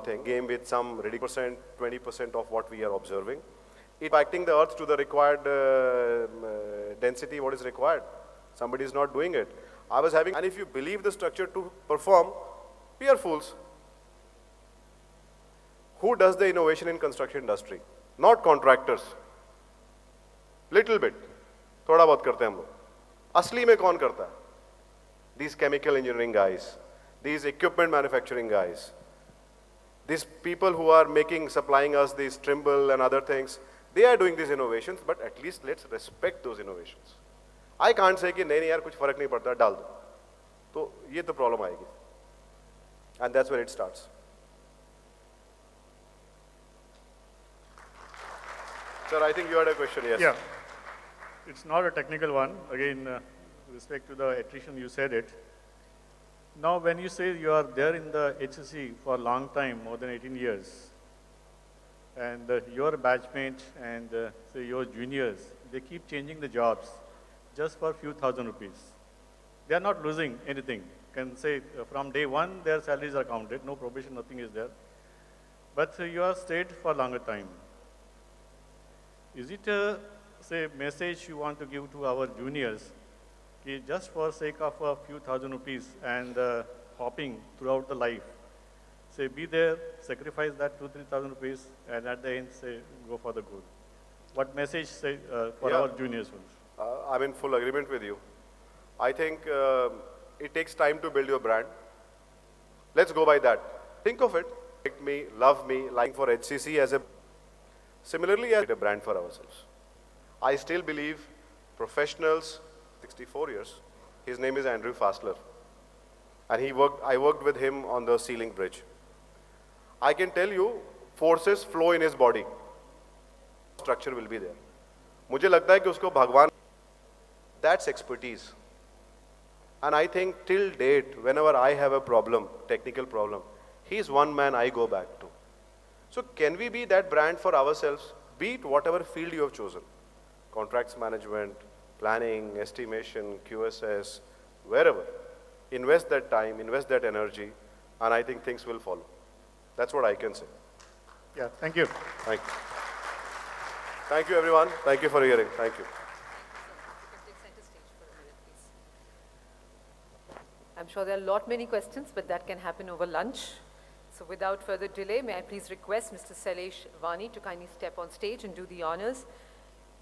thing, game with some ridiculous 20% of what we are observing. Impacting the earth to the required density, what is required. Somebody is not doing it. And if you believe the structure to perform, we are fools. Who does the innovation in construction industry? Not contractors. Little bit. थोड़ा बहुत करते हैं हम लोग. असली में कौन करता है? These chemical engineering guys, these equipment manufacturing guys, these people who are supplying us these Trimble and other things, they are doing these innovations, but at least let's respect those innovations. I can't say कि नहीं यार कुछ फर्क नहीं पड़ता डाल दो. तो ये तो problem आएगी. And that's where it starts. Sir, I think you had a question, yes. Yeah. It's not a technical one. Again, with respect to the attrition, you said it. Now, when you say you are there in the HSC for a long time, more than 18 years, and your batchmate and say your juniors, they keep changing the jobs just for a few thousand rupees. They are not losing anything. Can say from day one, their salaries are counted, no probation, nothing is there. But you have stayed for a longer time. Is it a say message you want to give to our juniors, just for sake of a few thousand rupees and hopping throughout the life, say be there, sacrifice that 2,000-3,000 rupees, and at the end say go for the good? What message say for our juniors? I'm in full agreement with you. I think it takes time to build your brand. Let's go by that. Think of it. Like me, love me, like for HCC as a similarly as a brand for ourselves. I still believe professionals, 64 years, his name is Andrew Fastler. And I worked with him on the ceiling bridge. I can tell you, forces flow in his body. Structure will be there. मुझे लगता है कि उसको भगवान, that's expertise. And I think till date, whenever I have a problem, technical problem, he's one man I go back to. So can we be that brand for ourselves, be it whatever field you have chosen? Contracts management, planning, estimation, QSS, wherever. Invest that time, invest that energy, and I think things will follow. That's what I can say. Yeah, thank you. Thank you. Thank you, everyone. Thank you for hearing. Thank you. I'm sure there are many questions, but that can happen over lunch. So without further delay, may I please request Mr. Sailesh Vani to kindly step on stage and do the honors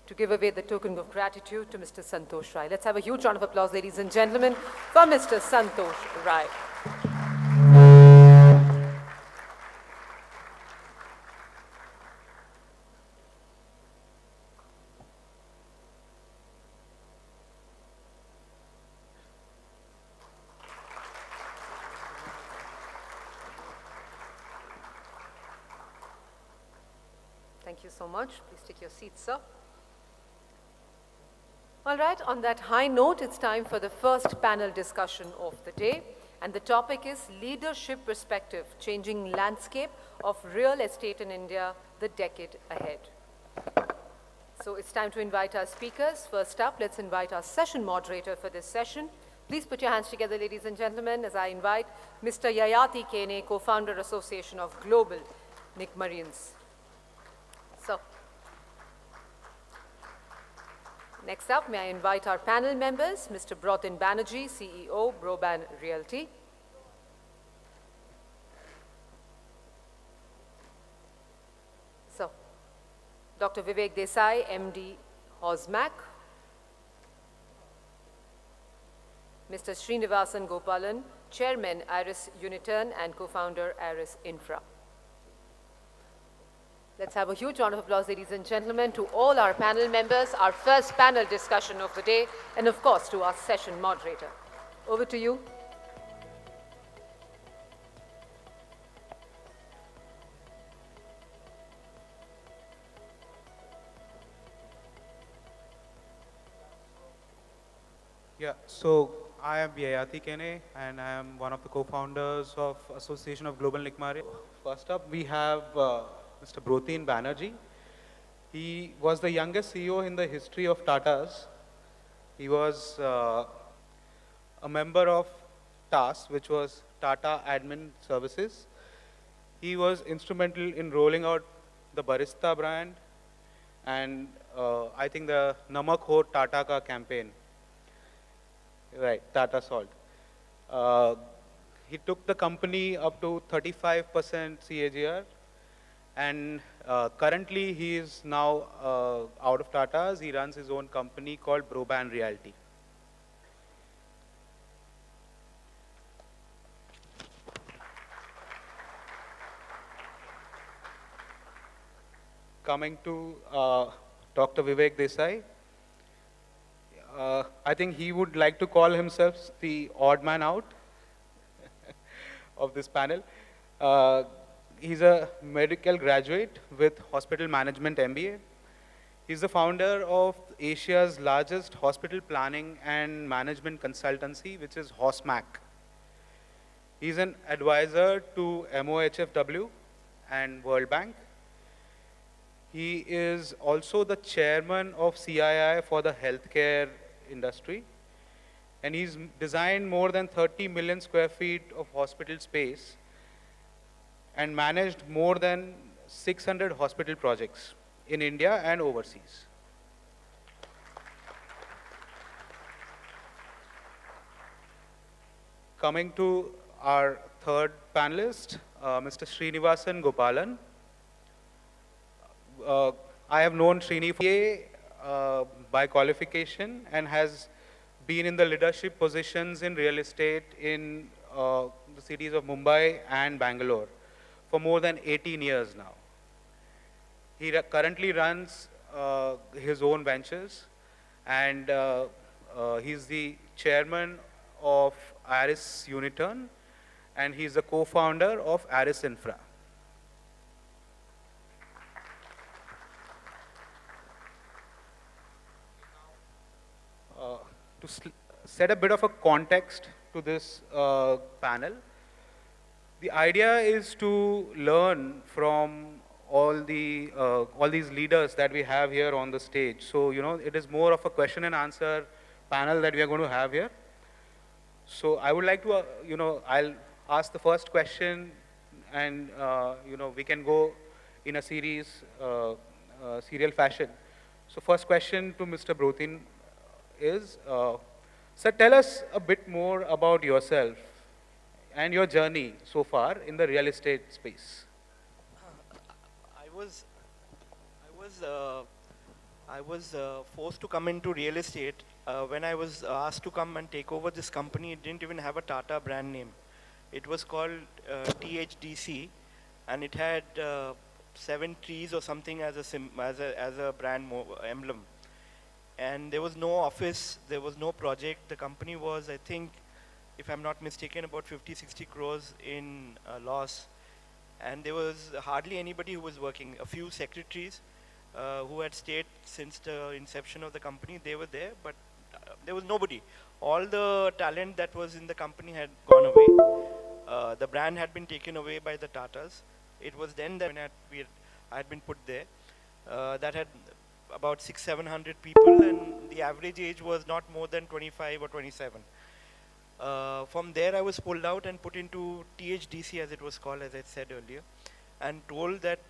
to give away the token of gratitude to Mr. Santosh Rai. Let's have a huge round of applause, ladies and gentlemen, for Mr. Santosh Rai. Thank you so much. Please take your seats, sir. All right, on that high note, it's time for the first panel discussion of the day. And the topic is Leadership Perspective, Changing Landscape of Real Estate in India, the Decade Ahead. So it's time to invite our speakers. First up, let's invite our session moderator for this session. Please put your hands together, ladies and gentlemen, as I invite Mr. Yayati Kene, Co-founder Association of Global Nicmarians. So, next up, may I invite our panel members, Mr. Brotin Banerjee, CEO, Broban Realty. So, Dr. Vivek Desai, MD, Hosmac. Mr. Srinivasan Gopalan, Chairman, Iris Uniturn and co-founder, Iris Infra. Let's have a huge round of applause, ladies and gentlemen, to all our panel members, our first panel discussion of the day, and of course to our session moderator. Over to you. Yeah, so I am Yayati Kene, and I am one of the co-founders of Association of Global Nicmarians. First up, we have Mr. Brotin Banerjee. He was the youngest CEO in the history of Tata's. He was a member of TAS, which was Tata Admin Services. He was instrumental in rolling out the Barista brand and I think the Namak Ho Tata Ka campaign. Right, Tata Salt. Uh, he took the company up to 35% CAGR, and currently he is now out of Tata's. He runs his own company called Broban Realty. Coming to Dr. Vivek Desai, I think he would like to call himself the odd man out of this panel. He's a medical graduate with hospital management MBA. He's the founder of Asia's largest hospital planning and management consultancy, which is HOSMAC. He's an advisor to MOHFW and World Bank. He is also the chairman of CII for the healthcare industry. And he's designed more than 30 million square feet of hospital space and managed more than 600 hospital projects in India and overseas. Coming to our third panelist, Mr. Srinivasan Gopalan. I have known Srini by qualification and has been in the leadership positions in real estate in the cities of Mumbai and Bangalore for more than 18 years now. He currently runs his own ventures, and he's the chairman of Aris Uniturn, and he's the co-founder of Aris Infra. To set a bit of a context to this panel, the idea is to learn from all these leaders that we have here on the stage. So, it is more of a question and answer panel that we are going to have here. So, I would like to, I'll ask the first question, and, we can go in a serial fashion. So, first question to Mr. Brotin is, sir, tell us a bit more about yourself and your journey so far in the real estate space. I was forced to come into real estate when I was asked to come and take over this company. It didn't even have a Tata brand name. It was called THDC, and it had 7 trees or something as a brand emblem. And there was no office, there was no project. The company was, I think, if I'm not mistaken, about 50-60 crores in loss. And there was hardly anybody who was working. A few secretaries who had stayed since the inception of the company, they were there, but there was nobody. All the talent that was in the company had gone away. The brand had been taken away by the Tatas. It was then that I had been put there. That had about 600-700 people, and the average age was not more than 25 or 27. From there I was pulled out and put into THDC, as it was called, as I said earlier, and told that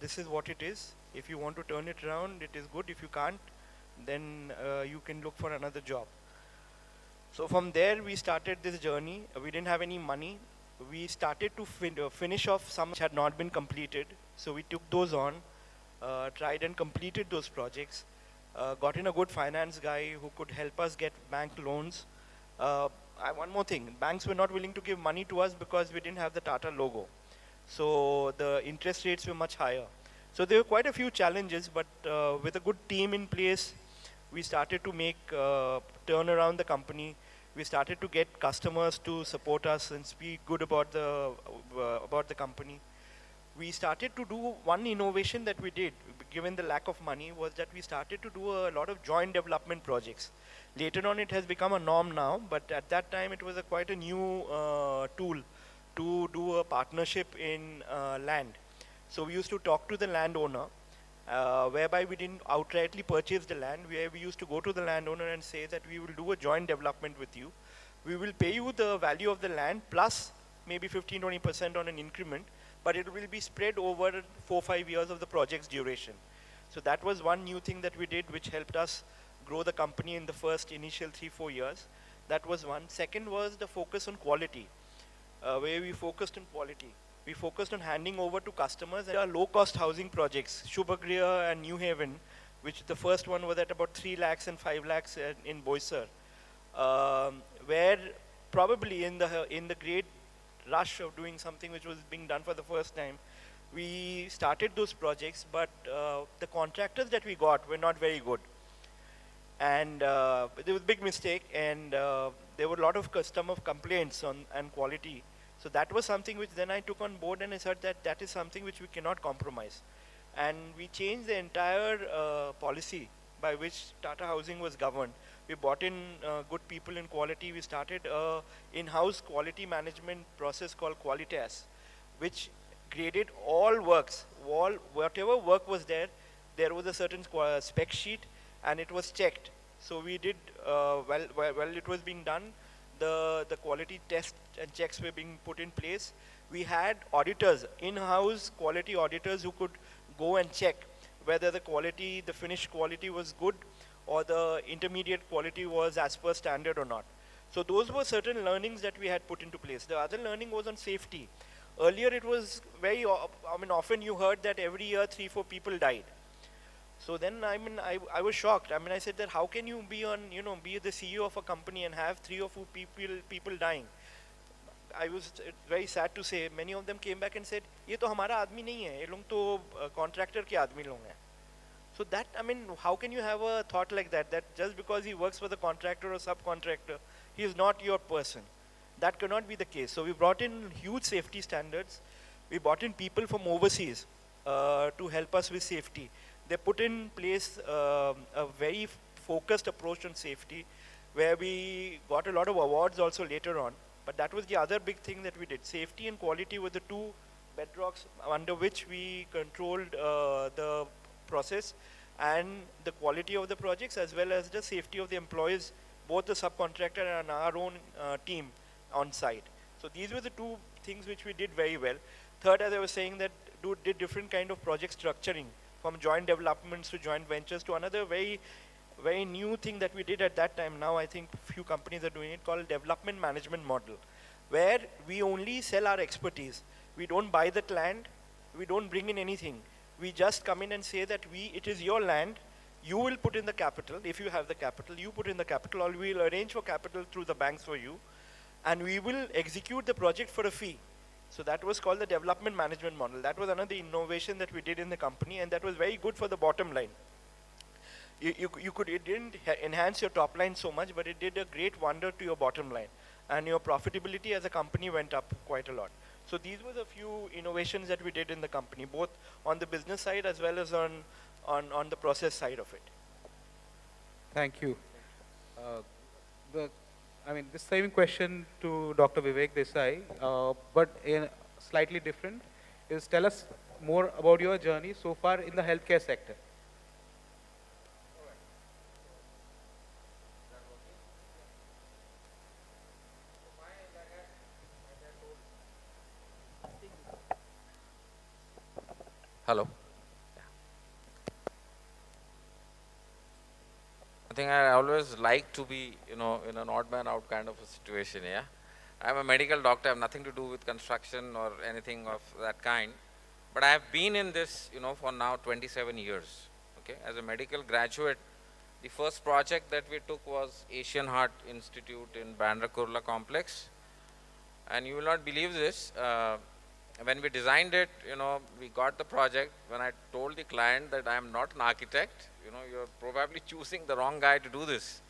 this is what it is. If you want to turn it around, it is good. If you can't, then you can look for another job. So from there we started this journey. We didn't have any money. We started to finish off some which had not been completed. So we took those on. Tried and completed those projects, got in a good finance guy who could help us get bank loans. One more thing, banks were not willing to give money to us because we didn't have the Tata logo. So the interest rates were much higher. So there were quite a few challenges, but with a good team in place, we started to turn around the company. We started to get customers to support us and speak good about the company. We started to do one innovation that we did, given the lack of money, was that we started to do a lot of joint development projects. Later on it has become a norm now, but at that time it was quite a new tool to do a partnership in land. So we used to talk to the landowner, whereby we didn't outrightly purchase the land, where we used to go to the landowner and say that we will do a joint development with you. We will pay you the value of the land plus maybe 15-20% on an increment, but it will be spread over 4-5 years of the project's duration. So that was one new thing that we did, which helped us grow the company in the first initial 3-4 years. That was one. Second was the focus on quality, where we focused on quality. We focused on handing over to customers our low-cost housing projects, Shubhagriha and New Haven, which the first one was at about 3 lakhs and 5 lakhs in Boisar, where probably in the great rush of doing something which was being done for the first time, we started those projects, but the contractors that we got were not very good. And there was a big mistake, and there were a lot of customer complaints on quality. So that was something which then I took on board, and I said that that is something which we cannot compromise. And we changed the entire policy by which Tata Housing was governed. We brought in good people in quality. We started an in-house quality management process called Qualitas, which graded all works. Whatever work was there, there was a certain spec sheet, and it was checked. So we did, while it was being done, the quality tests and checks were being put in place. We had auditors, in-house quality auditors, who could go and check whether the quality, the finished quality was good, or the intermediate quality was as per standard or not. So those were certain learnings that we had put into place. The other learning was on safety. Earlier it was very, often you heard that every year 3-4 people died. So then, I was shocked. I said that how can you be be the CEO of a company and have 3 or 4 people dying? I was very sad to say, many of them came back and said, ये तो हमारा आदमी नहीं है, ये लोग तो contractor के आदमी लोग हैं. So that, how can you have a thought like that, that just because he works for the contractor or subcontractor, he is not your person? That cannot be the case. So we brought in huge safety standards. We brought in people from overseas to help us with safety. They put in place a very focused approach on safety, where we got a lot of awards also later on. But that was the other big thing that we did. Safety and quality were the 2 bedrocks under which we controlled the process and the quality of the projects, as well as the safety of the employees, both the subcontractor and our own team on site. So these were the 2 things which we did very well. Third, as I was saying, that did different kind of project structuring, from joint developments to joint ventures to another very new thing that we did at that time. Now I think few companies are doing it, called development management model, where we only sell our expertise. We don't buy the land, we don't bring in anything. We just come in and say that it is your land, you will put in the capital. If you have the capital, you put in the capital, or we will arrange for capital through the banks for you, and we will execute the project for a fee. So that was called the development management model. That was another innovation that we did in the company, and that was very good for the bottom line. It didn't enhance your top line so much, but it did a great wonder to your bottom line. And your profitability as a company went up quite a lot. So these were the few innovations that we did in the company, both on the business side as well as on the process side of it. Thank you. This same question to Dr. Vivek Desai, but in slightly different, is tell us more about your journey so far in the healthcare sector. Hello. I think I always like to be, in an odd man out kind of a situation, yeah. I'm a medical doctor, I have nothing to do with construction or anything of that kind. But I have been in this, for now 27 years, okay. As a medical graduate, the first project that we took was Asian Heart Institute in Bandra Kurla complex. And you will not believe this, when we designed it, we got the project. When I told the client that I am not an architect, you're probably choosing the wrong guy to do this.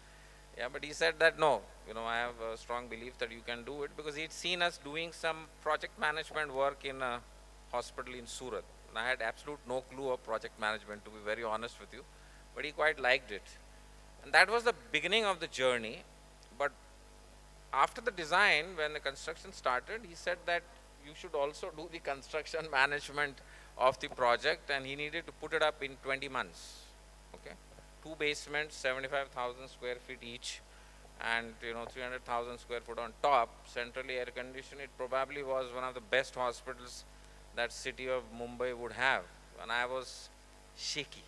Yeah, but he said that no, I have a strong belief that you can do it, because he'd seen us doing some project management work in a hospital in Surat. And I had absolute no clue of project management, to be very honest with you, but he quite liked it. And that was the beginning of the journey. But after the design, when the construction started, he said that you should also do the construction management of the project, and he needed to put it up in 20 months. Okay, 2 basements, 75,000 square feet each, and 300,000 square foot on top, centrally air conditioned. It probably was one of the best hospitals that city of Mumbai would have. And I was shaky.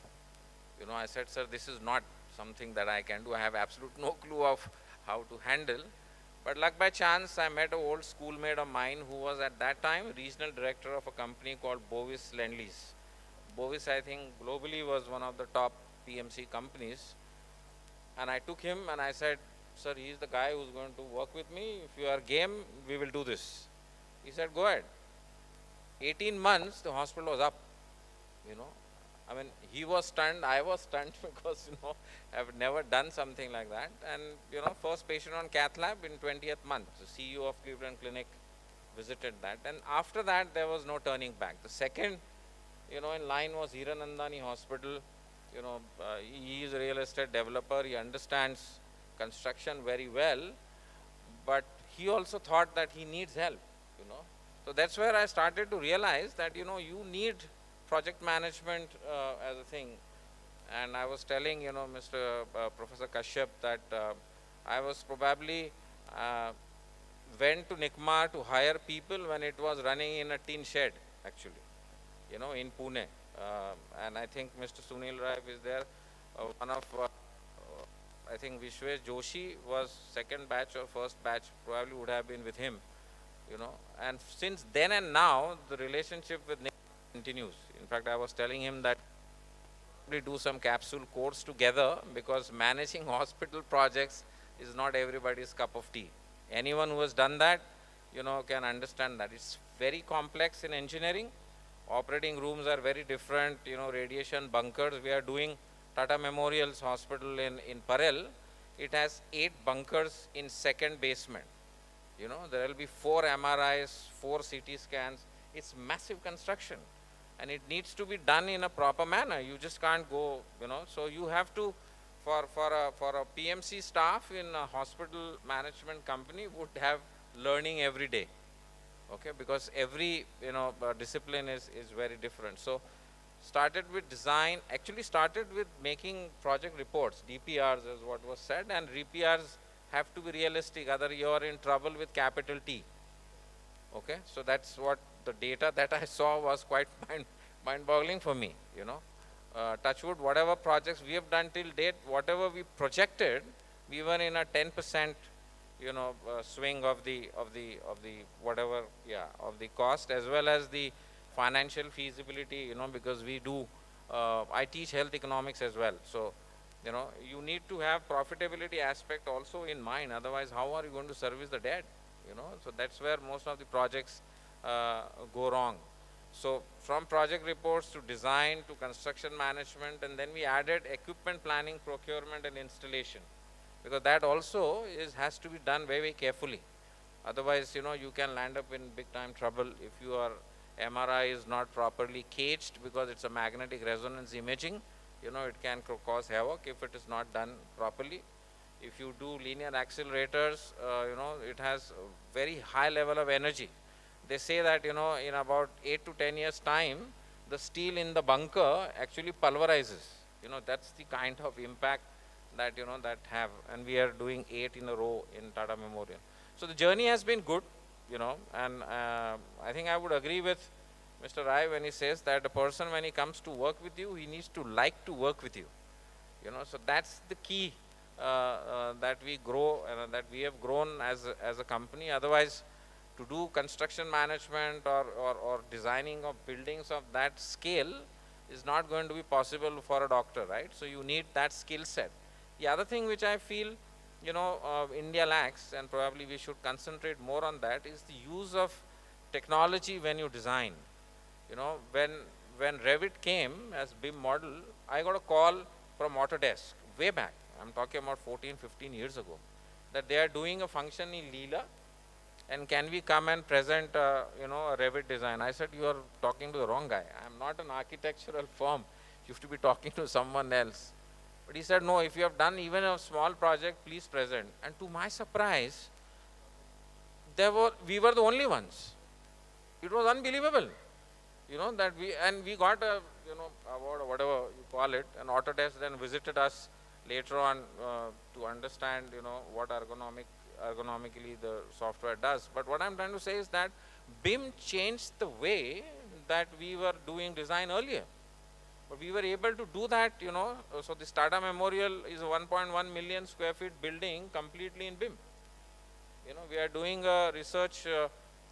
You know, I said, sir, this is not something that I can do. I have absolute no clue of how to handle. But luck by chance, I met an old schoolmate of mine who was at that time regional director of a company called Bovis Lendlease. Bovis, I think, globally was one of the top PMC companies. And I took him and I said, sir, he is the guy who's going to work with me. If you are game, we will do this. He said, go ahead. 18 months, the hospital was up, you know. I mean, he was stunned, I was stunned because, you know, I've never done something like that. And, you know, first patient on cath lab in 20th month, the CEO of Cleveland Clinic visited that. And after that, there was no turning back. The second, you know, in line was Hiranandani Hospital. You know, he is a real estate developer. He understands construction very well. But he also thought that he needs help, you know. So that's where I started to realize that, you know, you need project management as a thing. And I was telling, you know, Mr. Professor Kashyap that I was probably went to NICMAR to hire people when it was running in a tin shed, actually, you know, in Pune. And I think Mr. Sunil Rai is there. One of, I think Vishwesh Joshi was second batch or first batch, probably would have been with him, you know. And since then and now, the relationship with NICMAR continues. In fact, I was telling him that we do some capsule course together because managing hospital projects is not everybody's cup of tea. Anyone who has done that, you know, can understand that. It's very complex in engineering. Operating rooms are very different, you know, radiation bunkers. We are doing Tata Memorial's hospital in Parel. It has 8 bunkers in second basement. You know, there will be 4 MRIs, 4 CT scans. It's massive construction. And it needs to be done in a proper manner. You just can't go, you know. So you have to, for a PMC staff in a hospital management company would have learning every day, okay? Because every, you know, discipline is very different. So started with design, actually started with making project reports, DPRs is what was said, and RPRs have to be realistic, other you are in trouble with capital T, okay? So that's what the data that I saw was quite mind-boggling for me, you know. Touchwood, whatever projects we have done till date, whatever we projected, we were in a 10%, you know, swing of the whatever, yeah, of the cost as well as the financial feasibility, you know, because we do, I teach health economics as well. So, you know, you need to have profitability aspect also in mind. Otherwise, how are you going to service the debt, you know? So that's where most of the projects go wrong. So from project reports to design to construction management, and then we added equipment planning, procurement and installation, because that also has to be done very, very carefully. Otherwise, you know, you can land up in big time trouble if your MRI is not properly caged, because it's a magnetic resonance imaging, you know, it can cause havoc if it is not done properly. If you do linear accelerators, you know, it has a very high level of energy. They say that, you know, in about 8 to 10 years time, the steel in the bunker actually pulverizes. You know, that's the kind of impact that, you know, that have, and we are doing 8 in a row in Tata Memorial. So the journey has been good, you know, and I think I would agree with Mr. Rai when he says that a person, when he comes to work with you, he needs to like to work with you. You know, so that's the key that we grow, that we have grown as a company. Otherwise, to do construction management or designing of buildings of that scale is not going to be possible for a doctor, right? So you need that skill set. The other thing which I feel, you know, India lacks, and probably we should concentrate more on that, is the use of technology when you design. You know, when Revit came as BIM model, I got a call from Autodesk way back. I'm talking about 14, 15 years ago, that they are doing a function in Leela, and can we come and present, you know, a Revit design? I said, you are talking to the wrong guy. I'm not an architectural firm. You have to be talking to someone else. But he said, no, if you have done even a small project, please present. And to my surprise, we were the only ones. It was unbelievable, you know, that we got a, you know, award or whatever you call it, and Autodesk then visited us later on to understand, you know, what ergonomically the software does. But what I'm trying to say is that BIM changed the way that we were doing design earlier. But we were able to do that, you know. So this Tata Memorial is a 1.1 million square feet building completely in BIM. You know, we are doing a research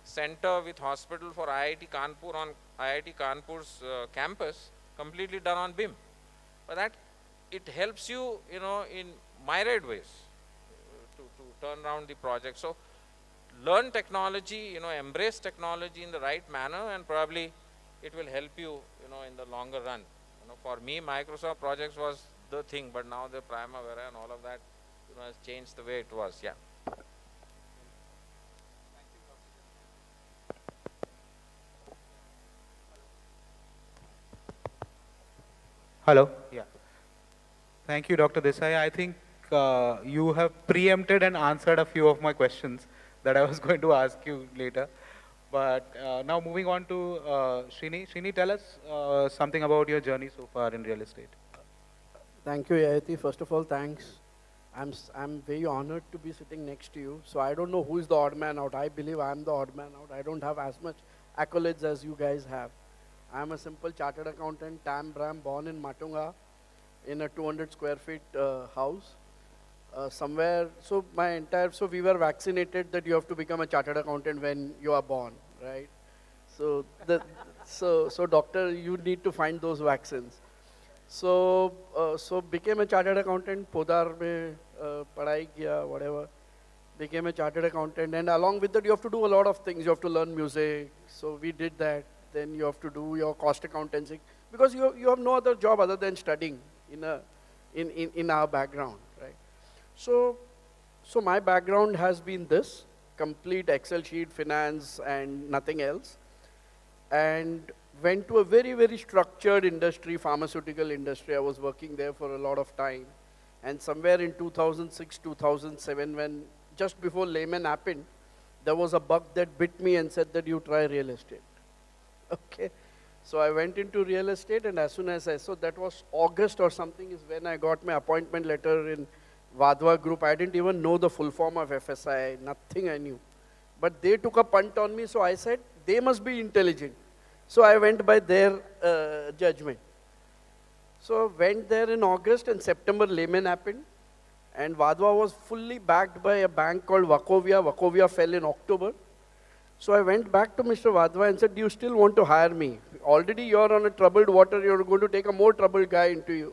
center with hospital for IIT Kanpur on IIT Kanpur's campus, completely done on BIM. But that, it helps you, you know, in myriad ways to turn around the project. So learn technology, you know, embrace technology in the right manner, and probably it will help you, you know, in the longer run. You know, for me, Microsoft projects was the thing, but now the Primavera and all of that, you know, has changed the way it was. Yeah. Hello. Yeah. Thank you, Dr. Desai. I think you have preempted and answered a few of my questions that I was going to ask you later. But now moving on to Srini. Srini, tell us something about your journey so far in real estate. Thank you, Ayati. First of all, thanks. I'm very honored to be sitting next to you. So I don't know who is the odd man out. I believe I'm the odd man out. I don't have as much accolades as you guys have. I'm a simple chartered accountant, Tam Bram, born in Matunga, in a 200 square feet house. Somewhere, so we were vaccinated that you have to become a chartered accountant when you are born, right? So, so doctor, you need to find those vaccines. So, became a chartered accountant, Podar mein padhai kiya, whatever. Became a chartered accountant, and along with that, you have to do a lot of things. You have to learn music. So we did that. Then you have to do your cost accountancy because you have no other job other than studying in our background, right? So my background has been this complete Excel sheet, finance, and nothing else, and went to a very, very structured industry, pharmaceutical industry. I was working there for a lot of time, and somewhere in 2006, 2007, when just before Lehman happened, there was a bug that bit me and said that you try real estate. Okay, so I went into real estate, and as soon as so that was August or something is when I got my appointment letter in Vadva Group. I didn't even know the full form of FSI, nothing I knew. But they took a punt on me, so I said, they must be intelligent. So I went by their judgment. So went there in August, and September Lehman happened, and Vadva was fully backed by a bank called Wachovia. Wachovia fell in October. So I went back to Mr. Vadva and said, do you still want to hire me? Already you're on a troubled water, you're going to take a more troubled guy into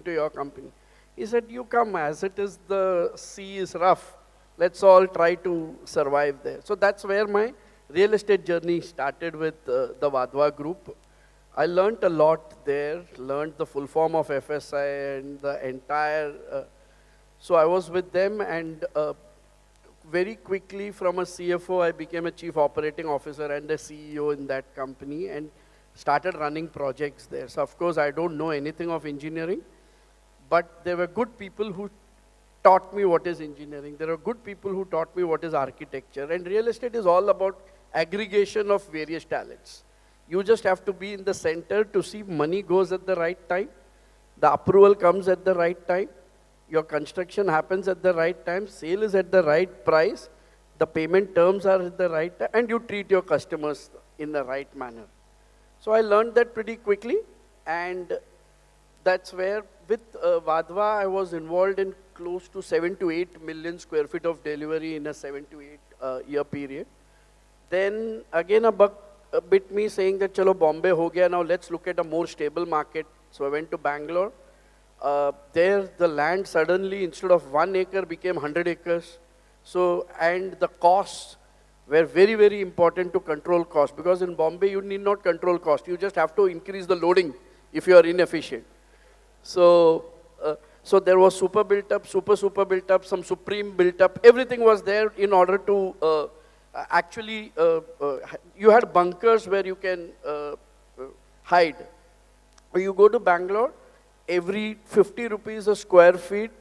your company. He said, you come, as it is, the sea is rough. Let's all try to survive there. So that's where my real estate journey started with the Vadva Group. I learned a lot there, learned the full form of FSI and the entire, so I was with them, and very quickly from a CFO, I became a chief operating officer and a CEO in that company and started running projects there. So of course, I don't know anything of engineering, but there were good people who taught me what is engineering. There are good people who taught me what is architecture. And real estate is all about aggregation of various talents. You just have to be in the center to see money goes at the right time, the approval comes at the right time, your construction happens at the right time, sale is at the right price, the payment terms are at the right time, and you treat your customers in the right manner. So I learned that pretty quickly, and that's where with Vadva I was involved in close to 7 to 8 million square feet of delivery in a 7 to 8 year period. Then again a bug bit me saying that chalo Bombay ho gaya, now let's look at a more stable market. So I went to Bangalore. There the land suddenly instead of 1 acre became 100 acres. So, and the costs were very, very important to control cost, because in Bombay you need not control cost. You just have to increase the loading if you are inefficient. So, so there was super built up, super built up, some supreme built up. Everything was there in order to actually, you had bunkers where you can hide. You go to Bangalore, every 50 rupees a square feet,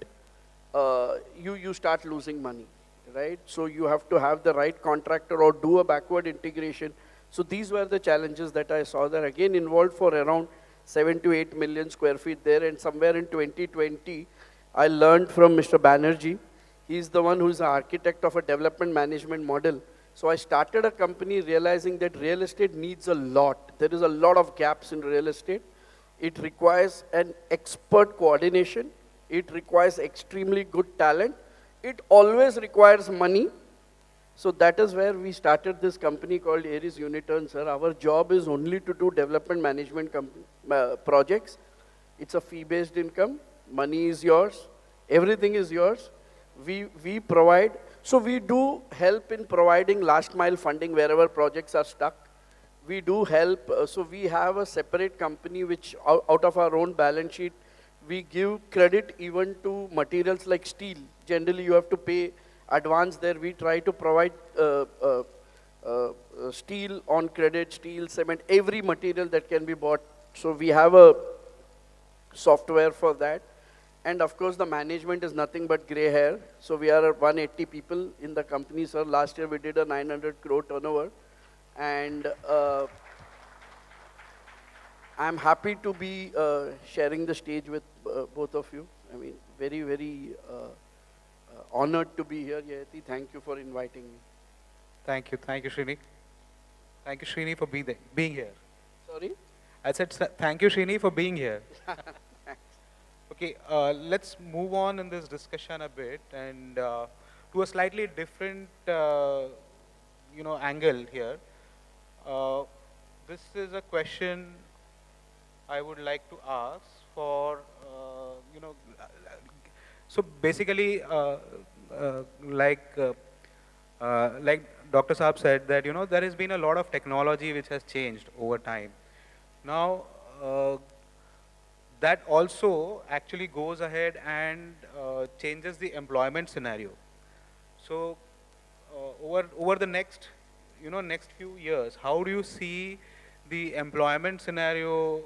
you start losing money, right? So you have to have the right contractor or do a backward integration. So these were the challenges that I saw there. Again, involved for around 7 to 8 million square feet there, and somewhere in 2020, I learned from Mr. Banerjee. He's the one who's the architect of a development management model. So I started a company realizing that real estate needs a lot. There is a lot of gaps in real estate. It requires an expert coordination. It requires extremely good talent. It always requires money. So that is where we started this company called Aries Uniturn, sir. Our job is only to do development management projects. It's a fee-based income. Money is yours. Everything is yours. We provide, so we do help in providing last mile funding wherever projects are stuck. We do help, so we have a separate company which out of our own balance sheet, we give credit even to materials like steel. Generally you have to pay advance there. We try to provide steel on credit, steel, cement, every material that can be bought. So we have a software for that. And of course, the management is nothing but gray hair. So we are 180 people in the company, sir. Last year we did a 900 crore turnover. And I'm happy to be sharing the stage with both of you. I mean, very, very honored to be here, Yayati. Thank you for inviting me. Thank you, Srini. Thank you, Srini, for being here. Sorry? I said thank you, Srini, for being here. Okay, let's move on in this discussion a bit and to a slightly different, angle here. This is a question I would like to ask for, so basically, like Dr. Saab said that, there has been a lot of technology which has changed over time. Now, that also actually goes ahead and changes the employment scenario. So over the next few years, how do you see the employment scenario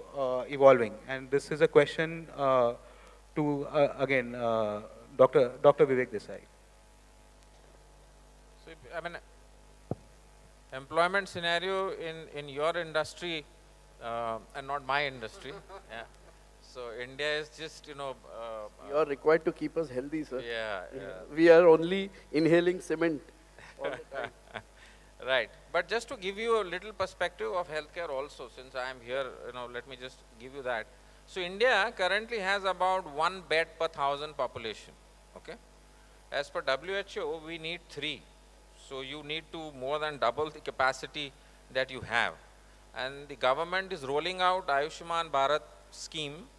evolving? And this is a question to again Dr. Vivek Desai. So I mean, employment scenario in your industry and not my industry. Yeah. So India is just, you are required to keep us healthy, sir. Yeah. We are only inhaling cement all the time. Right. But just to give you a little perspective of healthcare also, since I am here, let me just give you that. So India currently has about 1 bed per 1,000 population. Okay. As per WHO, we need 3. So you need to more than double the capacity that you have. And the government is rolling out Ayushman Bharat scheme,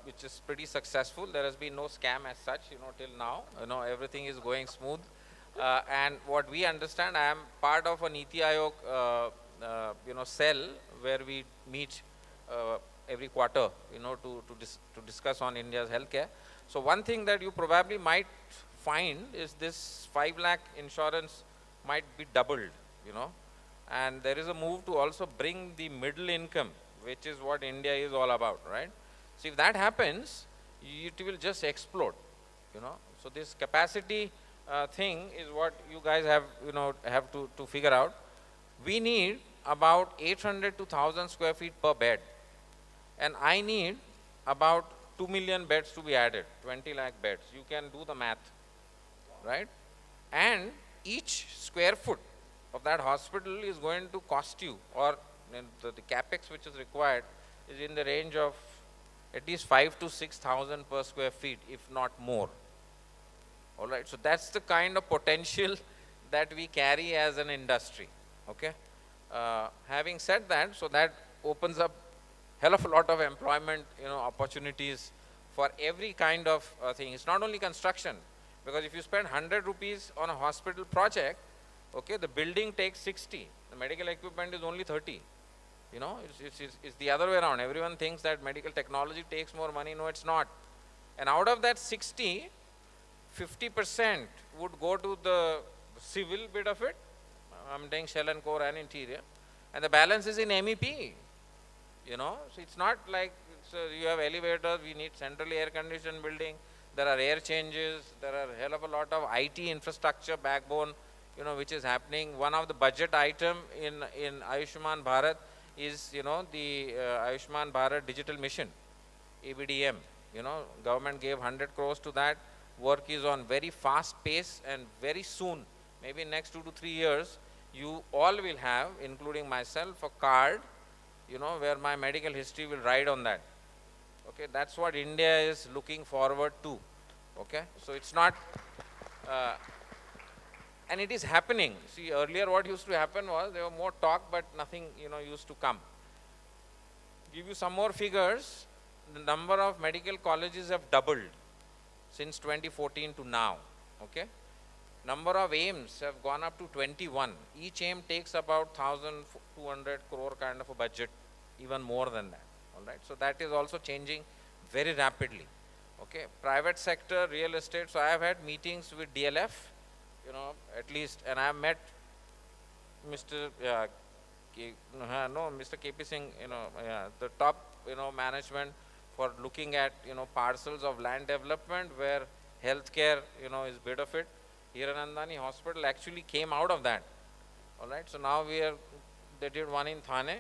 which is pretty successful. There has been no scam as such, till now. Everything is going smooth. And what we understand, I am part of a Niti Aayog, cell where we meet every quarter, to discuss on India's healthcare. So one thing that you probably might find is this 5 lakh insurance might be doubled, and there is a move to also bring the middle income, which is what India is all about, right? So if that happens, it will just explode, So this capacity thing is what you guys have, have to figure out. We need about 800 to 1,000 square feet per bed. And I need about 2 million beds to be added, 20 lakh beds. You can do the math, right? And each square foot of that hospital is going to cost you, or the capex which is required is in the range of at least 5,000 to 6,000 per square feet, if not more. All right, so that's the kind of potential that we carry as an industry. Okay. Having said that, so that opens up hell of a lot of employment, opportunities for every kind of thing. It's not only construction, because if you spend 100 rupees on a hospital project, okay, the building takes 60. The medical equipment is only 30. It's the other way around. Everyone thinks that medical technology takes more money. No, it's not. And out of that 60, 50% would go to the civil bit of it. I'm saying shell and core and interior. And the balance is in MEP. So it's not like you have elevators, we need centrally air conditioned building. There are air changes. There are a hell of a lot of IT infrastructure backbone, which is happening. One of the budget item in Ayushman Bharat is, the Ayushman Bharat Digital Mission, ABDM. Government gave 100 crores to that. Work is on very fast pace, and very soon maybe next 2 to 3 years, you all will have, including myself, a card, you know, where my medical history will ride on that. Okay, that's what India is looking forward to. Okay, so it's not, uh, and it is happening. See, earlier what used to happen was there were more talk, but nothing, you know, used to come. Give you some more figures. The number of medical colleges have doubled since 2014 to now. Okay, number of aims have gone up to 21. Each aim takes about 1,200 crore kind of a budget, even more than that. All right, so that is also changing very rapidly. Okay, private sector, real estate. So I have had meetings with DLF, you know, at least, and I have met Mr. Mr. KP Singh, you know, the top, you know, management for looking at, you know, parcels of land development where healthcare, you know, is bit of it. Hiranandani Hospital actually came out of that. All right, so now they did one in Thane,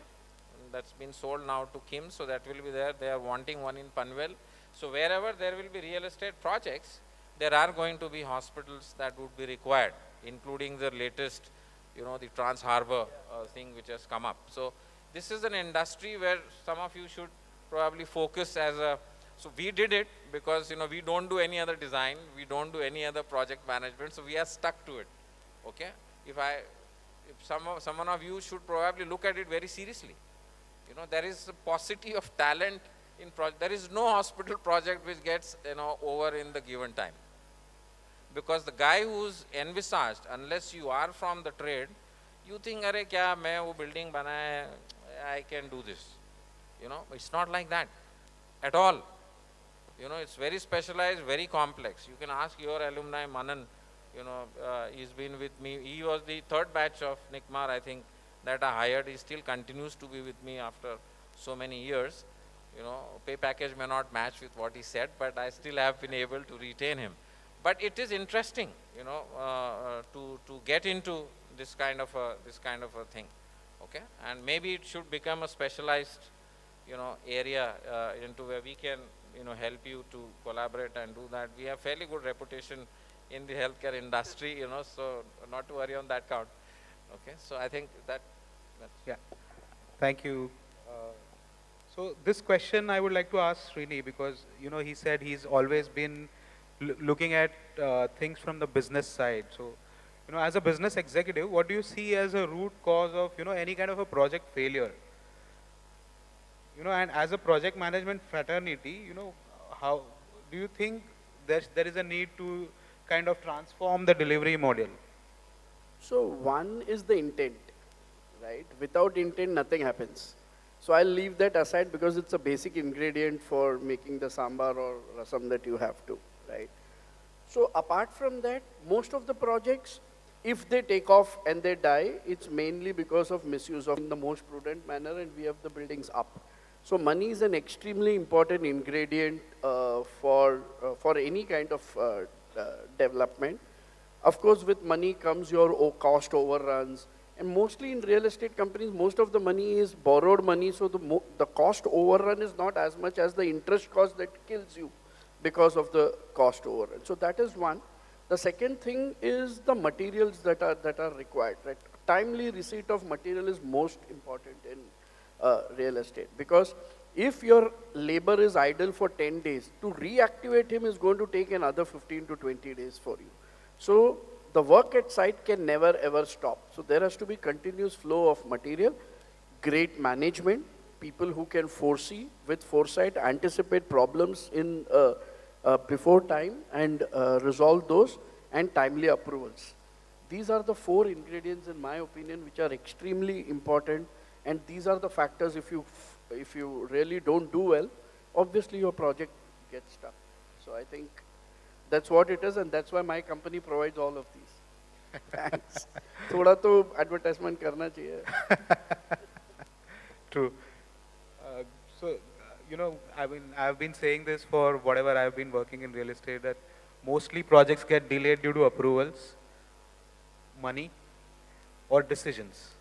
that's been sold now to Kim, so that will be there. They are wanting one in Panvel. So wherever there will be real estate projects, there are going to be hospitals that would be required, including the latest, you know, the Trans Harbour thing which has come up. So this is an industry where some of you should probably focus as a, so we did it because, you know, we don't do any other design, we don't do any other project management, so we are stuck to it. Okay, if someone of you should probably look at it very seriously. You know, there is a paucity of talent in project. There is no hospital project which gets, you know, over in the given time. Because the guy who's envisaged, unless you are from the trade, you think, "Arey kya main wo building banaya hai, I can do this." You know, it's not like that at all. You know, it's very specialized, very complex. You can ask your alumni, Manan, you know, he's been with me. He was the third batch of NICMAR, I think, that I hired. He still continues to be with me after so many years. You know, pay package may not match with what he said, but I still have been able to retain him. But it is interesting, you know, to get into this kind of a thing. Okay, and maybe it should become a specialized, you know, area into where we can, you know, help you to collaborate and do that. We have fairly good reputation in the healthcare industry, you know, so not to worry on that count. Okay, so I think that's yeah. Thank you. So this question I would like to ask Srini, because, you know, he said he's always been looking at things from the business side. So, you know, as a business executive, what do you see as a root cause of, you know, any kind of a project failure? You know, and as a project management fraternity, you know, how do you think there is a need to kind of transform the delivery model? So one is the intent, right? Without intent, nothing happens. So I'll leave that aside because it's a basic ingredient for making the sambar or rasam that you have to, right? So apart from that, most of the projects, if they take off and they die, it's mainly because of misuse of in the most prudent manner, and we have the buildings up. So money is an extremely important ingredient for any kind of development. Of course, with money comes your cost overruns. And mostly in real estate companies, most of the money is borrowed money, so the cost overrun is not as much as the interest cost that kills you because of the cost overrun. So that is one. The second thing is the materials that are required, right? Timely receipt of material is most important in real estate, because if your labor is idle for 10 days, to reactivate him is going to take another 15 to 20 days for you. So the work at site can never ever stop. So there has to be continuous flow of material, great management, people who can foresee with foresight, anticipate problems in before time and resolve those, and timely approvals. These are the 4 ingredients, in my opinion, which are extremely important, and these are the factors. If you really don't do well, obviously your project gets stuck. So I think that's what it is, and that's why my company provides all of these. Thanks. Thoda to advertisement karna chahiye. True. You know, I've been saying this for whatever I've been working in real estate, that mostly projects get delayed due to approvals, money, or decisions.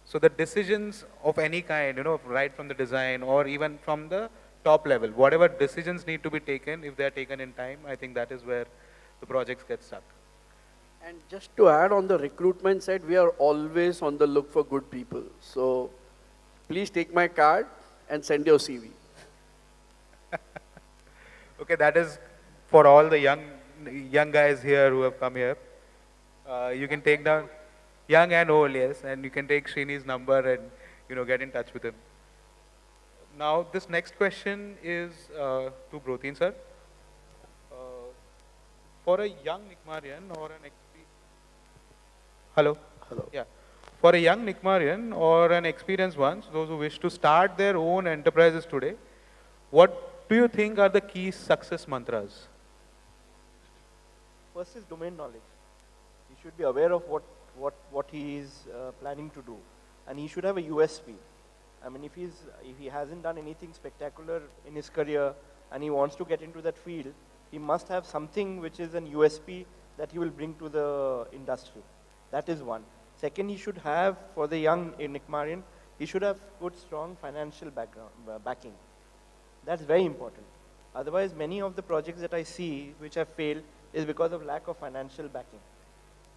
So the decisions of any kind, you know, right from the design or even from the top level, whatever decisions need to be taken, if they are taken in time, I think that is where the projects get stuck. And just to add on the recruitment side, we are always on the look for good people. So please take my card and send your CV. Okay, that is for all the young guys here who have come here. You can take down young and old, yes, and you can take Srini's number and get in touch with him. Now, this next question is to Brotin sir. For a young Nikmarian or an hello. Hello. Yeah. For a young Nikmarian or an experienced one, those who wish to start their own enterprises today, what do you think are the key success mantras? First is domain knowledge. He should be aware of what he is planning to do, and he should have a USP. I mean, if he hasn't done anything spectacular in his career and he wants to get into that field, he must have something which is an USP that he will bring to the industry. That is one. Second, he should have, for the young Nikmarian, he should have good, strong financial backing. That's very important. Otherwise, many of the projects that I see which have failed is because of lack of financial backing.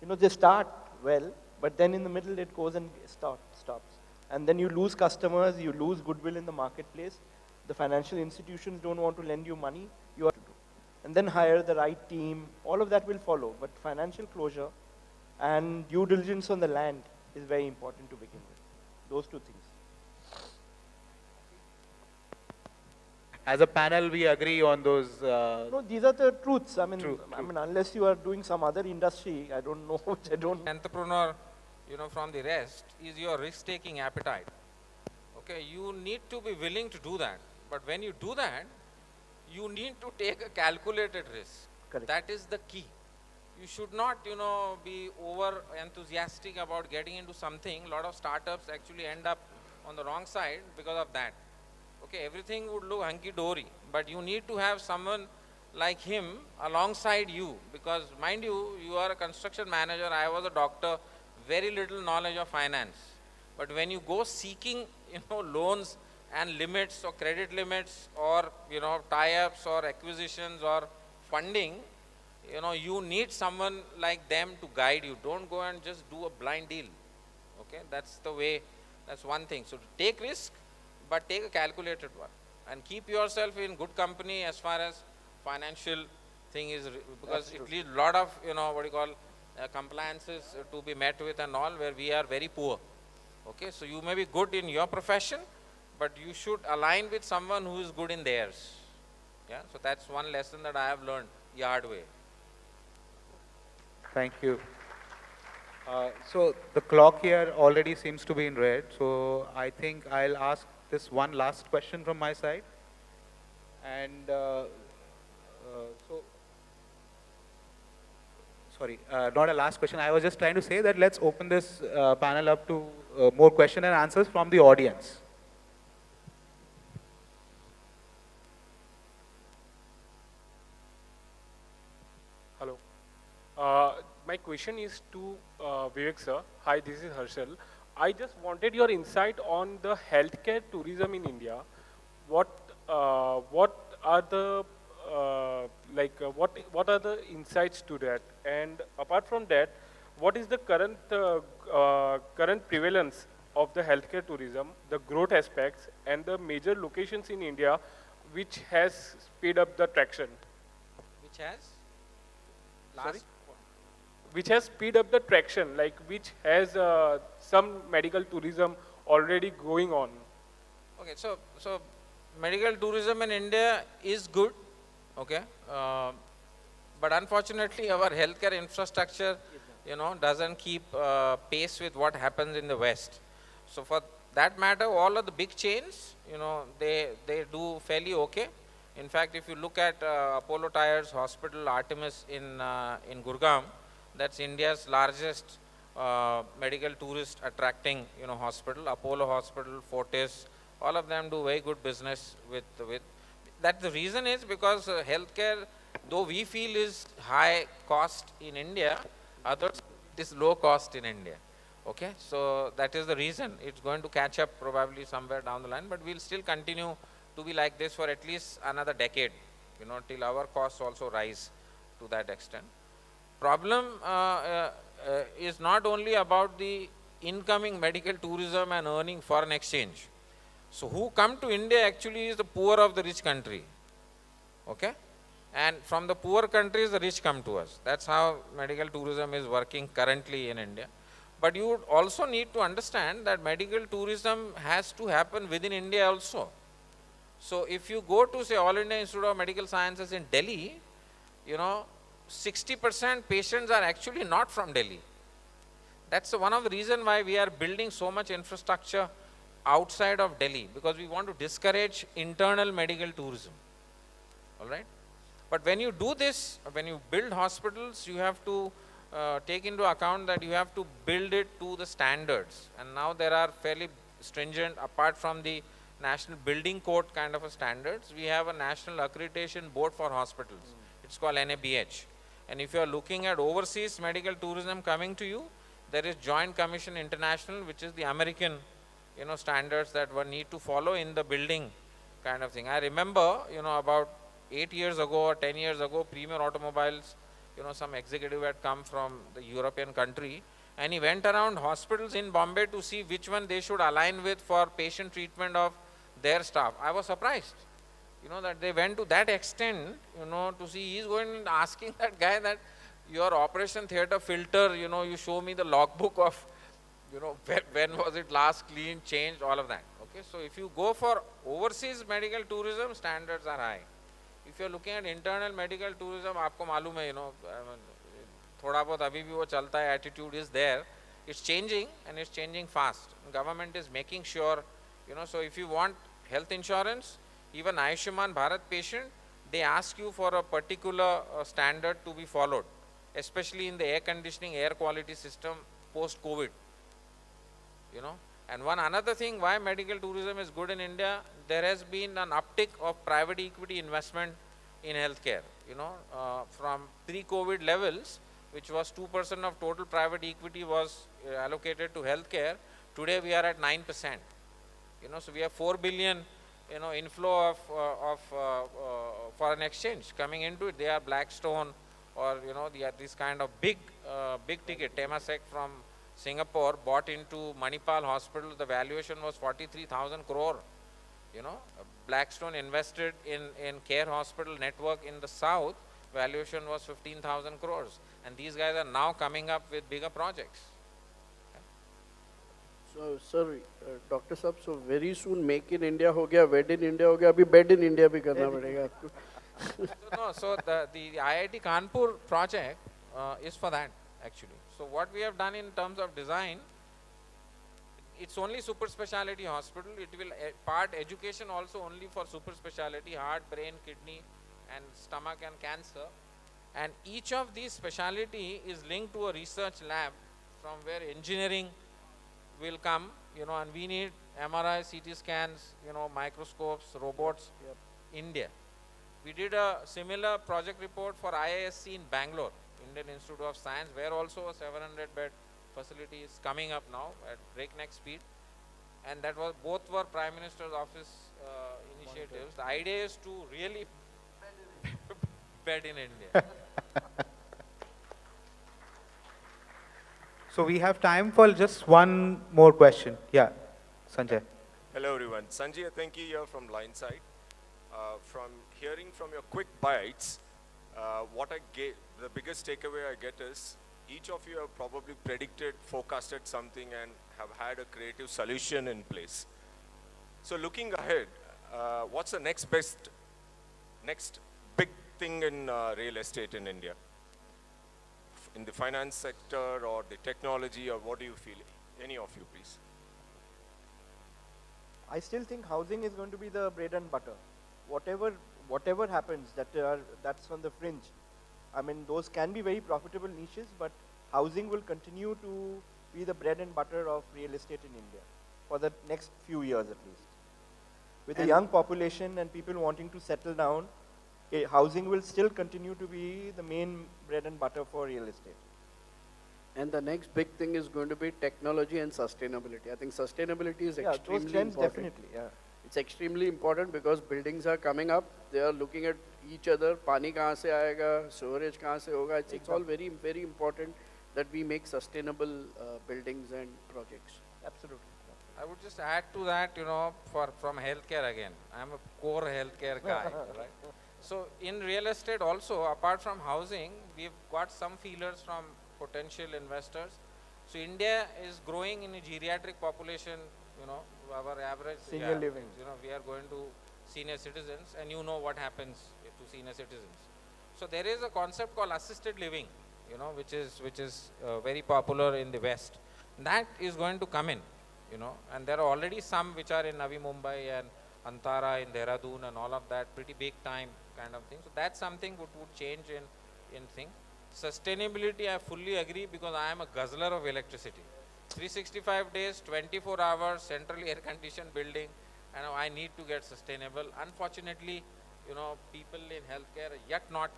They start well, but then in the middle it goes and stops. And then you lose customers, you lose goodwill in the marketplace. The financial institutions don't want to lend you money, you have to do. And then hire the right team, all of that will follow. But financial closure and due diligence on the land is very important to begin with. Those two things. As a panel, we agree on those. No, these are the truths. I mean, True. unless you are doing some other industry, I don't know, which I don't. Entrepreneur, from the rest is your risk-taking appetite. Okay, you need to be willing to do that. But when you do that, you need to take a calculated risk. Correct. That is the key. You should not, be over enthusiastic about getting into something. A lot of startups actually end up on the wrong side because of that. Okay, everything would look hunky-dory, but you need to have someone like him alongside you, because mind you, you are a construction manager, I was a doctor, very little knowledge of finance. But when you go seeking, loans and limits or credit limits or, tie-ups or acquisitions or funding, you need someone like them to guide you. Don't go and just do a blind deal. Okay, that's the way, that's one thing. So take risk, but take a calculated one. And keep yourself in good company as far as financial thing is, because it leads a lot of, compliances to be met with and all, where we are very poor. Okay, so you may be good in your profession, but you should align with someone who is good in theirs. Yeah, so that's one lesson that I have learned the hard way. Thank you. So the clock here already seems to be in red, so I think I'll ask this one last question from my side. And not a last question, I was just trying to say that let's open this panel up to more question and answers from the audience. Hello. My question is to Vivek sir. Hi, this is Harshal. I just wanted your insight on the healthcare tourism in India. What are the what are the insights to that? And apart from that, what is the current current prevalence of the healthcare tourism, the growth aspects, and the major locations in India which has speed up the traction? Which has? Sorry? Which has speed up the traction, like which has some medical tourism already going on. Okay, so medical tourism in India is good, okay, but unfortunately our healthcare infrastructure, doesn't keep pace with what happens in the West. So for that matter, all of the big chains, they do fairly okay. In fact, if you look at Apollo Tyres Hospital Artemis in Gurgaon, that's India's largest medical tourist attracting, hospital. Apollo Hospital, Fortis, all of them do very good business with. That the reason is because healthcare, though we feel is high cost in India, others it is low cost in India. Okay, so that is the reason. It's going to catch up probably somewhere down the line, but we'll still continue to be like this for at least another decade, till our costs also rise to that extent. problem is not only about the incoming medical tourism and earning foreign exchange. So who come to India actually is the poor of the rich country, okay? And from the poor countries, the rich come to us. That's how medical tourism is working currently in India. But you would also need to understand that medical tourism has to happen within India also. So if you go to, say, All India Institute of Medical Sciences in Delhi, you know, 60% patients are actually not from Delhi. That's one of the reasons why we are building so much infrastructure outside of Delhi, because we want to discourage internal medical tourism. All right? But when you do this, when you build hospitals, you have to take into account that you have to build it to the standards. And now there are fairly stringent, apart from the National Building Code kind of a standards, we have a National Accreditation Board for Hospitals. It's called NABH. And if you are looking at overseas medical tourism coming to you, there is Joint Commission International, which is the American, you know, standards that one need to follow in the building kind of thing. I remember, you know, about 8 years ago or 10 years ago, Premier Automobiles, you know, some executive had come from the European country, and he went around hospitals in Bombay to see which one they should align with for patient treatment of their staff. I was surprised, you know, that they went to that extent, you know, to see. He's going and asking that guy that your operation theater filter, you know, you show me the logbook of, you know, when was it last cleaned, changed, all of that. Okay, so if you go for overseas medical tourism, standards are high. If you are looking at internal medical tourism, आपको मालूम है, you know, थोड़ा बहुत अभी भी वो चलता है, attitude is there. It's changing, and it's changing fast. Government is making sure, you know, so if you want health insurance, even Ayushman Bharat patient, they ask you for a particular standard to be followed, especially in the air conditioning, air quality system post-COVID, you know. And one another thing why medical tourism is good in India, there has been an uptick of private equity investment in healthcare, you know, from pre-COVID levels, which was 2% of total private equity was allocated to healthcare. Today we are at 9%, you know, so we have 4 billion, you know, inflow of foreign exchange coming into it. They are Blackstone, or, you know, they are this kind of big ticket. Temasek from Singapore bought into Manipal Hospital. The valuation was 43,000 crore. You know, Blackstone invested in Care Hospital network in the south. Valuation was 15,000 crores. And these guys are now coming up with bigger projects. So, sir, Dr. Sahab, so very soon make in India हो गया, wed in India हो गया, अभी bed in India भी करना पड़ेगा आपको. So the IIT Kanpur project is for that actually. So what we have done in terms of design, it's only super speciality hospital. It will part education also only for super speciality, heart, brain, kidney, and stomach and cancer. And each of these speciality is linked to a research lab from where engineering will come, you know, and we need MRI, CT scans, you know, microscopes, robots, India. We did a similar project report for IISc in Bangalore, Indian Institute of Science, where also a 700-bed facility is coming up now at breakneck speed. And that was, both were Prime Minister's office initiatives. The idea is to really bed in India. So we have time for just one more question. Yeah, Sanjay. Hello everyone, Sanjay Athenki here from Lineside. From hearing from your quick bites, what I get, the biggest takeaway I get is each of you have probably predicted, forecasted something and have had a creative solution in place. So looking ahead, what's the next big thing in real estate in India? In the finance sector or the technology, or what do you feel? Any of you, please. I still think housing is going to be the bread and butter. Whatever happens, that's on the fringe. I mean, those can be very profitable niches, but housing will continue to be the bread and butter of real estate in India for the next few years at least. With a young population and people wanting to settle down, housing will still continue to be the main bread and butter for real estate. And the next big thing is going to be technology and sustainability. I think sustainability is extremely those trends important. definitely, yeah. It's extremely important because buildings are coming up. They are looking at each other. पानी कहाँ से आएगा, storage कहाँ से होगा. It's all very, very important that we make sustainable buildings and projects. Absolutely. I would just add to that, you know, from healthcare again. I'm a core healthcare guy, right? So in real estate also, apart from housing, we've got some feelers from potential investors. So India is growing in a geriatric population, you know, our average Senior living. You know, we are going to senior citizens, and you know what happens to senior citizens. So there is a concept called assisted living, you know, which is very popular in the West. That is going to come in, you know, and there are already some which are in Navi Mumbai and Antara in Dehradun and all of that, pretty big time kind of thing. So that's something would change in thing. Sustainability, I fully agree, because I am a guzzler of electricity. 365 days, 24 hours, centrally air conditioned building, and I need to get sustainable. Unfortunately, you know, people in healthcare are yet not,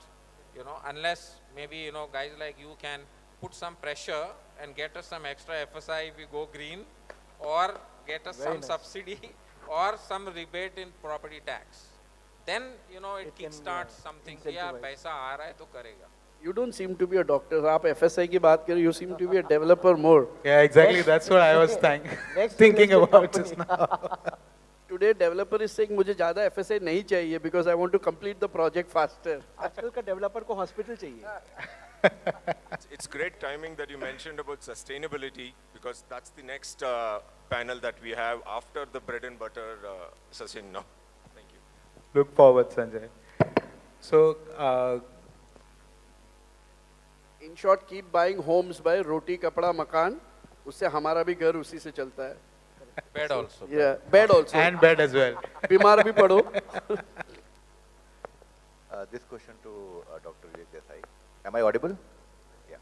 you know, unless maybe, you know, guys like you can put some pressure and get us some extra FSI if we go green, or get us some subsidy or some rebate in property tax. Then, you know, it kickstarts something. Yeah, paisa aa raha hai to karega. You don't seem to be a doctor. आप FSI की बात करें, you seem to be a developer more. Yeah, exactly. That's what I was thinking about just now. Today, developer is saying मुझे ज़्यादा FSI नहीं चाहिए because I want to complete the project faster. आजकल का developer को hospital चाहिए. It's great timing that you mentioned about sustainability, because that's the next panel that we have after the bread and butter session now. Thank you. Look forward, Sanjay. So, In short, keep buying homes by roti, kapda, makan. उससे हमारा भी घर उसी से चलता है. Bed also. Yeah, bed also. And bed as well. बीमार भी पड़ो. This question to Dr. Vivek Desai. Am I audible? Yeah.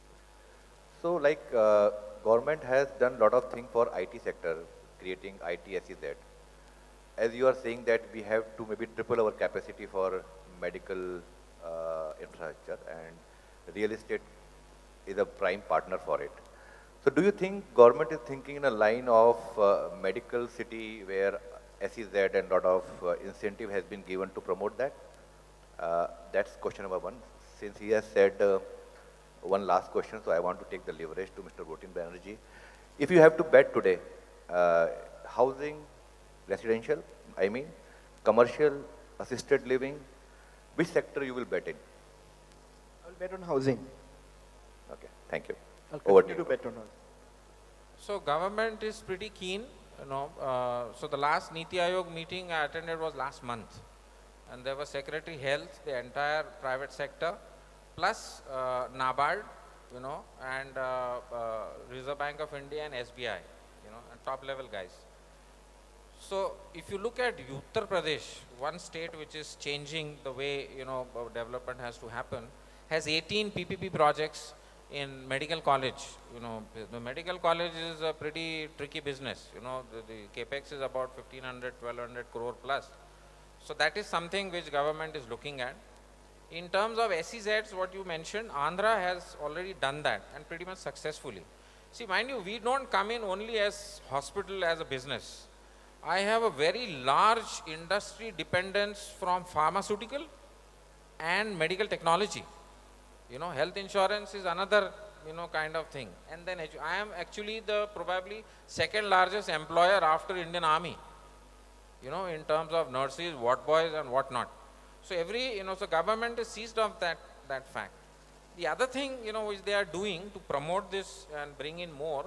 So, like, government has done a lot of things for IT sector, creating IT SEZ. As you are saying that we have to maybe triple our capacity for medical infrastructure, and real estate is a prime partner for it. So do you think government is thinking in a line of medical city where SEZ and lot of incentive has been given to promote that? That's question number one. Since he has said one last question, so I want to take the leverage to Mr. Brotin Banerjee. If you have to bet today, housing, residential, I mean, commercial, assisted living, which sector you will bet in? I will bet on housing. Okay, thank you. I'll Over continue to bet on housing. So government is pretty keen, you know. So the last Niti Aayog meeting I attended was last month, and there was Secretary Health, the entire private sector, plus NABARD, you know, and Reserve Bank of India and SBI, you know, and top level guys. So if you look at Uttar Pradesh, one state which is changing the way, you know, development has to happen, has 18 PPP projects in medical college. You know, the medical college is a pretty tricky business. You know, the capex is about 1,500, 1,200 crore plus. So that is something which government is looking at. In terms of SEZs, what you mentioned, Andhra has already done that, and pretty much successfully. See, mind you, we don't come in only as hospital, as a business. I have a very large industry dependence from pharmaceutical and medical technology. You know, health insurance is another, you know, kind of thing. And then I am actually the probably second largest employer after Indian Army, you know, in terms of nurses, what boys and what not. So every, you know, so government is seized of that fact. The other thing, you know, which they are doing to promote this and bring in more,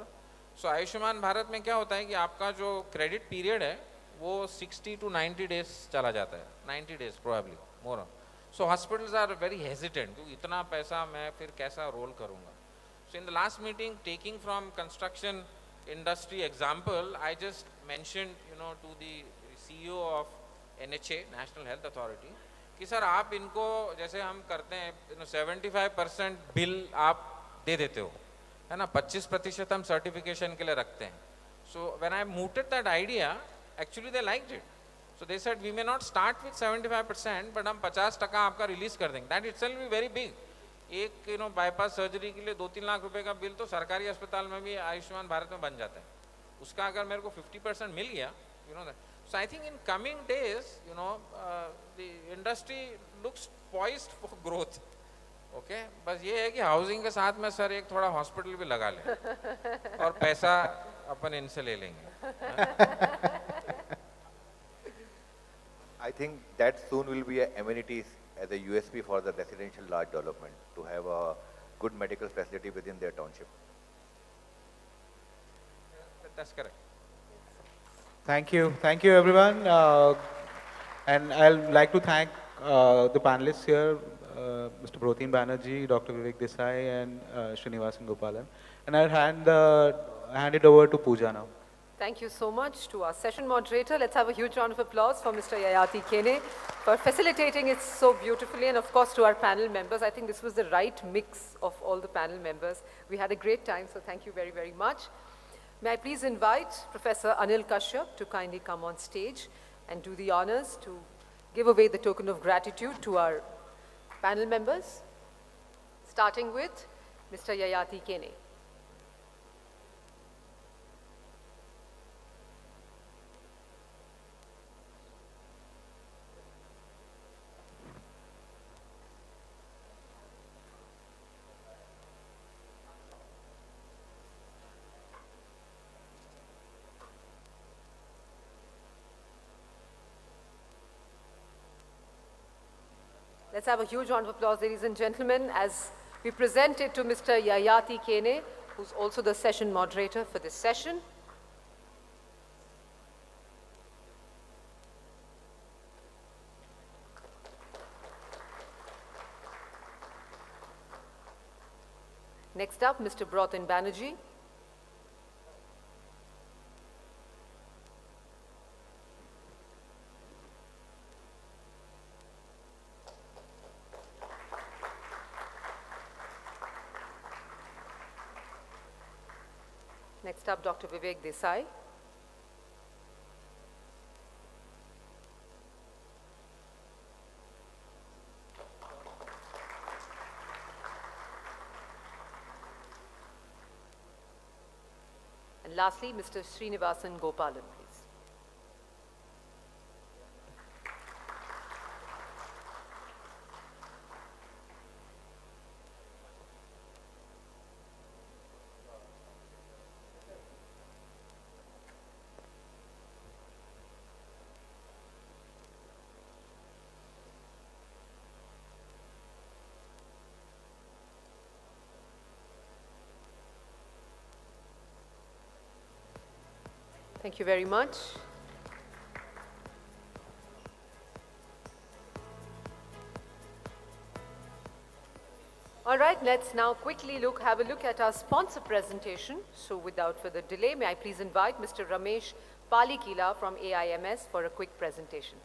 so Ayushman Bharat में क्या होता है कि आपका जो credit period है वो 60 to 90 days चला जाता है, 90 days probably more. So hospitals are very hesitant. इतना पैसा मैं फिर कैसा रोल करूँगा? So in the last meeting, taking from construction industry example, I just mentioned, you know, to the CEO of NHA, National Health Authority, कि sir आप इनको जैसे हम करते हैं, you know, 75% बिल आप दे देते हो, है ना, 25% हम सर्टिफिकेशन के लिए रखते हैं. So when I mooted that idea, actually they liked it. So they said we may not start with 75%, but हम 50% आपका रिलीज कर देंगे. That itself will be very big. एक, you know, बाईपास सर्जरी के लिए 2-3 लाख रुपए का बिल तो सरकारी अस्पताल में भी आयुष्मान भारत में बन जाता है. उसका अगर मेरे को 50% मिल गया, you know that. So I think in coming days, the industry looks poised for growth. Okay, बस ये है कि housing के साथ में सर एक थोड़ा hospital भी लगा ले और पैसा अपन इनसे ले लेंगे. I think that soon will be a amenities as a USP for the residential large development to have a good medical facility within their township. That's correct. Thank you everyone. And I'd like to thank the panelists here, Mr. Brotin Banerjee, Dr. Vivek Desai, and Srinivasan Gopalan. And I'll hand it over to Pooja now. Thank you so much to our session moderator. Let's have a huge round of applause for Mr. Yayati Kene for facilitating it so beautifully, and of course to our panel members. I think this was the right mix of all the panel members. We had a great time, so thank you very, very much. May I please invite Professor Anil Kashyap to kindly come on stage and do the honors to give away the token of gratitude to our panel members, starting with Mr. Yayati Kene. Let's have a huge round of applause, ladies and gentlemen, as we present it to Mr. Yayati Kene, who's also the session moderator for this session. Next up, Mr. Brotin Banerjee. Next up, Dr. Vivek Desai. And lastly, Mr. Srinivasan Gopalan, please. Thank you very much. All right, let's now quickly have a look at our sponsor presentation. So without further delay, may I please invite Mr. Ramesh Palikila from AIMS for a quick presentation.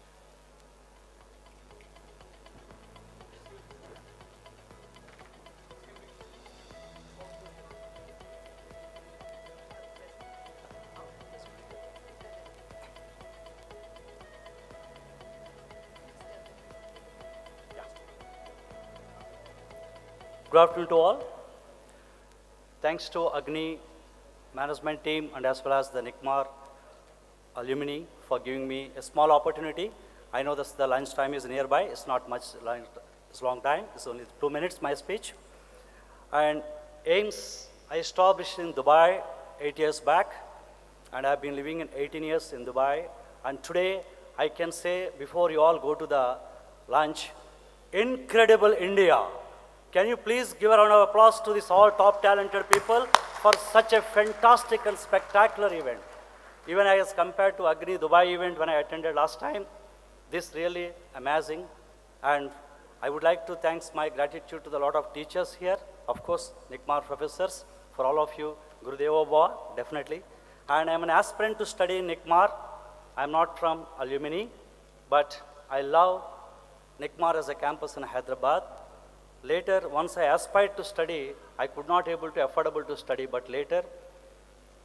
Good afternoon to all. Thanks to AGNI management team and as well as the NICMAR alumni for giving me a small opportunity. I know the lunch time is nearby. It's not much it's long time. It's only 2 minutes, my speech. And AIMS, I established in Dubai 8 years back, and I've been living in 18 years in Dubai. And today, I can say, before you all go to the lunch, incredible India. Can you please give a round of applause to these all top talented people for such a fantastic and spectacular event. Even as compared to AGNI Dubai event when I attended last time, this really amazing. And I would like to thank my gratitude to the lot of teachers here, of course, NICMAR professors, for all of you, Gurudeva Bhava, definitely. And I'm an aspirant to study in NICMAR. I'm not from alumni, but I love NICMAR as a campus in Hyderabad. Later, once I aspired to study, I could not able to affordable to study, but later,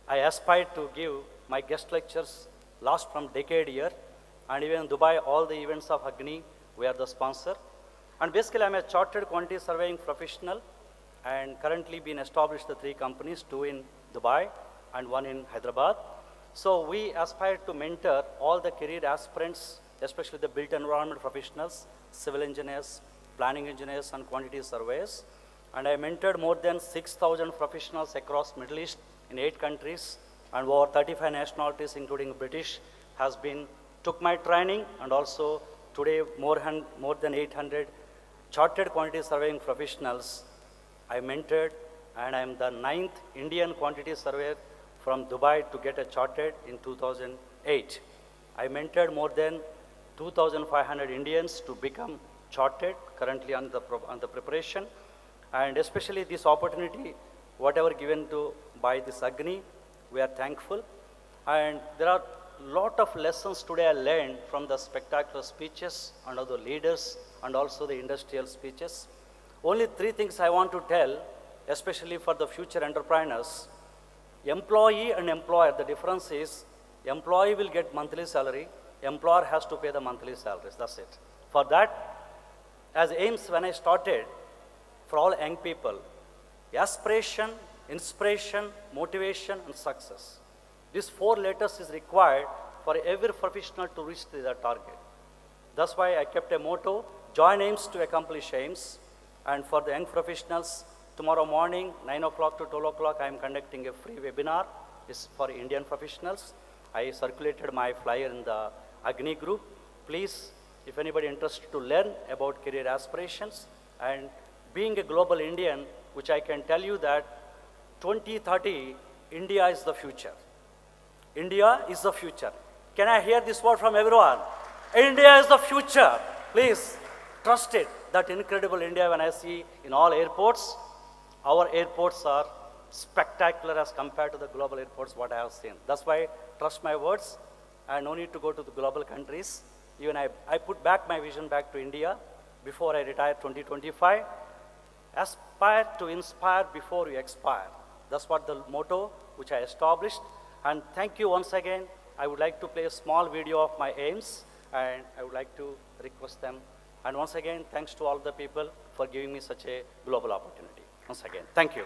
I aspired to give my guest lectures last from decade year, and even in Dubai, all the events of AGNI, we are the sponsor. And basically, I'm a chartered quantity surveying professional, and currently been established the 3 companies, 2 in Dubai and 1 in Hyderabad. So we aspire to mentor all the career aspirants, especially the built environment professionals, civil engineers, planning engineers, and quantity surveyors. And I mentored more than 6,000 professionals across Middle East in 8 countries, and over 35 nationalities, including British, took my training, and also today more than 800 chartered quantity surveying professionals I mentored, and I am the 9th Indian quantity surveyor from Dubai to get a chartered in 2008. I mentored more than 2,500 Indians to become chartered, currently on the preparation. And especially this opportunity, whatever given by this AGNI, we are thankful. And there are a lot of lessons today I learned from the spectacular speeches and other leaders and also the industrial speeches. Only 3 things I want to tell, especially for the future entrepreneurs. Employee and employer, the difference is employee will get monthly salary, employer has to pay the monthly salaries, that's it. For that, as aims when I started, for all young people, aspiration, inspiration, motivation, and success. These 4 letters is required for every professional to reach their target. That's why I kept a motto, join aims to accomplish aims. And for the young professionals, tomorrow morning, 9 o'clock to 12 o'clock, I am conducting a free webinar. It's for Indian professionals. I circulated my flyer in the AGNI group. Please, if anybody interested to learn about career aspirations and being a global Indian, which I can tell you that 2030, India is the future. India is the future. Can I hear this word from everyone? India is the future. Please, trust it. That incredible India when I see in all airports, our airports are spectacular as compared to the global airports what I have seen. That's why trust my words and no need to go to the global countries. Even I put back my vision back to India before I retire 2025. Aspire to inspire before you expire. That's what the motto which I established. And thank you once again. I would like to play a small video of my aims, and I would like to request them. And once again, thanks to all the people for giving me such a global opportunity. Once again, thank you.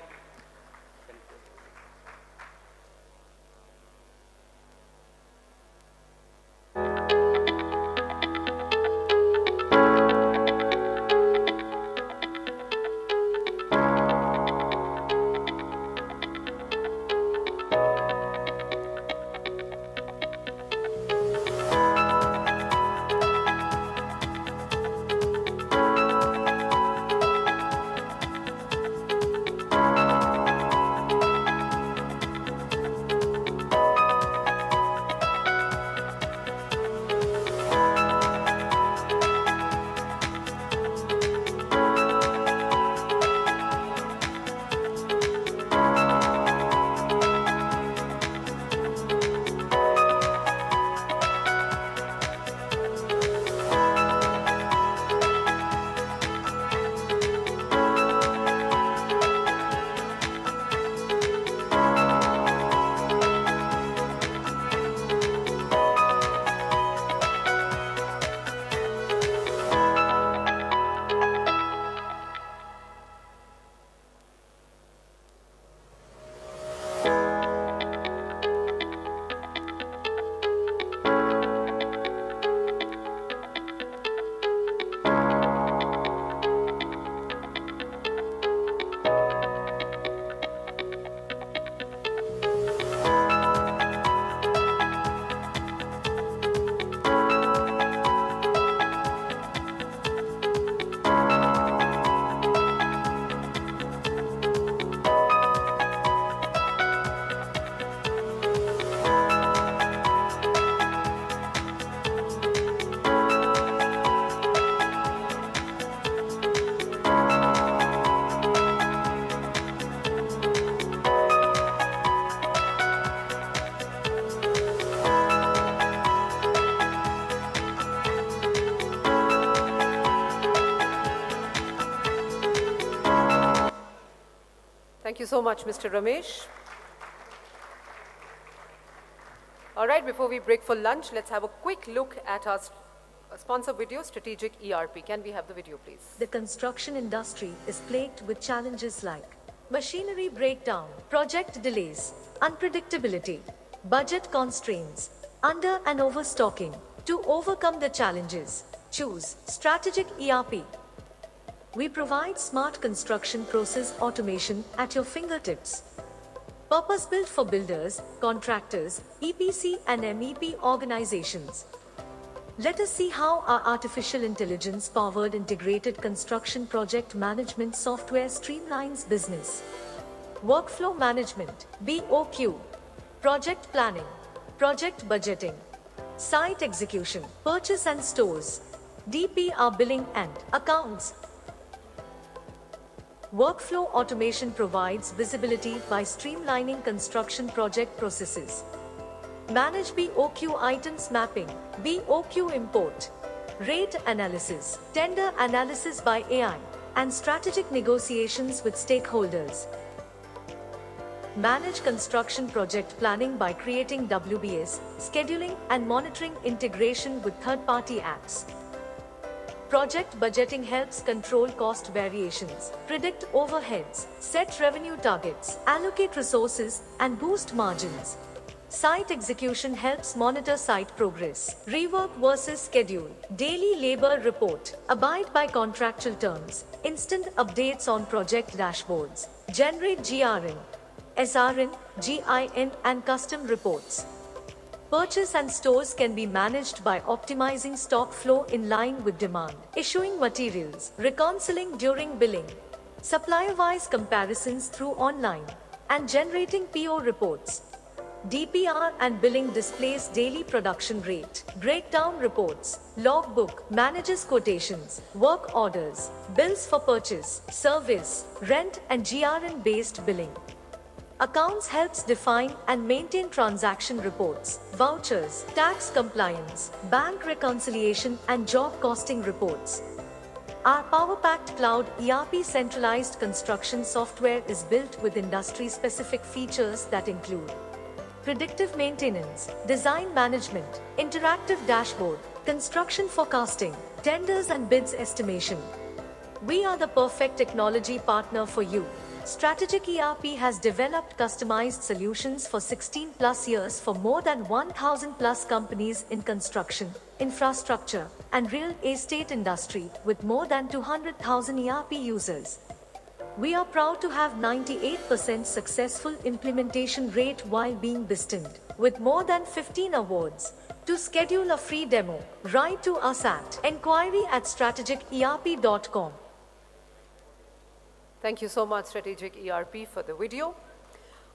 Thank you so much, Mr. Ramesh. All right, before we break for lunch, let's have a quick look at our sponsor video, Strategic ERP. Can we have the video, please? The construction industry is plagued with challenges like machinery breakdown, project delays, unpredictability, budget constraints, under and overstocking. To overcome the challenges, choose strategic ERP. We provide smart construction process automation at your fingertips. Purpose-built for builders, contractors, EPC and MEP organizations. Let us see how our artificial intelligence-powered integrated construction project management software streamlines business. Workflow management, BOQ, project planning, project budgeting, site execution, purchase and stores, DPR billing and accounts. Workflow automation provides visibility by streamlining construction project processes. Manage BOQ items mapping, BOQ import, rate analysis, tender analysis by AI, and strategic negotiations with stakeholders. Manage construction project planning by creating WBS, scheduling and monitoring integration with third-party apps. Project budgeting helps control cost variations, predict overheads, set revenue targets, allocate resources, and boost margins. Site execution helps monitor site progress, rework versus schedule, daily labor report, abide by contractual terms, instant updates on project dashboards, generate GRN, SRN, GIN, and custom reports. Purchase and stores can be managed by optimizing stock flow in line with demand, issuing materials, reconciling during billing, supplier-wise comparisons through online, and generating PO reports. DPR and billing displays daily production rate, breakdown reports, logbook, manages quotations, work orders, bills for purchase, service, rent, and GRN-based billing. Accounts helps define and maintain transaction reports, vouchers, tax compliance, bank reconciliation, and job costing reports. Our power-packed cloud ERP centralized construction software is built with industry-specific features that include predictive maintenance, design management, interactive dashboard, construction forecasting, tenders and bids estimation. We are the perfect technology partner for you. Strategic ERP has developed customized solutions for 16 plus years for more than 1,000 plus companies in construction, infrastructure, and real estate industry with more than 200,000 ERP users. We are proud to have 98% successful implementation rate while being bestowed with more than 15 awards. To schedule a free demo, write to us at enquiry@strategicerp.com. Thank you so much, Strategic ERP, for the video.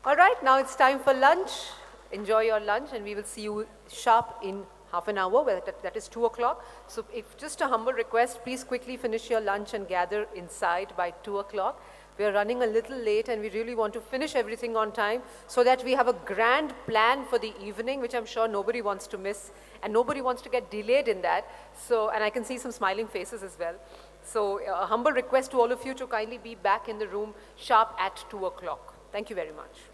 All right, now it's time for lunch. Enjoy your lunch, and we will see you sharp in half an hour, well, that is 2 o'clock. So if just a humble request, please quickly finish your lunch and gather inside by 2 o'clock. We are running a little late and we really want to finish everything on time so that we have a grand plan for the evening, which I'm sure nobody wants to miss and nobody wants to get delayed in that. So, and I can see some smiling faces as well. So a humble request to all of you to kindly be back in the room sharp at 2 o'clock. Thank you very much.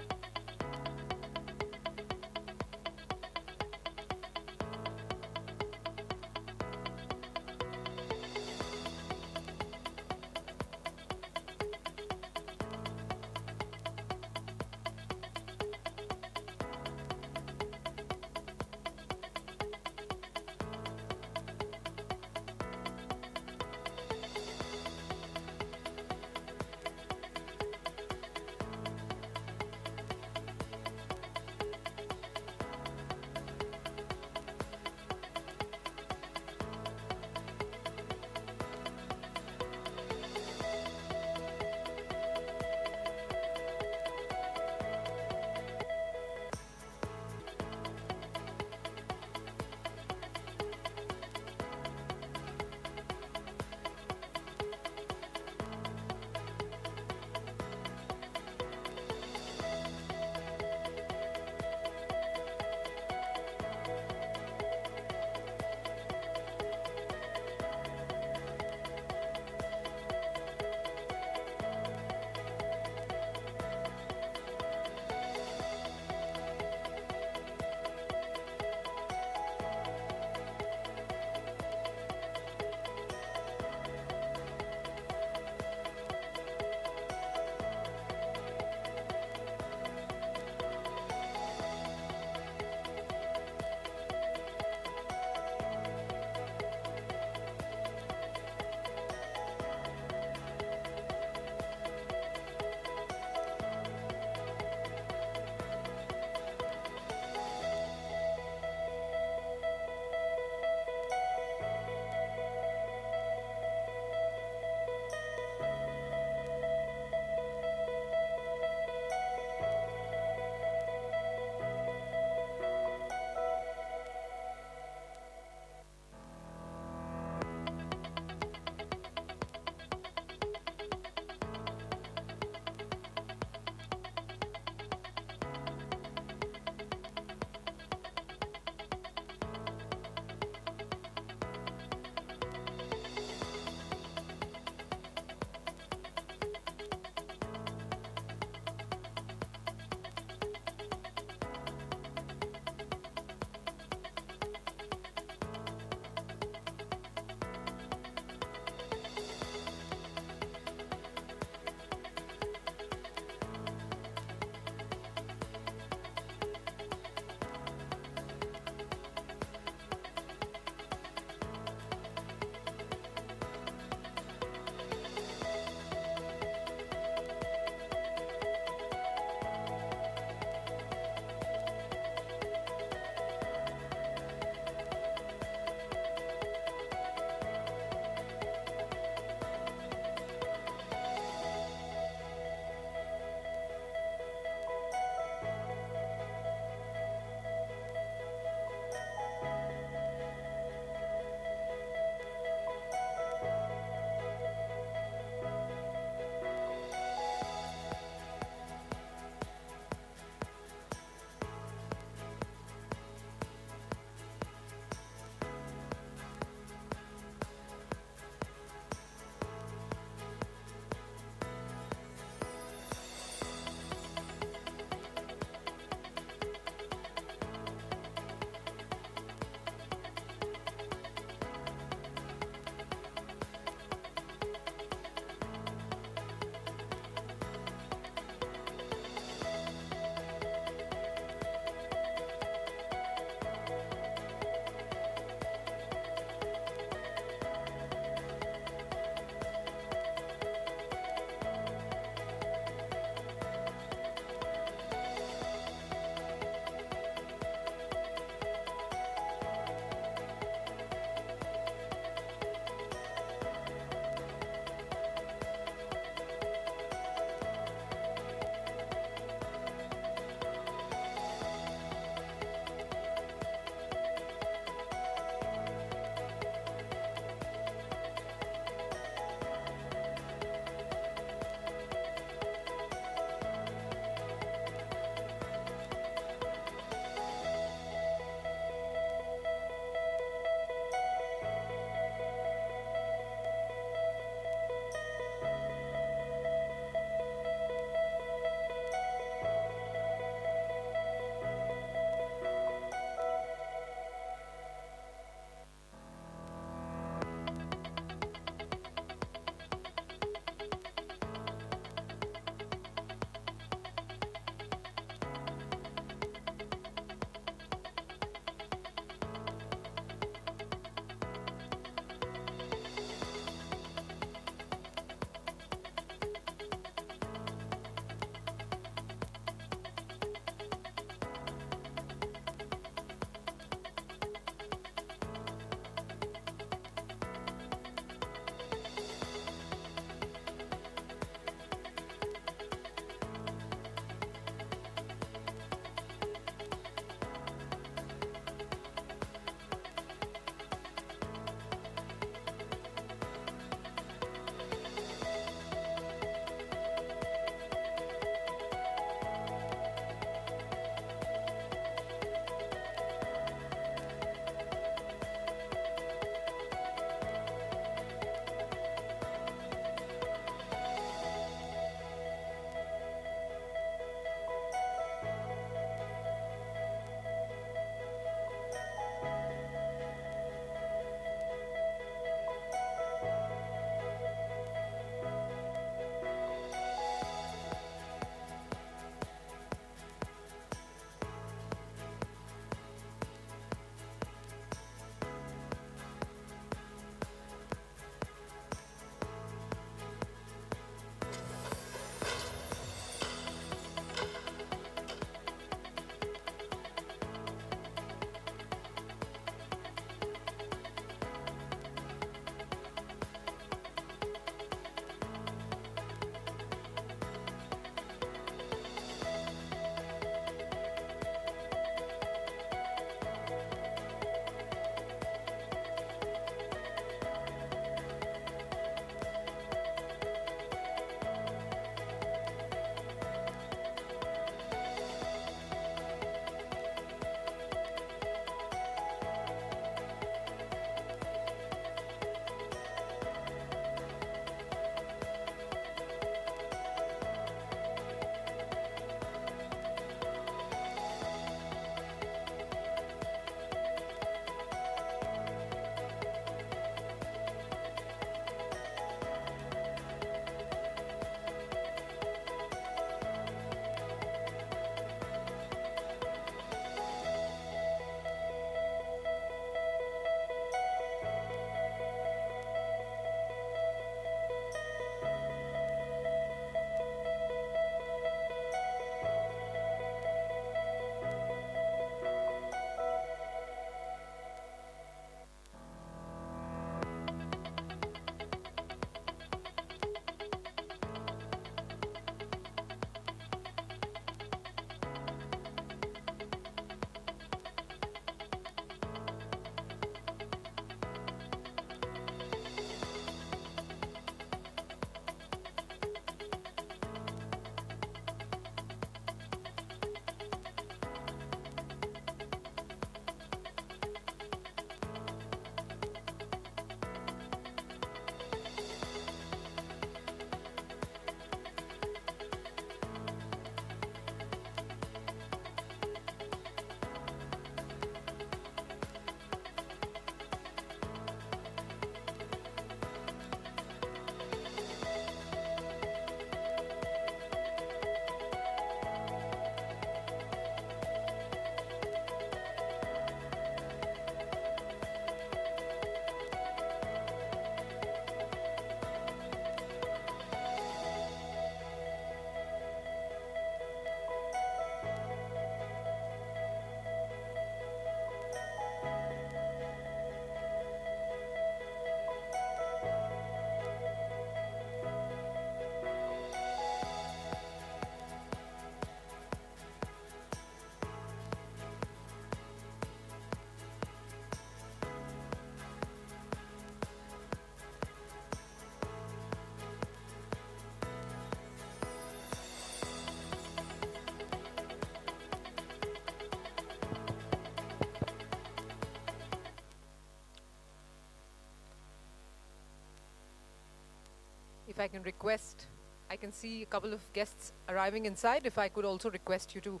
if I can request, I can see a couple of guests arriving inside. If I could also request you to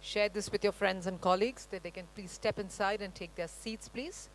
share this with your friends and colleagues, that they can please step inside and take their seats, please.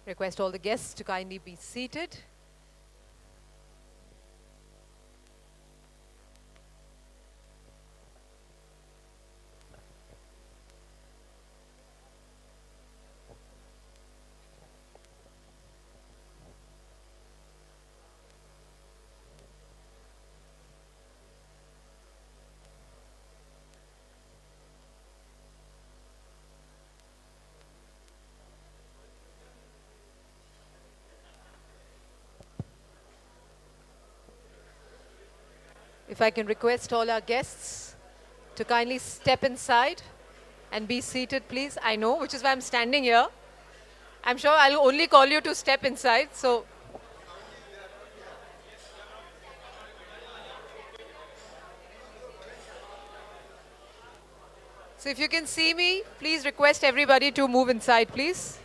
Request all the guests to kindly be seated. If I can request all our guests to kindly step inside and be seated, please. I know, which is why I'm standing here. I'm sure I'll only call you to step inside, so. So if you can see me, please request everybody to move inside, please.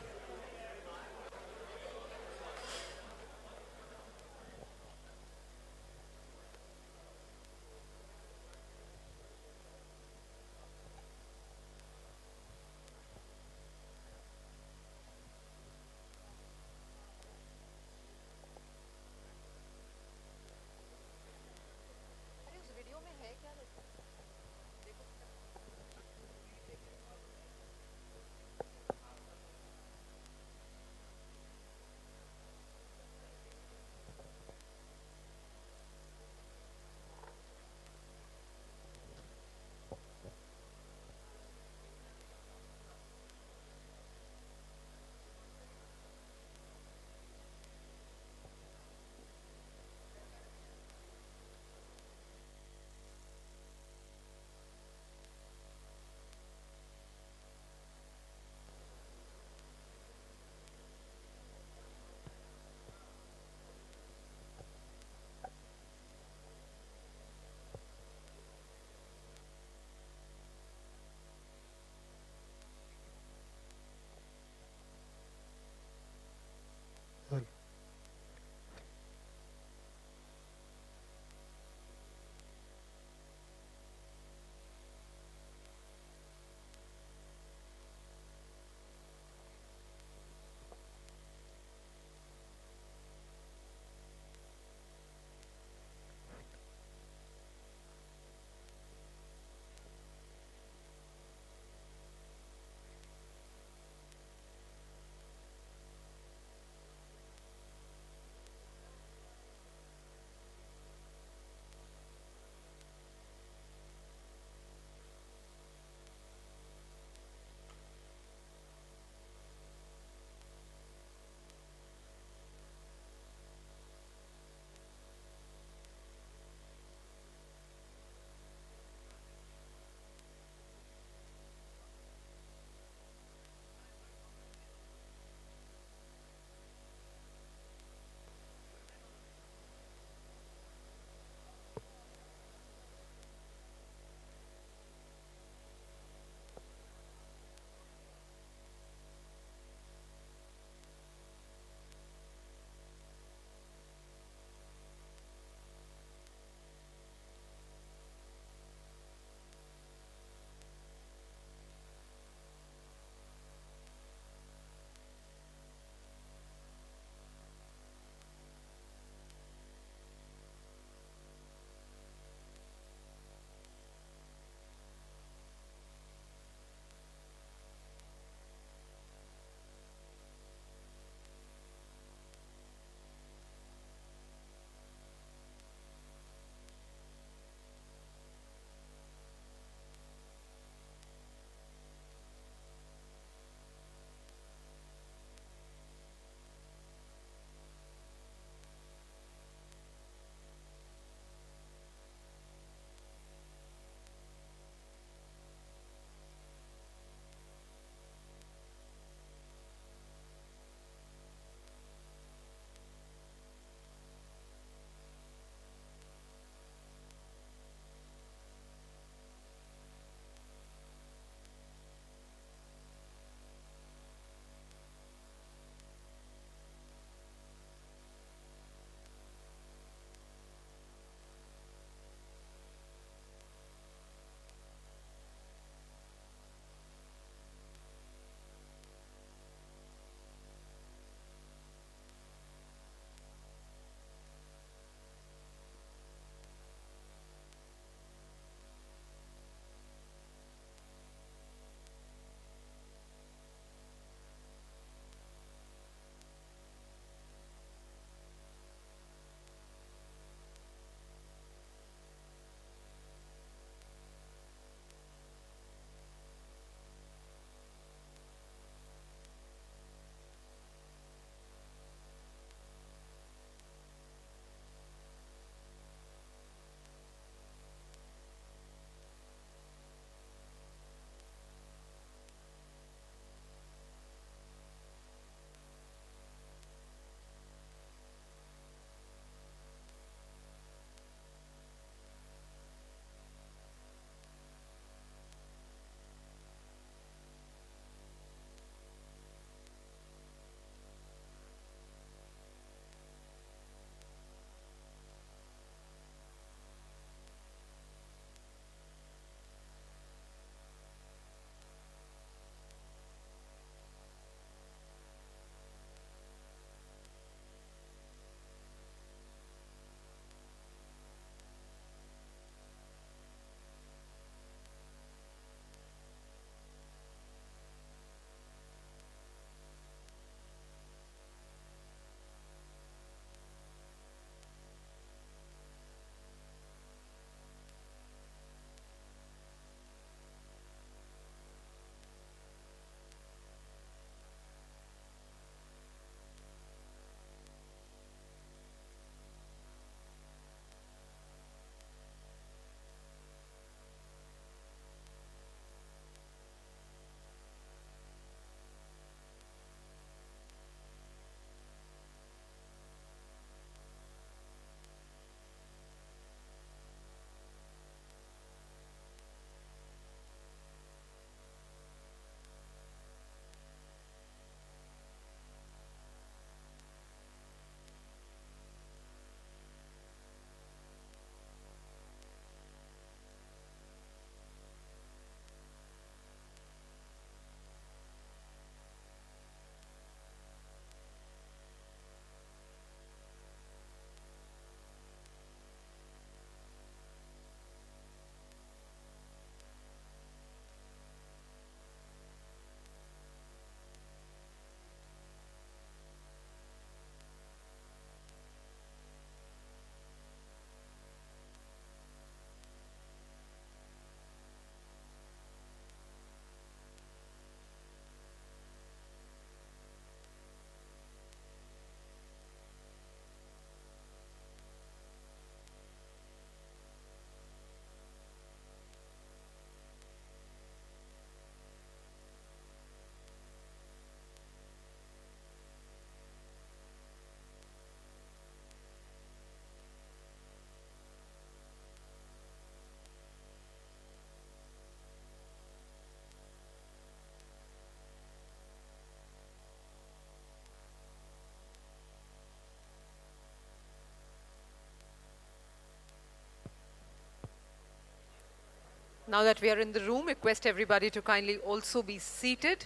Now that we are in the room, request everybody to kindly also be seated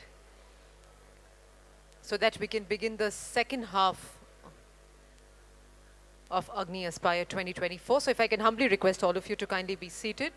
so that we can begin the second half of AGNI ASPIRE 2024. So if I can humbly request all of you to kindly be seated.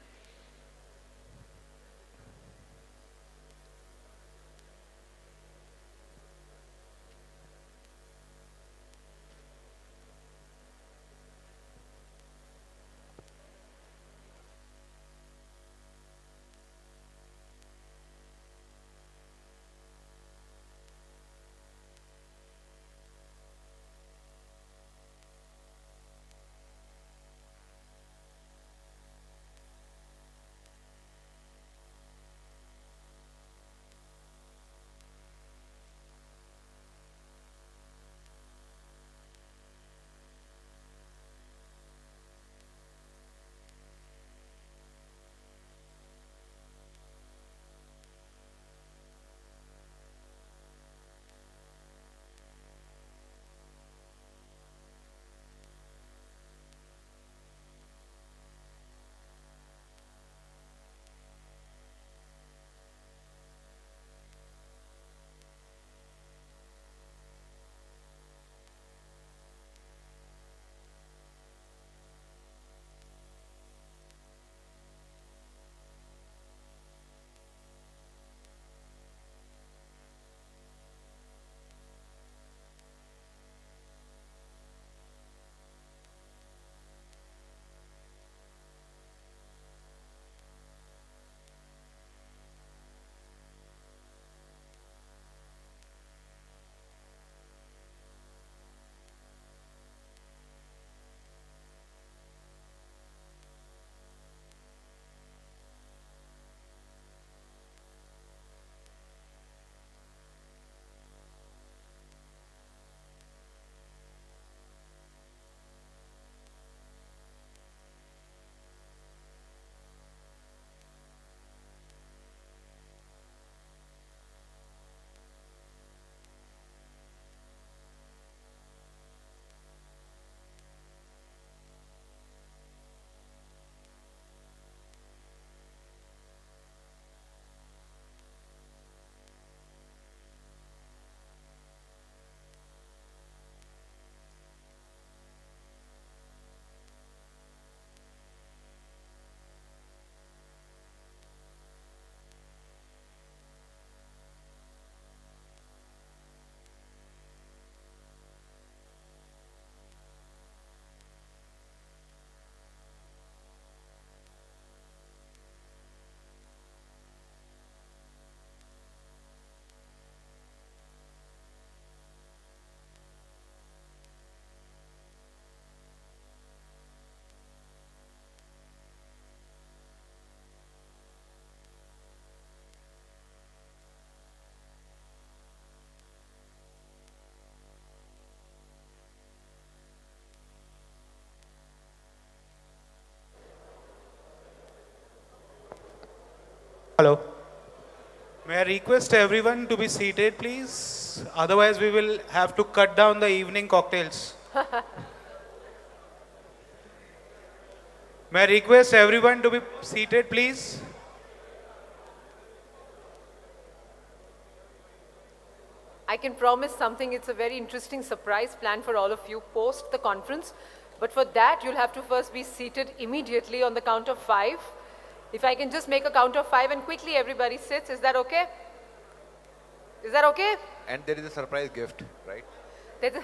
Hello. May I request everyone to be seated, please? Otherwise, we will have to cut down the evening cocktails. May I request everyone to be seated, please? I can promise something. It's a very interesting surprise plan for all of you post the conference. But for that, you'll have to first be seated immediately on the count of 5. If I can just make a count of 5 and quickly everybody sits, is that okay? Is that okay? And there is a surprise gift, right? There's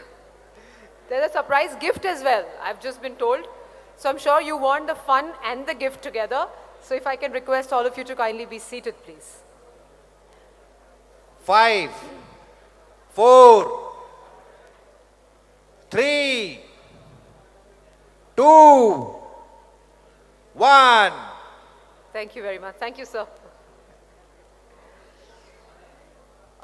a surprise gift as well, I've just been told. So I'm sure you want the fun and the gift together. So if I can request all of you to kindly be seated, please. 5, 4, 3, 2, 1. Thank you very much. Thank you, sir.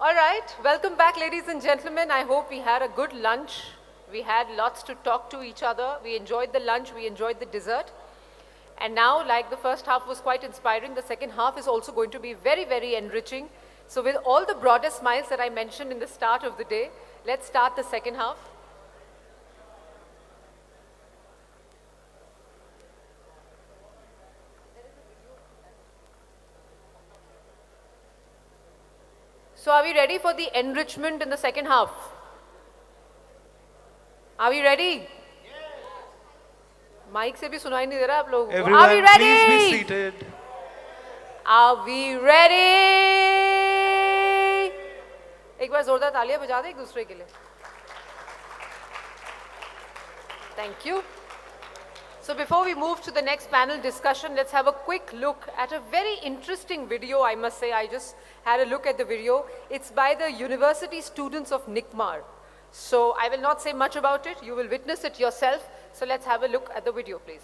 All right. Welcome back, ladies and gentlemen. I hope we had a good lunch. We had lots to talk to each other. We enjoyed the lunch. We enjoyed the dessert. And now, like the first half was quite inspiring, the second half is also going to be very, very enriching. So with all the broader smiles that I mentioned in the start of the day, let's start the second half. So are we ready for the enrichment in the second half? Are we ready? Mic se bhi sunai nahi de raha aap logo ko. Everyone, Are we ready? please be seated. Are we ready? एक बार जोरदार तालियां बजा दें एक दूसरे के लिए. Thank you. So before we move to the next panel discussion, let's have a quick look at a very interesting video, I must say. I just had a look at the video. It's by the university students of NICMAR. So I will not say much about it. You will witness it yourself. So let's have a look at the video, please.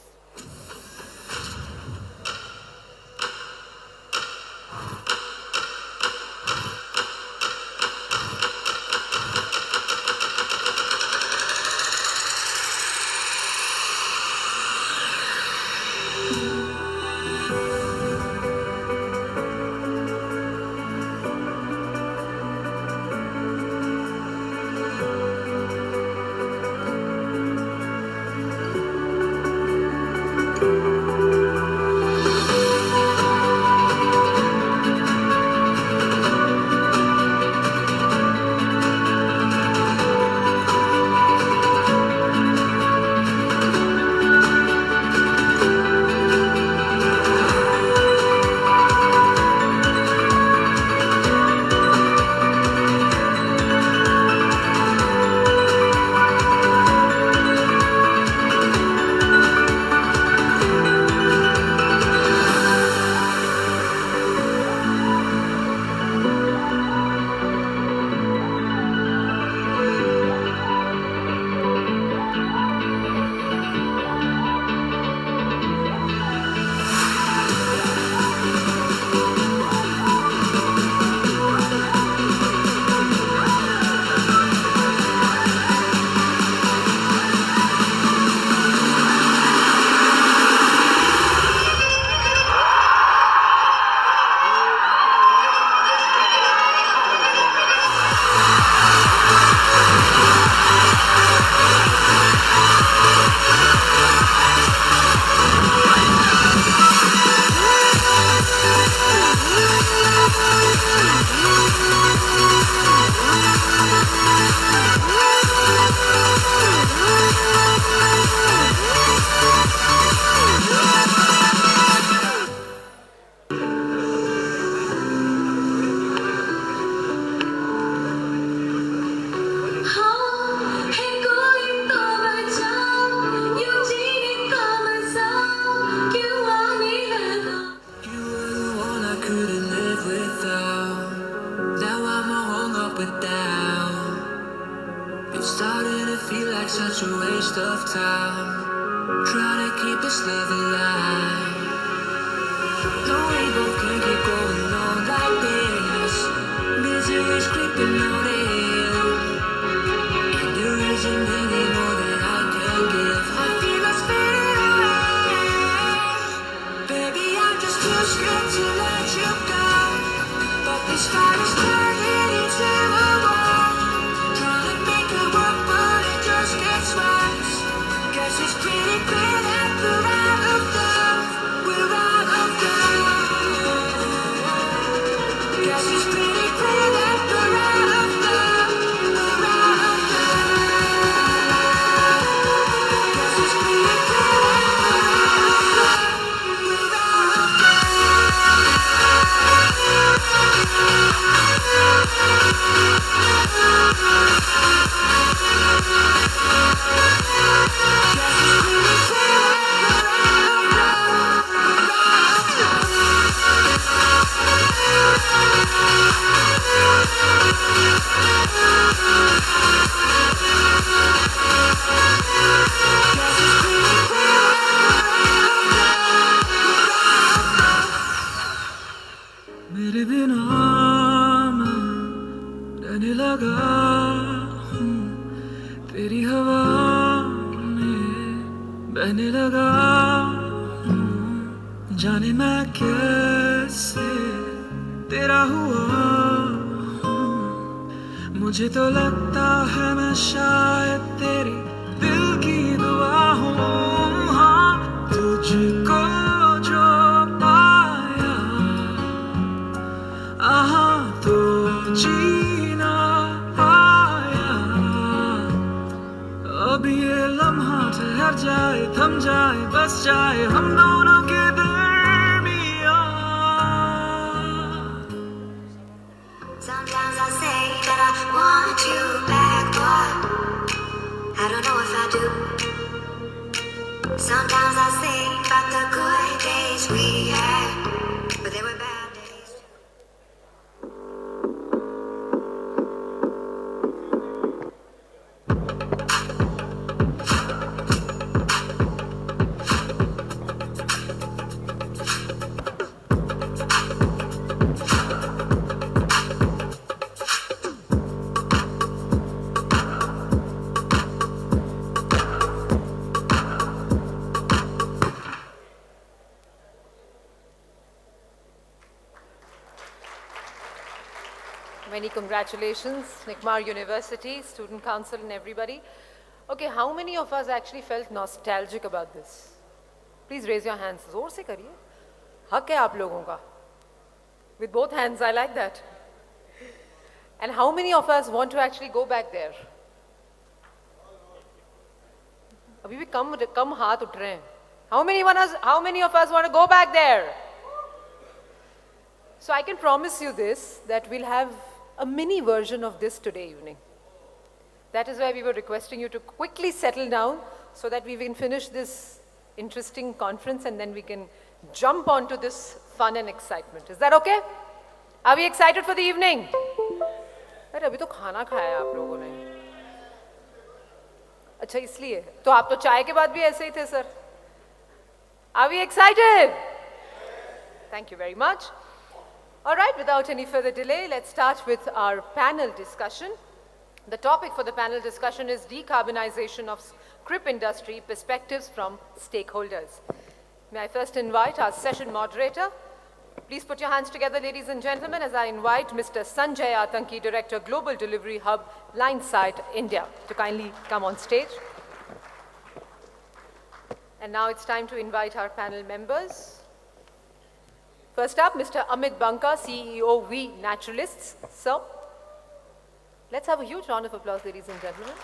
Such a waste of time trying to keep this love alive. No, we both can't keep going on like this. Misery's creeping on in, and there isn't any more that I can give. I feel us fading away. Baby, I'm just too scared to let you go. But this fight is turning into a war. Trying to make it work, but it just gets worse. Guess it's pretty clear that we're out of love. We're out of love. Guess it's pretty clear that we're out of love. We're out of love. Guess it's pretty clear that we're out of love. We're out of मेरे बिना मैं रहने लगा हूँ, तेरी हवा में बहने लगा हूँ। जाने मैं कैसे तेरा हुआ हूँ। मुझे तो लगता है मैं शायद तेरे दिल की दुआ हूँ। हाँ, तुझको जो पाया, आहा तो जी ठहर जाए थम जाए बस जाए हम दोनों के दरमियां. Sometimes I say that I want you back, but I don't know if I do. Sometimes I think about the good days we had, but they were bad days. Many congratulations, Nikmar University, Student Council and everybody. Okay, how many of us actually felt nostalgic about this? Please raise your hands. जोर से करिए. हक है आप लोगों का. With both hands, I like that. And how many of us want to actually go back there? अभी भी कम हाथ उठ रहे हैं. How many of us want to go back there? So I can promise you this, that we'll have a mini version of this today evening. That is why we were requesting you to quickly settle down so that we can finish this interesting conference and then we can jump onto this fun and excitement. Is that okay? Are we excited for the evening? अरे अभी तो खाना खाया है आप लोगों ने. अच्छा इसलिए तो आप तो चाय के बाद भी ऐसे ही थे sir. Are we excited? Thank you very much. All right, without any further delay, let's start with our panel discussion. The topic for the panel discussion is decarbonization of scrip industry, perspectives from stakeholders. May I first invite our session moderator. Please put your hands together, ladies and gentlemen, as I invite Mr. Sanjay Atanki, Director, Global Delivery Hub, Lineside, India, to kindly come on stage. And now it's time to invite our panel members. First up, Mr. Amit Banka, CEO, We Naturalists. Sir, let's have a huge round of applause, ladies and gentlemen.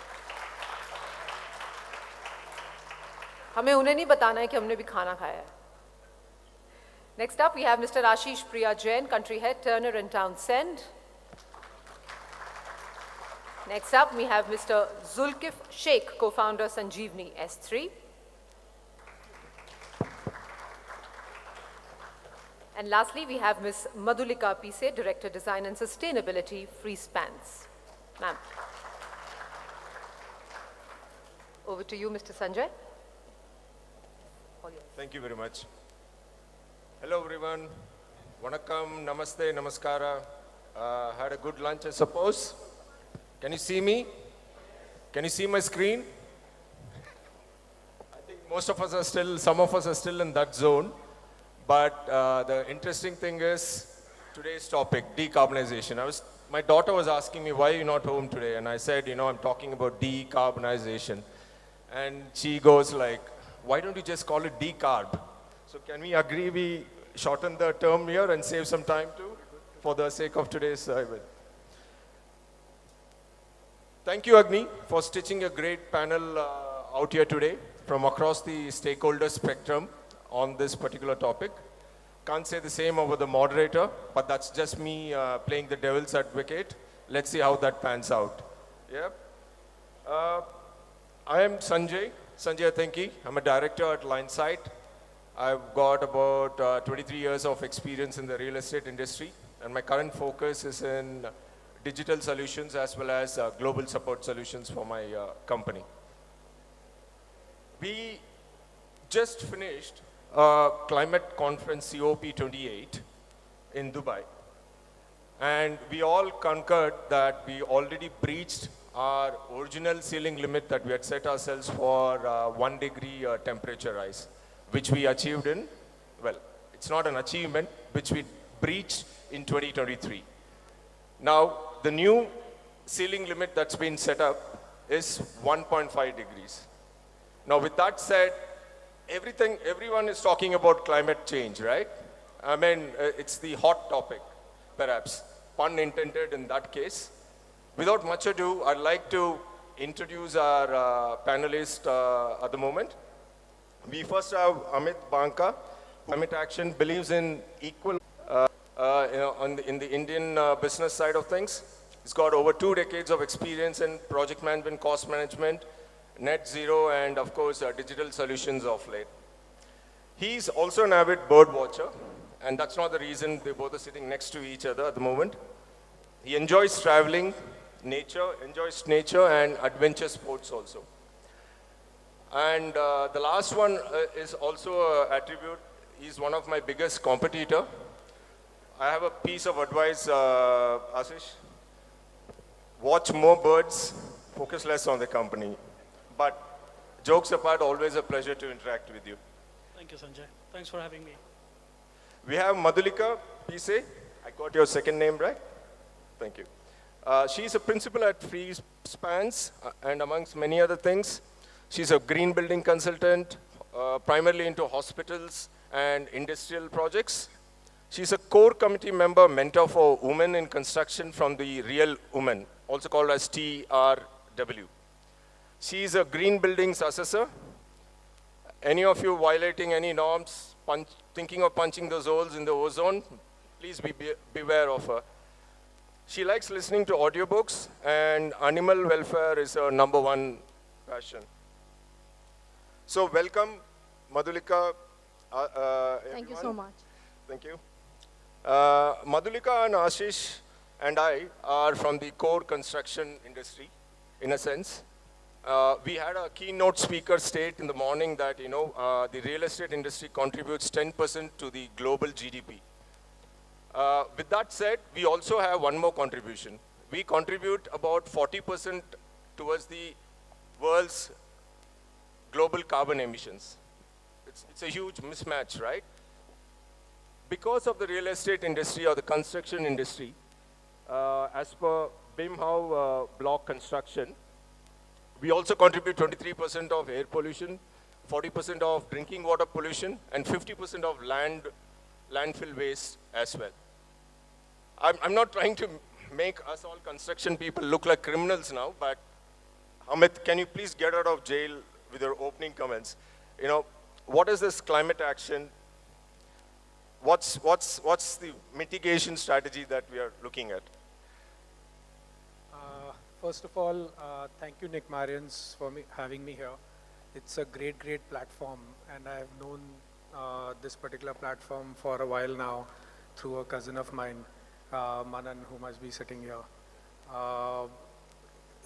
हमें उन्हें नहीं बताना है कि हमने भी खाना खाया है. Next up, we have Mr. Ashish Priya Jain, Country Head, Turner and Townsend. Next up, we have Mr. Zulkif Sheikh, Co-founder, Sanjeevni S3. And lastly, we have Ms. Madhulika Pise, Director, Design and Sustainability, Free Spans. Ma'am. Over to you, Mr. Sanjay. All yours. Thank you very much. Hello, everyone. Vanakkam, namaste, namaskara. Had a good lunch, I suppose. Can you see me? Can you see my screen? I think some of us are still in that zone. But the interesting thing is today's topic, decarbonization. My daughter was asking me, why are you not home today? And I said, I'm talking about decarbonization. And she goes like, why don't you just call it decarb? So can we agree we shorten the term here and save some time too, for the sake of today's event? Thank you, AGNI, for stitching a great panel out here today from across the stakeholder spectrum on this particular topic. Can't say the same over the moderator, but that's just me playing the devil's advocate. Let's see how that pans out. Yeah. I am Sanjay Atanki. I'm a director at Lineside. I've got about 23 years of experience in the real estate industry, and my current focus is in digital solutions as well as global support solutions for my company. We just finished climate conference COP28 in Dubai. And we all concurred that we already breached our original ceiling limit that we had set ourselves for 1 degree temperature rise, which we achieved in, well, it's not an achievement, which we breached in 2023. Now, the new ceiling limit that's been set up is 1.5 degrees. Now, with that said, everyone is talking about climate change, right? I mean, it's the hot topic, perhaps, pun intended in that case. Without much ado, I'd like to introduce our panelists at the moment. We first have Amit Banka. Climate Action believes in equal, in the Indian business side of things. He's got over 2 decades of experience in project management, cost management, net zero, and of course, digital solutions of late. He's also an avid bird watcher, and that's not the reason they both are sitting next to each other at the moment. He enjoys traveling, enjoys nature and adventure sports also. And the last one is also an attribute. He's one of my biggest competitor. I have a piece of advice, Ashish. Watch more birds, focus less on the company. But jokes apart, always a pleasure to interact with you. Thank you, Sanjay. Thanks for having me. We have Madhulika Pise. I got your second name right? Thank you. She's a principal at Free Spans, and amongst many other things. She's a green building consultant, primarily into hospitals and industrial projects. She's a core committee member, mentor for women in construction from the Real Women, also called as TRW. She's a green buildings assessor. Any of you violating any norms, thinking of punching those holes in the ozone, please beware of her. She likes listening to audiobooks, and animal welfare is her #1 passion. So welcome, Madhulika. Thank you so much. Thank you. Madhulika and Ashish and I are from the core construction industry, in a sense. We had a keynote speaker state in the morning that, the real estate industry contributes 10% to the global GDP. With that said, we also have one more contribution. We contribute about 40% towards the world's global carbon emissions. It's a huge mismatch, right? Because of the real estate industry or the construction industry, as per BIMHOW block construction, we also contribute 23% of air pollution, 40% of drinking water pollution, and 50% of landfill waste as well. I'm not trying to make us all construction people look like criminals now, but Amit, can you please get out of jail with your opening comments? What is this climate action? What's the mitigation strategy that we are looking at? First of all, thank you, Nick Marians, for having me here. It's a great platform, and I've known this particular platform for a while now through a cousin of mine, Manan, who must be sitting here.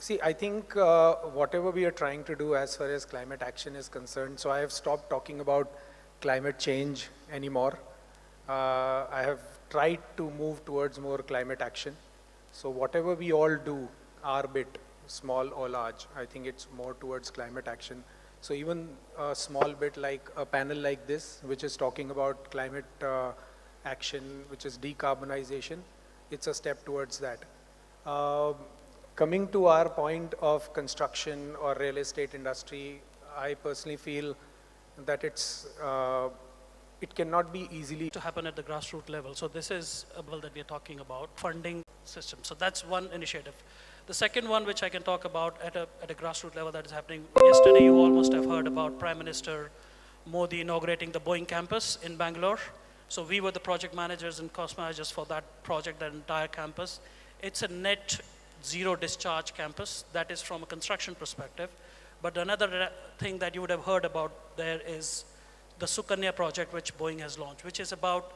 See, I think whatever we are trying to do as far as climate action is concerned, so I have stopped talking about climate change anymore. I have tried to move towards more climate action. So whatever we all do, our bit, small or large, I think it's more towards climate action. So even a small bit like a panel like this, which is talking about climate action, which is decarbonization, it's a step towards that. Coming to our point of construction or real estate industry, I personally feel that it cannot be easily to happen at the grassroots level. So this is a bill that we are talking about, funding system. So that's one initiative. The second one, which I can talk about at a grassroots level that is happening. Yesterday, you all must have heard about Prime Minister Modi inaugurating the Boeing campus in Bangalore. So we were the project managers and cost managers for that project, that entire campus. It's a net zero discharge campus. That is from a construction perspective. But another thing that you would have heard about there is the Sukanya project, which Boeing has launched, which is about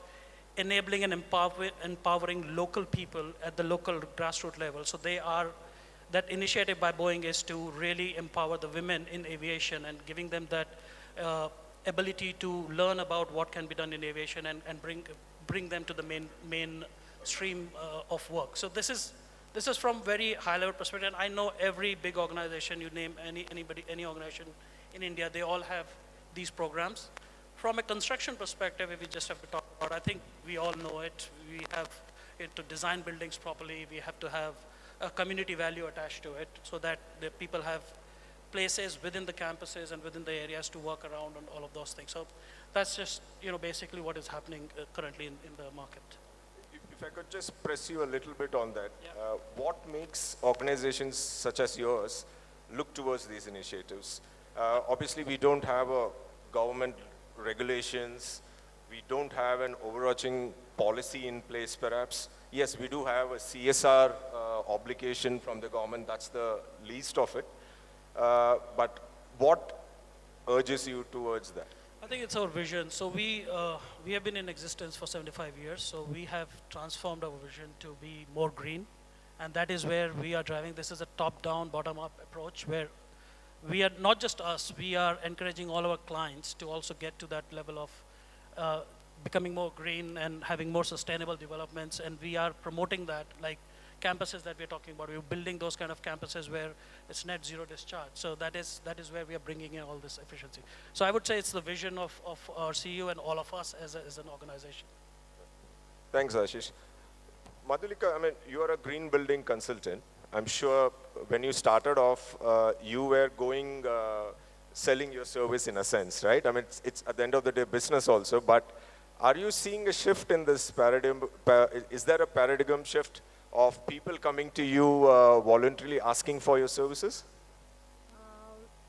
enabling and empowering local people at the local grassroots level. So that initiative by Boeing is to really empower the women in aviation and giving them that ability to learn about what can be done in aviation and bring them to the main stream of work. So this is from very high level perspective. And I know every big organization, you name any organization in India, they all have these programs. From a construction perspective, if we just have to talk about, I think we all know it. We have to design buildings properly. We have to have a community value attached to it so that the people have places within the campuses and within the areas to work around and all of those things. So that's just, basically what is happening currently in the market. If I could just press you a little bit on that. Yeah. What makes organizations such as yours look towards these initiatives? Obviously, we don't have a government regulations. We don't have an overarching policy in place, perhaps. Yes, we do have a CSR obligation from the government. That's the least of it. But what urges you towards that? I think it's our vision. So we have been in existence for 75 years. So we have transformed our vision to be more green. And that is where we are driving. This is a top-down, bottom-up approach where we are, not just us, we are encouraging all our clients to also get to that level of becoming more green and having more sustainable developments. And we are promoting that, like campuses that we're talking about. We're building those kind of campuses where it's net zero discharge. So that is where we are bringing in all this efficiency. So I would say it's the vision of our CEO and all of us as an organization. Thanks, Ashish. Madhulika, I mean, you are a green building consultant. I'm sure when you started off, you were going, selling your service in a sense, right? I mean, it's at the end of the day business also, but are you seeing a shift in this paradigm? Is there a paradigm shift of people coming to you voluntarily asking for your services?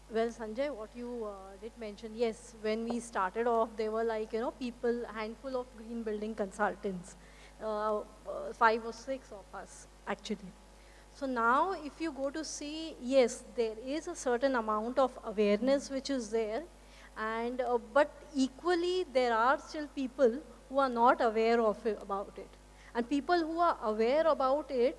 Well, Sanjay, what you did mention, yes, when we started off, there were like, people, handful of green building consultants, 5 or 6 of us, actually. So now, if you go to see, yes, there is a certain amount of awareness which is there, and but equally, there are still people who are not aware of it, about it. And people who are aware about it,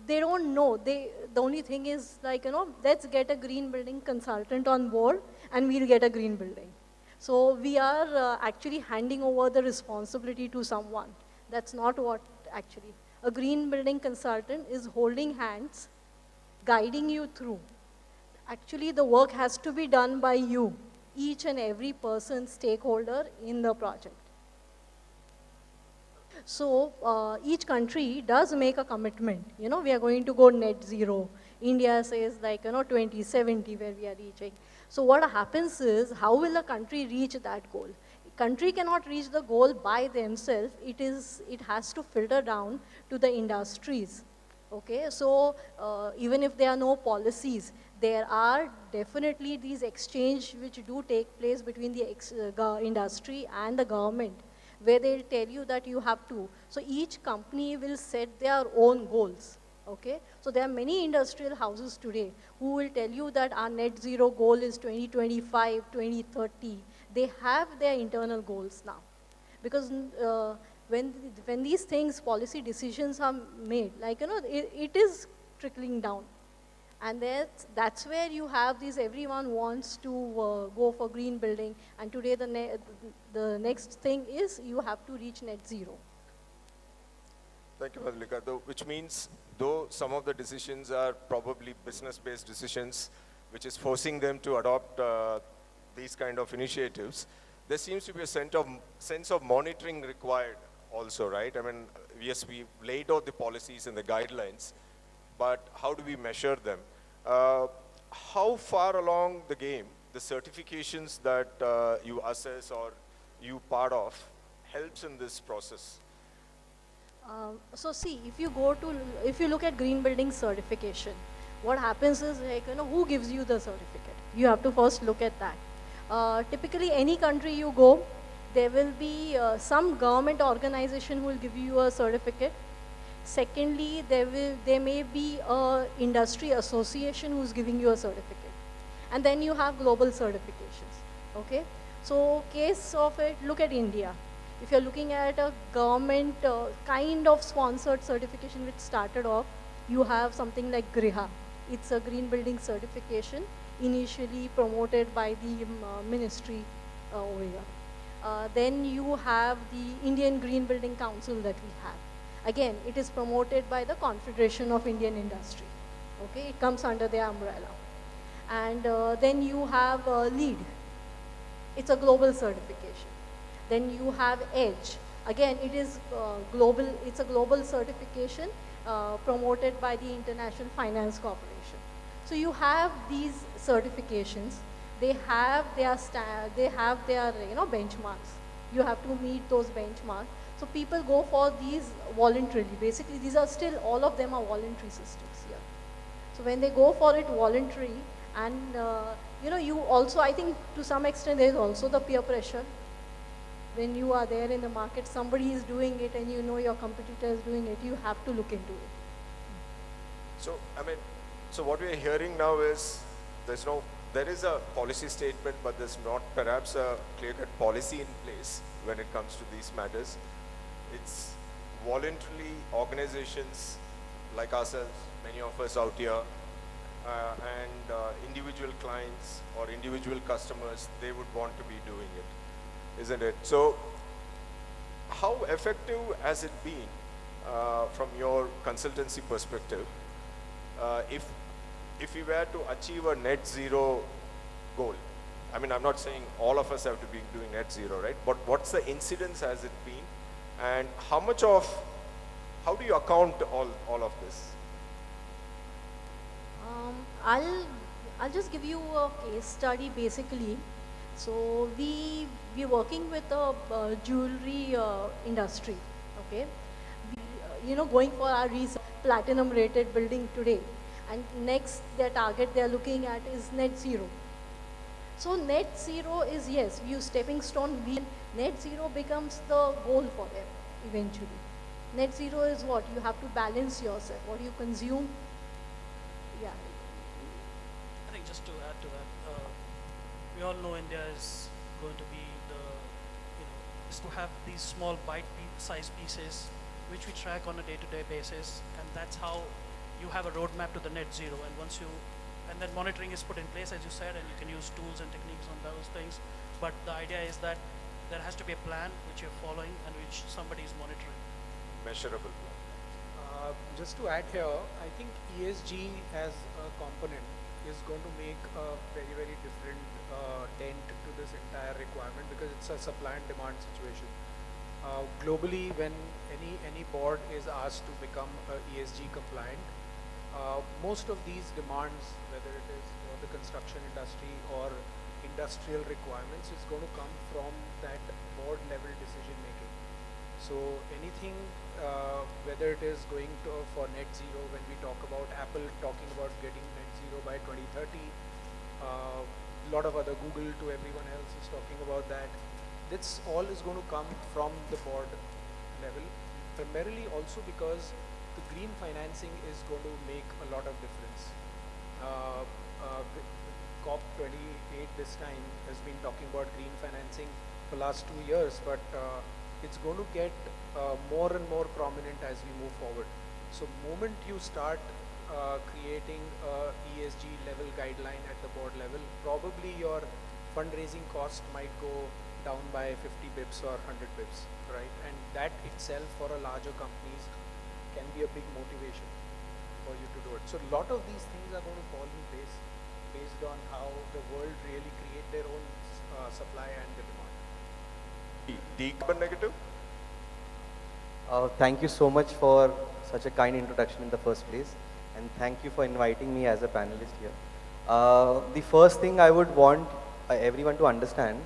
they don't know. The only thing is like, let's get a green building consultant on board and we'll get a green building. So we are actually handing over the responsibility to someone. That's not what actually. A green building consultant is holding hands, guiding you through. Actually, the work has to be done by you, each and every person, stakeholder in the project. So each country does make a commitment. We are going to go net zero. India says like, 2070 where we are reaching. So what happens is, how will a country reach that goal? Country cannot reach the goal by themselves. It has to filter down to the industries. Okay, so even if there are no policies, there are definitely these exchange which do take place between the industry and the government, where they'll tell you that you have to. So each company will set their own goals, okay? So there are many industrial houses today who will tell you that our net zero goal is 2025, 2030. They have their internal goals now. Because when these things, policy decisions are made, like, it is trickling down. And that's where you have these, everyone wants to go for green building. And today the next thing is you have to reach net zero. Thank you, Madhulika. Which means, though some of the decisions are probably business-based decisions, which is forcing them to adopt these kind of initiatives, there seems to be a sense of monitoring required also, right? I mean, yes, we laid out the policies and the guidelines, but how do we measure them? How far along the game, the certifications that you assess or you part of helps in this process? So see, if you look at green building certification, what happens is, like, who gives you the certificate? You have to first look at that. Typically, any country you go, there will be some government organization who will give you a certificate. Secondly, there may be an industry association who's giving you a certificate. And then you have global certifications, okay? So case of it, look at India. If you're looking at a government kind of sponsored certification which started off, you have something like GRIHA. It's a green building certification initially promoted by the ministry over here. Then you have the Indian Green Building Council that we have. Again, it is promoted by the Confederation of Indian Industry. Okay, it comes under their umbrella. And then you have LEED. It's a global certification. Then you have EDGE. Again, it is global. It's a global certification promoted by the International Finance Corporation. So you have these certifications. They have their benchmarks. You have to meet those benchmarks. So people go for these voluntarily. Basically, these are still, all of them are voluntary systems here. So when they go for it voluntary, and you also, I think to some extent there is also the peer pressure. When you are there in the market, somebody is doing it and you know your competitor is doing it, you have to look into it. So, I mean, so what we are hearing now is there is a policy statement, but there's not perhaps a clear-cut policy in place when it comes to these matters. It's voluntarily organizations like ourselves, many of us out here, and individual clients or individual customers, they would want to be doing it, isn't it? So, how effective has it been from your consultancy perspective? If we were to achieve a net zero goal, I mean, I'm not saying all of us have to be doing net zero, right? But what's the incidence has it been? And how do you account all of this? I'll just give you a case study basically. So we're working with a jewelry industry, okay? Going for our platinum rated building today. And next, their target they're looking at is net zero. So net zero is, yes, you stepping stone. Net zero becomes the goal for them eventually. Net zero is what? You have to balance yourself, what you consume. Yeah. I think just to add to that, we all know India is going to be is to have these small bite-sized pieces which we track on a day-to-day basis, and that's how you have a roadmap to the net zero. And then monitoring is put in place, as you said, and you can use tools and techniques on those things. But the idea is that there has to be a plan which you're following and which somebody is monitoring. Measurable plan. Just to add here, I think ESG as a component is going to make a very, very different dent to this entire requirement, because it's a supply and demand situation. Globally, when any board is asked to become ESG compliant, most of these demands, whether it is for the construction industry or industrial requirements, is going to come from that board level decision making. So anything, whether it is going to for net zero, when we talk about Apple talking about getting net zero by 2030, a lot of other Google to everyone else is talking about that. This all is going to come from the board level, primarily also because the green financing is going to make a lot of difference. COP28 this time has been talking about green financing for last 2 years, but it's going to get more and more prominent as we move forward. So moment you start creating a ESG level guideline at the board level, probably your fundraising cost might go down by 50 bips or 100 bips, right? And that itself for a larger companies can be a big motivation for you to do it. So a lot of these things are going to fall in place based on how the world really create their own supply and the demand. Decarbon negative? Thank you so much for such a kind introduction in the first place, and thank you for inviting me as a panelist here. The first thing I would want everyone to understand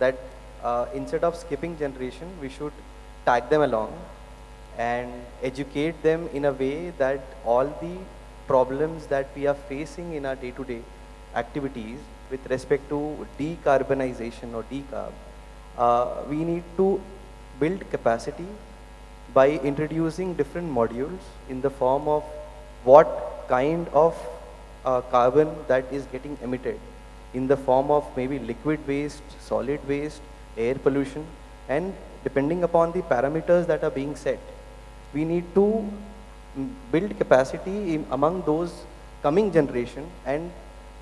that instead of skipping generation, we should tag them along and educate them in a way that all the problems that we are facing in our day-to-day activities with respect to decarbonization or decarb, we need to build capacity by introducing different modules in the form of what kind of carbon that is getting emitted in the form of maybe liquid waste, solid waste, air pollution, and depending upon the parameters that are being set, we need to build capacity among those coming generation and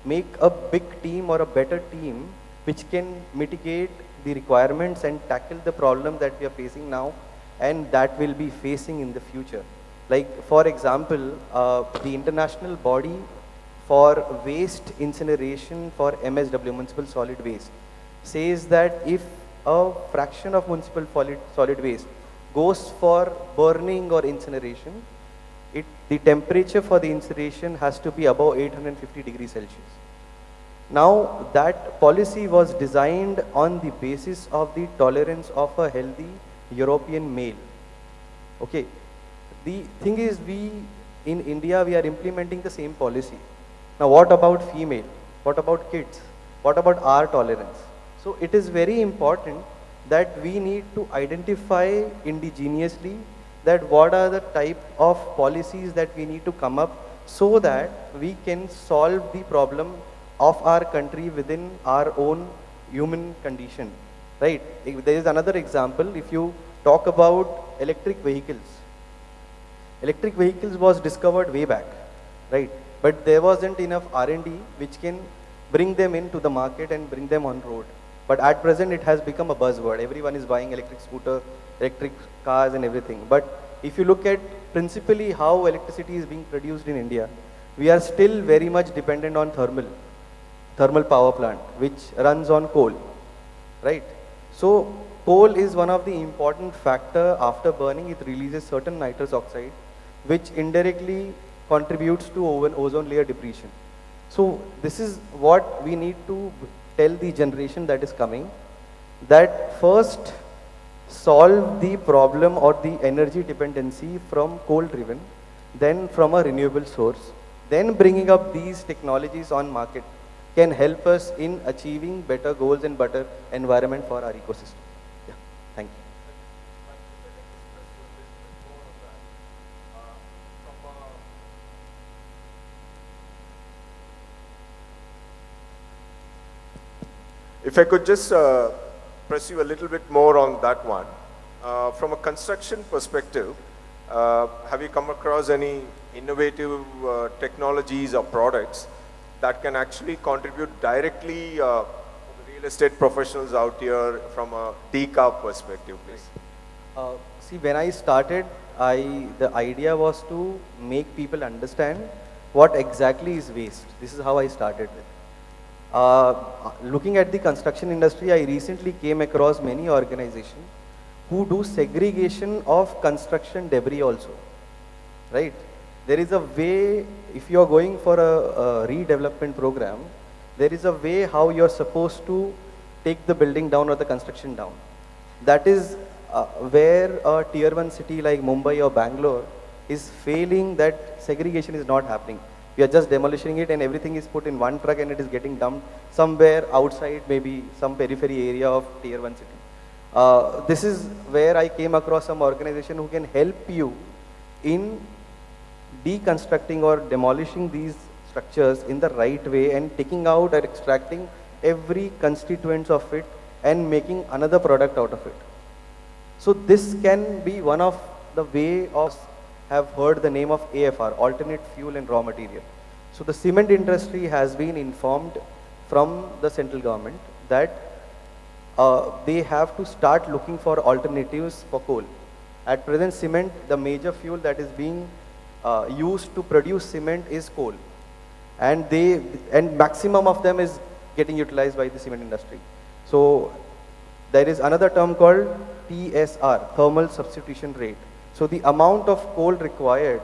make a big team or a better team which can mitigate the requirements and tackle the problem that we are facing now and that will be facing in the future. Like for example, the international body for waste incineration for MSW, municipal solid waste, says that if a fraction of municipal solid waste goes for burning or incineration, the temperature for the incineration has to be above 850 degrees Celsius. Now that policy was designed on the basis of the tolerance of a healthy European male. Okay, the thing is we in India we are implementing the same policy. Now what about female? What about kids? What about our tolerance? So it is very important that we need to identify indigenously that what are the type of policies that we need to come up so that we can solve the problem of our country within our own human condition, right? There is another example. If you talk about electric vehicles, electric vehicles was discovered way back, right? But there wasn't enough R&D which can bring them into the market and bring them on road. But at present it has become a buzzword. Everyone is buying electric scooter, electric cars and everything. But if you look at principally how electricity is being produced in India, we are still very much dependent on thermal power plant, which runs on coal, right? So coal is one of the important factor. After burning, it releases certain nitrous oxide, which indirectly contributes to ozone layer depletion. So this is what we need to tell the generation that is coming, that first solve the problem or the energy dependency from coal driven, then from a renewable source, then bringing up these technologies on market can help us in achieving better goals and better environment for our ecosystem. Yeah, thank you. If I could just press you a little bit more on that one. From a construction perspective, have you come across any innovative technologies or products that can actually contribute directly to the real estate professionals out here from a decarb perspective, please? See, when I started, the idea was to make people understand what exactly is waste. This is how I started with. Looking at the construction industry, I recently came across many organizations who do segregation of construction debris also, right? There is a way, if you are going for a redevelopment program, there is a way how you are supposed to take the building down or the construction down. That is where a tier 1 city like Mumbai or Bangalore is failing, that segregation is not happening. We are just demolishing it and everything is put in one truck and it is getting dumped somewhere outside, maybe some periphery area of tier 1 city. This is where I came across some organization who can help you in deconstructing or demolishing these structures in the right way and taking out or extracting every constituent of it and making another product out of it. So this can be one of the way of have heard the name of AFR, alternate fuel and raw material. So the cement industry has been informed from the central government that they have to start looking for alternatives for coal. At present, cement, the major fuel that is being used to produce cement is coal, and maximum of them is getting utilized by the cement industry. So there is another term called TSR, thermal substitution rate. So the amount of coal required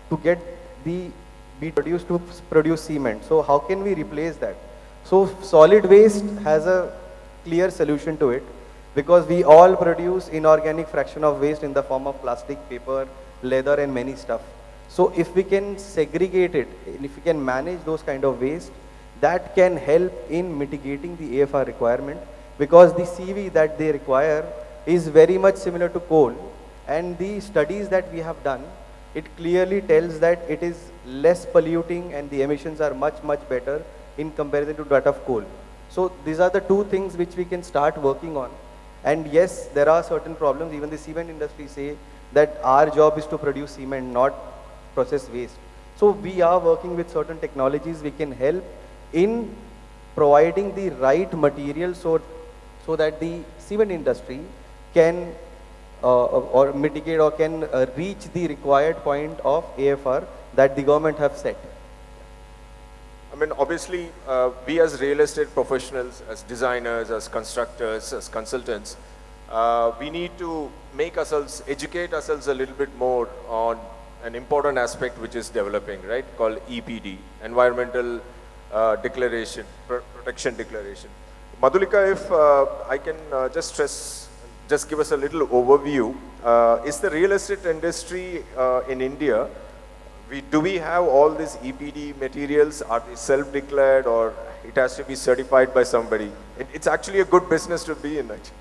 to get be produced to produce cement. So how can we replace that? So solid waste has a clear solution to it, because we all produce inorganic fraction of waste in the form of plastic, paper, leather and many stuff. So if we can segregate it, if we can manage those kind of waste, that can help in mitigating the AFR requirement, because the CV that they require is very much similar to coal. And the studies that we have done, it clearly tells that it is less polluting and the emissions are much, much better in comparison to that of coal. So these are the two things which we can start working on. And yes, there are certain problems. Even the cement industry say that our job is to produce cement, not process waste. So we are working with certain technologies. We can help in providing the right material so that the cement industry can or mitigate or can reach the required point of AFR that the government have set. I mean, obviously, we as real estate professionals, as designers, as constructors, as consultants, we need to make ourselves, educate ourselves a little bit more on an important aspect which is developing, right, called EPD, Environmental Declaration, Protection Declaration. Madhulika, if I can just give us a little overview. Is the real estate industry in India do we have all these EPD materials? Are they self-declared or it has to be certified by somebody? It's actually a good business to be in, actually.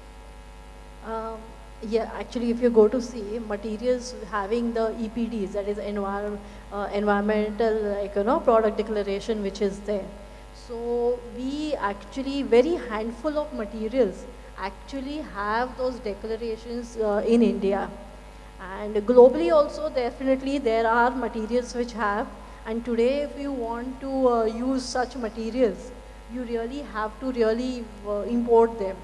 Yeah, actually, if you go to see materials having the EPDs, that is environmental, like, product declaration, which is there. So we actually, very handful of materials actually have those declarations in India. And globally also, definitely, there are materials which have. And today, if you want to use such materials, you really have to really import them.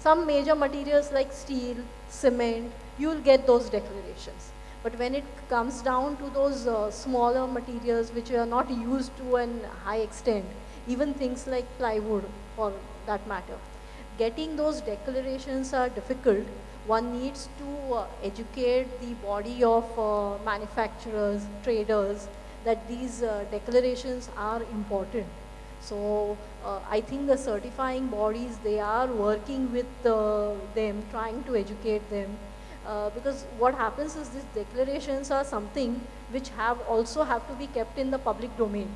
Some major materials like steel, cement, you will get those declarations. But when it comes down to those smaller materials which are not used to a high extent, even things like plywood for that matter, getting those declarations are difficult. One needs to educate the body of manufacturers, traders, that these declarations are important. So I think the certifying bodies, they are working with them, trying to educate them. Because what happens is these declarations are something which also have to be kept in the public domain.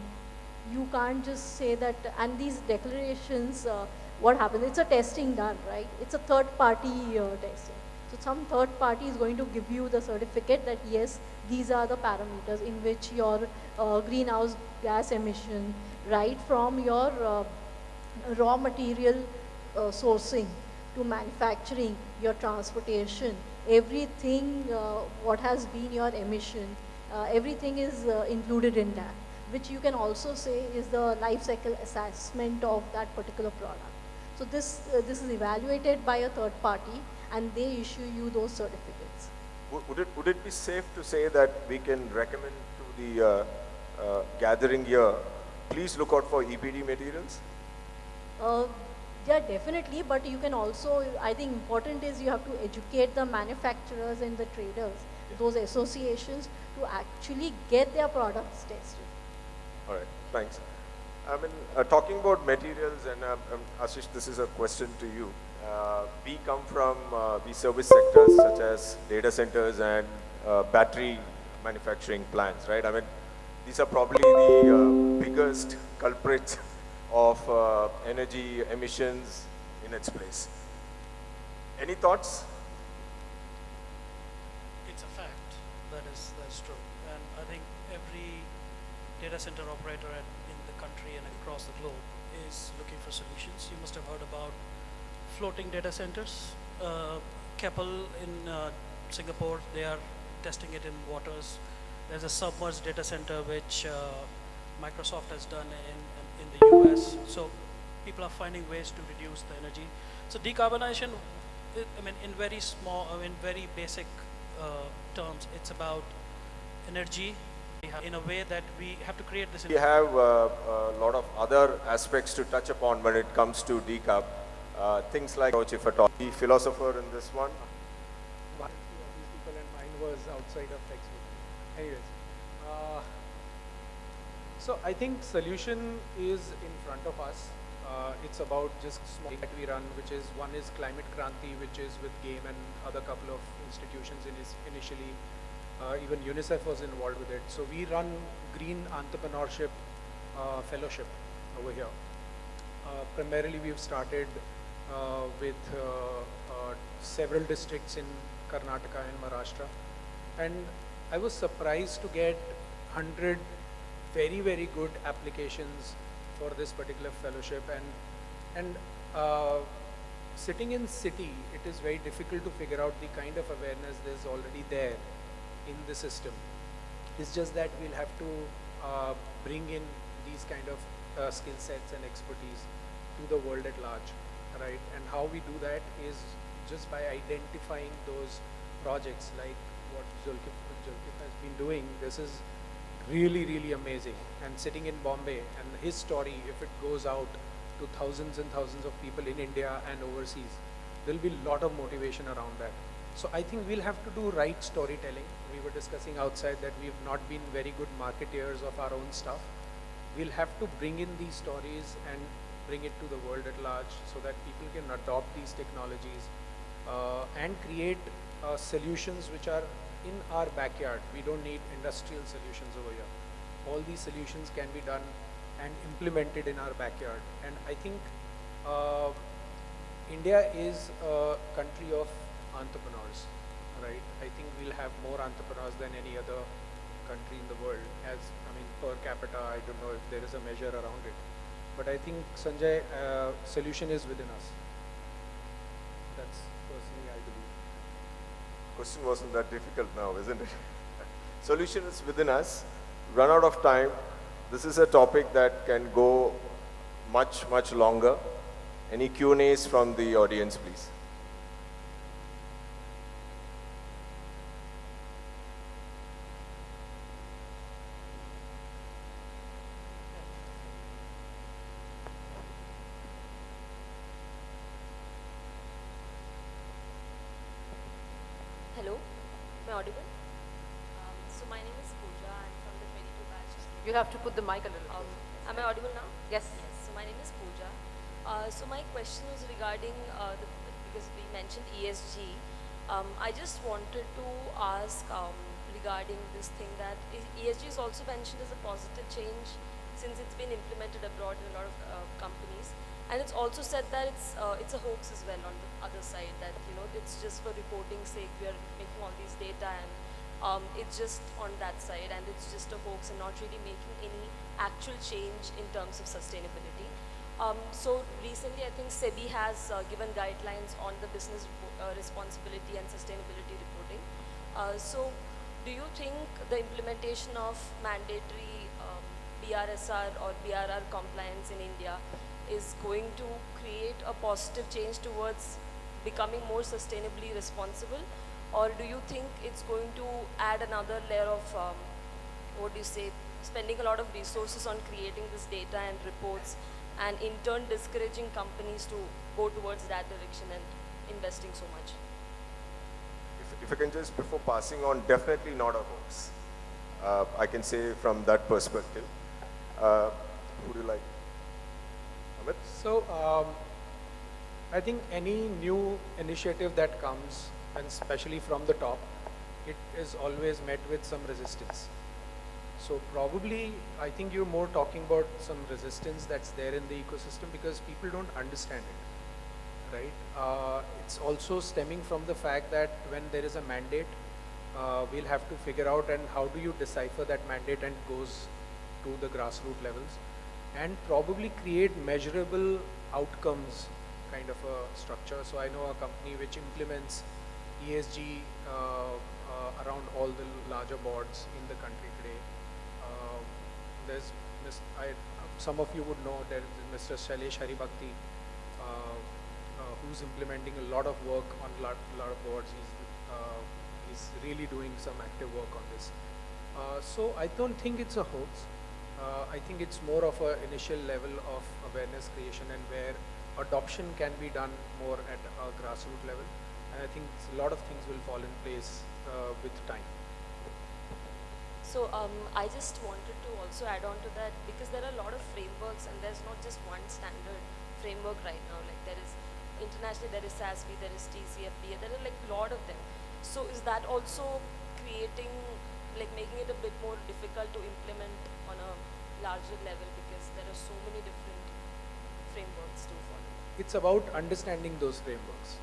You can't just say that, and these declarations, what happens, it's a testing done, right? It's a third party testing. So some third party is going to give you the certificate that yes, these are the parameters in which your greenhouse gas emission, right from your raw material sourcing to manufacturing, your transportation, everything, what has been your emission, everything is included in that, which you can also say is the life cycle assessment of that particular product. So this is evaluated by a third party and they issue you those certificates. Would it be safe to say that we can recommend to the gathering here, please look out for EPD materials? Yeah, definitely, but you can also, I think important is you have to educate the manufacturers and the traders, those associations, to actually get their products tested. All right, thanks. I mean, talking about materials, and Ashish, this is a question to you. We come from the service sectors such as data centers and battery manufacturing plants, right? I mean, these are probably the biggest culprits of energy emissions in its place. Any thoughts? It's a fact. That's true. And I think every data center operator in the country and across the globe is looking for solutions. You must have heard about floating data centers. Keppel in Singapore, they are testing it in waters. There's a submerged data center which Microsoft has done in the US. So people are finding ways to reduce the energy. So decarbonization, I mean, in very small, in very basic terms, it's about energy in a way that we have to create this. We have a lot of other aspects to touch upon when it comes to decarb. Things like, if at all, the philosopher in this one. One of these people and mine was outside of textbook. Anyways, so I think solution is in front of us. It's about just small that we run, which is one is Climate Kranti, which is with GAME and other couple of institutions initially. Even UNICEF was involved with it. So we run Green Entrepreneurship Fellowship over here. Primarily we've started with several districts in Karnataka and Maharashtra. And I was surprised to get 100 very, very good applications for this particular fellowship. And sitting in city, it is very difficult to figure out the kind of awareness there's already there in the system. It's just that we'll have to bring in these kind of skill sets and expertise to the world at large, right? And how we do that is just by identifying those projects like what Zulkif has been doing. This is really, really amazing. And sitting in Bombay, and his story, if it goes out to thousands and thousands of people in India and overseas, there'll be a lot of motivation around that. So I think we'll have to do right storytelling. We were discussing outside that we've not been very good marketeers of our own stuff. We'll have to bring in these stories and bring it to the world at large so that people can adopt these technologies and create solutions which are in our backyard. We don't need industrial solutions over here. All these solutions can be done and implemented in our backyard. And I think India is a country of entrepreneurs, right? I think we'll have more entrepreneurs than any other country in the world. Per capita, I don't know if there is a measure around it. But I think, Sanjay, solution is within us. That's personally I believe. Question wasn't that difficult now, isn't it? Solution is within us. Run out of time. This is a topic that can go much, much longer. Any Q&As from the audience, please? Hello, am I audible? So my name is Pooja. I'm from the 22 batch. You have to put the mic a little closer. Am I audible now? Yes. Yes. So my name is Pooja. So my question was regarding because we mentioned ESG. I just wanted to ask regarding this thing that ESG is also mentioned as a positive change since it's been implemented abroad in a lot of companies. And it's also said that it's a hoax as well on the other side, that it's just for reporting sake we are making all these data, and it's just on that side and it's just a hoax and not really making any actual change in terms of sustainability. So recently I think SEBI has given guidelines on the business responsibility and sustainability reporting. So do you think the implementation of mandatory BRSR or BRR compliance in India is going to create a positive change towards becoming more sustainably responsible, or do you think it's going to add another layer of, spending a lot of resources on creating this data and reports, and in turn discouraging companies to go towards that direction and investing so much? If I can just, before passing on, definitely not a hoax. I can say from that perspective. Would you like? Amit? So, I think any new initiative that comes, and especially from the top, it is always met with some resistance. So probably, I think you're more talking about some resistance that's there in the ecosystem because people don't understand it, right? It's also stemming from the fact that when there is a mandate, we'll have to figure out and how do you decipher that mandate and goes to the grassroots levels, and probably create measurable outcomes kind of a structure. So I know a company which implements ESG around all the larger boards in the country today. Some of you would know there is Mr. Shailesh Haribhakti, who's implementing a lot of work on a lot of boards. He's really doing some active work on this. So I don't think it's a hoax. I think it's more of an initial level of awareness creation and where adoption can be done more at a grassroots level. And I think a lot of things will fall in place with time. So I just wanted to also add on to that, because there are a lot of frameworks and there's not just one standard framework right now. Like there is internationally, there is SASB, there is TCFD, there are like a lot of them. So is that also creating, like making it a bit more difficult to implement on a larger level because there are so many different frameworks to follow? It's about understanding those frameworks,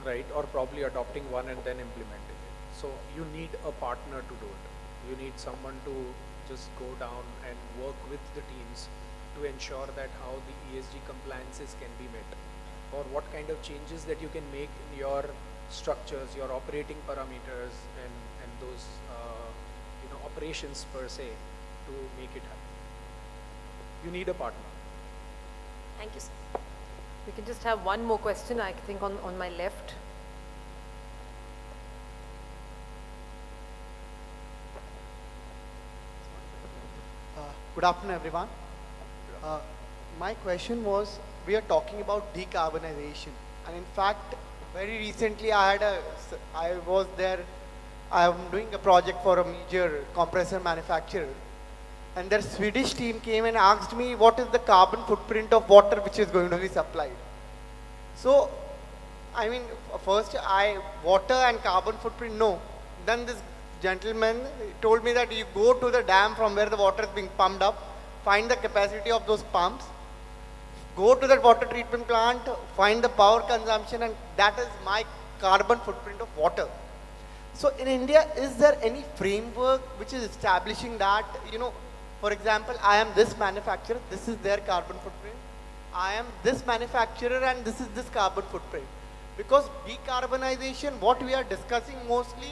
right? Or probably adopting one and then implementing it. So you need a partner to do it. You need someone to just go down and work with the teams to ensure that how the ESG compliances can be met, or what kind of changes that you can make in your structures, your operating parameters, and those operations per se to make it happen. You need a partner. Thank you, sir. We can just have one more question, I think, on my left. Good afternoon, everyone. My question was, we are talking about decarbonization, and in fact, very recently I was there. I am doing a project for a major compressor manufacturer, and their Swedish team came and asked me what is the carbon footprint of water which is going to be supplied. So, I mean, first water and carbon footprint, no. Then this gentleman told me that you go to the dam from where the water is being pumped up, find the capacity of those pumps, go to that water treatment plant, find the power consumption, and that is my carbon footprint of water. So in India, is there any framework which is establishing that, for example, I am this manufacturer, this is their carbon footprint. I am this manufacturer and this is this carbon footprint. Because decarbonization, what we are discussing mostly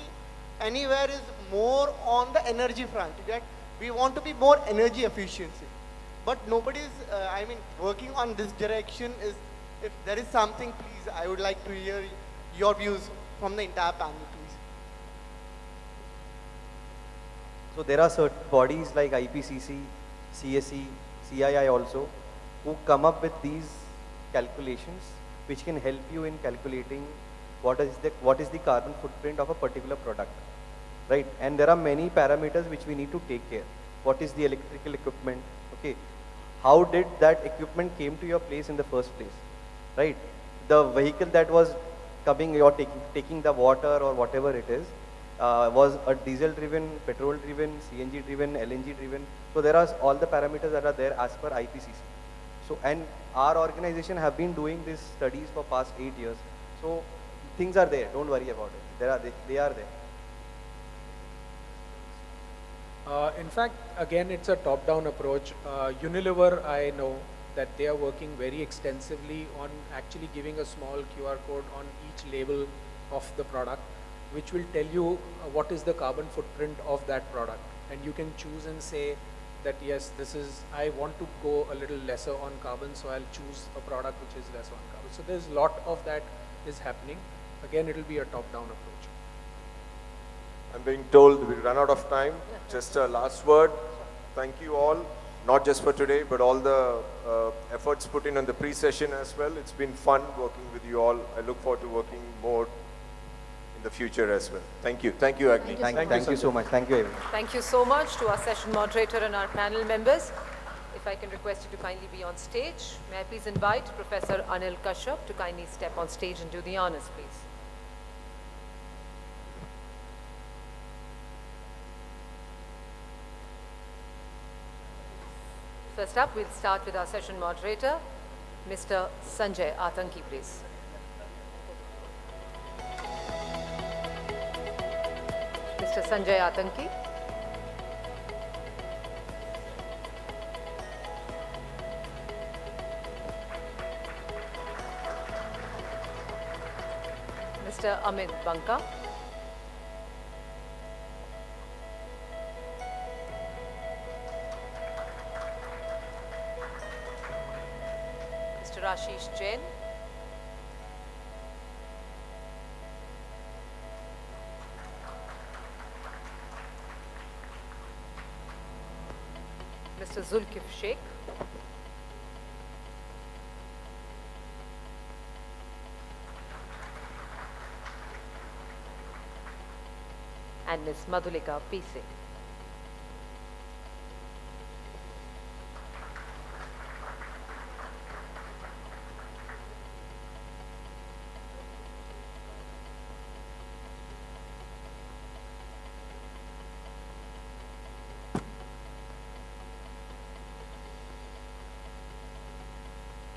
anywhere is more on the energy front. That we want to be more energy efficiency. But nobody is, working on this direction. If there is something, please, I would like to hear your views from the entire panel, please. So there are certain bodies like IPCC, CSE, CII also, who come up with these calculations which can help you in calculating what is the carbon footprint of a particular product, right? And there are many parameters which we need to take care. What is the electrical equipment? Okay, how did that equipment came to your place in the first place, right? The vehicle that was coming, you're taking the water or whatever it is, was a diesel driven, petrol driven, CNG driven, LNG driven. So there are all the parameters that are there as per IPCC. So, and our organization have been doing these studies for past 8 years. So things are there, don't worry about it. They are there. In fact, again, it's a top-down approach. Unilever, I know that they are working very extensively on actually giving a small QR code on each label of the product, which will tell you what is the carbon footprint of that product. And you can choose and say that, yes, I want to go a little lesser on carbon, so I'll choose a product which is less on carbon. So there's a lot of that is happening. Again, it will be a top-down approach. I'm being told we run out of time. Just a last word. Thank you all, not just for today, but all the efforts put in on the pre-session as well. It's been fun working with you all. I look forward to working more in the future as well. Thank you. Thank you, Agni. Thank you so much. Thank you, everyone. Thank you so much to our session moderator and our panel members. If I can request you to kindly be on stage. May I please invite Professor Anil Kashyap to kindly step on stage and do the honors, please. First up, we'll start with our session moderator, Mr. Sanjay Atanki, please. Mr. Sanjay Atanki. Mr. Amit Banka. Mr. Ashish Jain. Mr. Zulkif Sheikh. And Ms. Madhulika Pise.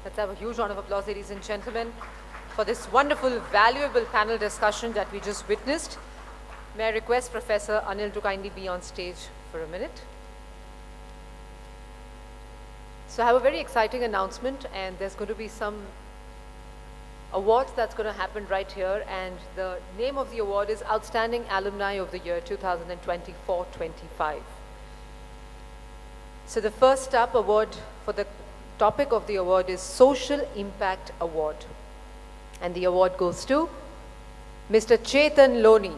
Let's have a huge round of applause, ladies and gentlemen, for this wonderful, valuable panel discussion that we just witnessed. May I request Professor Anil to kindly be on stage for a minute. So I have a very exciting announcement, and there's going to be some awards that's going to happen right here, and the name of the award is Outstanding Alumni of the Year 2024-25. So the first up award for the topic of the award is Social Impact Award. And the award goes to Mr. Chetan Loni.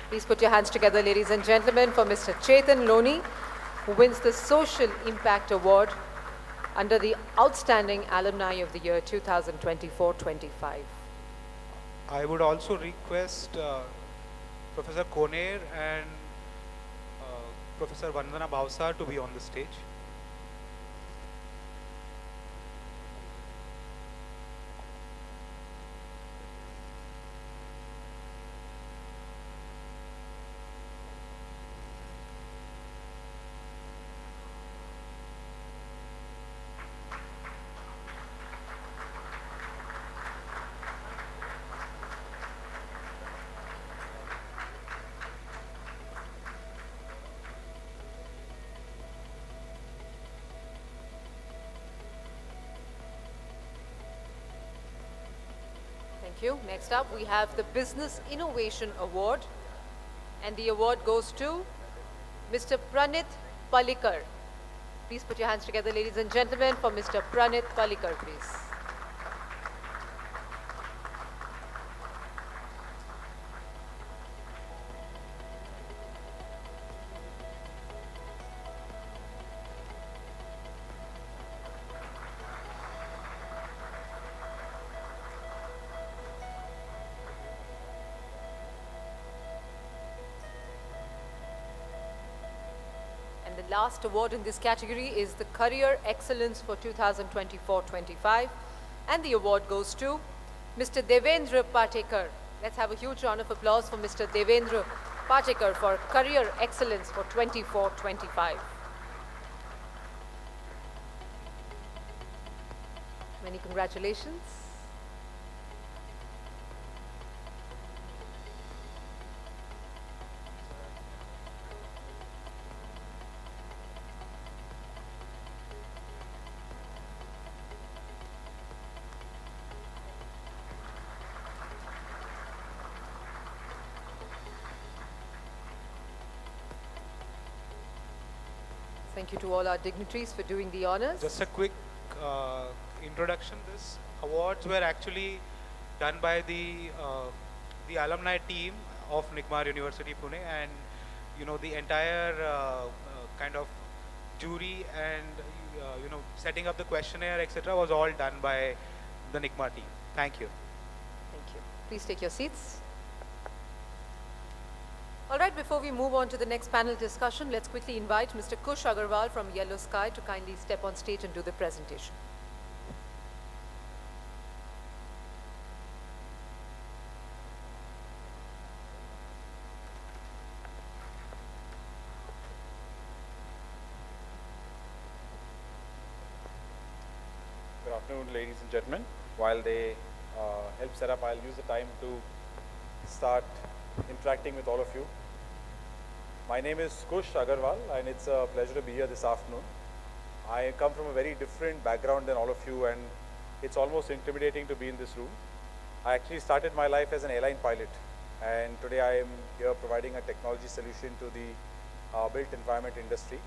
Please put your hands together, ladies and gentlemen, for Mr. Chetan Loni, who wins the Social Impact Award under the Outstanding Alumni of the Year 2024-25. I would also request Professor Koner and Professor Vandana Bhavsar to be on the stage. Thank you. Next up, we have the Business Innovation Award. And the award goes to Mr. Pranit Palikar. Please put your hands together, ladies and gentlemen, for Mr. Pranit Palikar, please. And the last award in this category is the Career Excellence for 2024-25. And the award goes to Mr. Devendra Patekar. Let's have a huge round of applause for Mr. Devendra Patekar for Career Excellence for 24-25. Many congratulations. Thank you to all our dignitaries for doing the honors. Just a quick introduction. This awards were actually done by the alumni team of NICMAR University Pune, and the entire kind of jury and setting up the questionnaire, etc., was all done by the NICMAR team. Thank you. Thank you. Please take your seats. All right, before we move on to the next panel discussion, let's quickly invite Mr. Kush Agarwal from Yellow Sky to kindly step on stage and do the presentation. Good afternoon, ladies and gentlemen. While they help set up, I'll use the time to start interacting with all of you. My name is Kush Agarwal, and it's a pleasure to be here this afternoon. I come from a very different background than all of you, and it's almost intimidating to be in this room. I actually started my life as an airline pilot, and today I am here providing a technology solution to the built environment industry.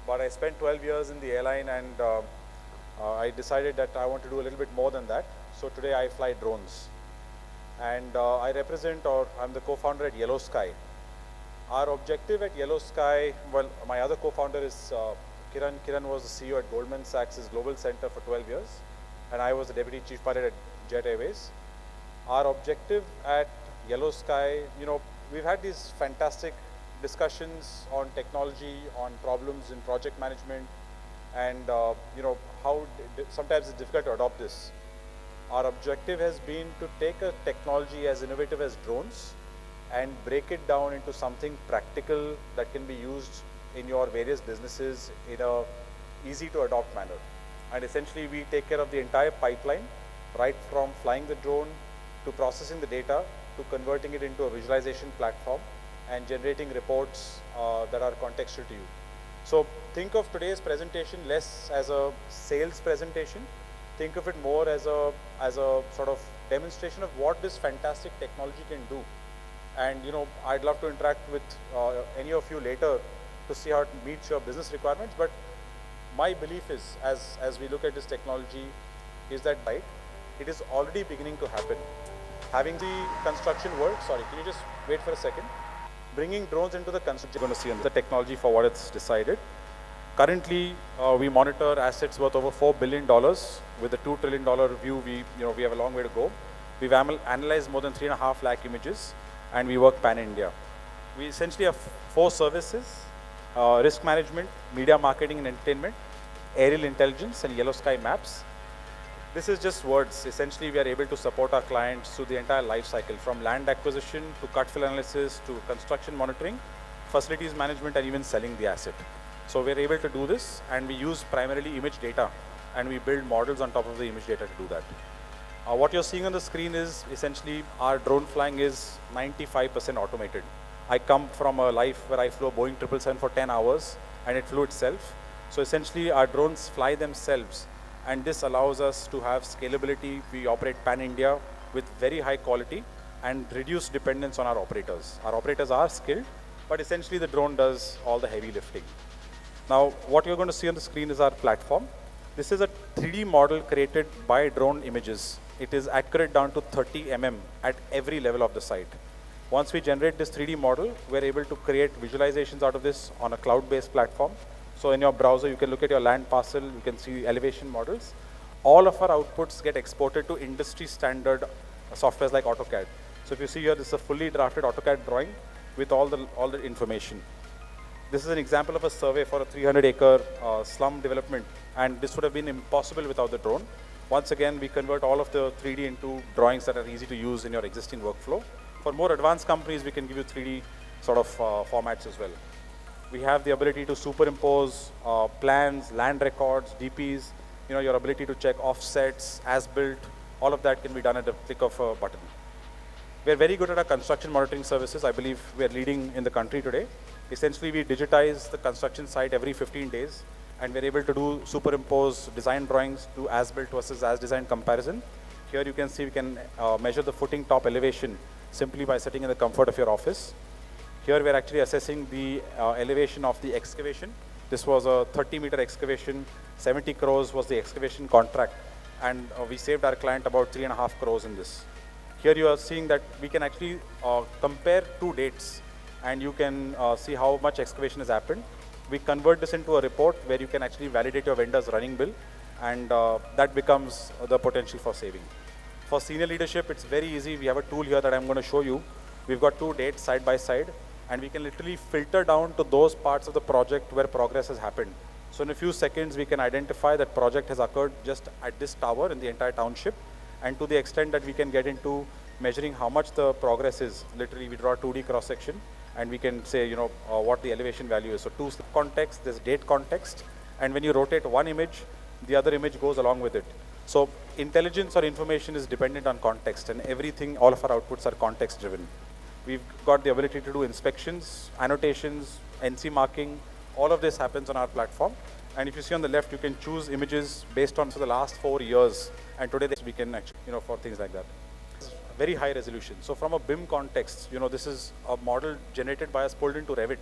But I spent 12 years in the airline, and I decided that I want to do a little bit more than that. So today I fly drones. And I represent, or I'm the co-founder at Yellow Sky. Our objective at Yellow Sky, well, my other co-founder is Kiran. Kiran was the CEO at Goldman Sachs' Global Center for 12 years, and I was the Deputy Chief Pilot at Jet Airways. Our objective at Yellow Sky, we've had these fantastic discussions on technology, on problems in project management, and how sometimes it's difficult to adopt this. Our objective has been to take a technology as innovative as drones and break it down into something practical that can be used in your various businesses in a easy to adopt manner. And essentially we take care of the entire pipeline, right from flying the drone to processing the data to converting it into a visualization platform and generating reports that are contextual to you. So think of today's presentation less as a sales presentation. Think of it more as a sort of demonstration of what this fantastic technology can do. And I'd love to interact with any of you later to see how it meets your business requirements. But my belief is, as we look at this technology, is that it is already beginning to happen. Having the construction world, sorry, can you just wait for a second? Bringing drones into the construction, you're going to see on the technology for what it's decided. Currently, we monitor assets worth over $4 billion. With a $2 trillion view, we have a long way to go. We've analyzed more than 3.5 lakh images, and we work pan-India. We essentially have 4 services: risk management, media marketing and entertainment, aerial intelligence, and Yellow Sky Maps. This is just words. Essentially, we are able to support our clients through the entire life cycle, from land acquisition to cut fill analysis to construction monitoring, facilities management, and even selling the asset. So we're able to do this, and we use primarily image data, and we build models on top of the image data to do that. What you're seeing on the screen is essentially our drone flying is 95% automated. I come from a life where I flew a Boeing 777 for 10 hours, and it flew itself. So essentially our drones fly themselves, and this allows us to have scalability. We operate pan-India, with very high quality and reduce dependence on our operators. Our operators are skilled, but essentially the drone does all the heavy lifting. Now, what you're going to see on the screen is our platform. This is a 3D model created by drone images. It is accurate down to 30 mm at every level of the site. Once we generate this 3D model, we're able to create visualizations out of this on a cloud-based platform. So in your browser, you can look at your land parcel, you can see elevation models. All of our outputs get exported to industry standard softwares like AutoCAD. So if you see here, this is a fully drafted AutoCAD drawing with all the information. This is an example of a survey for a 300-acre slum development, and this would have been impossible without the drone. Once again, we convert all of the 3D into drawings that are easy to use in your existing workflow. For more advanced companies, we can give you 3D sort of formats as well. We have the ability to superimpose plans, land records, DPs, your ability to check offsets, as built, all of that can be done at the click of a button. We're very good at our construction monitoring services. I believe we're leading in the country today. Essentially, we digitize the construction site every 15 days, and we're able to do superimpose design drawings, do as-built versus as-designed comparison. Here you can see we can measure the footing top elevation simply by sitting in the comfort of your office. Here we're actually assessing the elevation of the excavation. This was a 30-meter excavation, 70 crores was the excavation contract, and we saved our client about 3.5 crores in this. Here you are seeing that we can actually compare two dates, and you can see how much excavation has happened. We convert this into a report where you can actually validate your vendor's running bill, and that becomes the potential for saving. For senior leadership, it's very easy. We have a tool here that I'm going to show you. We've got two dates side by side, and we can literally filter down to those parts of the project where progress has happened. So in a few seconds, we can identify that project has occurred just at this tower in the entire township, and to the extent that we can get into measuring how much the progress is. Literally, we draw a 2D cross-section, and we can say, what the elevation value is. So two context, there's date context, and when you rotate one image, the other image goes along with it. So intelligence or information is dependent on context, and everything, all of our outputs are context-driven. We've got the ability to do inspections, annotations, NC marking. All of this happens on our platform. And if you see on the left, you can choose images based on the last 4 years, and today we can actually, for things like that. Very high resolution. So from a BIM context, this is a model generated by us, pulled into Revit,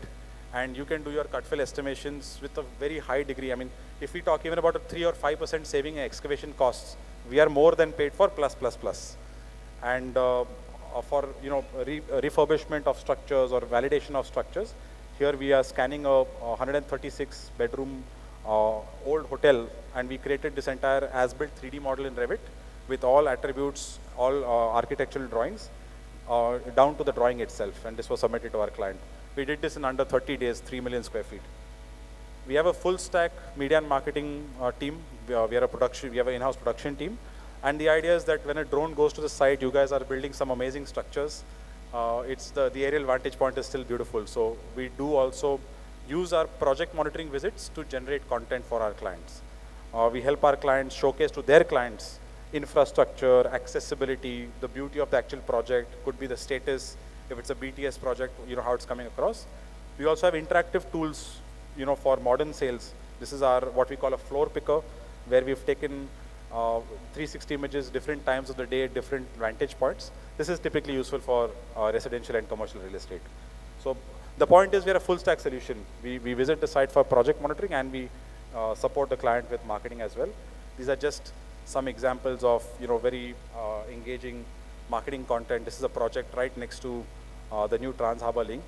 and you can do your cut fill estimations with a very high degree. I mean, if we talk even about a 3 or 5% saving in excavation costs, we are more than paid for plus. And for refurbishment of structures or validation of structures, here we are scanning a 136 bedroom old hotel, and we created this entire as-built 3D model in Revit with all attributes, all architectural drawings, down to the drawing itself, and this was submitted to our client. We did this in under 30 days, 3 million square feet. We have a full stack media and marketing team. We have an in-house production team. And the idea is that when a drone goes to the site, you guys are building some amazing structures. The aerial vantage point is still beautiful. So we do also use our project monitoring visits to generate content for our clients. We help our clients showcase to their clients infrastructure, accessibility, the beauty of the actual project, could be the status, if it's a BTS project, how it's coming across. We also have interactive tools, for modern sales. This is our, what we call a floor picker, where we've taken 360 images, different times of the day, different vantage points. This is typically useful for residential and commercial real estate. So the point is, we're a full stack solution. We visit the site for project monitoring, and we support the client with marketing as well. These are just some examples of very engaging marketing content. This is a project right next to the new Trans Harbour link.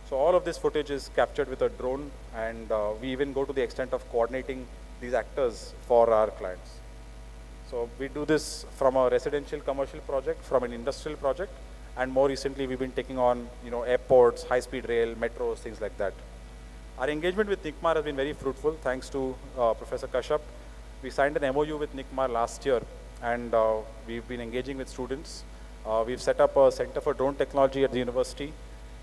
So all of this footage is captured with a drone, and we even go to the extent of coordinating these actors for our clients. So we do this from a residential commercial project, from an industrial project, and more recently we've been taking on airports, high-speed rail, metros, things like that. Our engagement with NICMAR has been very fruitful, thanks to Professor Kashyap. We signed an MOU with NICMAR last year, and we've been engaging with students. We've set up a Center for Drone Technology at the university,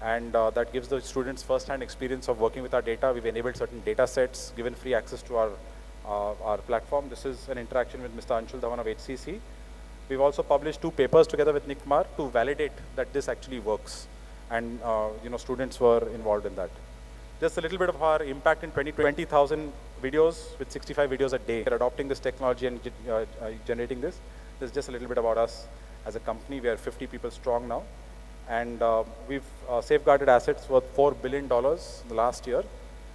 and that gives the students first-hand experience of working with our data. We've enabled certain data sets, given free access to our platform. This is an interaction with Mr. Anshul Dhawan of HCC. We've also published 2 papers together with NICMAR to validate that this actually works, and students were involved in that. Just a little bit of our impact in 20,000 videos with 65 videos a day. We're adopting this technology and generating this. This is just a little bit about us. As a company, we are 50 people strong now. And we've safeguarded assets worth $4 billion in the last year.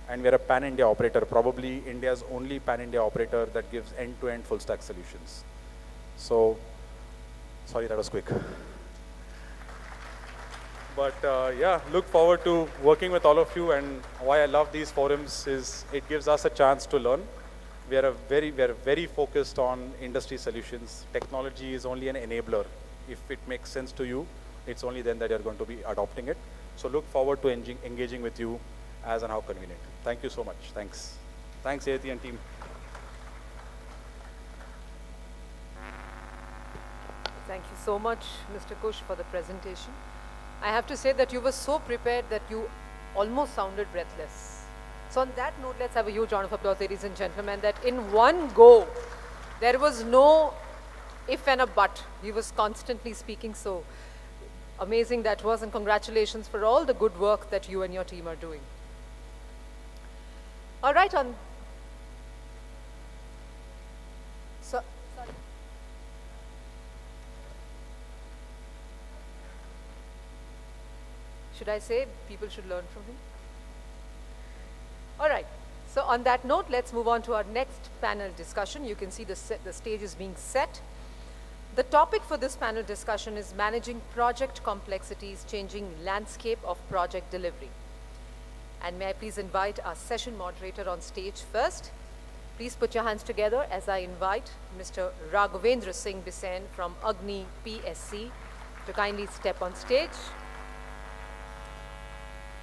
And we're a pan-India operator, probably India's only pan-India operator that gives end-to-end full-stack solutions. So, sorry, that was quick. But yeah, look forward to working with all of you. And why I love these forums is it gives us a chance to learn. We are very focused on industry solutions. Technology is only an enabler. If it makes sense to you, it's only then that you're going to be adopting it. So look forward to engaging with you as and how convenient. Thank you so much. Thanks. Thanks, Ayati and team. Thank you so much, Mr. Kush, for the presentation. I have to say that you were so prepared that you almost sounded breathless. So on that note, let's have a huge round of applause, ladies and gentlemen, that in one go, there was no if and a but. He was constantly speaking, so amazing that was, and congratulations for all the good work that you and your team are doing. All right, sorry. Should I say people should learn from him? All right. So on that note, let's move on to our next panel discussion. You can see the stage is being set. The topic for this panel discussion is managing project complexities, changing landscape of project delivery. And may I please invite our session moderator on stage first. Please put your hands together as I invite Mr. Raghavendra Singh Bisen from AGNI PSC to kindly step on stage.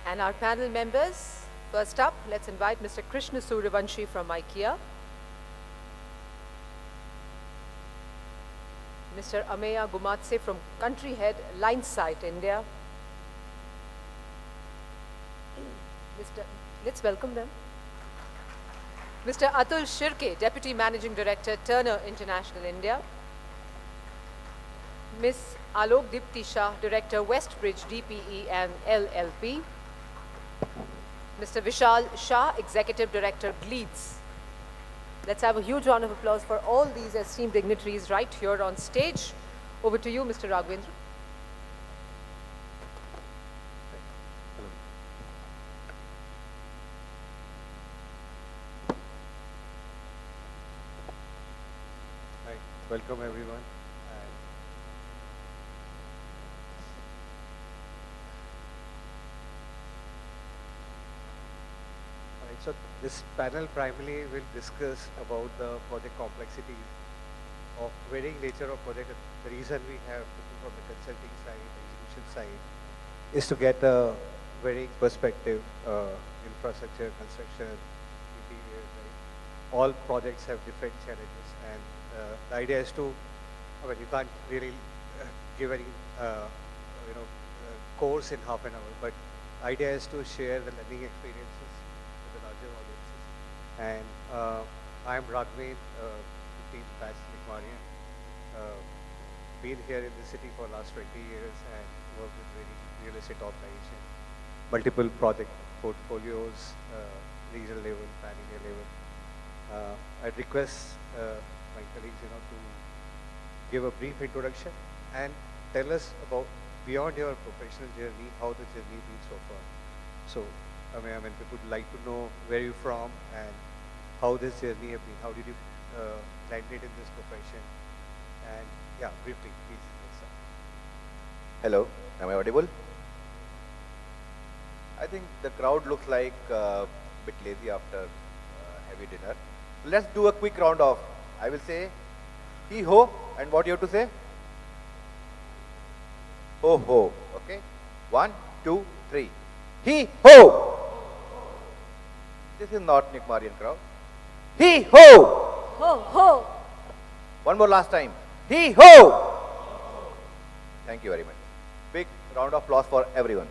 And our panel members, first up, let's invite Mr. Krishna Suryavanshi from IKEA, Mr. Ameya Gumatse from Country Head, Linesight, India. Let's welcome them. Mr. Atul Shirke, Deputy Managing Director, Turner International, India. Ms. Alok Dipti Shah, Director, Westbridge DPE and LLP. Mr. Vishal Shah, Executive Director, Gleeds. Let's have a huge round of applause for all these esteemed dignitaries right here on stage. Over to you, Mr. Raghavendra. Right. Welcome, everyone. So this panel primarily will discuss about the project complexities of varying nature of project. The reason we have people from the consulting side, the execution side, is to get a varying perspective, infrastructure, construction, interiors, right? All projects have different challenges, and the idea is to, I mean, you can't really give any, course in half an hour, but the idea is to share the learning experiences with the larger audiences. And I'm Raghaven, 15th batch Nikmarian. Been here in the city for the last 20 years and worked with very real estate organization, multiple project portfolios, regional level, pan-India level. I'd request my colleagues, to give a brief introduction and tell us about beyond your professional journey, how the journey been so far. So, I mean, people would like to know where you're from and how this journey have been. How did you landed in this profession? And yeah, briefly, please. Yes, sir. Hello, am I audible? I think the crowd looks like a bit lazy after heavy dinner. Let's do a quick round of, I will say, hee ho, and what you have to say? Ho ho, okay? 1, 2, 3. Hee ho! This is not Nikmarian crowd. Hee ho! Ho ho! One more last time. Hee ho! Thank you very much. Big round of applause for everyone.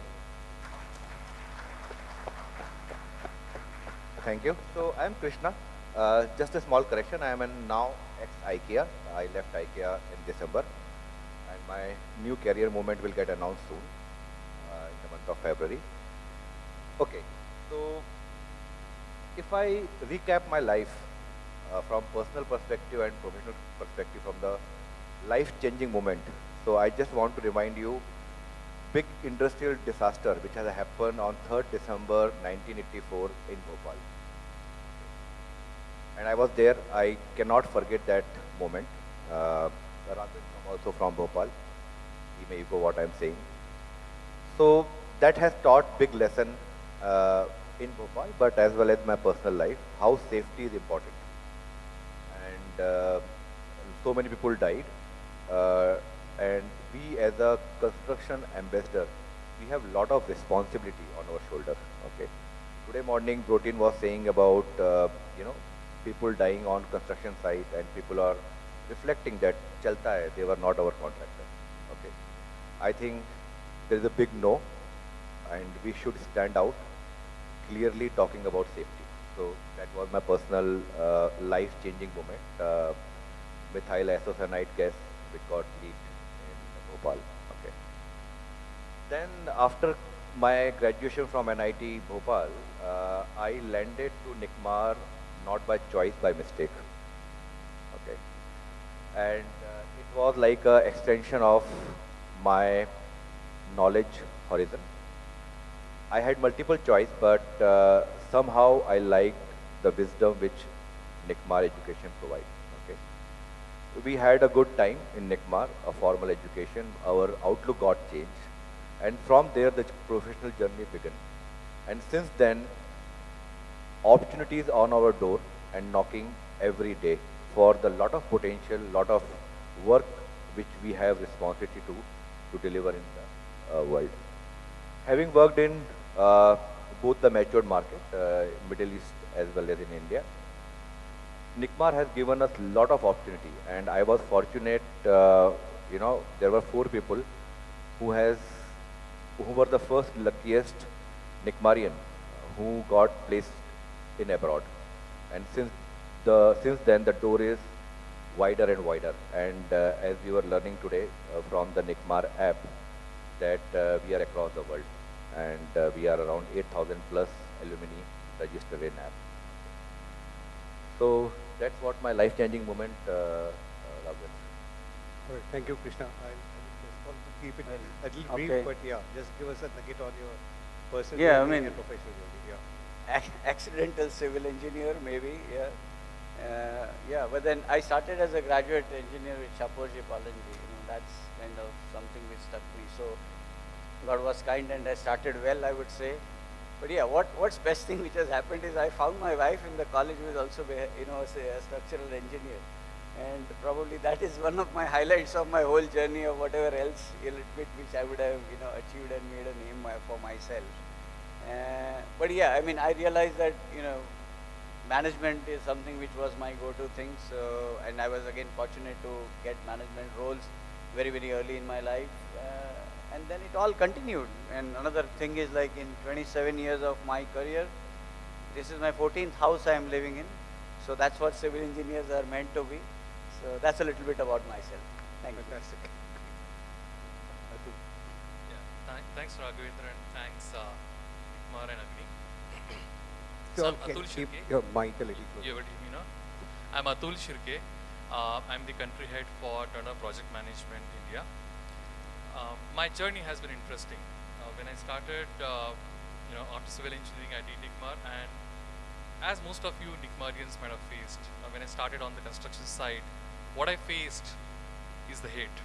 Thank you. So I am Krishna. Just a small correction. I am now ex-IKEA. I left IKEA in December. And my new career movement will get announced soon, in the month of February. Okay. So if I recap my life from personal perspective and professional perspective from the life-changing moment So I just want to remind you, big industrial disaster which has happened on 3rd December 1984 in Bhopal. And I was there. I cannot forget that moment. Rajan also from Bhopal. He may echo what I'm saying. So that has taught big lesson in Bhopal, but as well as my personal life, how safety is important. And so many people died. And we as a construction ambassador, we have a lot of responsibility on our shoulder. Okay. Today morning, Protein was saying about, people dying on construction site, and people are reflecting that chalta hai, they were not our contractor. Okay. I think there is a big no, and we should stand out clearly talking about safety. So that was my personal life-changing moment. Methyl isocyanide gas which got leaked in Bhopal. Okay. Then after my graduation from NIT Bhopal, I landed to NICMAR not by choice, by mistake. Okay. And it was like an extension of my knowledge horizon. I had multiple choice, but somehow I liked the wisdom which NICMAR education provides. Okay. We had a good time in NICMAR, a formal education. Our outlook got changed. And from there, the professional journey began. And since then, opportunities on our door and knocking every day for the lot of potential, lot of work which we have responsibility to deliver in the world. Having worked in both the matured market, Middle East as well as in India, NICMAR has given us a lot of opportunity, and I was fortunate, there were 4 people who were the first luckiest NICMARian who got placed in abroad. And since then, the door is wider and wider. And as we were learning today from the NICMAR app, that we are across the world, and we are around 8,000 plus alumni registered in app. So that's what my life-changing moment, Rajan. All right, thank you, Krishna. I'll just want to keep it a little brief, but yeah, just give us a nugget on your personal journey and professional journey. Yeah. Accidental civil engineer, maybe, yeah. But then I started as a graduate engineer with Shapoorji Pallonji. That's kind of something which stuck me. So God was kind, and I started well, I would say. But yeah, what's best thing which has happened is I found my wife in the college who is also, a structural engineer. And probably that is one of my highlights of my whole journey, of whatever else a little bit which I would have, achieved and made a name for myself. But yeah, I mean, I realized that, management is something which was my go-to thing. So, and I was again fortunate to get management roles very, very early in my life. And then it all continued. And another thing is, like, in 27 years of my career, this is my 14th house I am living in. So that's what civil engineers are meant to be. So that's a little bit about myself. Thank you. Fantastic. Thanks Raghavendra, and thanks Kumar and Agni. So I'm Atul keep Shirke. your mic a little closer. You able to hear me now? I'm Atul Shirke. I'm the country head for Turner Project Management India. My journey has been interesting. When I started, after civil engineering, I did NICMAR, and as most of you NICMARians might have faced, when I started on the construction side, what I faced is the hate.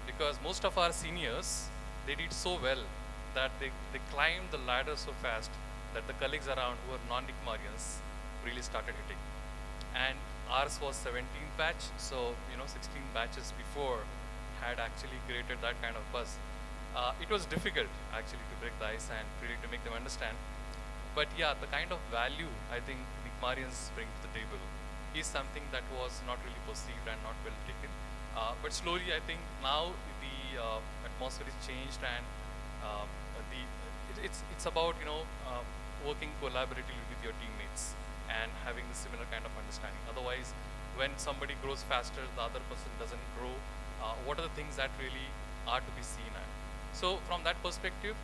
Because most of our seniors, they did so well that they climbed the ladder so fast that the colleagues around who are non-NICMARians really started hitting. And ours was 17 batch, so 16 batches before had actually created that kind of buzz. It was difficult actually to break the ice and really to make them understand. But yeah, the kind of value I think NICMARians bring to the table is something that was not really perceived and not well taken. But slowly I think now the atmosphere is changed, and it's about working collaboratively with your teammates and having the similar kind of understanding. Otherwise, when somebody grows faster, the other person doesn't grow. What are the things that really are to be seen at? So from that perspective,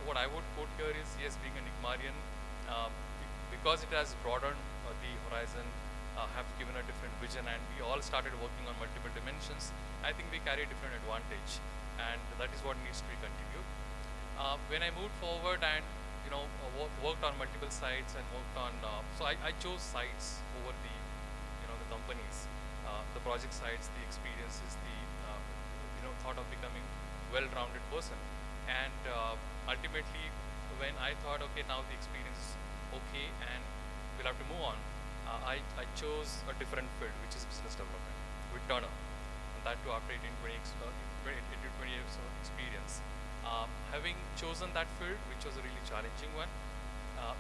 what I would quote here is, yes, being a NICMARian, because it has broadened the horizon, have given a different vision, and we all started working on multiple dimensions. I think we carry a different advantage, and that is what needs to be continued. When I moved forward and worked on multiple sites and worked on, so I chose sites over the companies, the project sites, the experiences, the thought of becoming well-rounded person, and ultimately when I thought, okay, now the experience is okay and we'll have to move on, I chose a different field, which is business development with Turner, and that too after 18 to 20 years of experience. Having chosen that field, which was a really challenging one,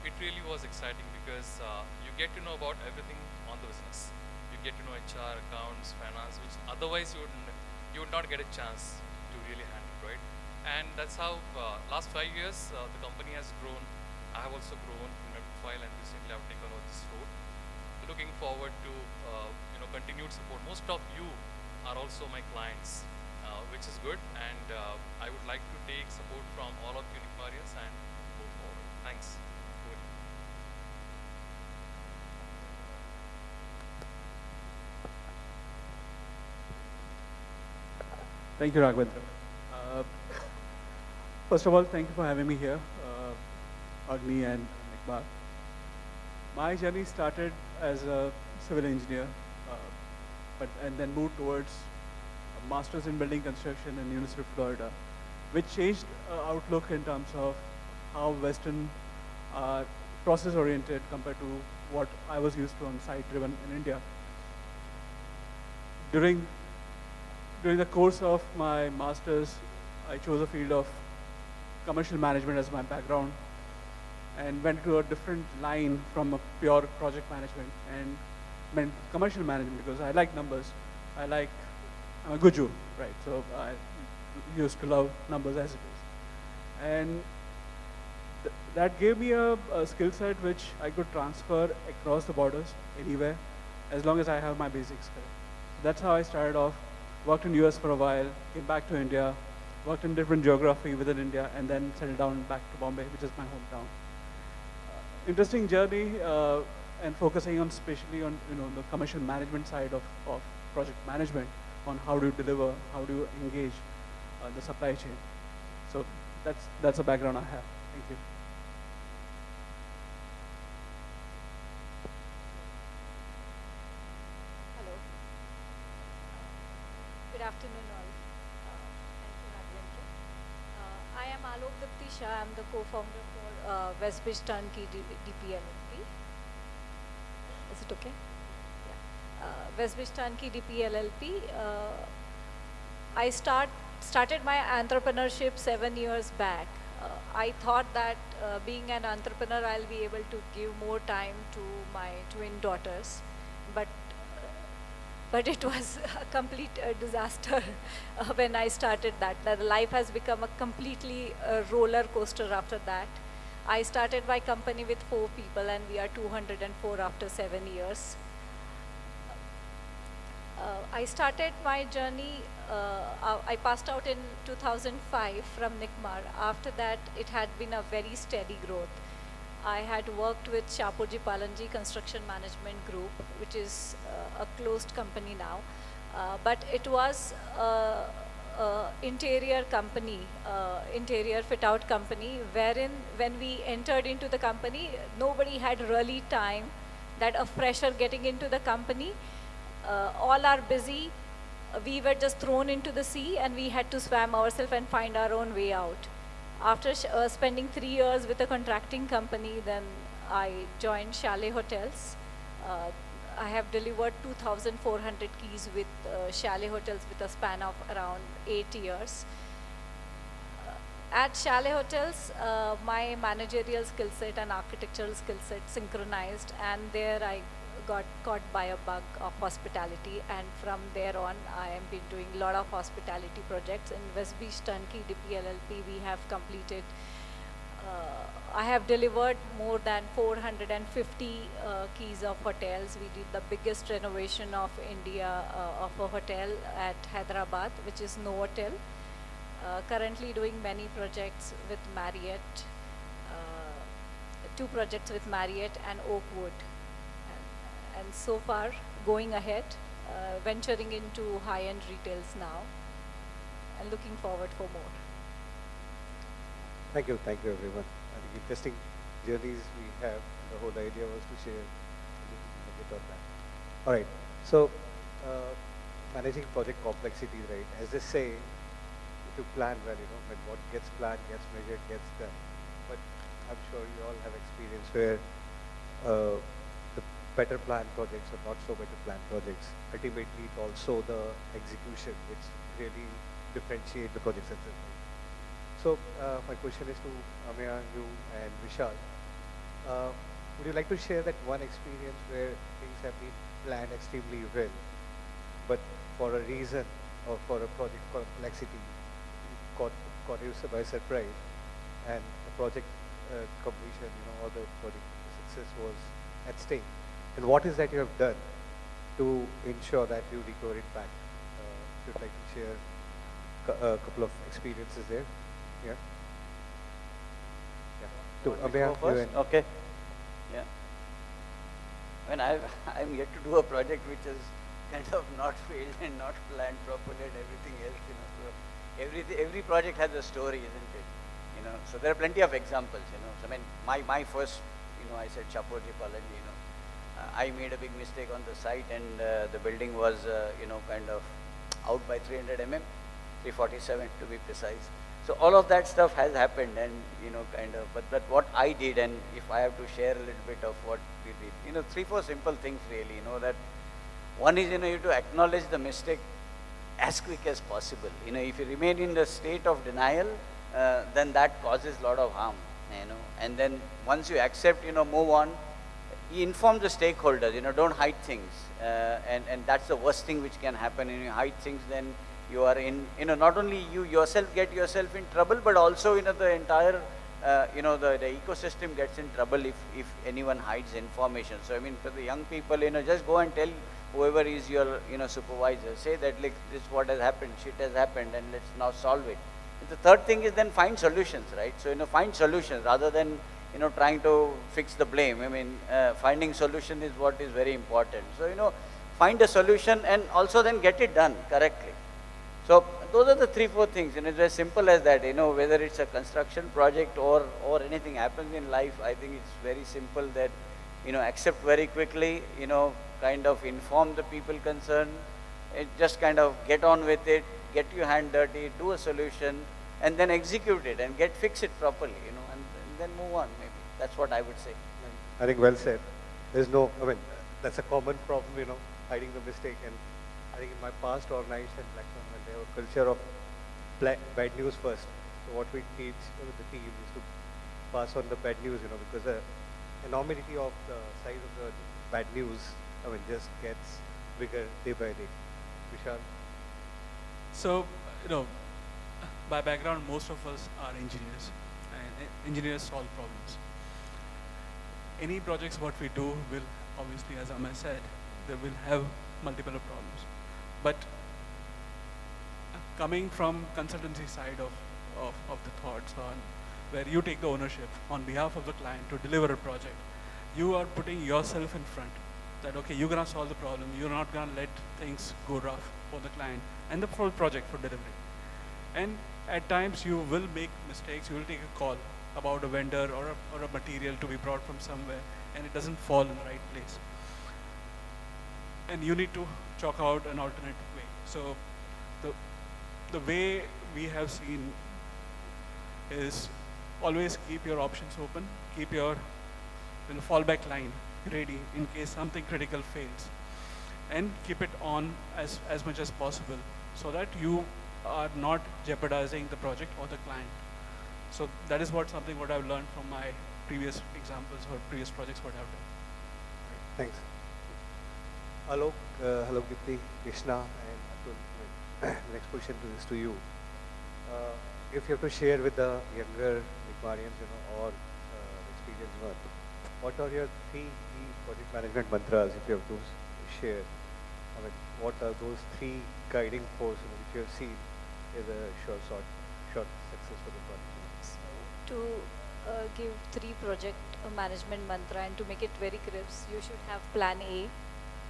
it really was exciting because you get to know about everything on the business. You get to know HR, accounts, finance, which otherwise you would not get a chance to really handle, right? And that's how last 5 years the company has grown. I have also grown in my profile, and recently I've taken over this role. Looking forward to continued support. Most of you are also my clients, which is good, and I would like to take support from all of you Nikmarians and move forward. Thanks. Thank you, Raghavendra. First of all, thank you for having me here, Agni and Nikmar. My journey started as a civil engineer, and then moved towards a master's in building construction in University of Florida, which changed outlook in terms of how Western are process-oriented compared to what I was used to on site-driven in India. During the course of my master's, I chose a field of commercial management as my background and went to a different line from a pure project management and meant commercial management because I like numbers. I'm a good Jew, right? So I used to love numbers as it is. And that gave me a skill set which I could transfer across the borders anywhere as long as I have my basics correct. That's how I started off. Worked in US for a while, came back to India, worked in different geography within India, and then settled down back to Bombay, which is my hometown. Interesting journey, and focusing on especially on the commercial management side of project management, on how do you deliver, how do you engage the supply chain. So that's a background I have. Thank you. Good afternoon all. Thank you, Raghavendra. I am Alok Dipti Shah. I'm the co-founder for Westbridge Turnkey DPLLP. Is it okay? Yeah. Westbridge Turnkey DPLLP. I started my entrepreneurship 7 years back. I thought that being an entrepreneur, I'll be able to give more time to my twin daughters, but it was a complete disaster when I started that. Life has become a completely roller coaster after that. I started my company with 4 people and we are 204 after 7 years. I started my journey, I passed out in 2005 from NICMAR. After that, it had been a very steady growth. I had worked with Shapoorji Pallonji Construction Management Group, which is a closed company now, but it was interior company, interior fit-out company, wherein when we entered into the company, nobody had really time that a fresher getting into the company. All are busy. We were just thrown into the sea and we had to swim ourselves and find our own way out. After spending 3 years with a contracting company, then I joined Chalet Hotels. I have delivered 2,400 keys with Chalet Hotels with a span of around 8 years. At Chalet Hotels, my managerial skill set and architectural skill set synchronized, and there I got caught by a bug of hospitality, and from there on I have been doing a lot of hospitality projects. In Westbridge Turnkey DPLLP, we have completed, I have delivered more than 450 keys of hotels. We did the biggest renovation of India of a hotel at Hyderabad, which is Novotel. Currently doing many projects with Marriott, 2 projects with Marriott and Oakwood. and so far going ahead, venturing into high-end retails now, and looking forward for more. Thank you everyone. I think interesting journeys we have. The whole idea was to share a little bit on that. All right, so managing project complexity, right? As they say, if you plan well, when what gets planned, gets measured, gets done. But I'm sure you all have experience where the better planned projects or not so better planned projects, ultimately it's also the execution which really differentiate the project success. Right? So my question is to Amaya, you and Vishal. Would you like to share that one experience where things have been planned extremely well, but for a reason or for a project complexity, caught you by surprise, and the project completion, or the project success was at stake? And what is that you have done to ensure that you recover it back? If you'd like to share a couple of experiences there. Yeah. To Abhay, you and okay. Yeah. When I'm yet to do a project which is kind of not failed and not planned properly and everything else, So every project has a story, isn't it? So there are plenty of examples, So I mean, my first, I said Shapoorji Pallonji, I made a big mistake on the site, and the building was, kind of out by 300 mm, 347 to be precise. So all of that stuff has happened, and but what I did, and if I have to share a little bit of what we did, 3-4 simple things really, that one is, you have to acknowledge the mistake as quick as possible. If you remain in the state of denial, then that causes a lot of harm, and then once you accept, move on, you inform the stakeholders, don't hide things, and that's the worst thing which can happen. When you hide things, then you are in, not only you yourself get yourself in trouble, but also, the entire, the ecosystem gets in trouble if anyone hides information. So, I mean, for the young people, just go and tell whoever is your, supervisor, say that, like, this is what has happened, shit has happened, and let's now solve it. And the third thing is then find solutions, right? So, find solutions rather than, trying to fix the blame. I mean, finding solution is what is very important. So, find a solution and also then get it done correctly. So those are the 3-4 things, it's as simple as that, whether it's a construction project or anything happens in life, I think it's very simple that, accept very quickly, kind of inform the people concerned, just kind of get on with it, get your hand dirty, do a solution, and then execute it and fix it properly, and then move on maybe. That's what I would say. I think well said. There's no, I mean, that's a common problem, hiding the mistake. And I think in my past organization, Blackstone, they have a culture of bad news first. So what we teach with the team is to pass on the bad news, because the enormity of the size of the bad news, I mean, just gets bigger day by day. Vishal? So, by background, most of us are engineers, and engineers solve problems. Any projects what we do will, obviously, as Amay said, they will have multiple problems. But coming from consultancy side of the thoughts on where you take the ownership on behalf of the client to deliver a project, you are putting yourself in front. That, okay, you're gonna solve the problem, you're not gonna let things go rough for the client and the full project for delivery. And at times you will make mistakes, you will take a call about a vendor or a material to be brought from somewhere, and it doesn't fall in the right place. And you need to chalk out an alternate way. So the way we have seen is always keep your options open, keep your fallback line ready in case something critical fails, and keep it on as much as possible so that you are not jeopardizing the project or the client. So that is something what I've learned from my previous examples or previous projects what I've done. Thanks. Alok, hello Gipti, Krishna, and Atul. Next question is to you. If you have to share with the younger Nikmarians, or experienced one, what are your 3 key project management mantras if you have to share? I mean, what are those 3 guiding forces which you have seen is a short success for the project? To give 3 project management mantra and to make it very crisp, you should have plan A,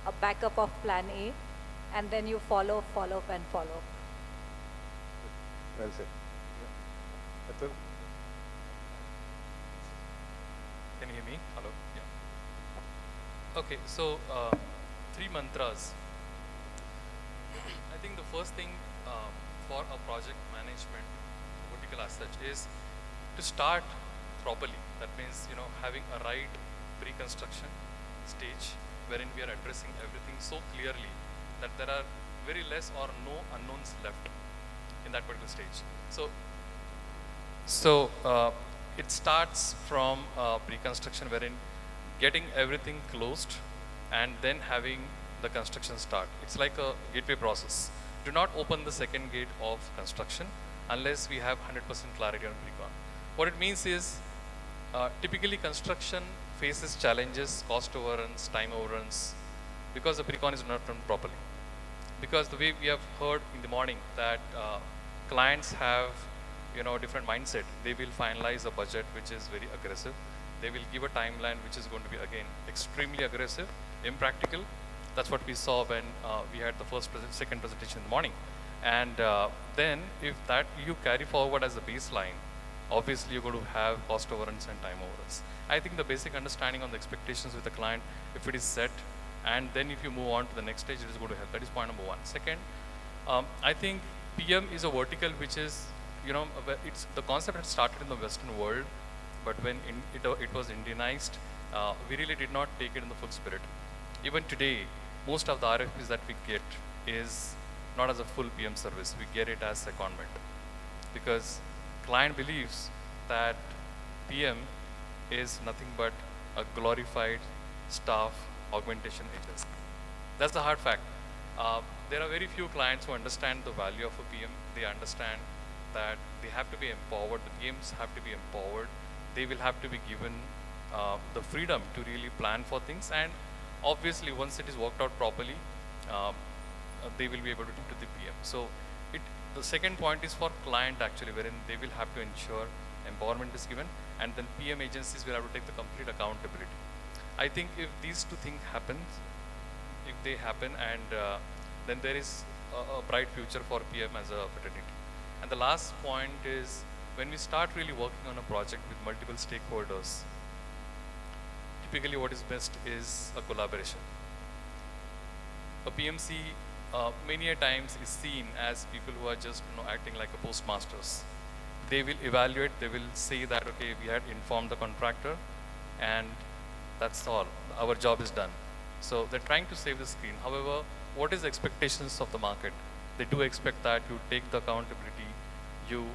a backup of plan A, and then you follow, follow, and follow. Well said. Atul? Can you hear me? Hello? Yeah. Okay, so 3 mantras. I think the first thing for a project management vertical as such is to start properly. That means, having a right pre-construction stage wherein we are addressing everything so clearly that there are very less or no unknowns left in that particular stage. So it starts from pre-construction wherein getting everything closed and then having the construction start. It's like a gateway process. Do not open the second gate of construction unless we have 100% clarity on pre-con. What it means is typically construction faces challenges, cost overruns, time overruns, because the pre-con is not done properly. Because the way we have heard in the morning that clients have different mindset. They will finalize a budget which is very aggressive. They will give a timeline which is going to be again extremely aggressive, impractical. That's what we saw when we had the second presentation in the morning. And then if that you carry forward as a baseline, obviously you're going to have cost overruns and time overruns. I think the basic understanding on the expectations with the client, if it is set, and then if you move on to the next stage, it is going to help. That is point number one. Second, I think PM is a vertical which is, it's the concept had started in the Western world, but when it was Indianized, we really did not take it in the full spirit. Even today, most of the RFPs that we get is not as a full PM service. We get it as secondment, because client believes that PM is nothing but a glorified staff augmentation agency. That's the hard fact. There are very few clients who understand the value of a PM. They understand that they have to be empowered, the PMs have to be empowered. They will have to be given the freedom to really plan for things, and obviously once it is worked out properly, they will be able to do to the PM. So the second point is for client actually, wherein they will have to ensure empowerment is given, and then PM agencies will have to take the complete accountability. I think if these two things happen, and then there is a bright future for PM as a fraternity. And the last point is, when we start really working on a project with multiple stakeholders, typically what is best is a collaboration. A PMC many a times is seen as people who are just acting like a postmasters. They will evaluate, they will say that, okay, we had informed the contractor and that's all, our job is done. So they're trying to save the screen. However, what is the expectations of the market? They do expect that you take the accountability, you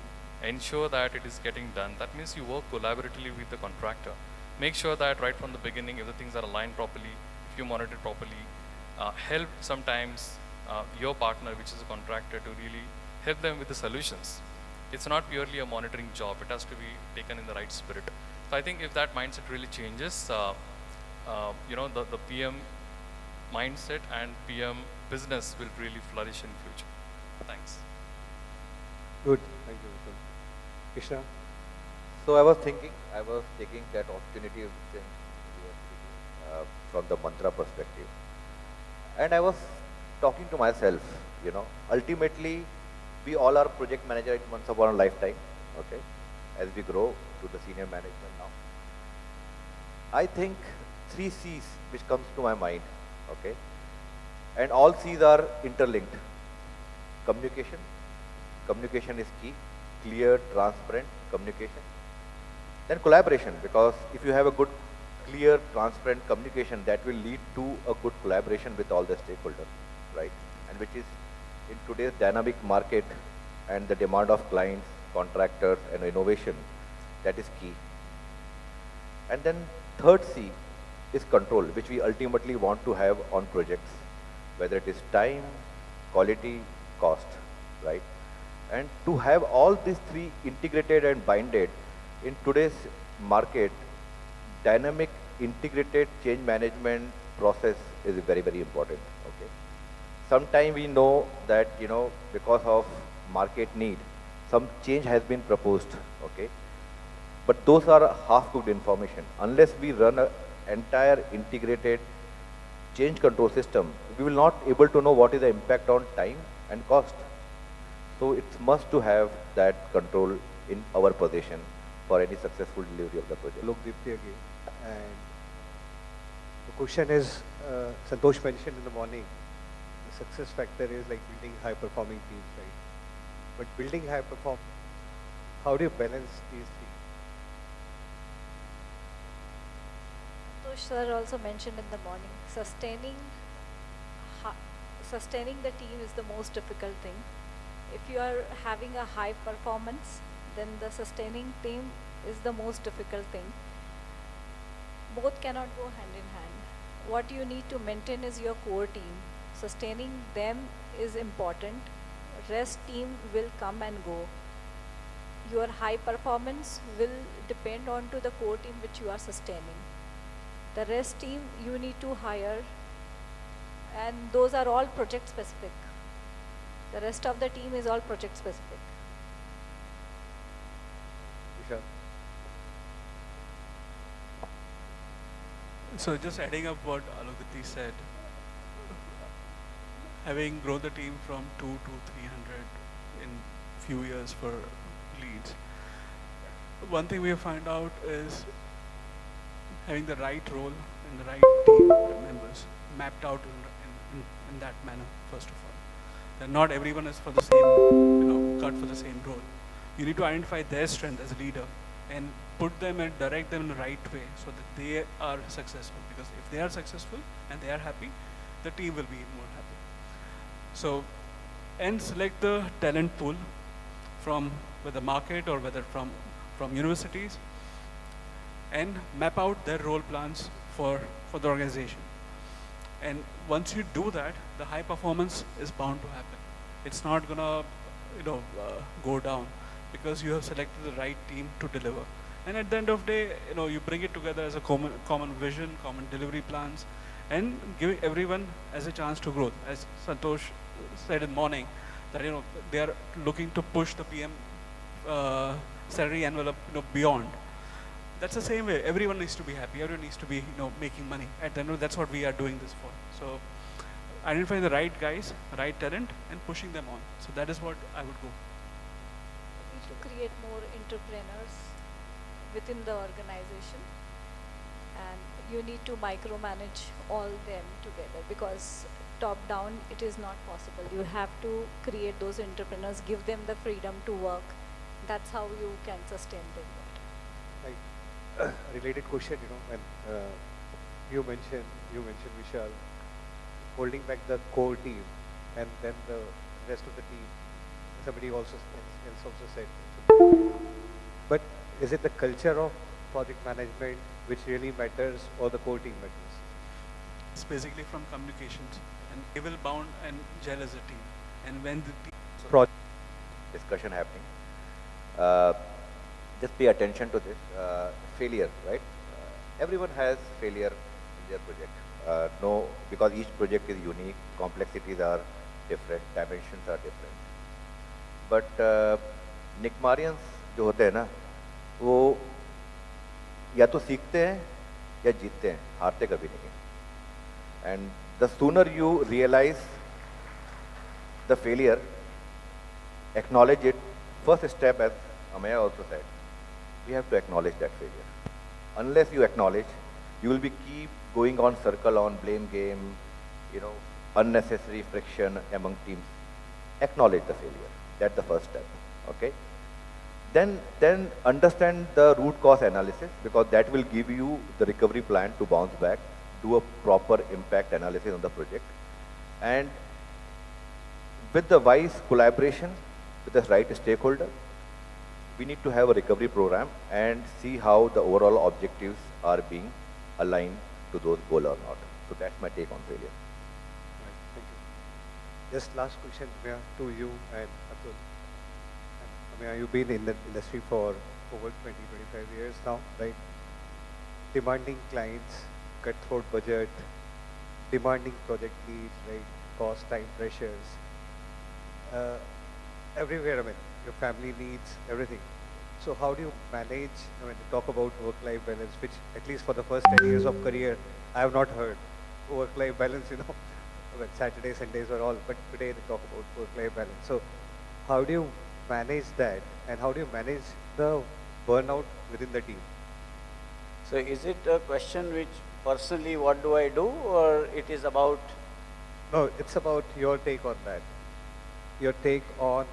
ensure that it is getting done. That means you work collaboratively with the contractor. Make sure that right from the beginning, if the things are aligned properly, if you monitor it properly, help sometimes your partner, which is a contractor, to really help them with the solutions. It's not purely a monitoring job. It has to be taken in the right spirit. So I think if that mindset really changes, the PM mindset and PM business will really flourish in future. Thanks. Good. Thank you, Vishal. Krishna? So I was taking that opportunity since you were speaking, from the mantra perspective. And I was talking to myself, ultimately, we all are project manager at once upon a lifetime, okay, as we grow to the senior management now. I think 3 C's which comes to my mind, okay, and all C's are interlinked. Communication. Communication is key. Clear, transparent communication. Then collaboration, because if you have a good, clear, transparent communication, that will lead to a good collaboration with all the stakeholders, right? And which is in today's dynamic market and the demand of clients, contractors, and innovation, that is key. And then third C is control, which we ultimately want to have on projects, whether it is time, quality, cost, right? And to have all these 3 integrated and binded in today's market, dynamic integrated change management process is very, very important, okay? Sometimes we know that, because of market need, some change has been proposed, okay? But those are half-cooked information. Unless we run an entire integrated change control system, we will not able to know what is the impact on time and cost. So it's must to have that control in our possession for any successful delivery of the project. Look deeply again. And the question is, Santosh mentioned in the morning, the success factor is like building high performing teams, right? But building high perform, how do you balance these three? Santosh sir also mentioned in the morning, sustaining the team is the most difficult thing. If you are having a high performance, then the sustaining team is the most difficult thing. Both cannot go hand in hand. What you need to maintain is your core team. Sustaining them is important. Rest team will come and go. Your high performance will depend on to the core team which you are sustaining. The rest team you need to hire, and those are all project specific. The rest of the team is all project specific. Vishal? So just adding up what Alugati said, having grown the team from 2 to 300 in few years for leads, one thing we have found out is having the right role and the right team members mapped out in that manner, first of all. That not everyone is for the same, cut for the same role. You need to identify their strength as a leader and put them and direct them in the right way so that they are successful. Because if they are successful and they are happy, the team will be more happy. So, and select the talent pool from whether market or whether from universities, and map out their role plans for the organization. And once you do that, the high performance is bound to happen. It's not gonna, go down because you have selected the right team to deliver. And at the end of the day, you bring it together as a common vision, common delivery plans, and giving everyone as a chance to grow. As Santosh said in the morning, that they are looking to push the PM salary envelope beyond. That's the same way. Everyone needs to be happy. Everyone needs to be making money. At the end of that's what we are doing this for. So identifying the right guys, right talent, and pushing them on. So that is what I would go. We need to create more entrepreneurs within the organization, and you need to micromanage all them together, because top down it is not possible. You have to create those entrepreneurs, give them the freedom to work. That's how you can sustain them. Like, related question, when you mentioned Vishal, holding back the core team and then the rest of the team, somebody else also said. But is it the culture of project management which really matters, or the core team matters? It's basically from communications, and they will bound and gel as a team. And when the team discussion happening, just pay attention to this. Failure, right? Everyone has failure in their project. No, because each project is unique, complexities are different, dimensions are different. But Nickmarians जो होते हैं ना, वो या तो सीखते हैं या जीतते हैं, हारते कभी नहीं. And the sooner you realize the failure, acknowledge it. First step, as Amaya also said, we have to acknowledge that failure. Unless you acknowledge, you will be keep going on circle on blame game, unnecessary friction among teams. Acknowledge the failure. That's the first step. Okay. Then understand the root cause analysis, because that will give you the recovery plan to bounce back. Do a proper impact analysis on the project, and with the wise collaboration with the right stakeholder, we need to have a recovery program and see how the overall objectives are being aligned to those goals or not. So that's my take on failure. Right, thank you. Just last question, Amaya, to you and Atul. Amaya, you've been in the industry for over 20-25 years now, right? Demanding clients, cutthroat budget, demanding project needs, right? Cost, time pressures. Everywhere, your family needs, everything. So how do you manage, talk about work-life balance, which at least for the first 10 years of career, I have not heard. work-life balance, when Saturdays, Sundays were all, but today they talk about work-life balance. So how do you manage that, and how do you manage the burnout within the team? So is it a question which personally what do I do, or it is about? No, it's about your take on that. Your take on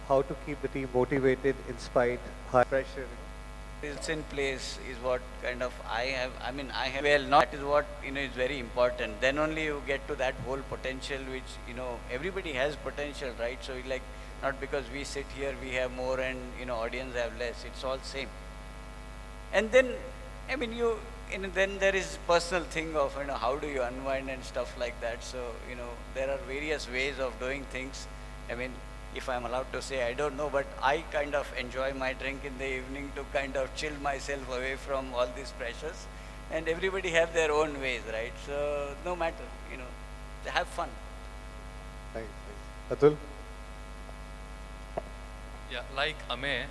how to keep the team motivated in spite high pressure. It's in place is what kind of I have, well, not, that is what, is very important. Then only you get to that whole potential which, everybody has potential, right? So like, not because we sit here, we have more and, audience have less. It's all same. And then, then there is personal thing of, how do you unwind and stuff like that. So, there are various ways of doing things. If I'm allowed to say, I don't know, but I kind of enjoy my drink in the evening to kind of chill myself away from all these pressures. And everybody have their own ways, right? So no matter, have fun. Thanks. Atul? Yeah, like Amey,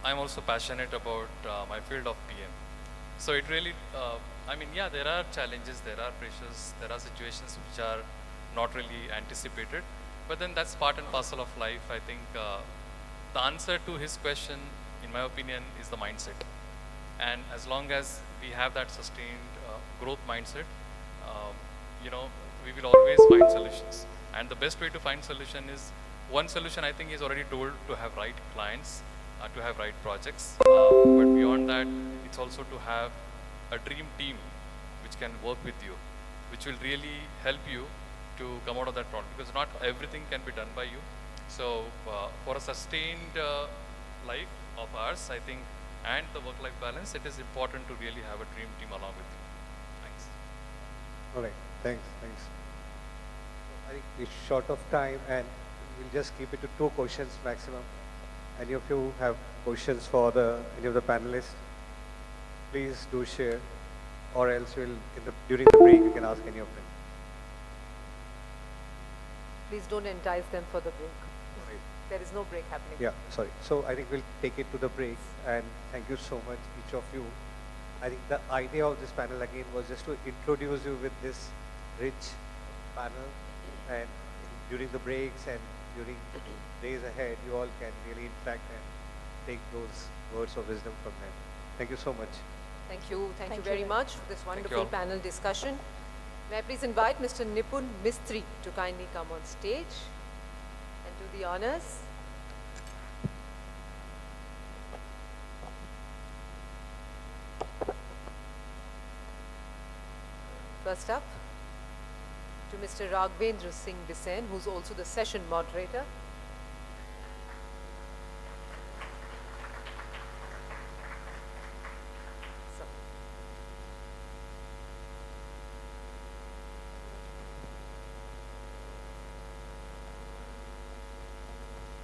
I'm also passionate about my field of PM. So it really, yeah, there are challenges, there are pressures, there are situations which are not really anticipated. But then that's part and parcel of life. I think the answer to his question, in my opinion, is the mindset. And as long as we have that sustained growth mindset, we will always find solutions. And the best way to find solution is, one solution I think is already told, to have right clients, to have right projects. But beyond that, it's also to have a dream team which can work with you, which will really help you to come out of that problem, because not everything can be done by you. So for a sustained life of ours, I think, and the work-life balance, it is important to really have a dream team along with you. Thanks. All right, thanks. I think we're short of time, and we'll just keep it to 2 questions maximum. Any of you have questions for any of the panelists? Please do share, or else during the break you can ask any of them. Please don't entice them for the break. Right. There is no break happening. Yeah, sorry. So I think we'll take it to the break, and thank you so much, each of you. I think the idea of this panel again was just to introduce you with this rich panel, and during the breaks and during days ahead, you all can really interact and take those words of wisdom from them. Thank you so much. Thank you. Thank you very much for this wonderful panel discussion. May I please invite Mr. Nipun Mistry to kindly come on stage and do the honors. First up, to Mr. Raghvendra Singh Bisen, who's also the session moderator.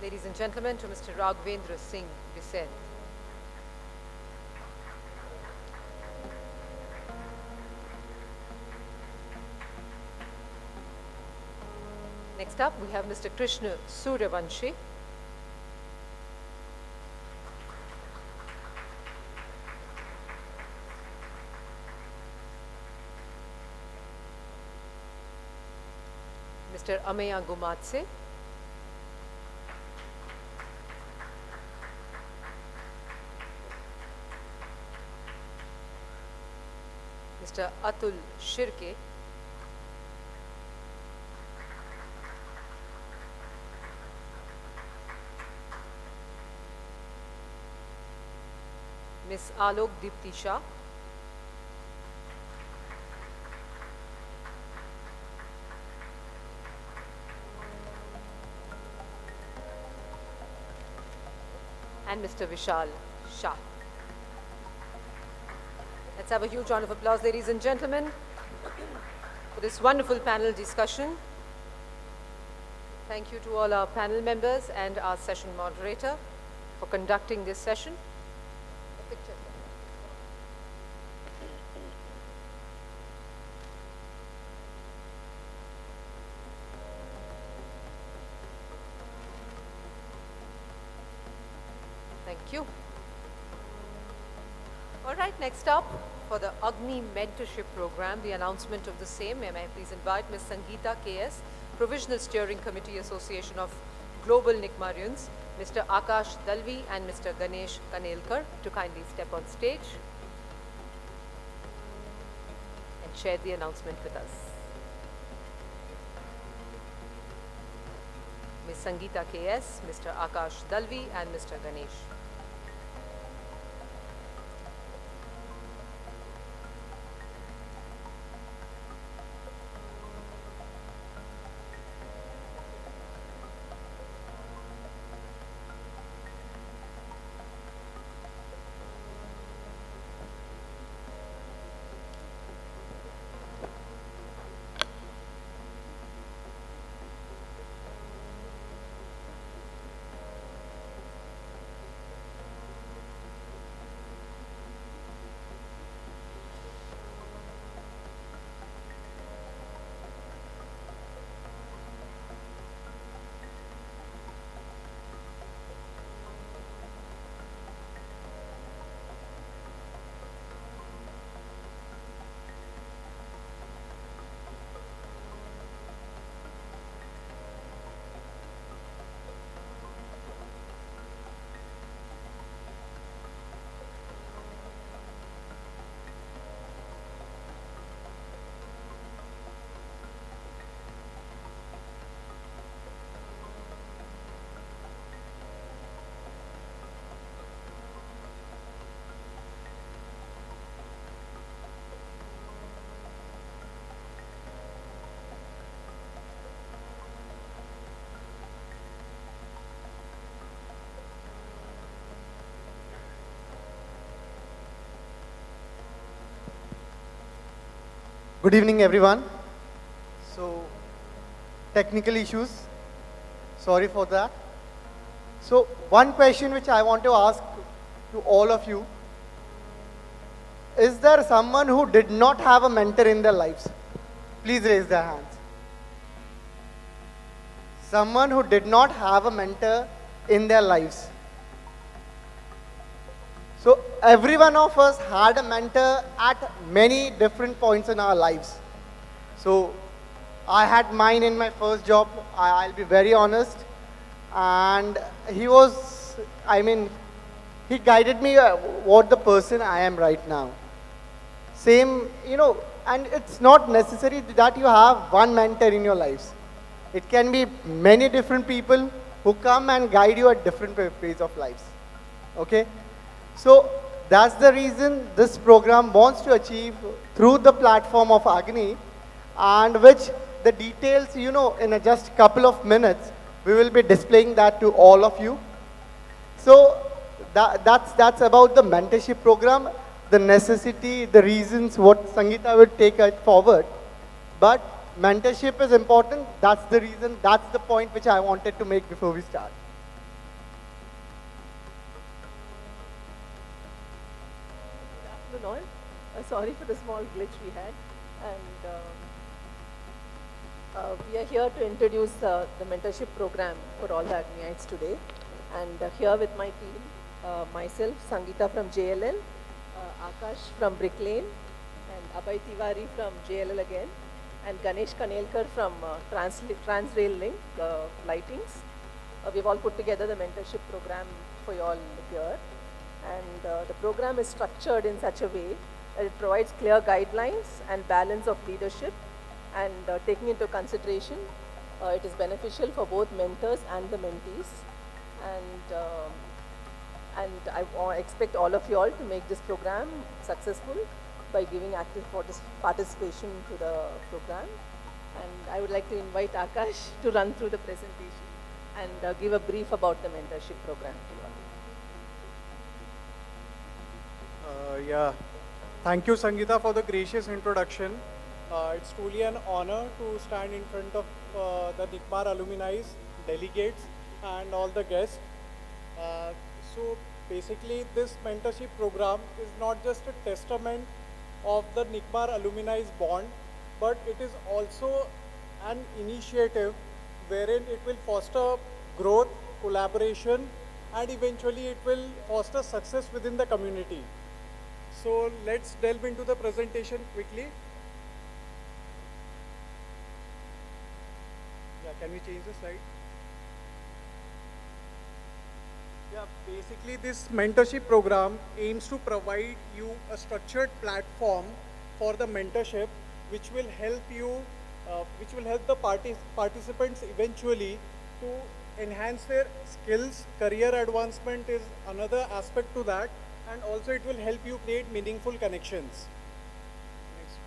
Ladies and gentlemen, to Mr. Raghvendra Singh Bisen. Next up, we have Mr. Krishna Suryavanshi. Mr. Ameya Gumatse. Mr. Atul Shirke. Ms. Alok Dipti Shah. And Mr. Vishal Shah. Let's have a huge round of applause, ladies and gentlemen, for this wonderful panel discussion. Thank you to all our panel members and our session moderator for conducting this session. A picture. Thank you. All right, next up, for the AGNI Mentorship Program, the announcement of the same. May I please invite Ms. Sangeeta KS, Provisional Steering Committee Association of Global Nikmarians, Mr. Akash Dalvi and Mr. Ganesh Kanelkar to kindly step on stage and share the announcement with us. Ms. Sangeeta KS, Mr. Akash Dalvi and Mr. Ganesh. Good evening, everyone. So, technical issues, sorry for that. So, one question which I want to ask to all of you, is there someone who did not have a mentor in their lives? Please raise their hands. Someone who did not have a mentor in their lives. So every one of us had a mentor at many different points in our lives. So I had mine in my first job, I'll be very honest. And he was, he guided me what the person I am right now. Same, and it's not necessary that you have one mentor in your lives. It can be many different people who come and guide you at different phases of lives. Okay? So that's the reason this program wants to achieve through the platform of AGNI, and which the details, in just a couple of minutes, we will be displaying that to all of you. So that's about the mentorship program, the necessity, the reasons what Sangeeta will take it forward. But mentorship is important. That's the reason, that's the point which I wanted to make before we start. All. Sorry for the small glitch we had, and we are here to introduce the mentorship program for all the AGNIites today. And here with my team, myself, Sangeeta from JLL, Akash from Brick Lane, and Abhay Tiwari from JLL again, and Ganesh Kanelkar from Transrail Link Lightings. We've all put together the mentorship program for you all here. And the program is structured in such a way that it provides clear guidelines and balance of leadership, and taking into consideration, it is beneficial for both mentors and the mentees. And I expect all of you all to make this program successful by giving active participation to the program. And I would like to invite Akash to run through the presentation and give a brief about the mentorship program to you all. Yeah, thank you, Sangeeta, for the gracious introduction. It's truly an honor to stand in front of the NICMAR alumni, delegates, and all the guests. So basically, this mentorship program is not just a testament of the NICMAR alumni's bond, but it is also an initiative wherein it will foster growth, collaboration, and eventually it will foster success within the community. So let's delve into the presentation quickly. Yeah, can we change the slide? Yeah, basically this mentorship program aims to provide you a structured platform for the mentorship, which will help you, which will help the participants eventually to enhance their skills. Career advancement is another aspect to that, and also it will help you create meaningful connections. Next.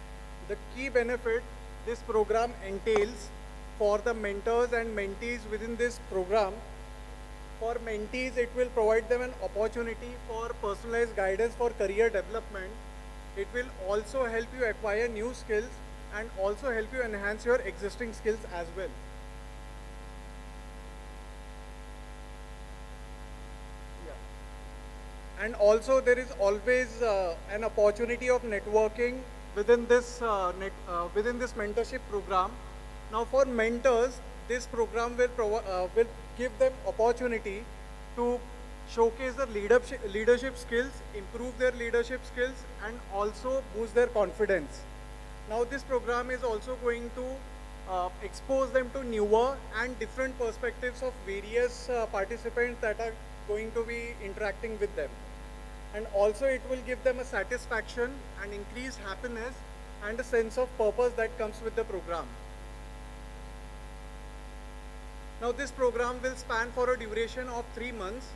The key benefit this program entails for the mentors and mentees within this program. For mentees, it will provide them an opportunity for personalized guidance for career development. It will also help you acquire new skills and also help you enhance your existing skills as well. Yeah. And also there is always an opportunity of networking within this within this mentorship program. Now for mentors, this program will give them opportunity to showcase their leadership skills, improve their leadership skills, and also boost their confidence. Now this program is also going to expose them to newer and different perspectives of various participants that are going to be interacting with them. And also it will give them a satisfaction and increased happiness and a sense of purpose that comes with the program. Now this program will span for a duration of 3 months.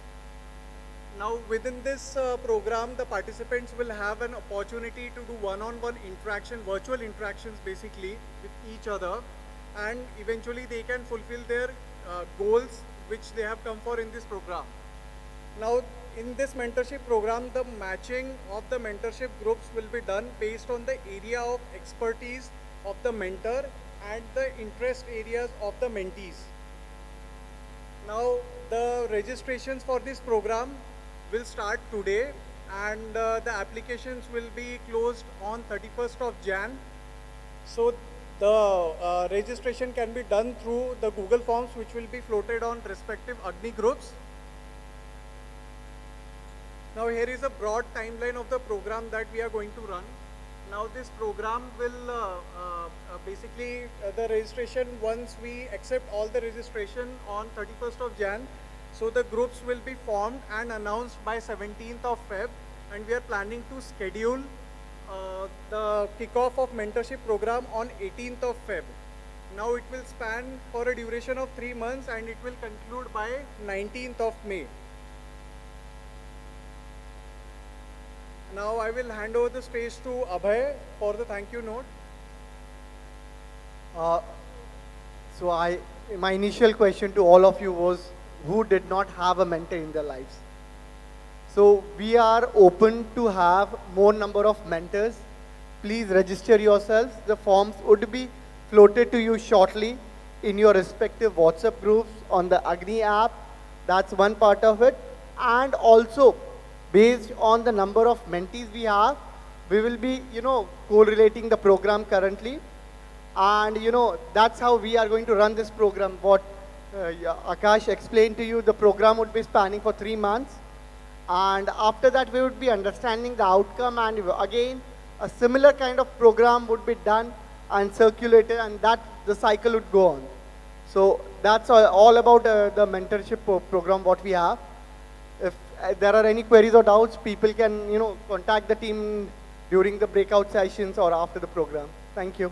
Now within this program, the participants will have an opportunity to do one-on-one interaction, virtual interactions basically with each other, and eventually they can fulfill their goals which they have come for in this program. Now in this mentorship program, the matching of the mentorship groups will be done based on the area of expertise of the mentor and the interest areas of the mentees. Now the registrations for this program will start today, and the applications will be closed on 31st of Jan. So the registration can be done through the Google Forms which will be floated on respective AGNI groups. Now here is a broad timeline of the program that we are going to run. Now this program will basically the registration, once we accept all the registration on 31st of Jan, so the groups will be formed and announced by 17th of Feb, and we are planning to schedule the kickoff of mentorship program on 18th of Feb. Now it will span for a duration of 3 months and it will conclude by 19th of May. Now I will hand over the stage to Abhay for the thank you note. My initial question to all of you was, who did not have a mentor in their lives? So we are open to have more number of mentors. Please register yourselves. The forms would be floated to you shortly in your respective WhatsApp groups on the AGNI app. That's one part of it. And also, based on the number of mentees we have, we will be, correlating the program currently. And, that's how we are going to run this program. What Akash explained to you, the program would be spanning for 3 months. And after that, we would be understanding the outcome. And again, a similar kind of program would be done and circulated, and that the cycle would go on. So that's all about the mentorship program what we have. If there are any queries or doubts, people can, contact the team during the breakout sessions or after the program. Thank you.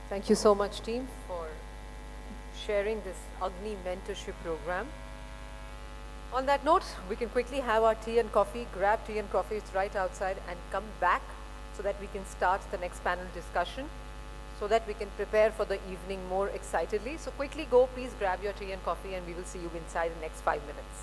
Thank you so much, team, for sharing this AGNI mentorship program. On that note, we can quickly have our tea and coffee, grab tea and coffee, it's right outside, and come back so that we can start the next panel discussion, so that we can prepare for the evening more excitedly. So quickly go, please grab your tea and coffee, and we will see you inside in the next 5 minutes.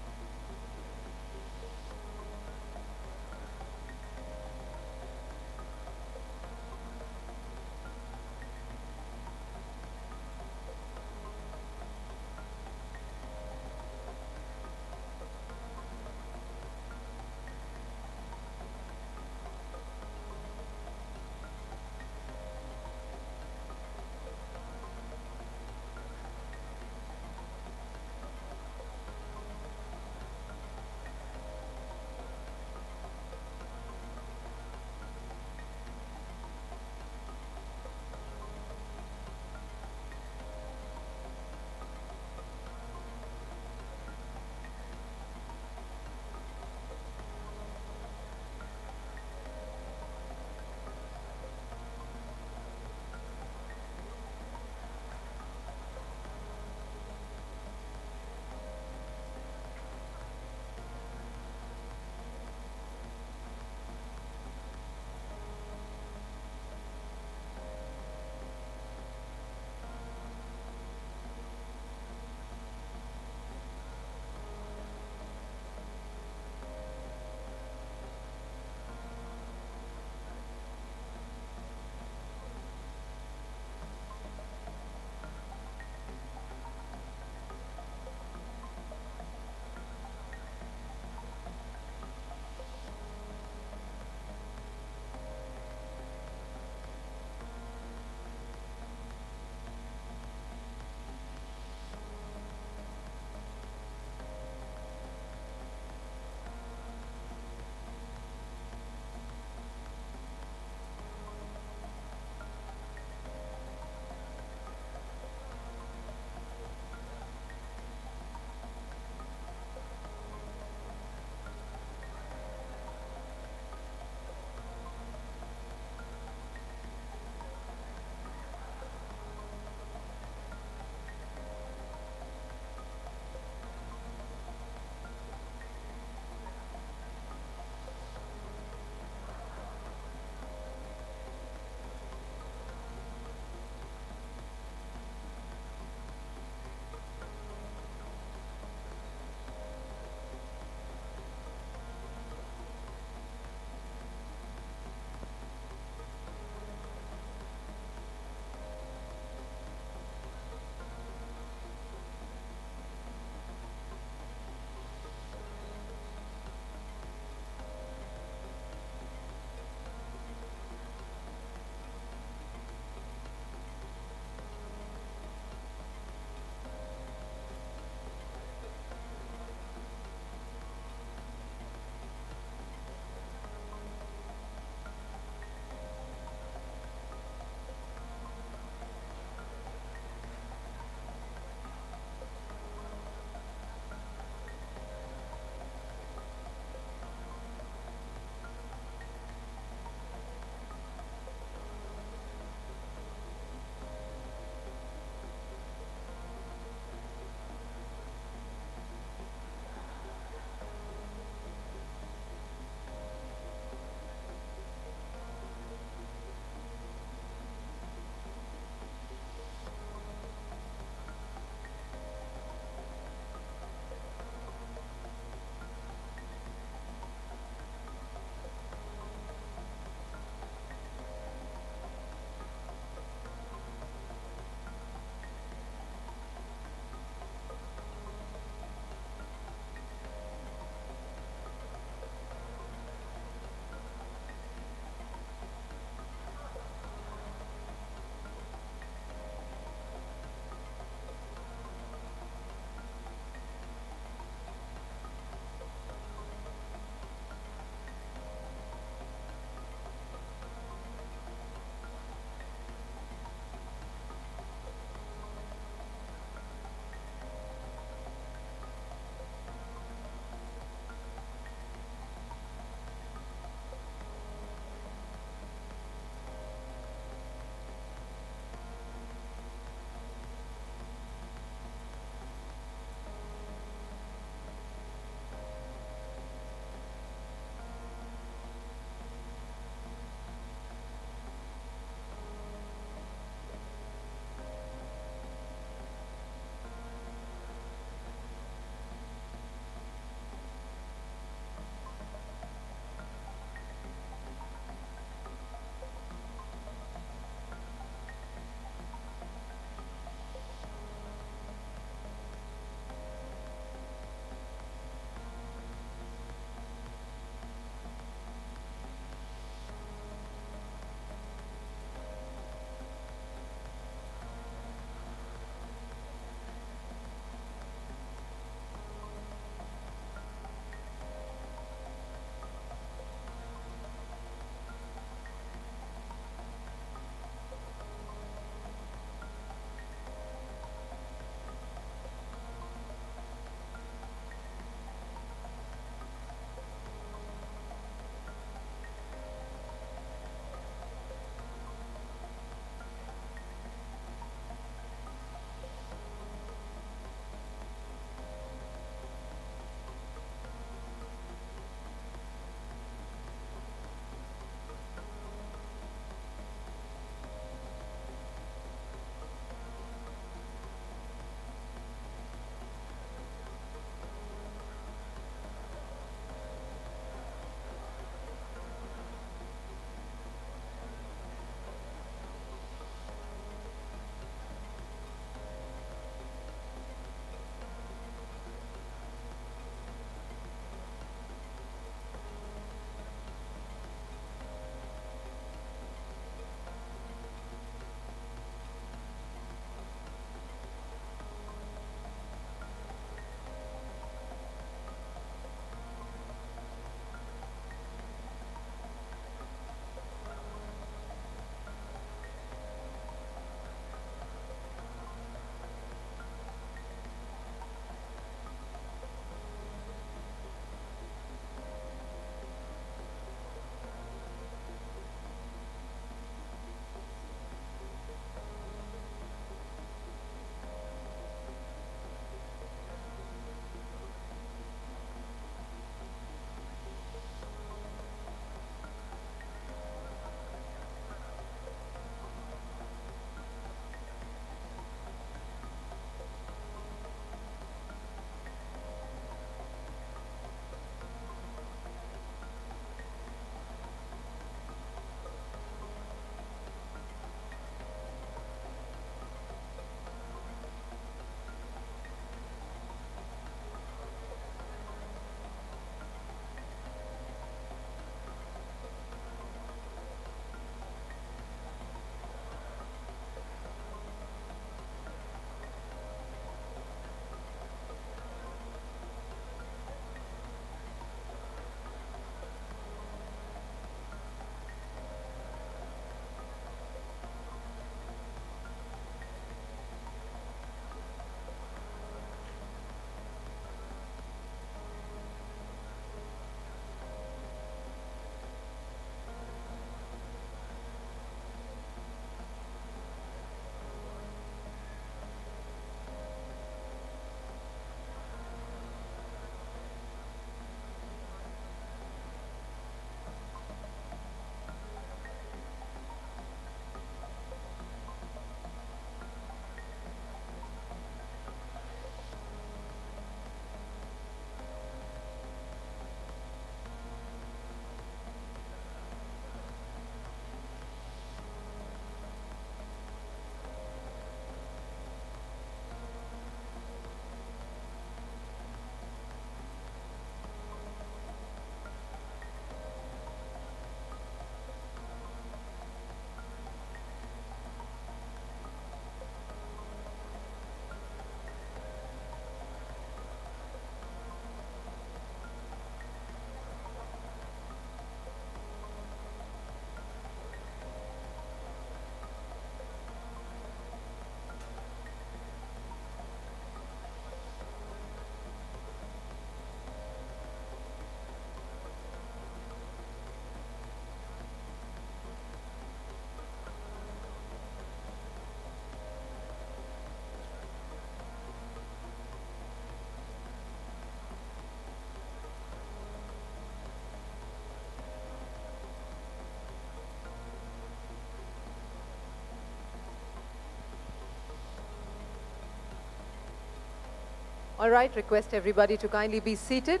All right, request everybody to kindly be seated.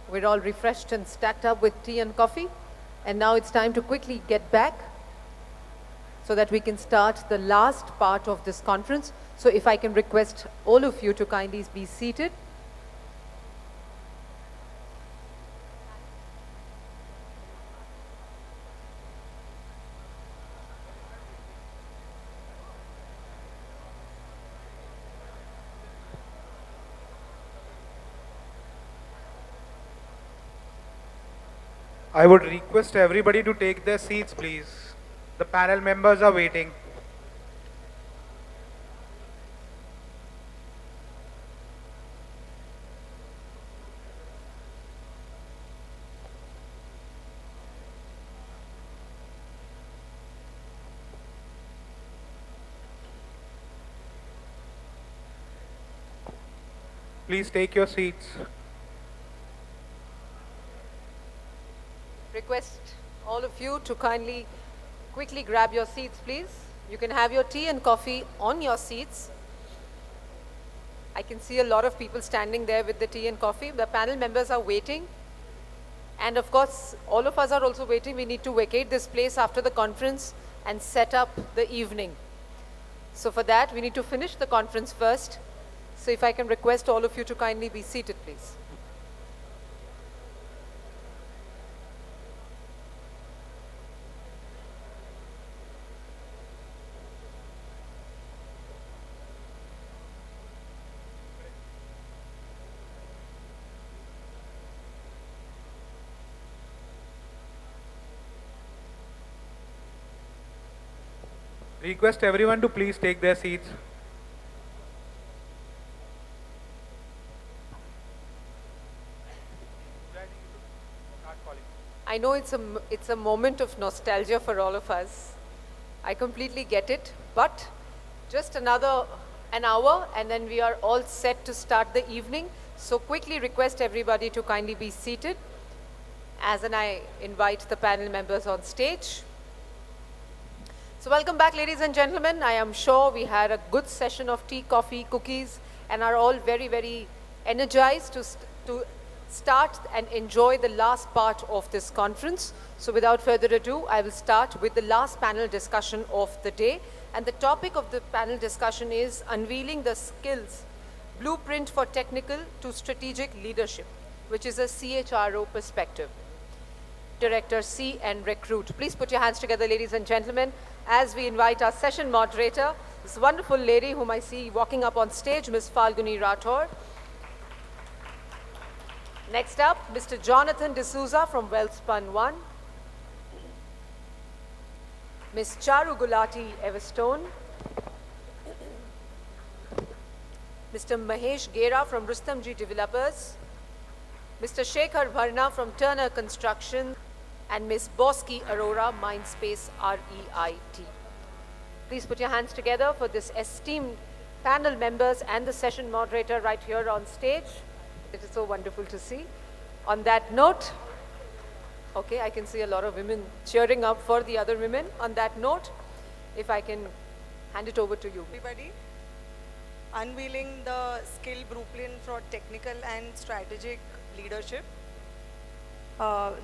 We're all refreshed and stacked up with tea and coffee. And now it's time to quickly get back so that we can start the last part of this conference. So if I can request all of you to kindly be seated. I would request everybody to take their seats, please. The panel members are waiting. Please take your seats. Request all of you to kindly quickly grab your seats, please. You can have your tea and coffee on your seats. I can see a lot of people standing there with the tea and coffee. The panel members are waiting. And of course, all of us are also waiting. We need to vacate this place after the conference and set up the evening. So for that, we need to finish the conference first. So if I can request all of you to kindly be seated, please. Request everyone to please take their seats. I know it's a moment of nostalgia for all of us. I completely get it, but just an hour and then we are all set to start the evening. So quickly request everybody to kindly be seated as I invite the panel members on stage. So welcome back, ladies and gentlemen. I am sure we had a good session of tea, coffee, cookies, and are all very, very energized to start and enjoy the last part of this conference. So without further ado, I will start with the last panel discussion of the day. And the topic of the panel discussion is Unveiling the Skills, Blueprint for Technical to Strategic Leadership, which is a CHRO perspective. Director C and Recruit. Please put your hands together, ladies and gentlemen, as we invite our session moderator, this wonderful lady whom I see walking up on stage, Ms. Falguni Rathore. Next up, Mr. Jonathan D'Souza from Wellspun One. Ms. Charu Gulati Everstone. Mr. Mahesh Gera from Rustomjee Developers. Mr. Shekhar Bharna from Turner Construction. And Ms. Bosky Arora, Mindspace REIT. Please put your hands together for this esteemed panel members and the session moderator right here on stage. It is so wonderful to see. On that note, okay, I can see a lot of women cheering up for the other women. On that note, if I can hand it over to you. Everybody, unveiling the skill blueprint for technical and strategic leadership.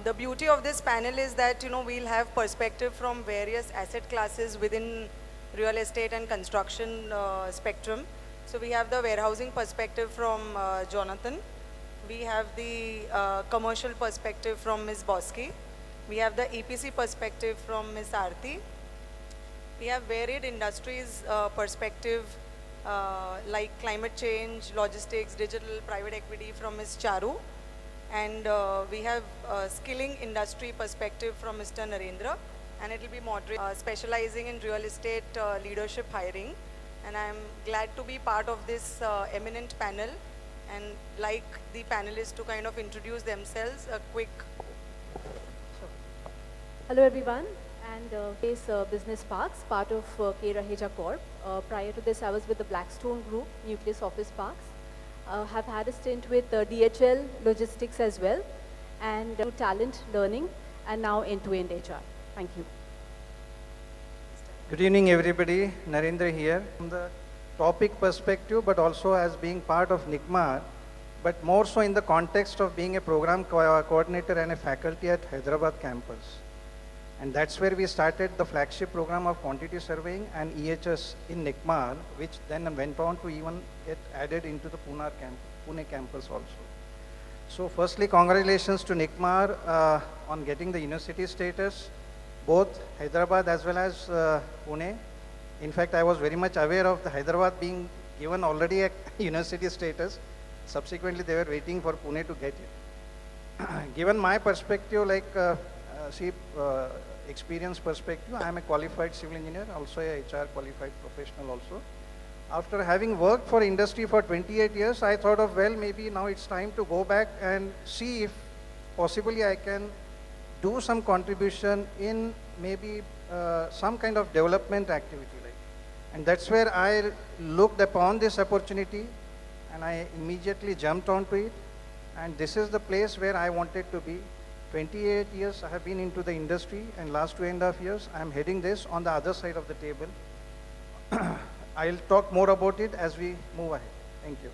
The beauty of this panel is that, we'll have perspective from various asset classes within real estate and construction spectrum. So we have the warehousing perspective from Jonathan. We have the commercial perspective from Ms. Bosky. We have the EPC perspective from Ms. Aarti. We have varied industries perspective like climate change, logistics, digital, private equity from Ms. Charu. And we have skilling industry perspective from Mr. Narendra, and it will be moderate, specializing in real estate leadership hiring. And I'm glad to be part of this eminent panel, and like the panelists to kind of introduce themselves, a quick. Hello everyone, and this Business Parks, part of K. Raheja Corp. Prior to this, I was with the Blackstone Group, Nucleus Office Parks. Have had a stint with DHL Logistics as well, and talent learning, and now end-to-end HR. Thank you. Good evening, everybody. Narendra here from the topic perspective, but also as being part of NICMAR, but more so in the context of being a program coordinator and a faculty at Hyderabad campus. And that's where we started the flagship program of quantity surveying and EHS in NICMAR, which then went on to even get added into the Pune campus also. So firstly, congratulations to NICMAR on getting the university status, both Hyderabad as well as Pune. In fact, I was very much aware of the Hyderabad being given already a university status. Subsequently, they were waiting for Pune to get it. Given my perspective, like experience perspective, I am a qualified civil engineer, also a HR qualified professional also. After having worked for industry for 28 years, I thought of, well, maybe now it's time to go back and see if possibly I can do some contribution in maybe some kind of development activity. And that's where I looked upon this opportunity and I immediately jumped onto it. And this is the place where I wanted to be. 28 years I have been into the industry, and last 2.5 years I am heading this on the other side of the table. I'll talk more about it as we move ahead. Thank you.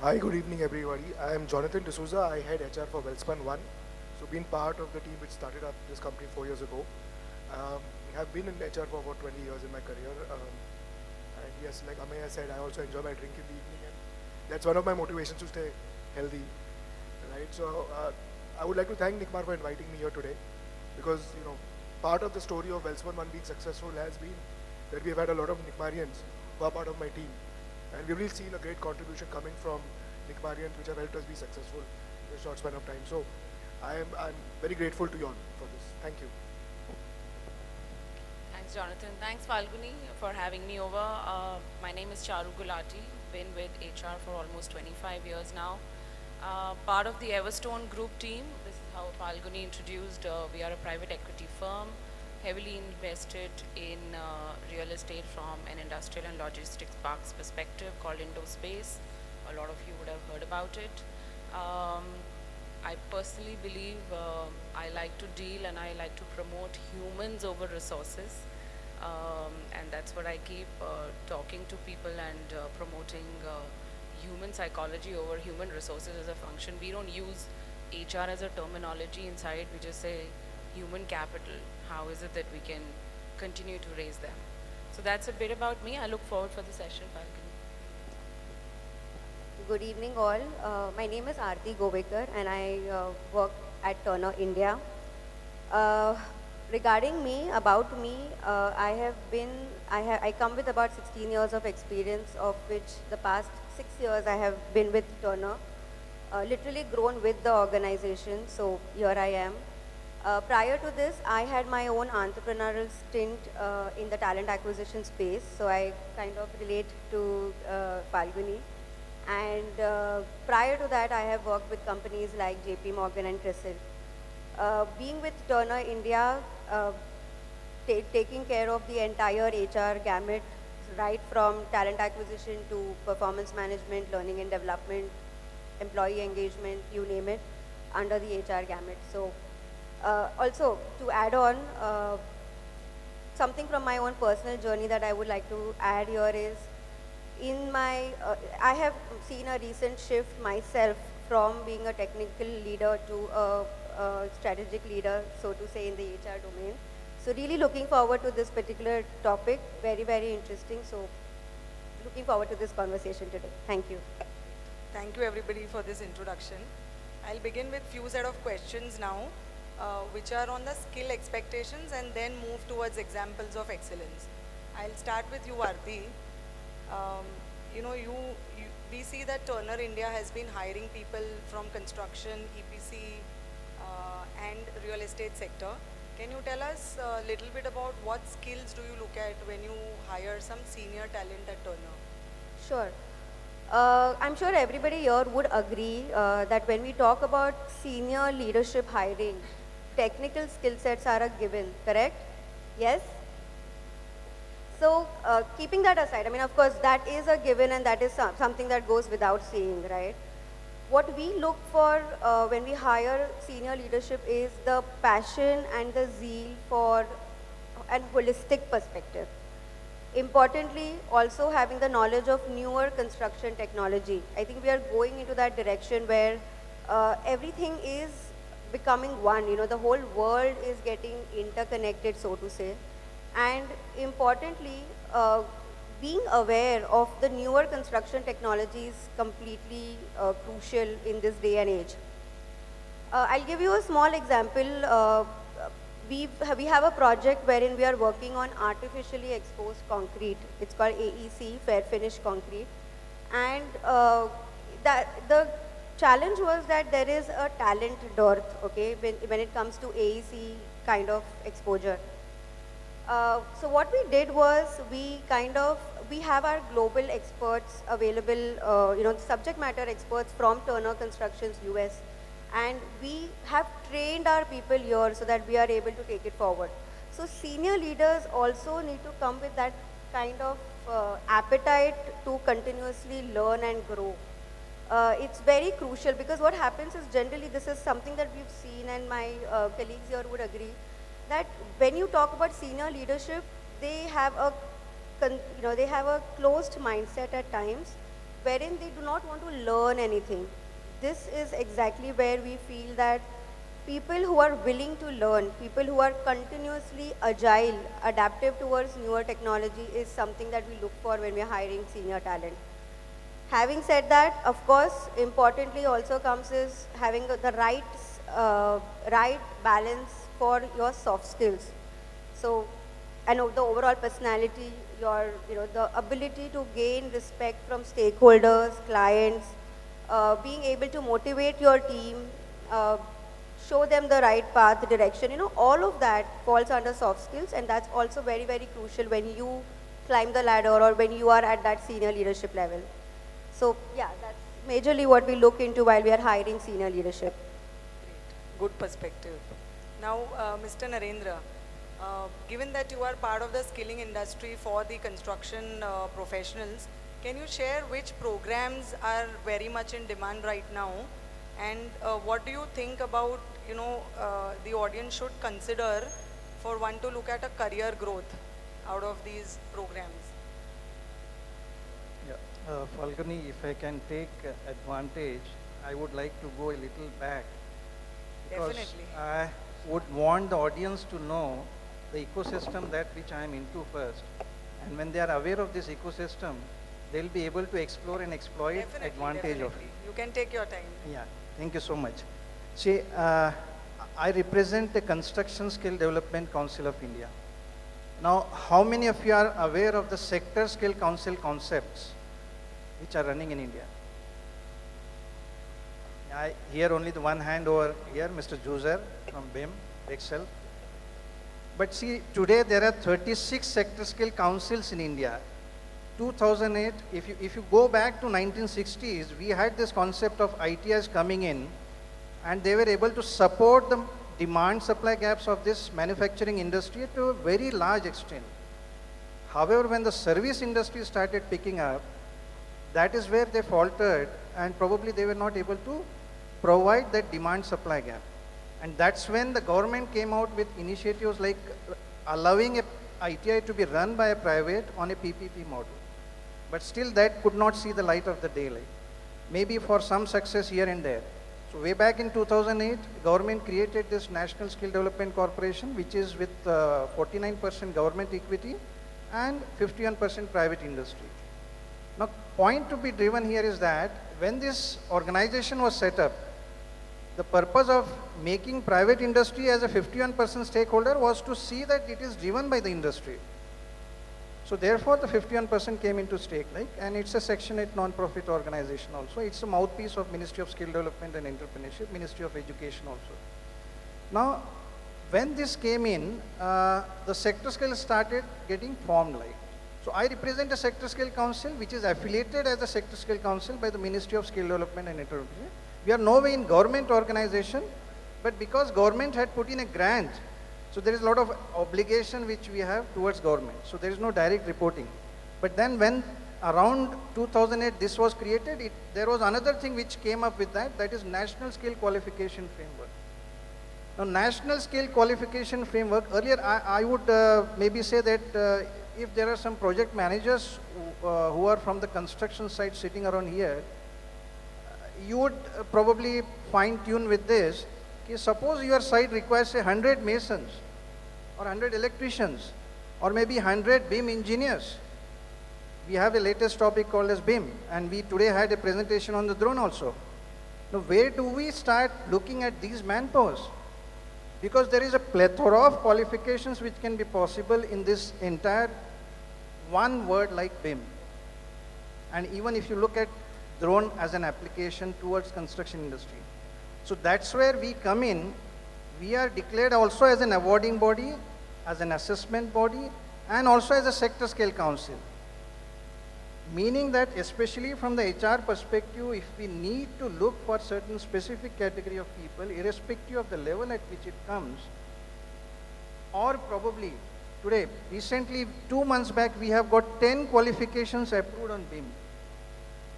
Hi, good evening everybody. I am Jonathan D'Souza. I head HR for Welspun One. So been part of the team which started up this company 4 years ago. I have been in HR for about 20 years in my career. And yes, like Ameya said, I also enjoy my drink in the evening, and that's one of my motivations to stay healthy. Right? So I would like to thank NICMAR for inviting me here today, because part of the story of Welspun One being successful has been that we have had a lot of NICMARians who are part of my team, and we've really seen a great contribution coming from NICMARians which have helped us be successful in a short span of time. So I'm very grateful to you all for this. Thank you. Thanks, Jonathan. Thanks, Falguni, for having me over. My name is Charu Gulati. Been with HR for almost 25 years now. Part of the Everstone Group team. This is how Falguni introduced. We are a private equity firm, heavily invested in real estate from an industrial and logistics parks perspective called IndoSpace. A lot of you would have heard about it. I personally believe I like to deal and I like to promote humans over resources. And that's what I keep talking to people and promoting human psychology over human resources as a function. We don't use HR as a terminology inside. We just say human capital. How is it that we can continue to raise them? So that's a bit about me. I look forward for the session, Falcon. Good evening all. My name is Aarti Govekar and I work at Turner India. Regarding me, about me, I come with about 16 years of experience, of which the past 6 years I have been with Turner, literally grown with the organization, so here I am. Prior to this, I had my own entrepreneurial stint in the talent acquisition space, so I kind of relate to Falguni. And prior to that, I have worked with companies like JP Morgan and CRISIL. Being with Turner India, taking care of the entire HR gamut, right from talent acquisition to performance management, learning and development, employee engagement, you name it, under the HR gamut. So also to add on, something from my own personal journey that I would like to add here is, in my, I have seen a recent shift myself from being a technical leader to a strategic leader, so to say, in the HR domain. So really looking forward to this particular topic, very, very interesting. So looking forward to this conversation today. Thank you. Thank you everybody for this introduction. I'll begin with few set of questions now, which are on the skill expectations, and then move towards examples of excellence. I'll start with you, Aarti. We see that Turner India has been hiring people from construction, EPC, and real estate sector. Can you tell us a little bit about what skills do you look at when you hire some senior talent at Turner? Sure. I'm sure everybody here would agree that when we talk about senior leadership hiring, technical skill sets are a given, correct? Yes? So keeping that aside, I mean, of course, that is a given and that is something that goes without saying, right? What we look for when we hire senior leadership is the passion and the zeal for a holistic perspective. importantly, also having the knowledge of newer construction technology. I think we are going into that direction where everything is becoming one. You know, the whole world is getting interconnected, so to say. And importantly, being aware of the newer construction technology is completely crucial in this day and age. I'll give you a small example. We have a project wherein we are working on artificially exposed concrete. It's called AEC, Fair Finish Concrete. And the challenge was that there is a talent dearth, okay, when it comes to AEC kind of exposure. So what we did was we have our global experts available, subject matter experts from Turner Constructions US, and we have trained our people here so that we are able to take it forward. So senior leaders also need to come with that kind of appetite to continuously learn and grow. It's very crucial because what happens is generally this is something that we've seen, and my colleagues here would agree, that when you talk about senior leadership, they have a closed mindset at times wherein they do not want to learn anything. This is exactly where we feel that people who are willing to learn, people who are continuously agile, adaptive towards newer technology is something that we look for when we are hiring senior talent. Having said that, of course, importantly also comes is having the right balance for your soft skills. So, and the overall personality, the ability to gain respect from stakeholders, clients, being able to motivate your team, show them the right path, direction, all of that falls under soft skills, and that's also very, very crucial when you climb the ladder or when you are at that senior leadership level. So, yeah, that's majorly what we look into while we are hiring senior leadership. Great. Good perspective. Now, Mr. Narendra, given that you are part of the skilling industry for the construction professionals, can you share which programs are very much in demand right now, and what do you think about, the audience should consider for one to look at a career growth out of these programs? Yeah, Falguni, if I can take advantage, I would like to go a little back. Because Definitely. I would want the audience to know the ecosystem which I am into first. And when they are aware of this ecosystem, they'll be able to explore and exploit advantage of it. You can take your time. Yeah, thank you so much. See, I represent the Construction Skill Development Council of India. Now, how many of you are aware of the Sector Skill Council concepts which are running in India? I hear only the one hand over here, Mr. Juzer from BIM, Excel. But see, today there are 36 sector skill councils in India. 2008, if you go back to 1960s, we had this concept of ITIs coming in, and they were able to support the demand supply gaps of this manufacturing industry to a very large extent. However, when the service industry started picking up, that is where they faltered, and probably they were not able to provide that demand supply gap. And that's when the government came out with initiatives like allowing a ITI to be run by a private on a PPP model. But still that could not see the light of the daylight. Maybe for some success here and there. So way back in 2008, government created this National Skill Development Corporation, which is with 49% government equity and 51% private industry. Now, point to be driven here is that when this organization was set up, the purpose of making private industry as a 51% stakeholder was to see that it is driven by the industry. So therefore, the 51% came into stake, and it's a Section 8 non-profit organization also. It's a mouthpiece of Ministry of Skill Development and Entrepreneurship, Ministry of Education also. Now, when this came in, the sector scale started getting formed So I represent a sector scale council which is affiliated as a sector scale council by the Ministry of Skill Development and Entrepreneurship. We are no way in government organization, but because government had put in a grant, so there is a lot of obligation which we have towards government. So there is no direct reporting. But then when around 2008 this was created, there was another thing which came up with that is National Skill Qualification Framework. Now National Skill Qualification Framework, earlier I would maybe say that if there are some project managers who are from the construction side sitting around here, you would probably fine tune with this. Okay, suppose your site requires 100 masons or 100 electricians or maybe 100 BIM engineers. We have a latest topic called as BIM, and we today had a presentation on the drone also. Now, where do we start looking at these manpowers? Because there is a plethora of qualifications which can be possible in this entire one word like BIM. And even if you look at drone as an application towards construction industry. So that's where we come in. We are declared also as an awarding body, as an assessment body, and also as a sector scale council. Meaning that especially from the HR perspective, if we need to look for certain specific category of people, irrespective of the level at which it comes, or probably today, recently 2 months back, we have got 10 qualifications approved on BIM.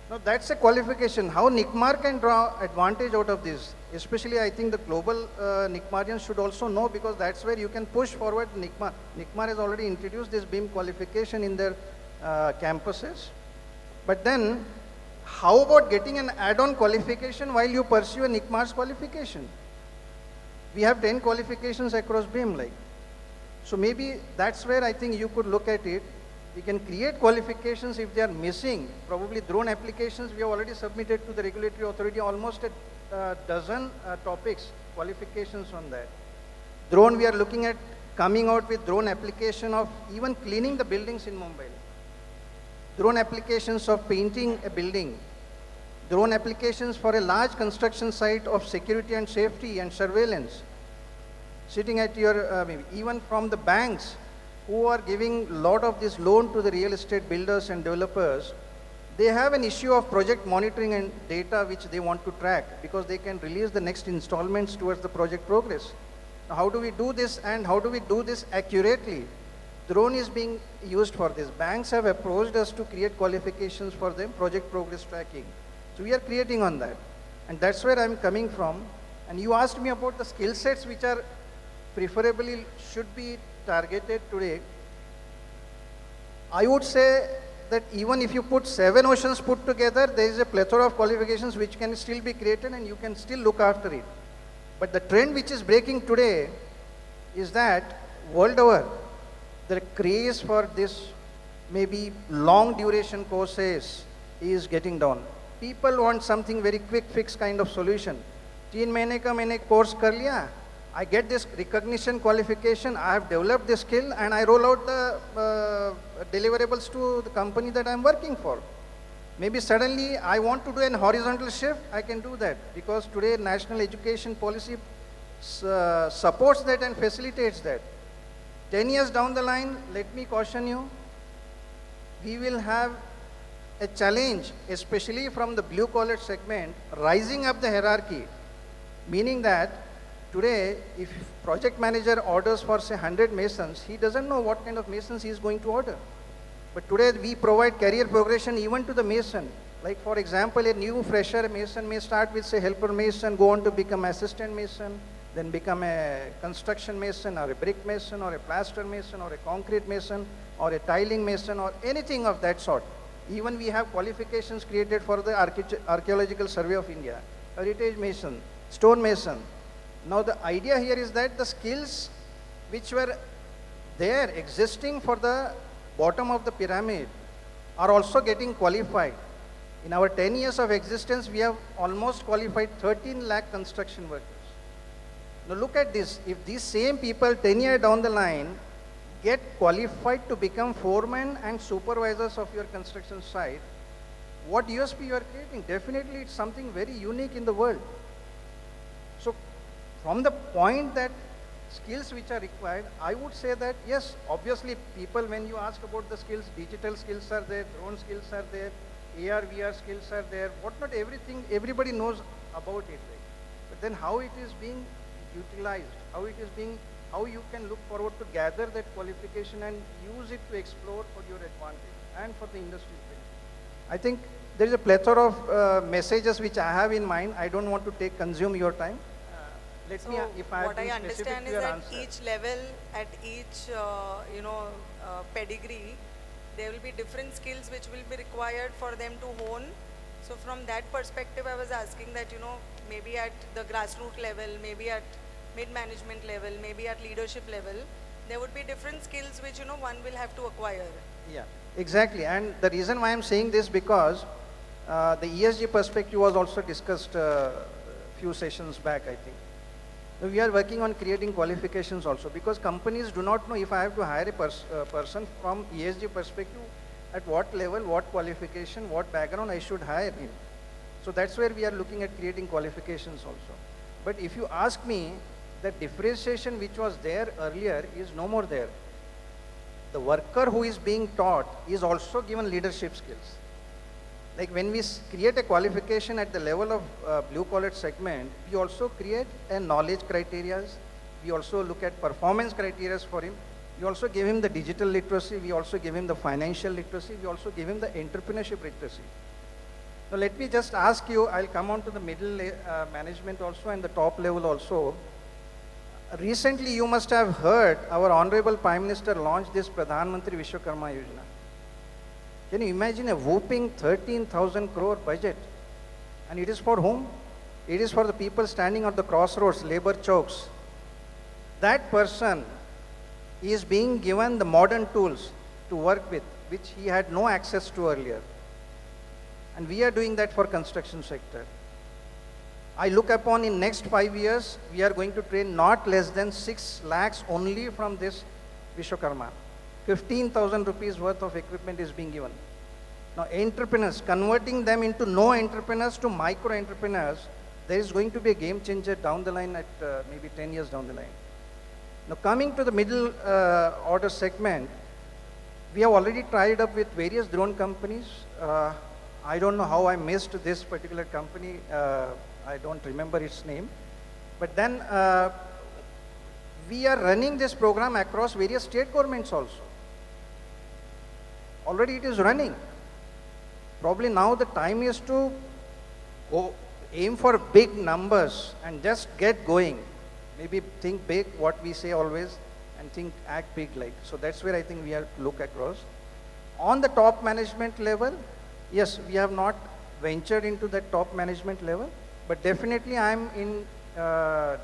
Now that's a qualification. How NICMAR can draw advantage out of this? Especially I think the global NICMARians should also know, because that's where you can push forward NICMAR. NICMAR has already introduced this BIM qualification in their campuses. But then, how about getting an add-on qualification while you pursue a NICMAR's qualification? We have 10 qualifications across BIM, like. So maybe that's where I think you could look at it. We can create qualifications if they are missing. Probably drone applications, we have already submitted to the regulatory authority almost a dozen topics, qualifications on that. Drone, we are looking at coming out with drone application of even cleaning the buildings in Mumbai. Drone applications of painting a building. Drone applications for a large construction site of security and safety and surveillance. Sitting at your, even from the banks who are giving a lot of this loan to the real estate builders and developers, they have an issue of project monitoring and data which they want to track, because they can release the next installments towards the project progress. Now, how do we do this, and how do we do this accurately? Drone is being used for this. Banks have approached us to create qualifications for them, project progress tracking. So we are creating on that. And that's where I'm coming from. And you asked me about the skill sets which are preferably should be targeted today. I would say that even if you put 7 oceans put together, there is a plethora of qualifications which can still be created and you can still look after it. But the trend which is breaking today is that world over, the craze for this maybe long duration courses is getting down. People want something very quick fix kind of solution. 3 महीने का मैंने course कर लिया, I get this recognition qualification, I have developed this skill, and I roll out the deliverables to the company that I'm working for. Maybe suddenly I want to do an horizontal shift, I can do that, because today national education policy supports that and facilitates that. 10 years down the line, let me caution you, we will have a challenge, especially from the blue collar segment, rising up the hierarchy, meaning that today, if project manager orders for say 100 masons, he doesn't know what kind of masons he is going to order. But today we provide career progression even to the mason. Like for example, a new fresher mason may start with say helper mason, go on to become assistant mason, then become a construction mason or a brick mason or a plaster mason or a concrete mason or a tiling mason or anything of that sort. Even we have qualifications created for the Archaeological Survey of India, heritage mason, stone mason. Now the idea here is that the skills which were there existing for the bottom of the pyramid are also getting qualified. In our 10 years of existence, we have almost qualified 13 lakh construction workers. Now look at this, if these same people 10 years down the line get qualified to become foremen and supervisors of your construction site, what USP you are creating? Definitely it's something very unique in the world. So from the point that skills which are required, I would say that yes, obviously people, when you ask about the skills, digital skills are there, drone skills are there, AR, VR skills are there, whatnot, everything, everybody knows about it. Right? But then how it is being utilized, how it is being, how you can look forward to gather that qualification and use it to explore for your advantage and for the industry's benefit. I think there is a plethora of messages which I have in mind. I don't want to consume your time. Let So me, if I have what I been specific understand to is your that answer. each level, at each pedigree, there will be different skills which will be required for them to hone. So from that perspective, I was asking that, maybe at the grassroots level, maybe at mid-management level, maybe at leadership level, there would be different skills which, one will have to acquire. Yeah, exactly. And the reason why I'm saying this because the ESG perspective was also discussed a few sessions back, I think. Now, we are working on creating qualifications also because companies do not know if I have to hire a person from ESG perspective, at what level, what qualification, what background I should hire him. So that's where we are looking at creating qualifications also. But if you ask me, the differentiation which was there earlier is no more there. The worker who is being taught is also given leadership skills. Like when we create a qualification at the level of blue collar segment, we also create a knowledge criteria. We also look at performance criteria for him. We also give him the digital literacy. We also give him the financial literacy. We also give him the entrepreneurship literacy. Now let me just ask you, I'll come on to the middle management also and the top level also. Recently you must have heard our Honorable Prime Minister launch this Pradhan Mantri Vishwakarma Yojana. Can you imagine a whooping 13,000 crore budget? And it is for whom? It is for the people standing at the crossroads, labor chokes. That person is being given the modern tools to work with, which he had no access to earlier. And we are doing that for construction sector. I look upon in next 5 years, we are going to train not less than 6 lakhs only from this Vishwakarma. 15,000 rupees worth of equipment is being given. Now entrepreneurs, converting them into no entrepreneurs to micro entrepreneurs, there is going to be a game changer down the line at maybe 10 years down the line. Now coming to the middle order segment, we have already tried up with various drone companies. I don't know how I missed this particular company. I don't remember its name. But then we are running this program across various state governments also. Already it is running. Probably now the time is to go aim for big numbers and just get going. Maybe think big, what we say always, and think act big like. So that's where I think we have to look across. On the top management level, yes, we have not ventured into that top management level, but definitely I'm in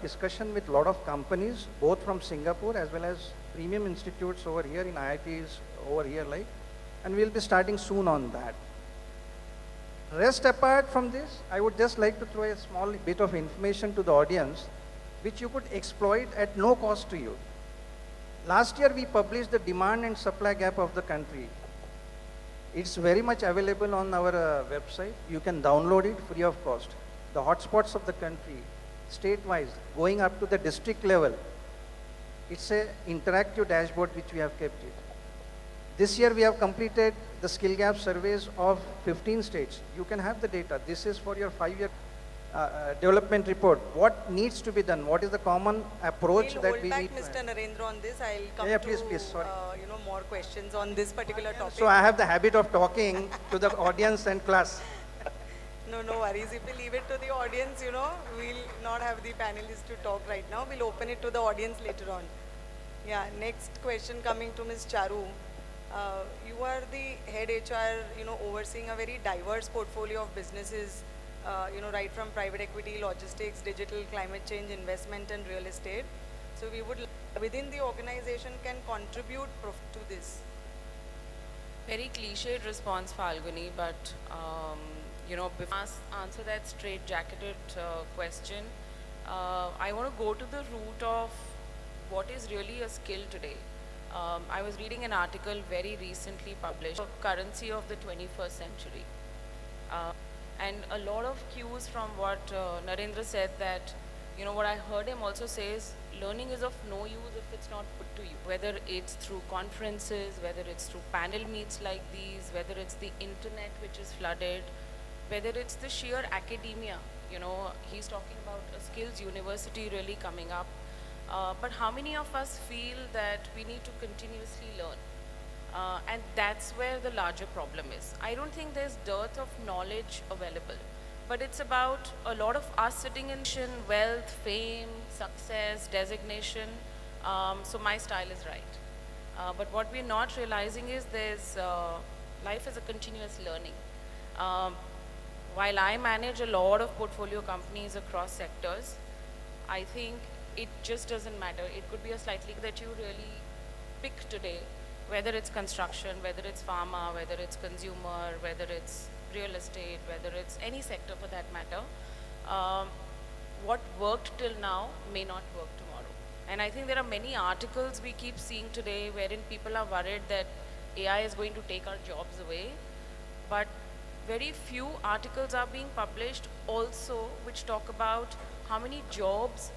discussion with a lot of companies, both from Singapore as well as premium institutes over here in IITs over here like, and we'll be starting soon on that. Rest apart from this, I would just like to throw a small bit of information to the audience, which you could exploit at no cost to you. Last year we published the demand and supply gap of the country. It's very much available on our website. You can download it free of cost. The hotspots of the country, state-wise, going up to the district level. It's an interactive dashboard which we have kept it. This year we have completed the skill gap surveys of 15 states. You can have the data. This is for your 5-year development report. What needs to be done? What is the common approach that we need? Mr. Narendra on this. I'll come yeah, to please, sorry. More questions on this particular topic. So I have the habit of talking to the audience and class. No worries. If we leave it to the audience, we'll not have the panelists to talk right now. We'll open it to the audience later on. Yeah, next question coming to Ms. Charu. You are the head HR, overseeing a very diverse portfolio of businesses, right from private equity, logistics, digital, climate change, investment, and real estate. So we would, within the organization, can contribute to this. Very cliched response, Falguni, but before I answer that straight-jacketed question, I want to go to the root of what is really a skill today. I was reading an article very recently published, Currency of the 21st Century. And a lot of cues from what Narendra said that, what I heard him also say is, learning is of no use if it's not put to use. Whether it's through conferences, whether it's through panel meets like these, whether it's the internet which is flooded, whether it's the sheer academia, he's talking about a skills university really coming up. But how many of us feel that we need to continuously learn? And that's where the larger problem is. I don't think there's dearth of knowledge available, but it's about a lot of us sitting in wealth, fame, success, designation. So my style is right. But what we're not realizing is life is a continuous learning. While I manage a lot of portfolio companies across sectors, I think it just doesn't matter. It could be a slightly that you really pick today, whether it's construction, whether it's pharma, whether it's consumer, whether it's real estate, whether it's any sector for that matter. What worked till now may not work tomorrow. And I think there are many articles we keep seeing today wherein people are worried that AI is going to take our jobs away. But very few articles are being published also which talk about how many jobs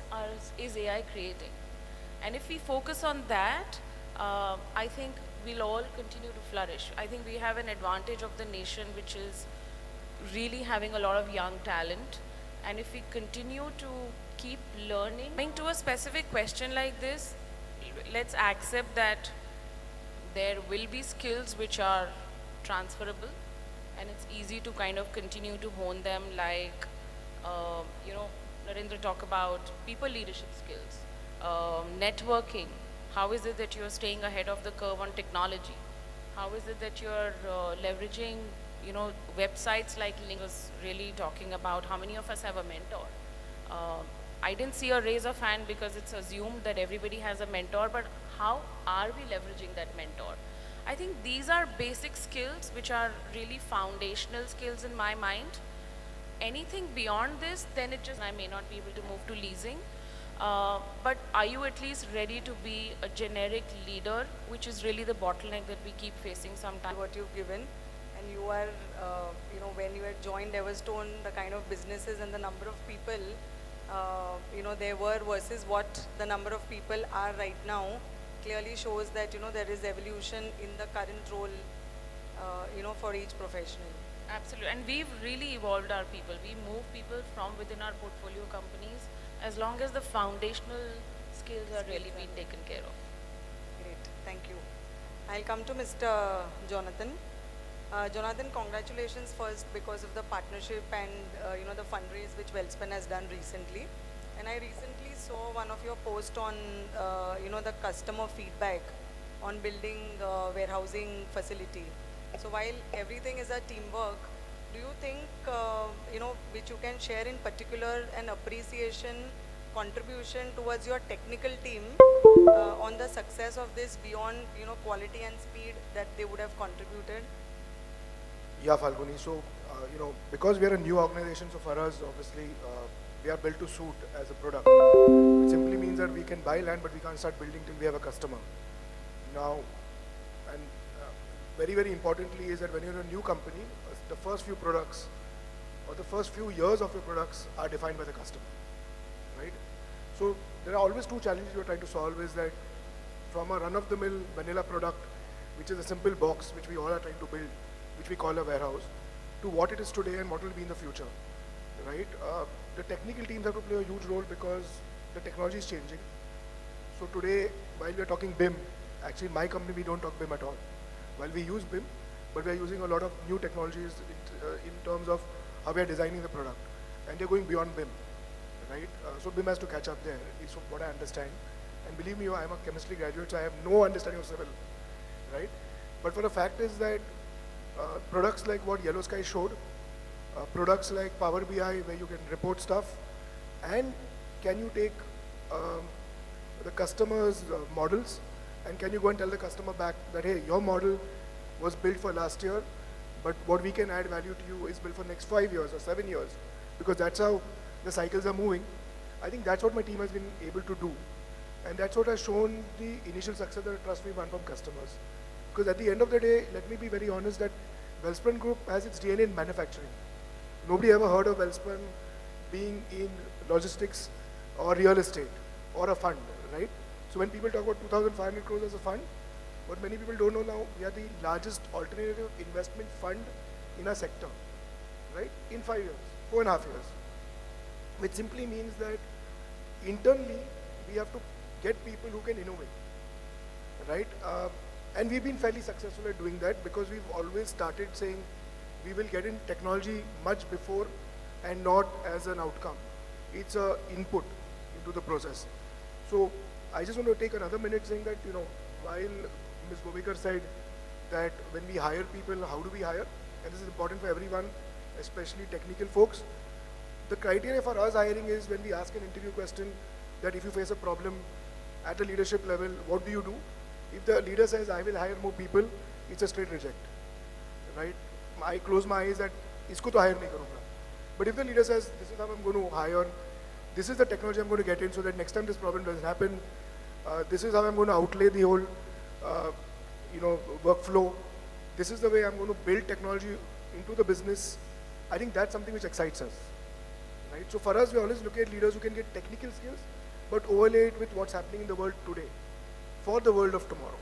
is AI creating. And if we focus on that, I think we'll all continue to flourish. I think we have an advantage of the nation which is really having a lot of young talent. And if we continue to keep learning, coming to a specific question like this, let's accept that there will be skills which are transferable and it's easy to kind of continue to hone them, like, you know, Narendra talked about people leadership skills, networking. How is it that you're staying ahead of the curve on technology? How is it that you're leveraging, you know, websites like LinkedIn was really talking about how many of us have a mentor. I didn't see a raise of hand because it's assumed that everybody has a mentor, but how are we leveraging that mentor? I think these are basic skills which are really foundational skills in my mind. Anything beyond this, then it just, I may not be able to move to leasing. But are you at least ready to be a generic leader, which is really the bottleneck that we keep facing sometimes? What you've given, and you are, you know, when you had joined Everstone, the kind of businesses and the number of people, you know, there were versus what the number of people are right now, clearly shows that, you know, there is evolution in the current role, you know, for each professional. Absolutely, and we've really evolved our people. We move people from within our portfolio companies as long as the foundational skills are really being taken care of. Great, thank you. I'll come to Mr. Jonathan. Jonathan, congratulations first because of the partnership and you know, the fundraise which Welspun has done recently. And I recently saw one of your posts on you know, the customer feedback on building warehousing facility. So while everything is a teamwork, do you think you know, which you can share in particular an appreciation, contribution towards your technical team on the success of this beyond, you know, quality and speed that they would have contributed? Yeah, Falguni. So, you know, because we are a new organization, so for us, obviously, we are built to suit as a product. It simply means that we can buy land, but we can't start building till we have a customer. Now, and very, very importantly is that when you're a new company, the first few products or the first few years of your products are defined by the customer, right? So there are always two challenges you're trying to solve, is that from a run-of-the-mill vanilla product, which is a simple box which we all are trying to build, which we call a warehouse, to what it is today and what will be in the future, right? The technical teams have to play a huge role because the technology is changing. So today, while we are talking BIM, actually in my company we don't talk BIM at all. While we use BIM, but we are using a lot of new technologies in terms of how we are designing the product. And they're going beyond BIM, right? So BIM has to catch up there, is what I understand. And believe me, I'm a chemistry graduate, so I have no understanding of civil, right? But for the fact is that products like what Yellow Sky showed, products like Power BI where you can report stuff, and can you take the customer's models and can you go and tell the customer back that, hey, your model was built for last year, but what we can add value to you is built for next 5 years or 7 years, because that's how the cycles are moving. I think that's what my team has been able to do. And that's what has shown the initial success, the trust we won from customers. Because at the end of the day, let me be very honest that Welspun Group has its DNA in manufacturing. Nobody ever heard of Welspun being in logistics or real estate or a fund, right? So when people talk about 2,500 crores as a fund, what many people don't know now, we are the largest alternative investment fund in our sector, right? In 5 years, 4.5 years. Which simply means that internally, we have to get people who can innovate, right? And we've been fairly successful at doing that because we've always started saying we will get in technology much before and not as an outcome. It's a input into the process. So I just want to take another minute saying that, while Ms. Gobekar said that when we hire people, how do we hire? And this is important for everyone, especially technical folks. The criteria for us hiring is when we ask an interview question that if you face a problem at a leadership level, what do you do? If the leader says, I will hire more people, it's a straight reject, right? I close my eyes that, isko to hire nahi karunga. But if the leader says, this is how I'm going to hire, this is the technology I'm going to get in so that next time this problem doesn't happen, this is how I'm going to outlay the whole, workflow, this is the way I'm going to build technology into the business, I think that's something which excites us, right? So for us, we always look at leaders who can get technical skills, but overlay it with what's happening in the world today, for the world of tomorrow,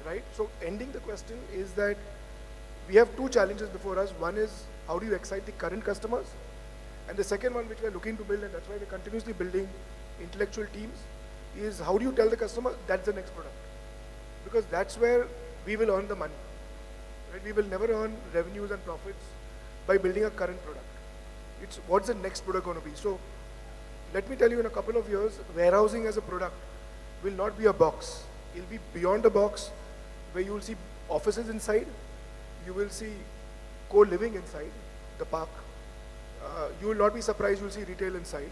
right? So ending the question is that we have two challenges before us. One is, how do you excite the current customers? And the second one, which we're looking to build, and that's why we're continuously building intellectual teams, is how do you tell the customer that's the next product? Because that's where we will earn the money, right? We will never earn revenues and profits by building a current product. It's what's the next product going to be. So let me tell you, in a couple of years, warehousing as a product will not be a box. It'll be beyond a box, where you will see offices inside, you will see co-living inside the park. You will not be surprised, you'll see retail inside.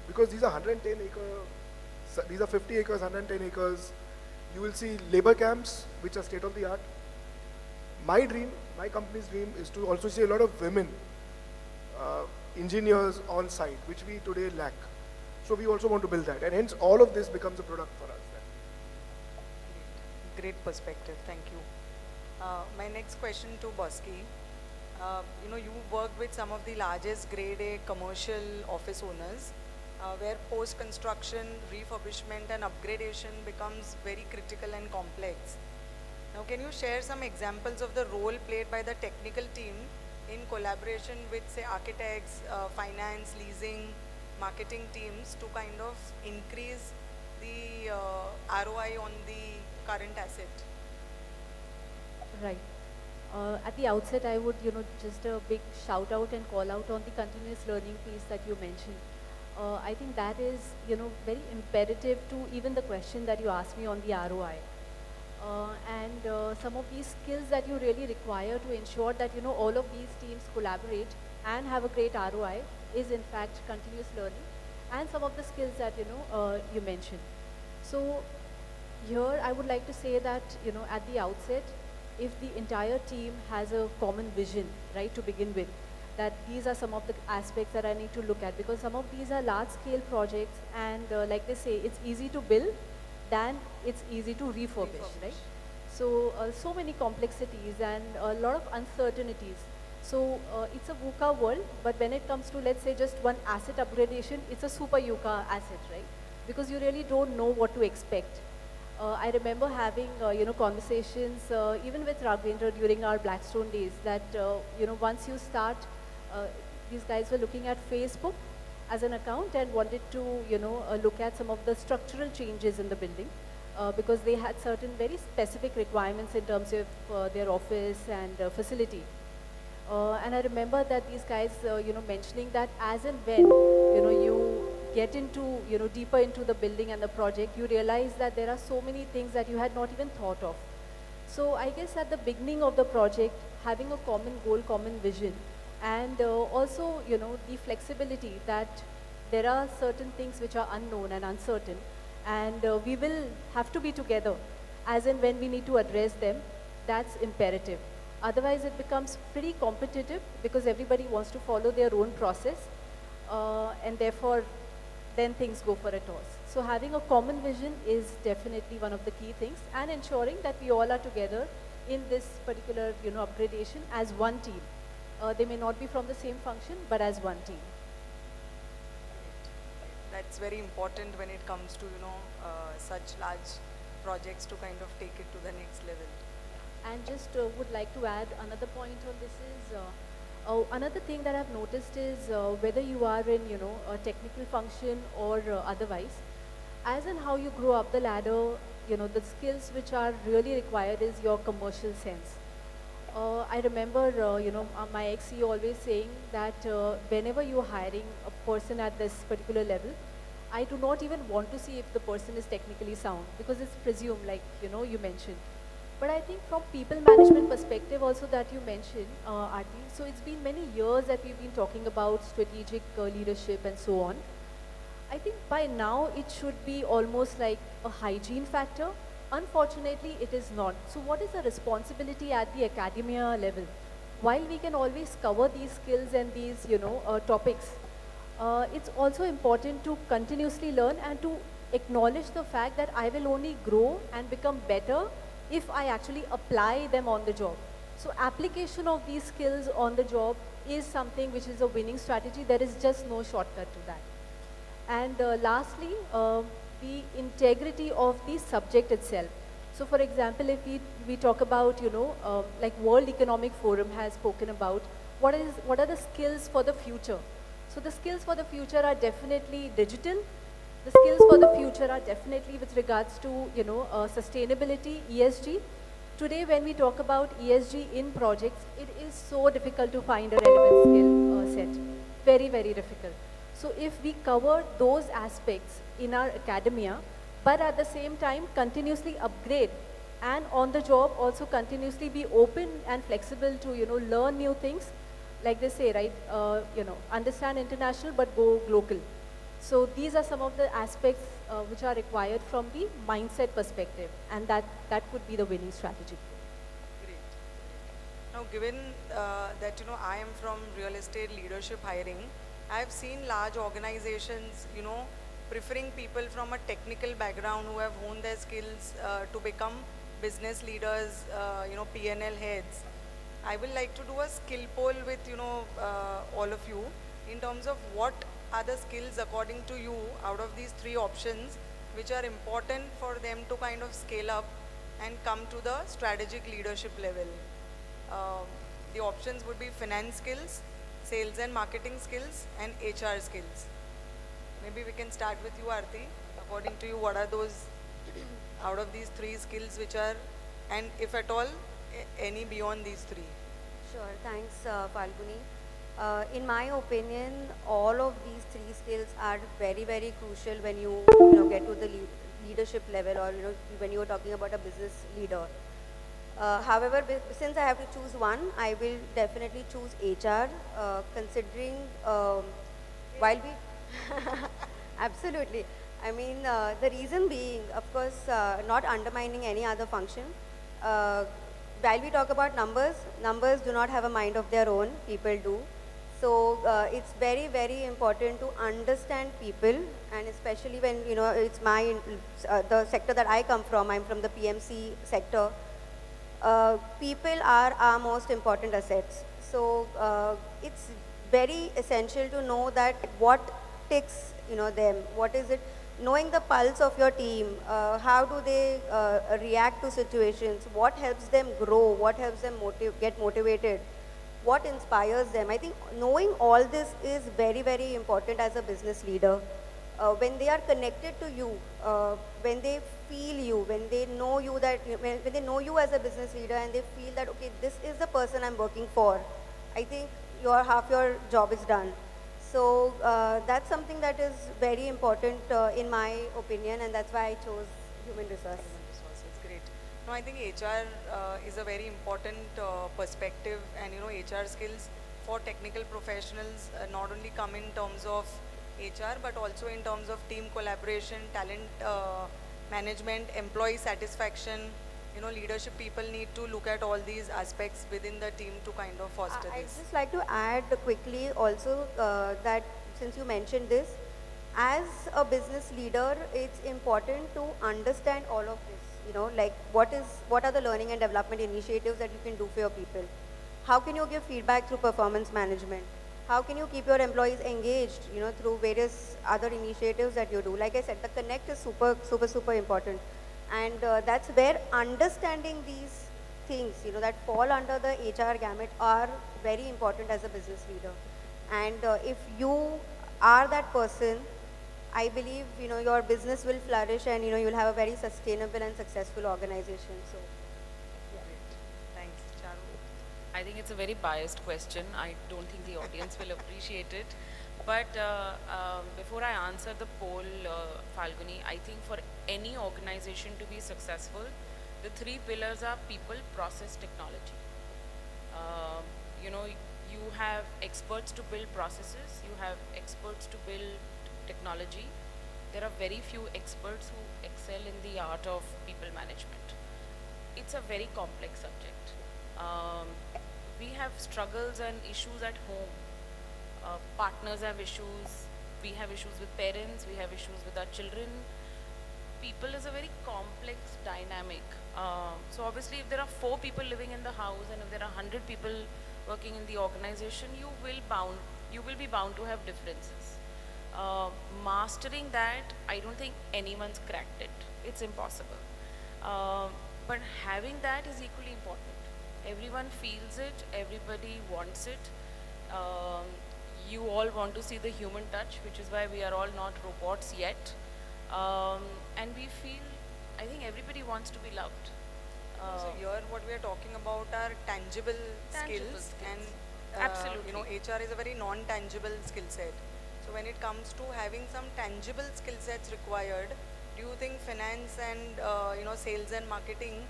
Because these are 110 acres, these are 50 acres, 110 acres. You will see labor camps, which are state of the art. My dream, my company's dream, is to also see a lot of women engineers on site, which we today lack. So we also want to build that. And hence, all of this becomes a product for us. Great perspective, thank you. My next question to Bosky. You worked with some of the largest grade A commercial office owners, where post-construction, refurbishment and upgradation becomes very critical and complex. Now, can you share some examples of the role played by the technical team in collaboration with, say, architects, finance, leasing, marketing teams to kind of increase the ROI on the current asset? Right. At the outset, I would, just a big shout out and call out on the continuous learning piece that you mentioned. I think that is, very imperative to even the question that you asked me on the ROI. And some of these skills that you really require to ensure that, all of these teams collaborate and have a great ROI is in fact continuous learning and some of the skills that, you mentioned. So here I would like to say that, at the outset, if the entire team has a common vision, right, to begin with, that these are some of the aspects that I need to look at, because some of these are large scale projects and like they say, it's easy to build than it's easy to refurbish, right? So, so many complexities and a lot of uncertainties. So, it's a VUCA world, but when it comes to, let's say, just one asset upgradation, it's a super VUCA asset, right? Because you really don't know what to expect. I remember having, conversations even with Raghavendra during our Blackstone days that, once you start, these guys were looking at Facebook as an account and wanted to, look at some of the structural changes in the building because they had certain very specific requirements in terms of their office and facility. And I remember that these guys, mentioning that as and when, you get into, deeper into the building and the project, you realize that there are so many things that you had not even thought of. So I guess at the beginning of the project, having a common goal, common vision, and also, the flexibility that there are certain things which are unknown and uncertain, and we will have to be together as and when we need to address them. That's imperative. Otherwise, it becomes pretty competitive because everybody wants to follow their own process, and therefore, then things go for a toss. So having a common vision is definitely one of the key things, and ensuring that we all are together in this particular, upgradation as one team. They may not be from the same function, but as one team. That's very important when it comes to, such large projects to kind of take it to the next level. And just would like to add another point on this is, another thing that I've noticed is whether you are in, a technical function or otherwise, as in how you grow up the ladder, the skills which are really required is your commercial sense. I remember, my ex-CEO always saying that whenever you're hiring a person at this particular level, I do not even want to see if the person is technically sound because it's presumed, like, you mentioned. But I think from people management perspective also that you mentioned, Aarti, so it's been many years that we've been talking about strategic leadership and so on. I think by now it should be almost like a hygiene factor. Unfortunately, it is not. So what is the responsibility at the academia level? While we can always cover these skills and these, topics, it's also important to continuously learn and to acknowledge the fact that I will only grow and become better if I actually apply them on the job. So application of these skills on the job is something which is a winning strategy. There is just no shortcut to that. And lastly, the integrity of the subject itself. So for example, if we talk about, like World Economic Forum has spoken about, what are the skills for the future? So the skills for the future are definitely digital. The skills for the future are definitely with regards to, sustainability, ESG. Today, when we talk about ESG in projects, it is so difficult to find a relevant skill set. Very, very difficult. So if we cover those aspects in our academia, but at the same time continuously upgrade and on the job also continuously be open and flexible to, learn new things, like they say, right, understand international but go local. So these are some of the aspects which are required from the mindset perspective, and that could be the winning strategy. Now, given that, I am from real estate leadership hiring, I've seen large organizations, preferring people from a technical background who have honed their skills to become business leaders, P&L heads. I will like to do a skill poll with, all of you in terms of what are the skills according to you out of these three options which are important for them to kind of scale up and come to the strategic leadership level. The options would be finance skills, sales and marketing skills, and HR skills. Maybe we can start with you, Aarti. According to you, what are those out of these three skills which are, and if at all, any beyond these three? Sure, thanks, Falguni. In my opinion, all of these three skills are very, very crucial when you, get to the leadership level, or when you are talking about a business leader. However, since I have to choose one, I will definitely choose HR, considering while we absolutely. I mean, the reason being, of course, not undermining any other function. While we talk about numbers, numbers do not have a mind of their own, people do. So it's very, very important to understand people, and especially when, it's the sector that I come from, I'm from the PMC sector. People are our most important assets. So it's very essential to know that what ticks, them, what is it, knowing the pulse of your team, how do they react to situations, what helps them grow, what helps them get motivated, what inspires them. I think knowing all this is very, very important as a business leader. When they are connected to you, when they feel you, when they know you when they know you as a business leader and they feel that, okay, this is the person I'm working for, I think half your job is done. So that's something that is very important in my opinion, and that's why I chose human resource. Human resources, great. No, I think HR is a very important perspective, and HR skills for technical professionals not only come in terms of HR but also in terms of team collaboration, talent management, employee satisfaction. Leadership people need to look at all these aspects within the team to kind of foster I'd this. just like to add quickly also that since you mentioned this, as a business leader, it's important to understand all of this. Like what are the learning and development initiatives that you can do for your people? How can you give feedback through performance management? How can you keep your employees engaged, through various other initiatives that you do? Like I said, the connect is super, super, super important. And that's where understanding these things, that fall under the HR gamut are very important as a business leader. And if you are that person, I believe, your business will flourish and, you'll have a very sustainable and successful organization. So, yeah. Thanks, Charu. think it's a very biased question. I don't think the audience will appreciate it. But before I answer the poll, Falguni, I think for any organization to be successful, the three pillars are people, process, technology. You know, you have experts to build processes, you have experts to build technology. There are very few experts who excel in the art of people management. It's a very complex subject. We have struggles and issues at home. Partners have issues, we have issues with parents, we have issues with our children. People is a very complex dynamic. So obviously if there are 4 people living in the house and if there are 100 people working in the organization, you will be bound to have differences. Mastering that, I don't think anyone's cracked it. It's impossible. But having that is equally important. Everyone feels it, everybody wants it. You all want to see the human touch, which is why we are all not robots yet. And we feel, I think everybody wants to be loved. So here what we are talking about are tangible skills, and absolutely, you know, HR is a very non-tangible skill set. So when it comes to having some tangible skill sets required, do you think finance and you know, sales and marketing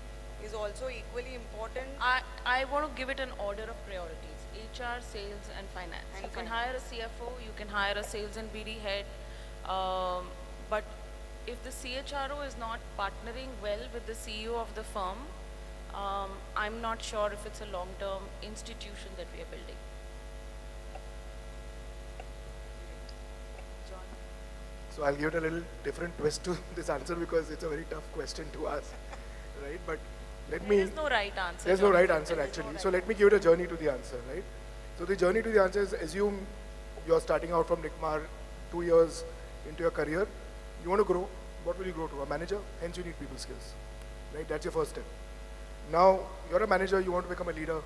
is also equally important? I want to give it an order of priorities: HR, sales, and finance. You can hire a CFO, you can hire a sales and BD head, but if the CHRO is not partnering well with the CEO of the firm, I'm not sure if it's a long-term institution that we are building. So I'll give it a little different twist to this answer because it's a very tough question to ask, right? But let me... There is no right answer. There's no right answer actually. So let me give it a journey to the answer, right? So the journey to the answer is, assume you're starting out from NICMAR 2 years into your career. You want to grow. What will you grow to? A manager? Hence you need people skills, right? That's your first step. Now, you're a manager, you want to become a leader.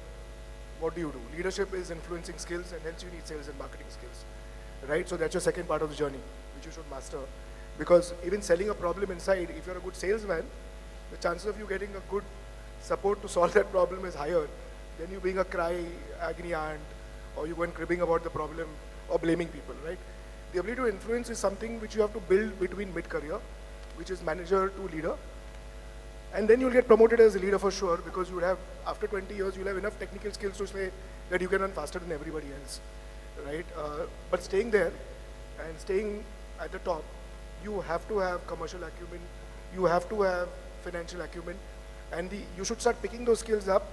What do? Leadership is influencing skills, and hence you need sales and marketing skills, right? So that's your second part of the journey, which you should master. Because even selling a problem inside, if you're a good salesman, the chances of you getting a good support to solve that problem is higher than you being a AGNI aunt, or you going cribbing about the problem or blaming people, right? The ability to influence is something which you have to build between mid-career, which is manager to leader. And then you'll get promoted as a leader for sure, because you would have, after 20 years, you'll have enough technical skills to say that you can run faster than everybody else, right? But staying there and staying at the top, you have to have commercial acumen, you have to have financial acumen, and you should start picking those skills up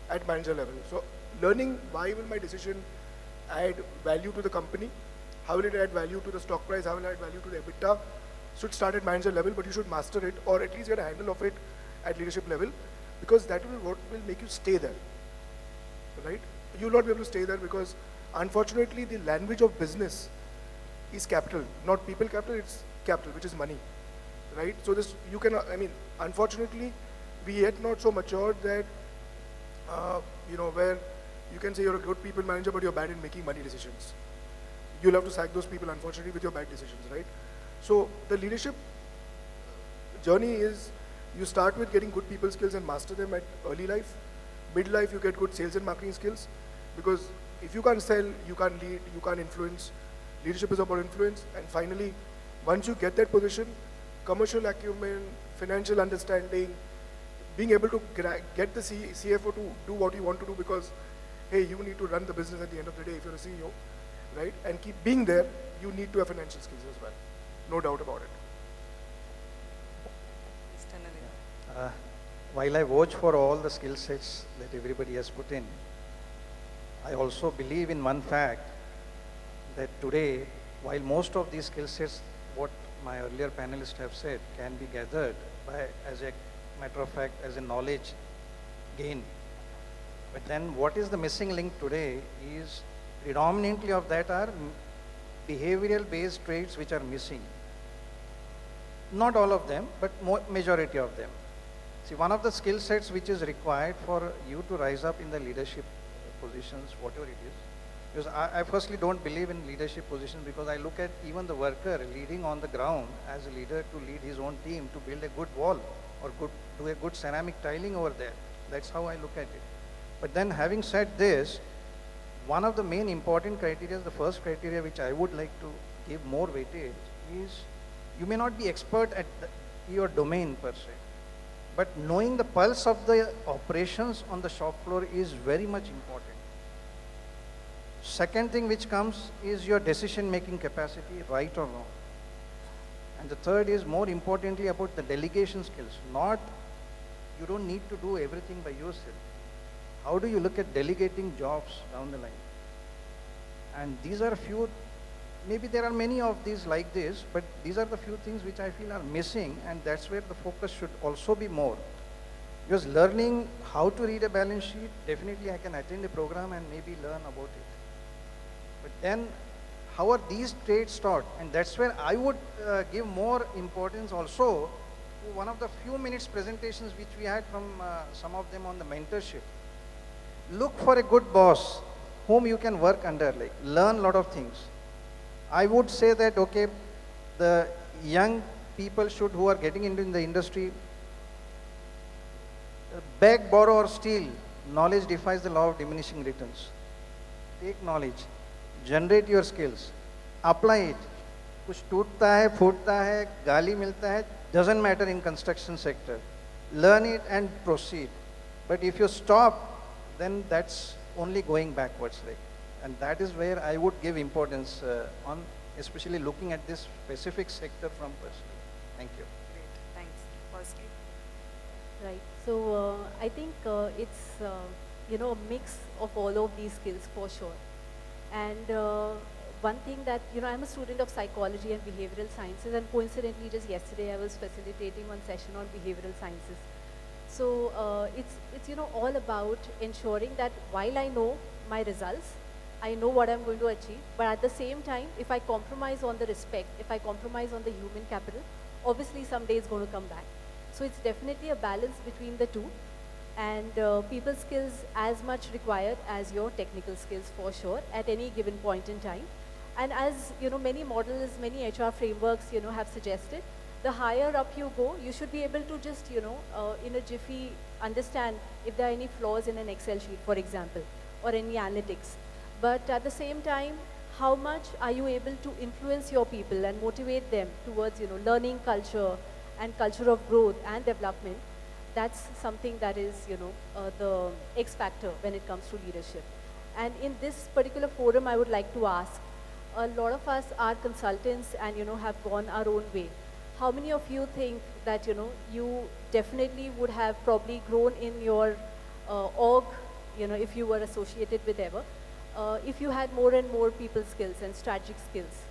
at manager level. So learning why will my decision add value to the company, how will it add value to the stock price, how will it add value to the EBITDA, should start at manager level, but you should master it or at least get a handle of it at leadership level, because that will what will make you stay there, right? You will not be able to stay there because unfortunately the language of business is capital, not people capital, it's capital, which is money, right? So this, you can, I mean, unfortunately, we yet not so matured that, you know, where you can say you're a good people manager, but you're bad in making money decisions. You'll have to sack those people, unfortunately, with your bad decisions, right? So the leadership journey is, you start with getting good people skills and master them at early life. Mid-life, you get good sales and marketing skills, because if you can't sell, you can't lead, you can't influence. Leadership is about influence. And finally, once you get that position, commercial acumen, financial understanding, being able to get the CFO to do what you want to do, because, hey, you need to run the business at the end of the day if you're a CEO, right? And keep being there, you need to have financial skills as well. No doubt about it. While I vouch for all the skill sets that everybody has put in, I also believe in one fact, that today, while most of these skill sets, what my earlier panelists have said, can be gathered by, as a matter of fact, as a knowledge gain. But then what is the missing link today is predominantly of that are behavioral based traits which are missing. Not all of them, but majority of them. See, one of the skill sets which is required for you to rise up in the leadership positions, whatever it is, because I firstly don't believe in leadership positions, because I look at even the worker leading on the ground as a leader to lead his own team to build a good wall or do a good ceramic tiling over there. That's how I look at it. But then having said this, one of the main important criteria, the first criteria which I would like to give more weightage is you may not be expert at your domain per se, but knowing the pulse of the operations on the shop floor is very much important. Second thing which comes is your decision making capacity, right or wrong. And the third is more importantly about the delegation skills. Not, you don't need to do everything by yourself. How do you look at delegating jobs down the line? And these are a few, maybe there are many of these like this, but these are the few things which I feel are missing, and that's where the focus should also be more. Because learning how to read a balance sheet, definitely I can attend a program and maybe learn about it. But then, how are these traits taught? And that's where I would give more importance also to one of the few minutes presentations which we had from some of them on the mentorship. Look for a good boss whom you can work under, like learn a lot of things. I would say that, okay, the young people should, who are getting into the industry, beg, borrow or steal, knowledge defies the law of diminishing returns. Take knowledge, generate your skills, apply it. कुछ टूटता है, फूटता है, गाली मिलता है, doesn't matter in construction sector. Learn it and proceed. But if you stop, then that's only going backwards. Like, and that is where I would give importance on, especially looking at this specific sector from personal. Thank you. Great, thanks. Firstly. Right. So I think it's a mix of all of these skills for sure. And one thing that I'm a student of psychology and behavioral sciences, and coincidentally just yesterday I was facilitating one session on behavioral sciences. So it's all about ensuring that while I know my results, I know what I'm going to achieve, but at the same time, if I compromise on the respect, if I compromise on the human capital, obviously someday it's going to come back. So it's definitely a balance between the two, and people skills as much required as your technical skills for sure at any given point in time. And as many models, many HR frameworks have suggested, the higher up you go, you should be able to just in a jiffy understand if there are any flaws in an Excel sheet, for example, or any analytics. But at the same time, how much are you able to influence your people and motivate them towards learning culture and culture of growth and development? That's something that is the X factor when it comes to leadership. And in this particular forum, I would like to ask, a lot of us are consultants and have gone our own way. How many of you think that you definitely would have probably grown in your org, if you were associated with ever, if you had more and more people skills and strategic skills?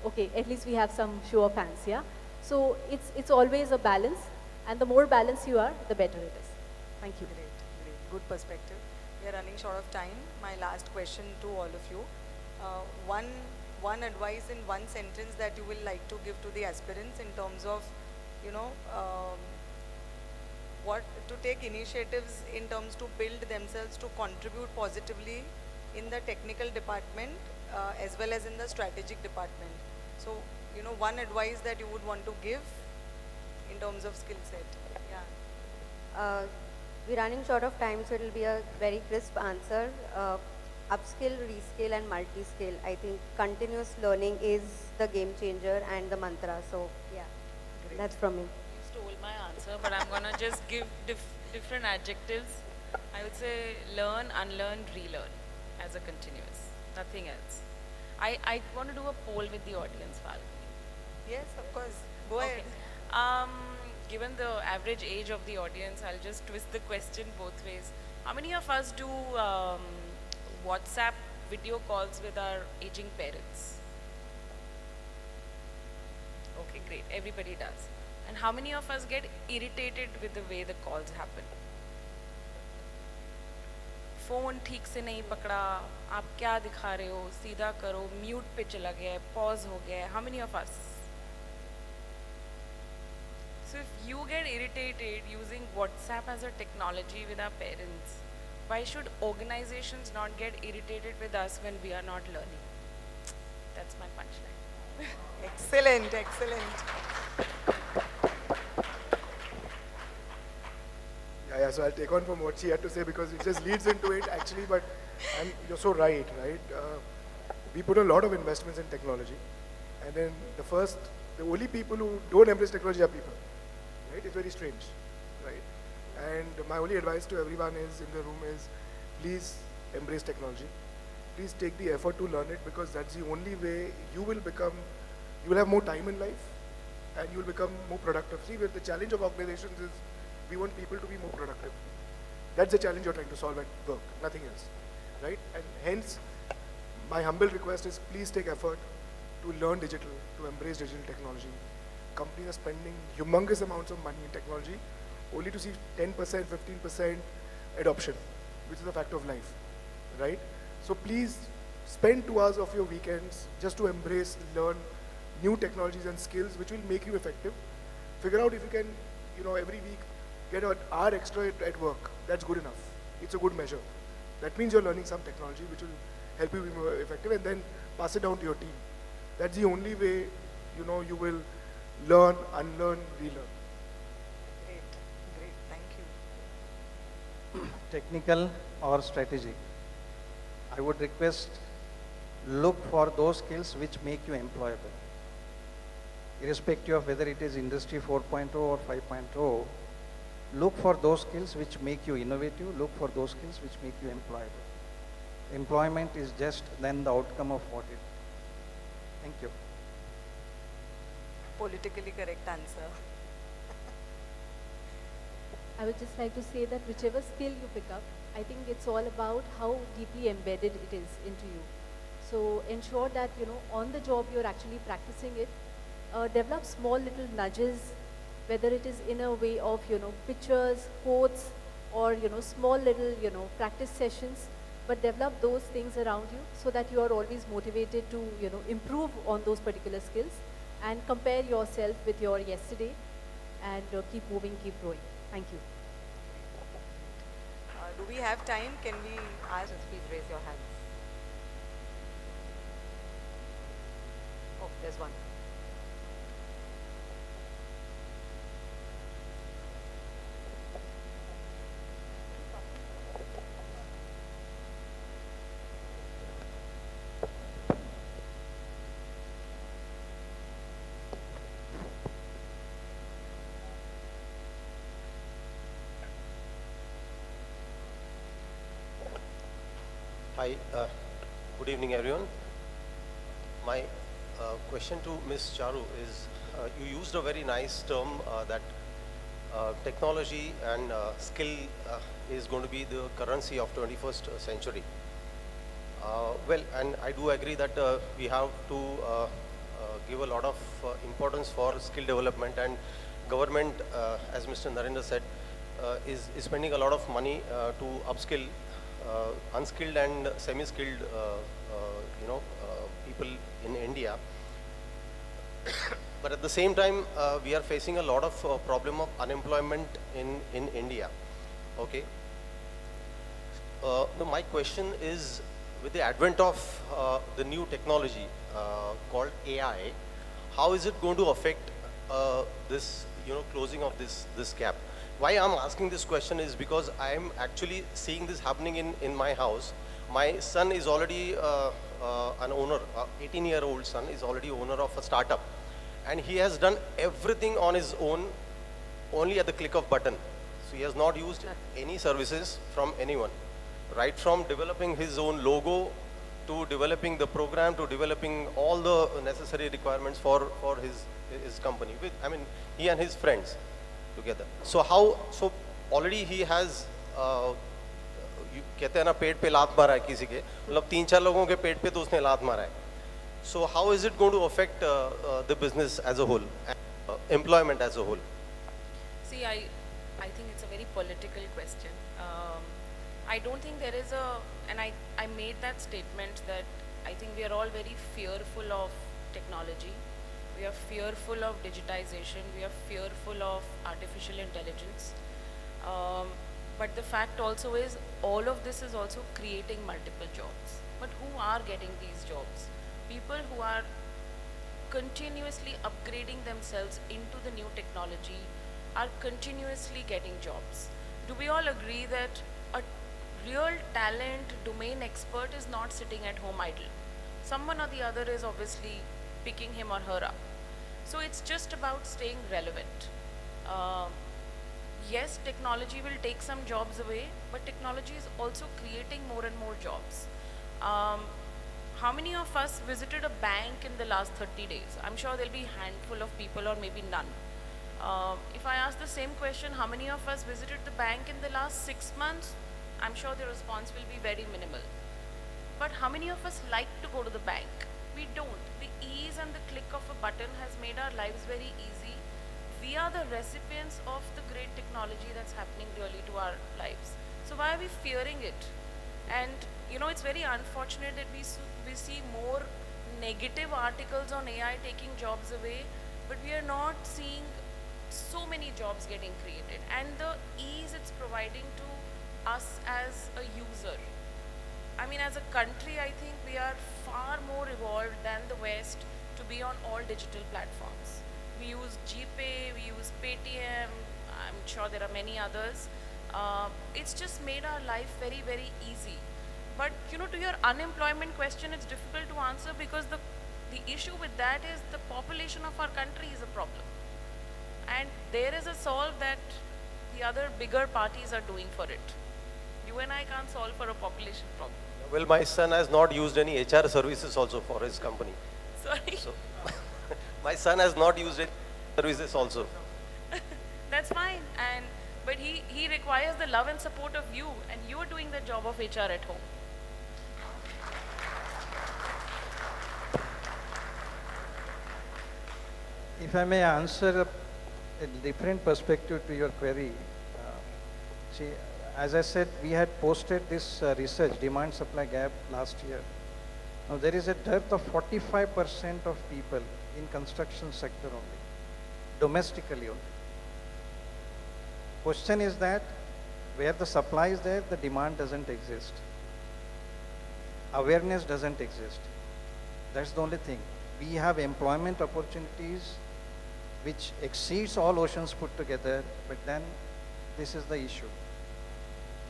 Okay, at least we have some show of hands, yeah? So it's always a balance, and the more balanced you are, the better it is. Thank you. Great, great. Good perspective. We are running short of time. My last question to all of you. One advice in one sentence that you will like to give to the aspirants in terms of, what to take initiatives in terms to build themselves to contribute positively in the technical department as well as in the strategic department. So, one advice that you would want to give in terms of skill set. Yeah. We're running short of time, so it will be a very crisp answer. Upskill, reskill and multi-skill. I think continuous learning is the game changer and the mantra. So yeah, that's from me. You stole my answer, but I'm going to just give different adjectives. I would say learn, unlearn, relearn as a continuous, nothing else. I want to do a poll with the audience, Falguni. Yes, of course. Go ahead. Given the average age of the audience, I'll just twist the question both ways. How many of us do WhatsApp video calls with our aging parents? Okay, great. Everybody does. And how many of us get irritated with the way the calls happen? Phone ठीक से नहीं पकड़ा, आप क्या दिखा रहे हो, सीधा करो, म्यूट पे चला गया है, पॉज हो गया है. How many of us? So if you get irritated using WhatsApp as a technology with our parents, why should organizations not get irritated with us when we are not learning? That's my punchline. Excellent, excellent. Yeah, so I'll take on from what she had to say because it just leads into it actually, but you're so right, right? We put a lot of investments in technology, and then the only people who don't embrace technology are people, right? It's very strange, right? And my only advice to everyone is in the room is, please embrace technology. Please take the effort to learn it because that's the only way you will have more time in life and you will become more productive. See, the challenge of organizations is we want people to be more productive. That's the challenge you're trying to solve at work, nothing else, right? And hence, my humble request is please take effort to learn digital, to embrace digital technology. Companies are spending humongous amounts of money in technology only to see 10%, 15% adoption, which is a fact of life, right? So please spend 2 hours of your weekends just to embrace, learn new technologies and skills which will make you effective. Figure out if you can, every week get an hour extra at work. That's good enough. It's a good measure. That means you're learning some technology which will help you be more effective, and then pass it down to your team. That's the only way, you will learn, unlearn, relearn. Great, thank you. Technical or strategic. I would request, look for those skills which make you employable. Irrespective of whether it is Industry 4.0 or 5.0, look for those skills which make you innovative, look for those skills which make you employable. Employment is just then the outcome of what it. Thank you. Politically correct answer. I would just like to say that whichever skill you pick up, I think it's all about how deeply embedded it is into you. So ensure that, on the job you're actually practicing it. Develop small little nudges, whether it is in a way of, pictures, quotes, or, small little, practice sessions, but develop those things around you so that you are always motivated to, improve on those particular skills and compare yourself with your yesterday and keep moving, keep growing. Thank you. Do we have time? Can we ask? Please raise your hands. Oh, there's one. Hi, good evening everyone. My question to Ms. Charu is, you used a very nice term that technology and skill is going to be the currency of 21st century. Well, and I do agree that we have to give a lot of importance for skill development, and government, as Mr. Narendra said, is spending a lot of money to upskill unskilled and semi-skilled, people in India. But at the same time, we are facing a lot of problem of unemployment in India. Okay. My question is, with the advent of the new technology called AI, how is it going to affect this, closing of this gap? Why I'm asking this question is because I'm actually seeing this happening in my house. My son is already an owner, 18-year-old son is already owner of a startup. And he has done everything on his own, only at the click of button. So he has not used any services from anyone. Right from developing his own logo, to developing the program, to developing all the necessary requirements for his company. He and his friends together. So already he has, कहते हैं ना पेट पे लात मारा है किसी के, मतलब 3-4 लोगों के पेट पे तो उसने लात मारा है. So how is it going to affect the business as a whole, employment as a whole? See, I think it's a very political question. I don't think there is and I made that statement that I think we are all very fearful of technology. We are fearful of digitization. We are fearful of artificial intelligence. But the fact also is all of this is also creating multiple jobs. But who are getting these jobs? People who are continuously upgrading themselves into the new technology are continuously getting jobs. do we all agree that a real talent domain expert is not sitting at home idle? Someone or the other is obviously picking him or her up. So it's just about staying relevant. Yes, technology will take some jobs away, but technology is also creating more and more jobs. How many of us visited a bank in the last 30 days? I'm sure there'll be a handful of people or maybe none. If I ask the same question, how many of us visited the bank in the last 6 months? I'm sure the response will be very minimal. But how many of us like to go to the bank? We don't. The ease and the click of a button has made our lives very easy. We are the recipients of the great technology that's happening really to our lives. So why are we fearing it? And you know, it's very unfortunate that we see more negative articles on AI taking jobs away, but we are not seeing so many jobs getting created. And the ease it's providing to us as a user. I mean, as a country, I think we are far more evolved than the West to be on all digital platforms. We use GPay, we use Paytm, I'm sure there are many others. It's just made our life very, very easy. But you know, to your unemployment question, it's difficult to answer because the issue with that is the population of our country is a problem. And there is a solve that the other bigger parties are doing for it. You and I can't solve for a population problem. Well, my son has not used any HR services also for his company. Sorry? So, my son has not used any services also. That's fine. But he requires the love and support of you, and you are doing the job of HR at home. If I may answer a different perspective to your query, see, as I said, we had posted this research, demand-supply gap, last year. Now, there is a dearth of 45% of people in construction sector only, domestically only. Question is that where the supply is there, the demand doesn't exist. Awareness doesn't exist. That's the only thing. We have employment opportunities which exceeds all oceans put together, but then this is the issue.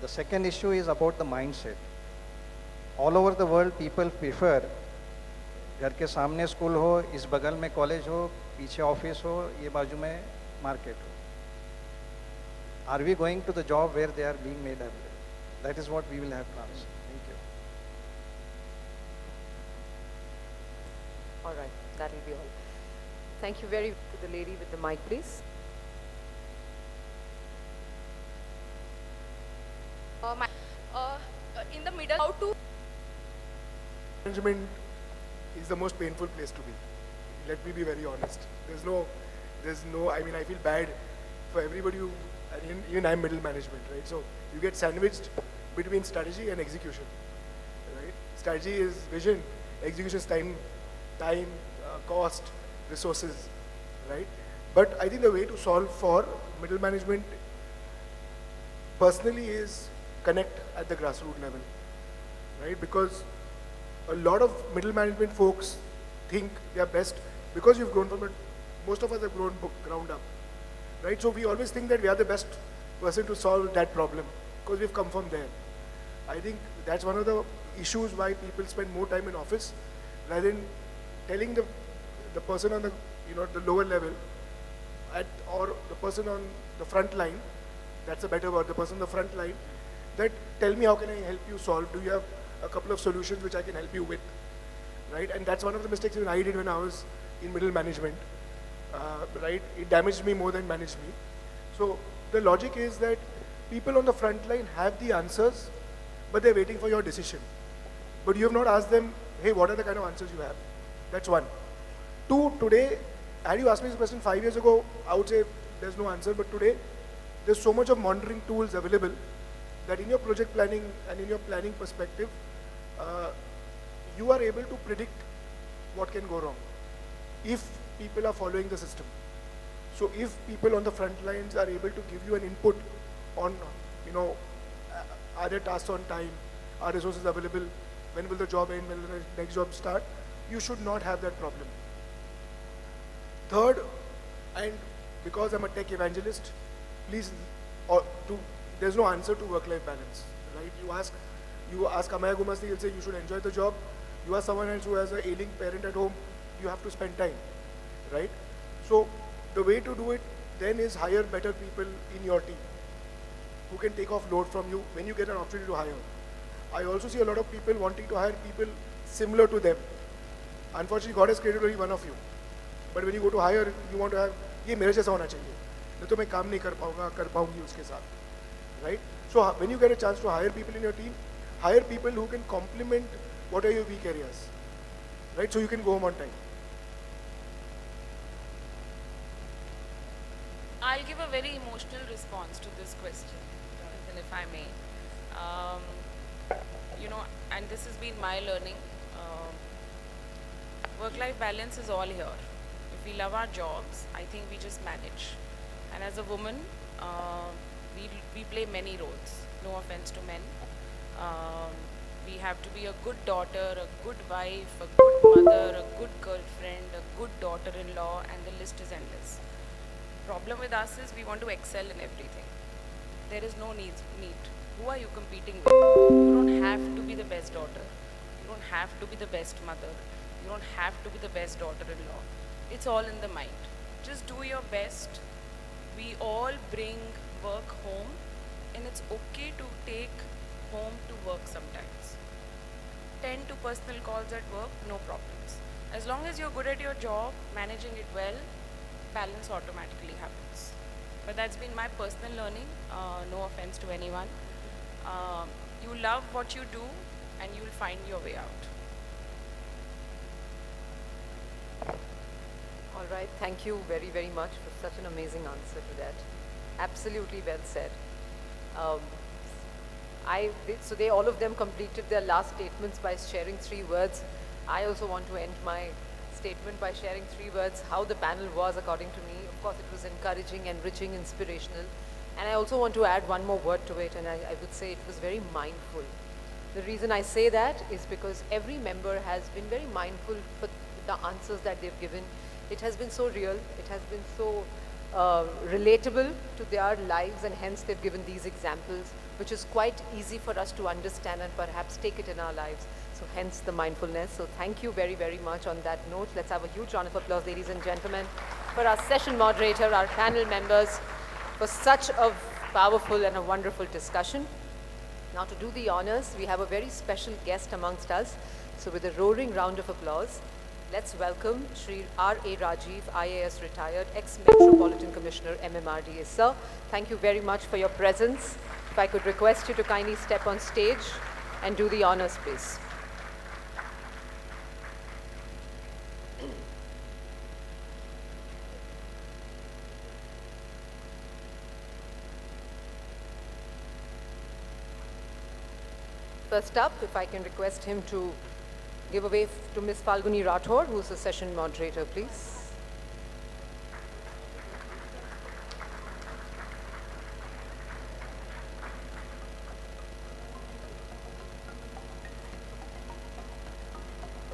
The second issue is about the mindset. All over the world, people prefer घर के सामने school हो, इस बगल में college हो, पीछे office हो, ये बाजू में मार्केट हो. Are we going to the job where they are being made available? That is what we will have to answer. Thank you. All right, that will be all. Thank you very much to the lady with the mic, please. In the middle, how to management is the most painful place to be. Let me be very honest. There's no, I mean, I feel bad for everybody who, even I'm middle management, right? So you get sandwiched between strategy and execution, right? Strategy is vision, execution is time, cost, resources, right? But I think the way to solve for middle management personally is connect at the grassroots level, right? Because a lot of middle management folks think they are best because you've grown from it. Most of us have grown ground up, right? So we always think that we are the best person to solve that problem because we've come from there. I think that's one of the issues why people spend more time in office rather than telling the person on the the lower level or the person on the front line. That's a better word. The person on the front line. That tell me how can I help you solve? Do you have a couple of solutions which I can help you with, right? And that's one of the mistakes even I did when I was in middle management, right? It damaged me more than managed me. So the logic is that people on the front line have the answers, but they're waiting for your decision. But you have not asked them, hey, what are the kind of answers you have? That's one. Two, today, had you asked me this question 5 years ago, I would say there's no answer, but today, there's so much of monitoring tools available that in your project planning and in your planning perspective, you are able to predict what can go wrong if people are following the system. So if people on the front lines are able to give you an input on, are there tasks on time, are resources available, when will the job end, when will the next job start, you should not have that problem. Third, and because I'm a tech evangelist, please, there's no answer to work-life balance, right? You ask Amaya Gumasti, he'll say you should enjoy the job. You ask someone else who has an ailing parent at home, you have to spend time, right? So the way to do it then is hire better people in your team who can take off load from you when you get an opportunity to hire. I also see a lot of people wanting to hire people similar to them. Unfortunately, God has created only one of you. But when you go to hire, you want to have, ये मेरे जैसा होना चाहिए. नहीं तो मैं काम नहीं कर पाऊंगी उसके साथ, right? So when you get a chance to hire people in your team, hire people who can complement what are your weak areas, right? So you can go home on time. I'll give a very emotional response to this question, Jonathan, if I may. You know, and this has been my learning. Work-life balance is all here. If we love our jobs, I think we just manage. And as a woman, we play many roles. No offense to men. We have to be a good daughter, a good wife, a good mother, a good girlfriend, a good daughter-in-law, and the list is endless. Problem with us is we want to excel in everything. There is no need. Who are you competing with? You don't have to be the best daughter. You don't have to be the best mother. You don't have to be the best daughter-in-law. It's all in the mind. Just do your best. We all bring work home, and it's okay to take home to work sometimes. 10 to personal calls at work, no problems. As long as you're good at your job, managing it well, balance automatically happens. But that's been my personal learning, no offense to anyone. You love what you do and you'll find your way out. All right, thank you very, very much for such an amazing answer to that. Absolutely well said. So all of them completed their last statements by sharing 3 words. I also want to end my statement by sharing 3 words, how the panel was according to me. Of course, it was encouraging, enriching, inspirational. And I also want to add one more word to it, and I would say it was very mindful. The reason I say that is because every member has been very mindful for the answers that they've given. It has been so real, it has been so relatable to their lives, and hence they've given these examples, which is quite easy for us to understand and perhaps take it in our lives. So hence the mindfulness. So thank you very, very much on that note. Let's have a huge round of applause, ladies and gentlemen, for our session moderator, our panel members, for such a powerful and a wonderful discussion. Now to do the honors, we have a very special guest amongst us. So with a roaring round of applause, let's welcome Shri R.A. Rajiv, IAS retired, ex-Metropolitan Commissioner, MMRDA. Sir, thank you very much for your presence. If I could request you to kindly step on stage and do the honors, please. First up, if I can request him to give away to Ms. Falguni Rathore, who's the session moderator, please.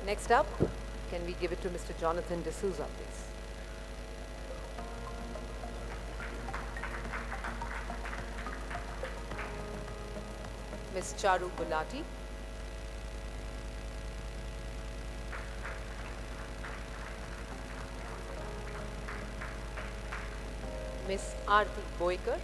Next up, can we give it to Mr. Jonathan D'Souza, please? Ms. Charu Gulati. Ms. Aarti Boykar.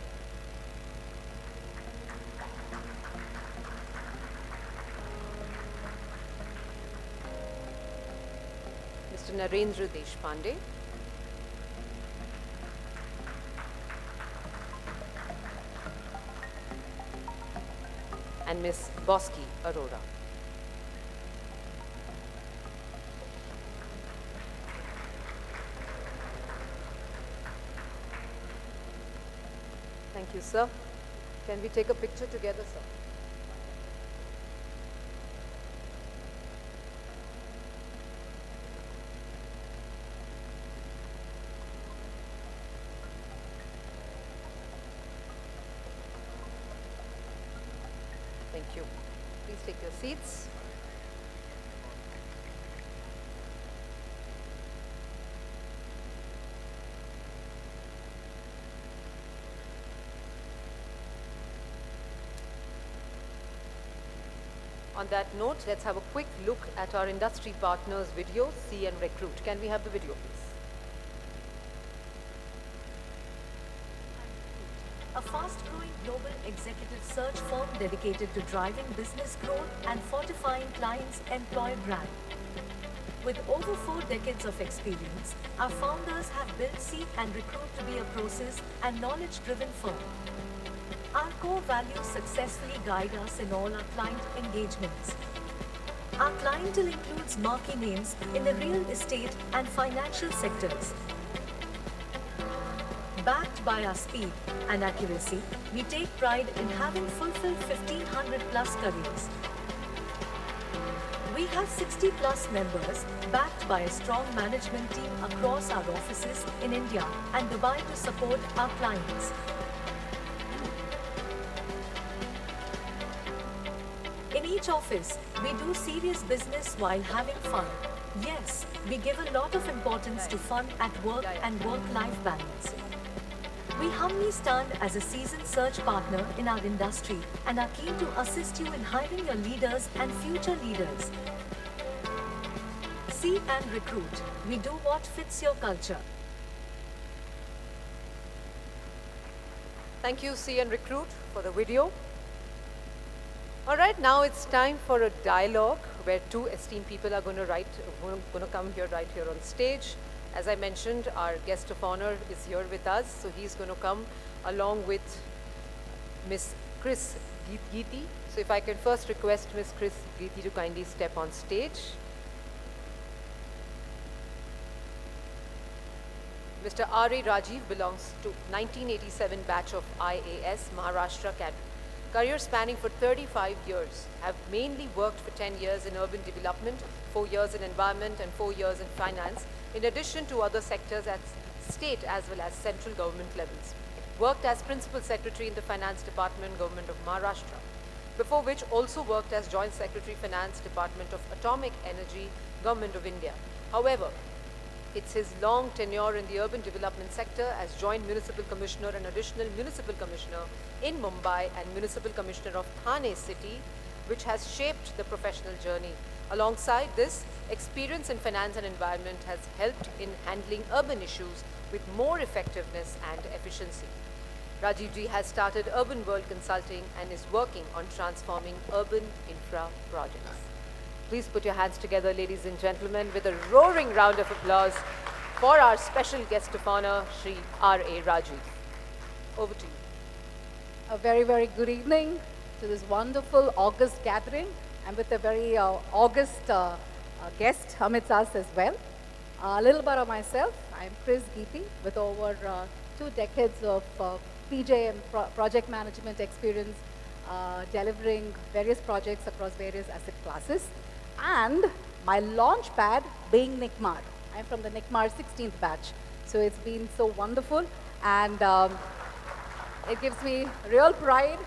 Mr. Narendra Deshpande. And Ms. Bosky Arora. Thank you, sir. Can we take a picture together, sir? Thank you. Please take your seats. On that note, let's have a quick look at our industry partners video, See and Recruit. Can we have the video, please? A fast-growing global executive search firm dedicated to driving business growth and fortifying clients' employer brand. With over 4 decades of experience, our founders have built Seek and Recruit to be a process and knowledge-driven firm. Our core values successfully guide us in all our client engagements. Our clientele includes marquee names in the real estate and financial sectors. Backed by our speed and accuracy, we take pride in having fulfilled 1,500 plus careers. We have 60 plus members backed by a strong management team across our offices in India and Dubai to support our clients. In each office, we do serious business while having fun. Yes, we give a lot of importance to fun at work and work-life balance. We humbly stand as a seasoned search partner in our industry and are keen to assist you in hiring your leaders and future leaders. See and Recruit. We do what fits your culture. Thank you, See and Recruit, for the video. All right, now it's time for a dialogue where two esteemed people are going to come here right here on stage. As I mentioned, our guest of honor is here with us, so he's going to come along with Miss Chris Geeti. So if I can first request Miss Chris Geeti to kindly step on stage. Mr. R.A. Rajiv belongs to 1987 batch of IAS, Maharashtra cadre. Career spanning for 35 years, have mainly worked for 10 years in urban development, 4 years in environment and 4 years in finance, in addition to other sectors at state as well as central government levels. Worked as Principal Secretary in the Finance Department, Government of Maharashtra, before which also worked as Joint Secretary, Finance Department of Atomic Energy, Government of India. However, it's his long tenure in the urban development sector as Joint Municipal Commissioner and Additional Municipal Commissioner in Mumbai and Municipal Commissioner of Thane City, which has shaped the professional journey. Alongside this, experience in finance and environment has helped in handling urban issues with more effectiveness and efficiency. Rajiv ji has started Urban World Consulting and is working on transforming urban infra projects. Please put your hands together, ladies and gentlemen, with a roaring round of applause for our special guest of honor, Shri R.A. Rajiv. Over to you. A very, very good evening to this wonderful August gathering, and with a very August guest amidst us as well. A little bit of myself. I'm Chris Geeti with over 2 decades of PJ and project management experience, delivering various projects across various asset classes. And my launch pad being NICMAR. I'm from the NICMAR 16th batch. So it's been so wonderful, and it gives me real pride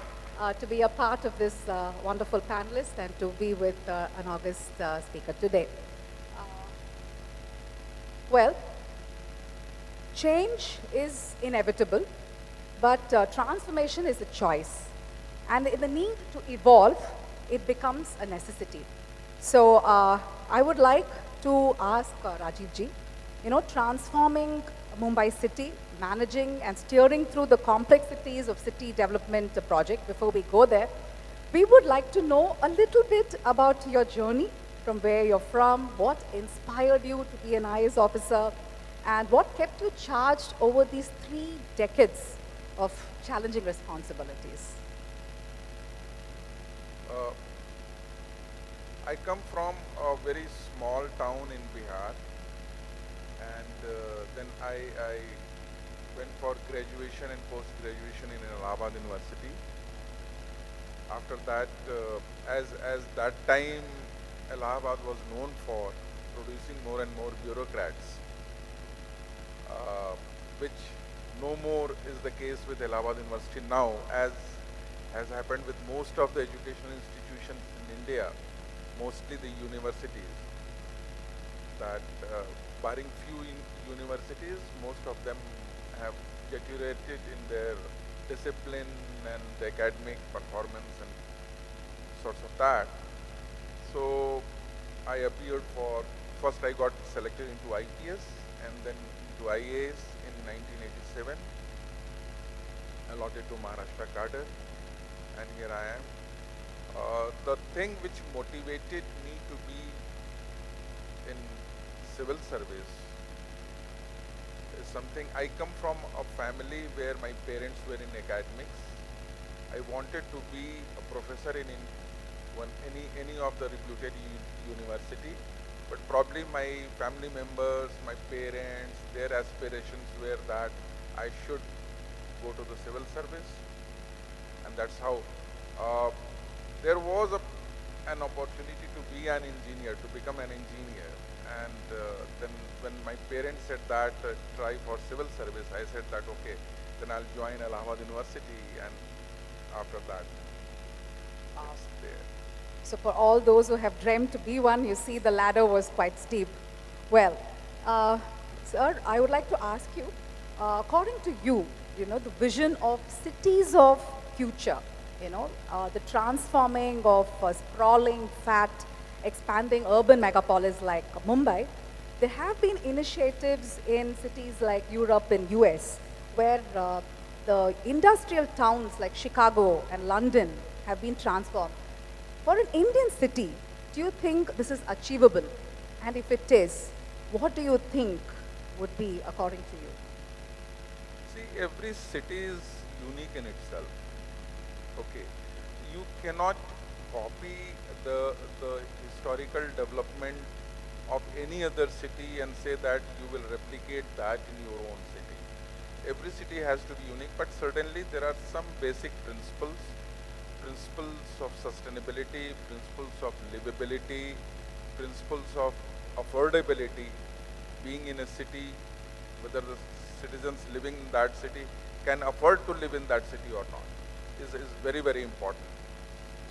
to be a part of this wonderful panelist and to be with an August speaker today. Well, change is inevitable, but transformation is a choice. And in the need to evolve, it becomes a necessity. So I would like to ask Rajiv ji, transforming Mumbai city, managing and steering through the complexities of city development project. Before we go there, we would like to know a little bit about your journey, from where you're from, what inspired you to be an IAS officer, and what kept you charged over these 3 decades of challenging responsibilities. I come from a very small town in Bihar, and then I went for graduation and post-graduation in Allahabad University. After that, as that time Allahabad was known for producing more and more bureaucrats, which no more is the case with Allahabad University now, as has happened with most of the educational institutions in India, mostly the universities, that barring few universities, most of them have deteriorated in their discipline and academic performance and sorts of that. So I appeared for, first I got selected into IPS and then into IAS in 1987, allotted to Maharashtra cadre, and here I am. The thing which motivated me to be in civil service is something, I come from a family where my parents were in academics. I wanted to be a professor in any of the reputed university, but probably my family members, my parents, their aspirations were that I should go to the civil service, and that's how there was an opportunity to be an engineer, to become an engineer. And then when my parents said that try for civil service, I said that okay, then I'll join Allahabad University, and after that, it's there. So for all those who have dreamt to be one, you see the ladder was quite steep. Well, sir, I would like to ask you, according to you, the vision of cities of future, the transforming of sprawling, fat, expanding urban megapolis like Mumbai, there have been initiatives in cities like Europe and US where the industrial towns like Chicago and London have been transformed. For an Indian city, do you think this is achievable? And if it is, what do you think would be according to you? See, every city is unique in itself. Okay, you cannot copy the historical development of any other city and say that you will replicate that in your own city. Every city has to be unique, but certainly there are some basic principles of sustainability, principles of livability, principles of affordability, being in a city, whether the citizens living in that city can afford to live in that city or not, is very, very important.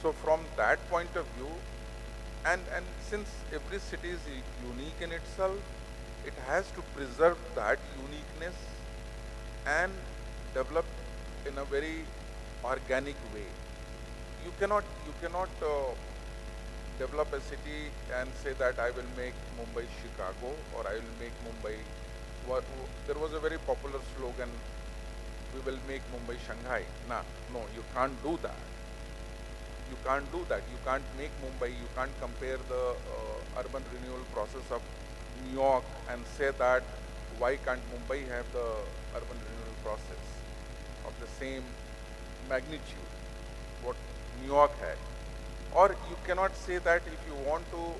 So from that point of view, and since every city is unique in itself, it has to preserve that uniqueness and develop in a very organic way. You cannot develop a city and say that I will make Mumbai Chicago or I will make Mumbai. There was a very popular slogan, we will make Mumbai Shanghai. No, you can't do that. You can't do that. You can't make Mumbai, you can't compare the urban renewal process of New York and say that why can't Mumbai have the urban renewal process of the same magnitude what New York had. Or you cannot say that if you want to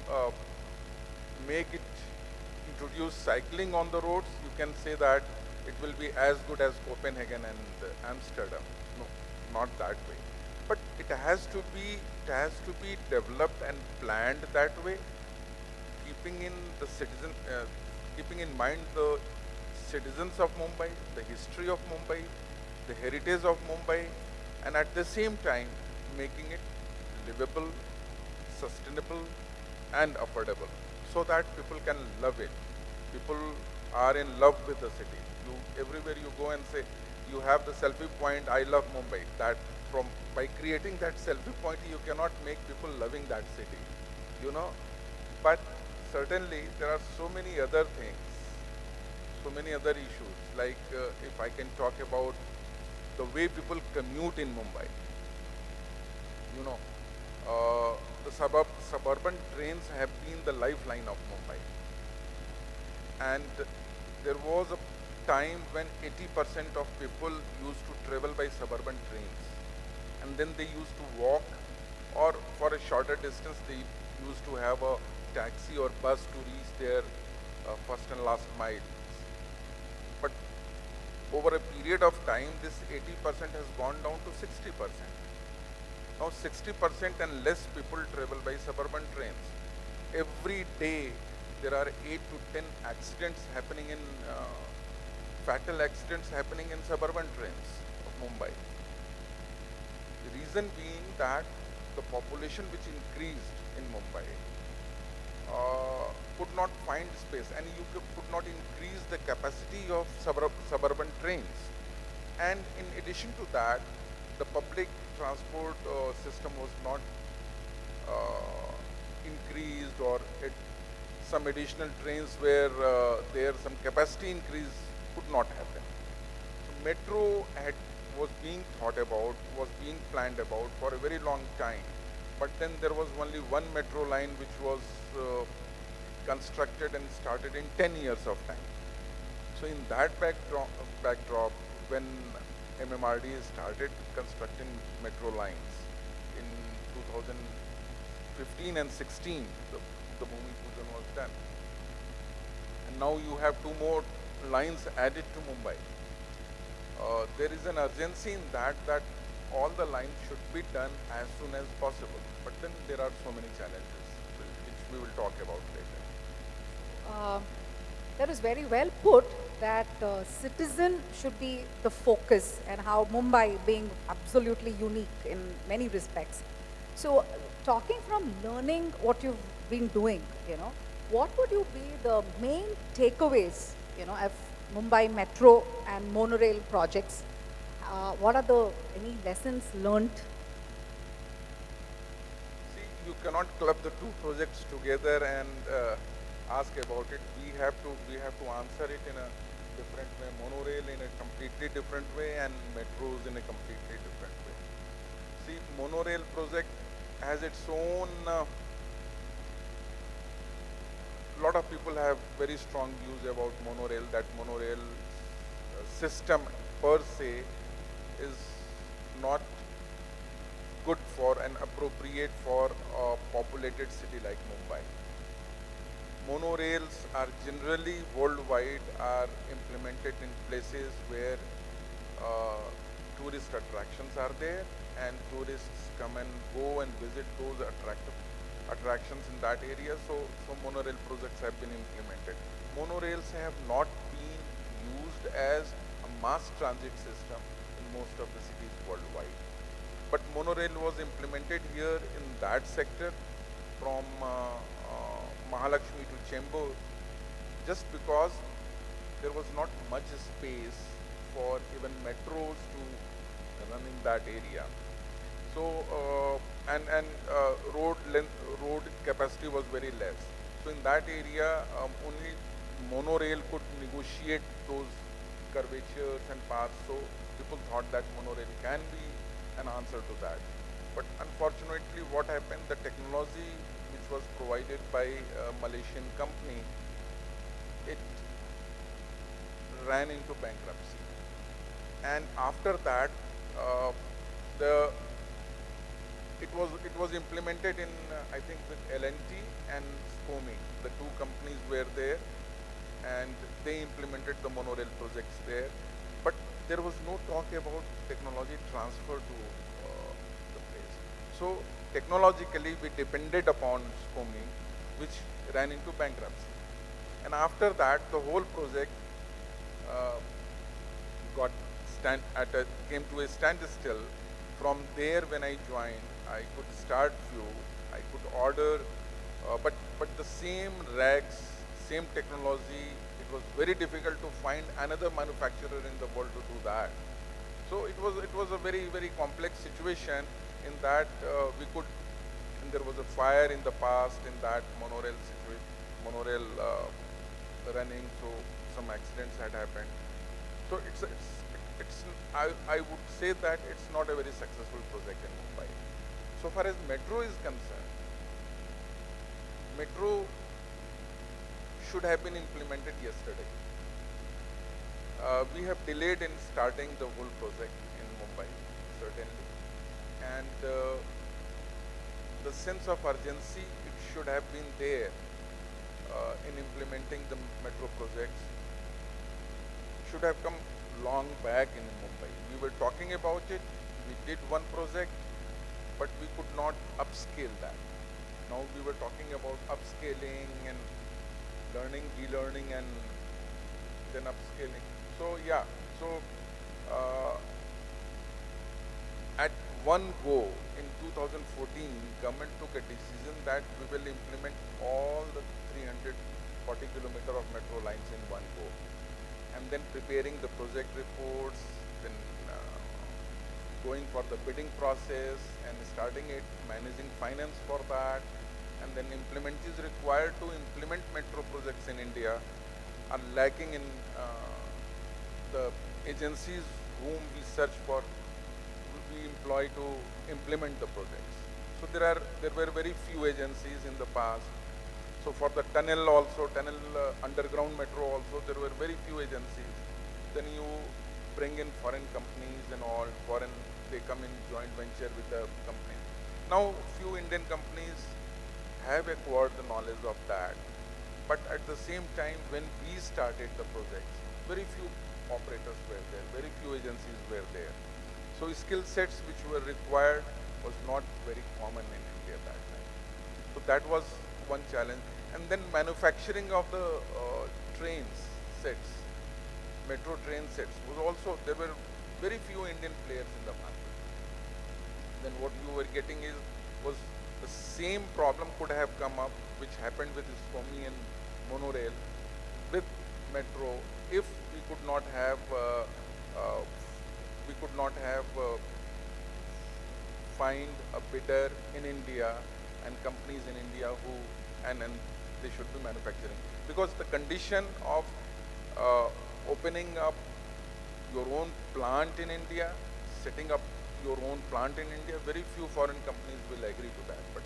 introduce cycling on the roads, you can say that it will be as good as Copenhagen and Amsterdam. No, not that way. But it has to be developed and planned that way, keeping in mind the citizens of Mumbai, the history of Mumbai, the heritage of Mumbai, and at the same time making it livable, sustainable, and affordable, so that people can love it. People are in love with the city. Everywhere you go and say, you have the selfie point, I love Mumbai. By creating that selfie point, you cannot make people loving that city, But certainly there are so many other things, so many other issues. Like if I can talk about the way people commute in Mumbai, the suburban trains have been the lifeline of Mumbai. And there was a time when 80% of people used to travel by suburban trains. And then they used to walk, or for a shorter distance, they used to have a taxi or bus to reach their first and last miles. But over a period of time, this 80% has gone down to 60%. Now 60% and less people travel by suburban trains. Every day there are 8 to 10 accidents happening fatal accidents happening in suburban trains of Mumbai. The reason being that the population which increased in Mumbai could not find space, and you could not increase the capacity of suburban trains. And in addition to that, the public transport system was not increased or some additional trains where there some capacity increase could not happen. So metro was being thought about, was being planned about for a very long time. But then there was only one metro line which was constructed and started in 10 years of time. So in that backdrop, when MMRD started constructing metro lines in 2015 and 16, the Bhumi Pujan was done. And now you have 2 more lines added to Mumbai. There is an urgency in that all the lines should be done as soon as possible. But then there are so many challenges, which we will talk about later. That is very well put, that citizen should be the focus, and how Mumbai being absolutely unique in many respects. So talking from learning what you've been doing, what would you be the main takeaways, of Mumbai Metro and monorail projects? What are any lessons learned? See, you cannot club the 2 projects together and ask about it. We have to answer it in a different way. Monorail in a completely different way, and metros in a completely different way. See, monorail project has its own. Lot of people have very strong views about monorail. That monorail system per se is not good for and appropriate for a populated city like Mumbai. Monorails are generally worldwide are implemented in places where tourist attractions are there, and tourists come and go and visit those attractions in that area. So monorail projects have been implemented. Monorails have not been used as a mass transit system in most of the cities worldwide. But monorail was implemented here in that sector from Mahalakshmi to Chembur, just because there was not much space for even metros to run in that area. So road capacity was very less. So in that area, only monorail could negotiate those curvatures and paths. So people thought that monorail can be an answer to that. But unfortunately, what happened? The technology which was provided by a Malaysian company, it ran into bankruptcy. And after that, it was implemented in I think with L&T and SCOMI. The 2 companies were there, and they implemented the monorail projects there. But there was no talk about technology transfer to the place. So technologically, we depended upon SCOMI, which ran into bankruptcy. And after that, the whole project came to a standstill. From there, when I joined, I could start few, I could order, but the same rags, same technology, it was very difficult to find another manufacturer in the world to do that. So it was a very, very complex situation in that and there was a fire in the past in that monorail running, so some accidents had happened. So I would say that it's not a very successful project in Mumbai. So far as metro is concerned, metro should have been implemented yesterday. We have delayed in starting the whole project in Mumbai, certainly. And the sense of urgency, it should have been there in implementing the metro projects, should have come long back in Mumbai. We were talking about it, we did one project, but we could not upscale that. Now we were talking about upscaling and learning, de-learning, and then upscaling. So yeah, at one go in 2014, government took a decision that we will implement all the 340 kilometers of metro lines in one go. And then preparing the project reports, then going for the bidding process and starting it, managing finance for that, and then implementees required to implement metro projects in India are lacking in the agencies whom we search for, we employ to implement the projects. So there were very few agencies in the past. So for the tunnel also, underground metro also, there were very few agencies. Then you bring in foreign companies and all, they come in joint venture with the company. Now few Indian companies have acquired the knowledge of that. But at the same time, when we started the projects, very few operators were there, very few agencies were there. So skill sets which were required was not very common in India at that time. So that was one challenge. And then manufacturing of the trains sets, metro train sets, was also, there were very few Indian players in the market. Then what you were getting was the same problem could have come up which happened with Iskomi and monorail with metro if we could not have find a bidder in India and companies in India who and they should be manufacturing, because the condition of opening up your own plant in India, setting up your own plant in India, very few foreign companies will agree to that. But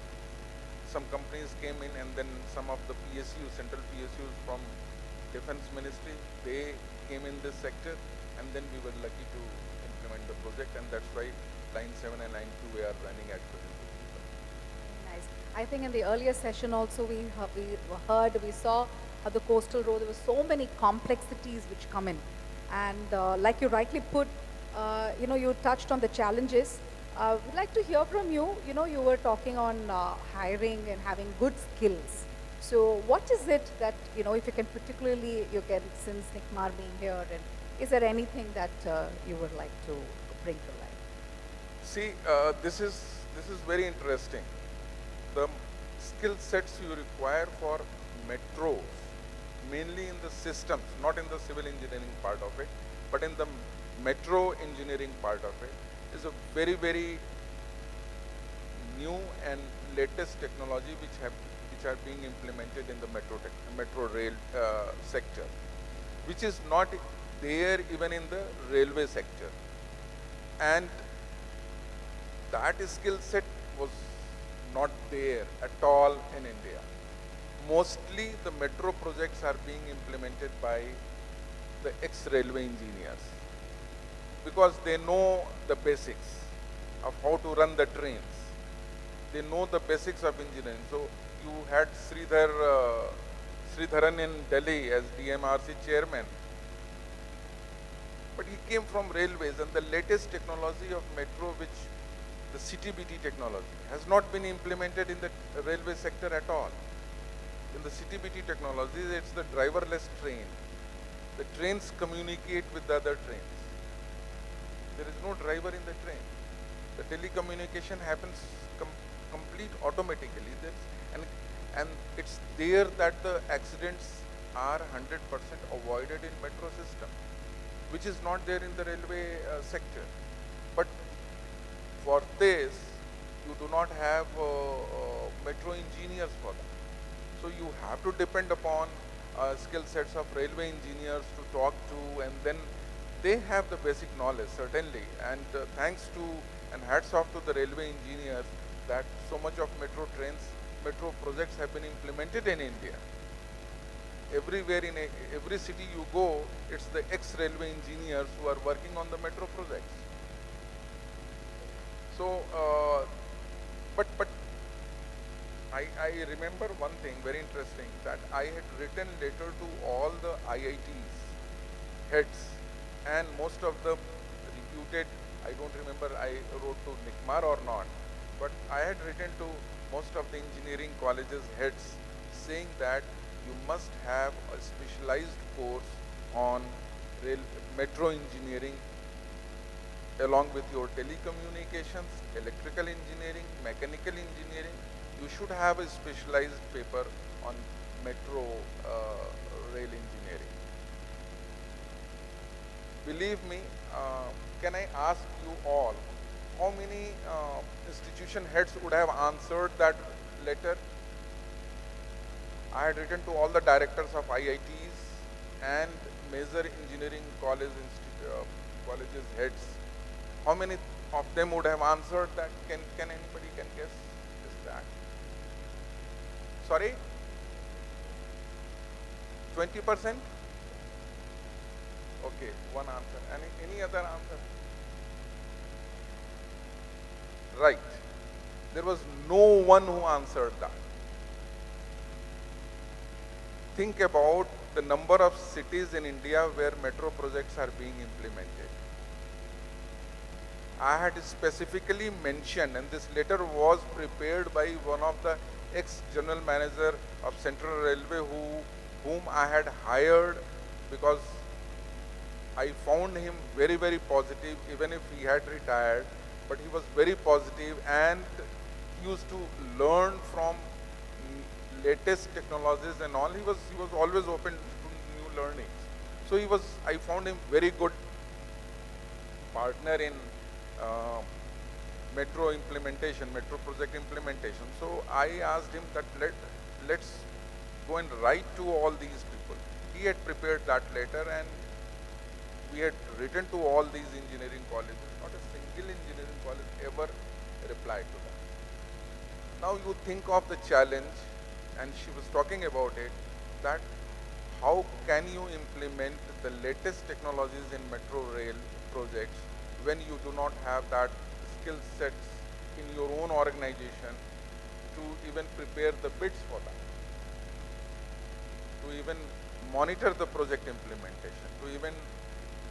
some companies came in, and then some of the PSUs, central PSUs from Defense Ministry, they came in this sector, and then we were lucky to implement the project, and that's why Line 7 and Line 2 we are running at present. Nice. I think in the earlier session also we saw how the coastal road, there were so many complexities which come in. And like you rightly put, you touched on the challenges. We'd like to hear from you. You were talking on hiring and having good skills. So what is it that, if you can particularly, since Nikmar being here, and is there anything that you would like to bring to light? See, this is very interesting. The skill sets you require for metros, mainly in the systems, not in the civil engineering part of it, but in the metro engineering part of it, is a very, very new and latest technology which are being implemented in the metro rail sector, which is not there even in the railway sector. And that skill set was not there at all in India. Mostly the metro projects are being implemented by the ex-railway engineers, because they know the basics of how to run the trains. They know the basics of engineering. So you had Sridharan in Delhi as DMRC chairman, but he came from railways, and the latest technology of metro, which the CTBT technology, has not been implemented in the railway sector at all. In the CTBT technology, it's the driverless train. The trains communicate with the other trains. There is no driver in the train. The telecommunication happens complete automatically. And it's there that the accidents are 100% avoided in metro system, which is not there in the railway sector. But for this, you do not have metro engineers for that. So you have to depend upon skill sets of railway engineers to talk to, and then they have the basic knowledge, certainly. And thanks to, and hats off to the railway engineers, that so much of metro projects have been implemented in India. Everywhere in every city you go, it's the ex-railway engineers who are working on the metro projects. So, but I remember one thing very interesting, that I had written letter to all the IITs heads, and most of the reputed, I don't remember I wrote to Nikmar or not, but I had written to most of the engineering colleges heads saying that you must have a specialized course on metro engineering along with your telecommunications, electrical engineering, mechanical engineering. You should have a specialized paper on metro rail engineering. Believe me, can I ask you all, how many institution heads would have answered that letter? I had written to all the directors of IITs and major engineering colleges heads. How many of them would have answered that? Can anybody can guess that? Sorry? 20%? Okay, one answer. Any other answer? Right. There was no one who answered that. Think about the number of cities in India where metro projects are being implemented. I had specifically mentioned, and this letter was prepared by one of the ex-general manager of Central Railway whom I had hired because I found him very, very positive, even if he had retired, but he was very positive and he used to learn from latest technologies and all. He was always open to new learnings. So I found him very good partner in metro implementation, metro project implementation. So I asked him that let's go and write to all these people. He had prepared that letter and we had written to all these engineering colleges. Not a single engineering college ever replied to that. Now you think of the challenge, and she was talking about it, that how can you implement the latest technologies in metro rail projects when you do not have that skill sets in your own organization to even prepare the bids for that, to even monitor the project implementation, to even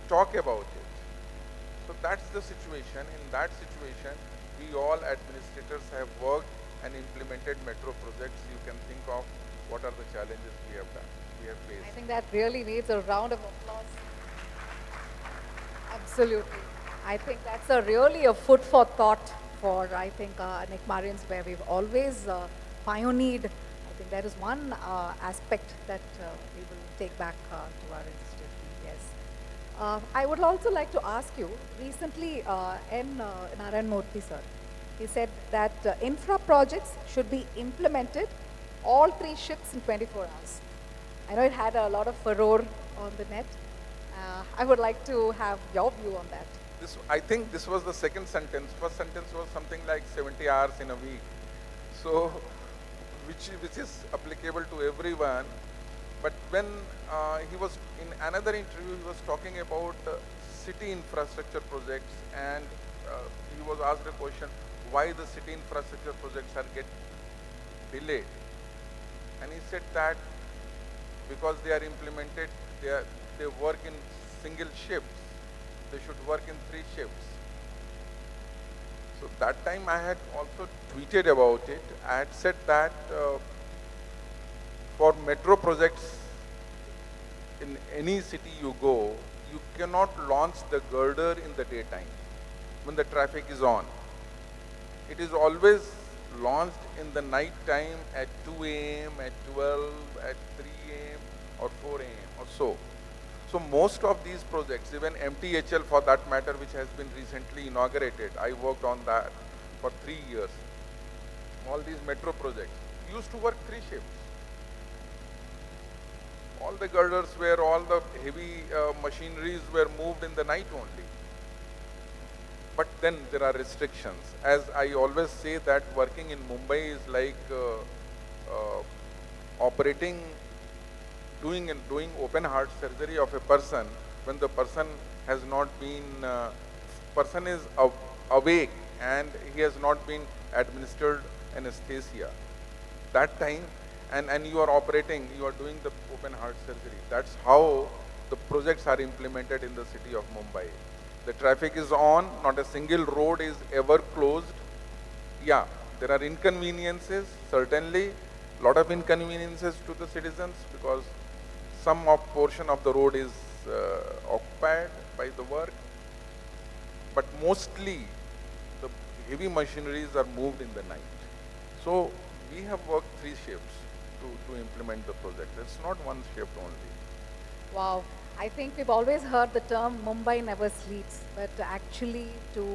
talk about it. So that's the situation. In that situation, we all administrators have worked and implemented metro projects. You can think of what are the challenges we have done, we have faced. I think that really needs a round of applause. Absolutely. I think that's really a food for thought for, I think, Nikmarians, where we've always pioneered. I think that is one aspect that we will take back to our institution. Yes. I would also like to ask you, recently N. Narayan Murthy sir, he said that infra projects should be implemented, all 3 shifts in 24 hours. I know it had a lot of furore on the net. I would like to have your view on that. I think this was the second sentence. First sentence was something like 70 hours in a week. So, which is applicable to everyone. But when he was in another interview, he was talking about city infrastructure projects, and he was asked a question, why the city infrastructure projects are get delayed. And he said that because they are implemented, they work in single shifts. They should work in 3 shifts. So that time I had also tweeted about it. I had said that for metro projects in any city you go, you cannot launch the girder in the daytime when the traffic is on. It is always launched in the night time at 2 a.m., at 12, at 3 a.m. or 4 a.m. or so. So most of these projects, even MTHL for that matter, which has been recently inaugurated, I worked on that for 3 years. All these metro projects used to work 3 shifts. All the girders were, all the heavy machineries were moved in the night only. But then there are restrictions. As I always say that working in Mumbai is like doing open heart surgery of a person when the person has not been, person is awake and he has not been administered anesthesia. That time, and you are operating, you are doing the open heart surgery. That's how the projects are implemented in the city of Mumbai. The traffic is on, not a single road is ever closed. Yeah, there are inconveniences, certainly, lot of inconveniences to the citizens because some portion of the road is occupied by the work. But mostly, the heavy machineries are moved in the night. So, we have worked 3 shifts to implement the project. It's not 1 shift only. Wow. I think we've always heard the term Mumbai never sleeps, but actually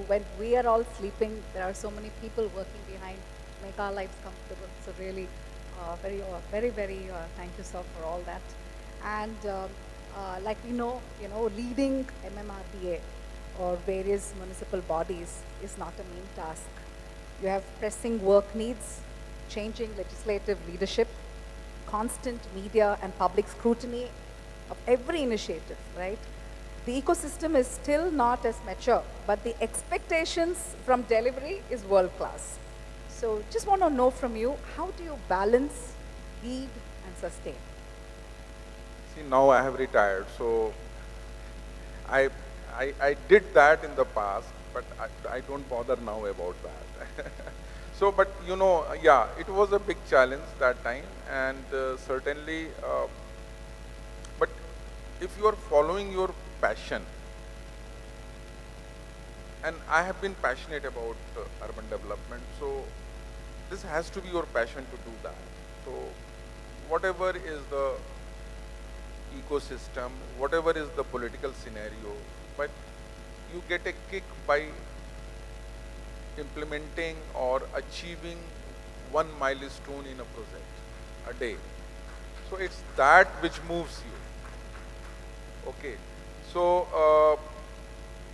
when we are all sleeping, there are so many people working behind to make our lives comfortable. So really, Very, thank you, sir, for all that. And like we know, leading MMRDA or various municipal bodies is not a mean task. You have pressing work needs, changing legislative leadership, constant media and public scrutiny of every initiative, right? The ecosystem is still not as mature, but the expectations from delivery is world class. So just want to know from you, how do you balance, lead and sustain? See, now I have retired, so I did that in the past, but I don't bother now about that. So, but yeah, it was a big challenge that time, and certainly, but if you are following your passion, and I have been passionate about urban development, so this has to be your passion to do that. So whatever is the ecosystem, whatever is the political scenario, but you get a kick by implementing or achieving one milestone in a project a day. So it's that which moves you. Okay. So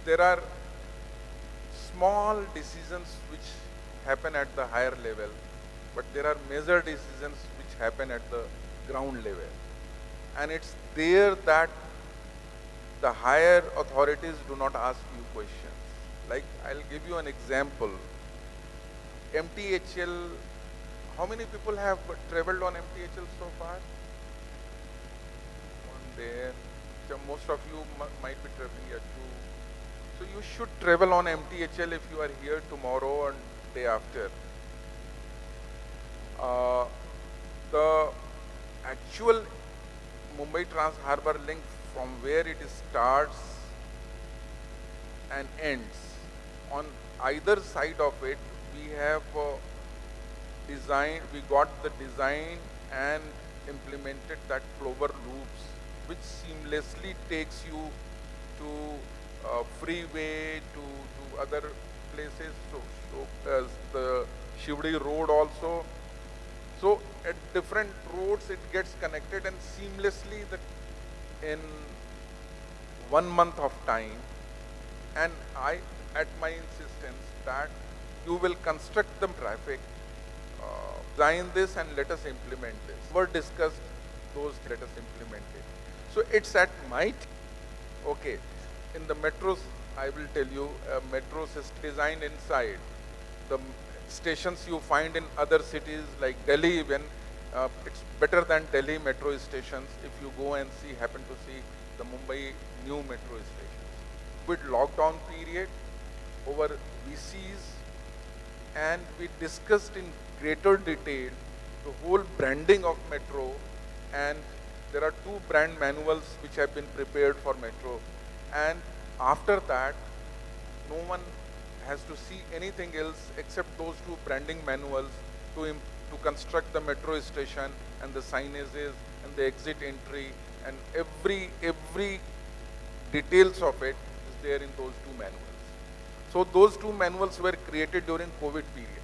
there are small decisions which happen at the higher level, but there are major decisions which happen at the ground level. And it's there that the higher authorities do not ask you questions. Like, I'll give you an example. MTHL, how many people have traveled on MTHL so far? One there. So most of you might be traveling here too. So you should travel on MTHL if you are here tomorrow and day after. The actual Mumbai Trans-Harbour link, from where it starts and ends, on either side of it, we have we got the design and implemented that clover loops, which seamlessly takes you to freeway, to other places, so as the Shivdi road also. So at different roads it gets connected, and seamlessly in 1 month of time, and I, at my insistence, that you will construct the traffic, design this and let us implement this. We're discussed those, let us implement it. So it's at my, okay, in the metros, I will tell you, metros is designed inside. The stations you find in other cities like Delhi, even, it's better than Delhi metro stations if you go and happen to see the Mumbai new metro stations. With lockdown period, over VCs, and we discussed in greater detail the whole branding of metro, and there are 2 brand manuals which have been prepared for metro, and after that no one has to see anything else except those 2 branding manuals to construct the metro station and the signages and the exit entry, and every details of it is there in those 2 manuals. So those 2 manuals were created during COVID period.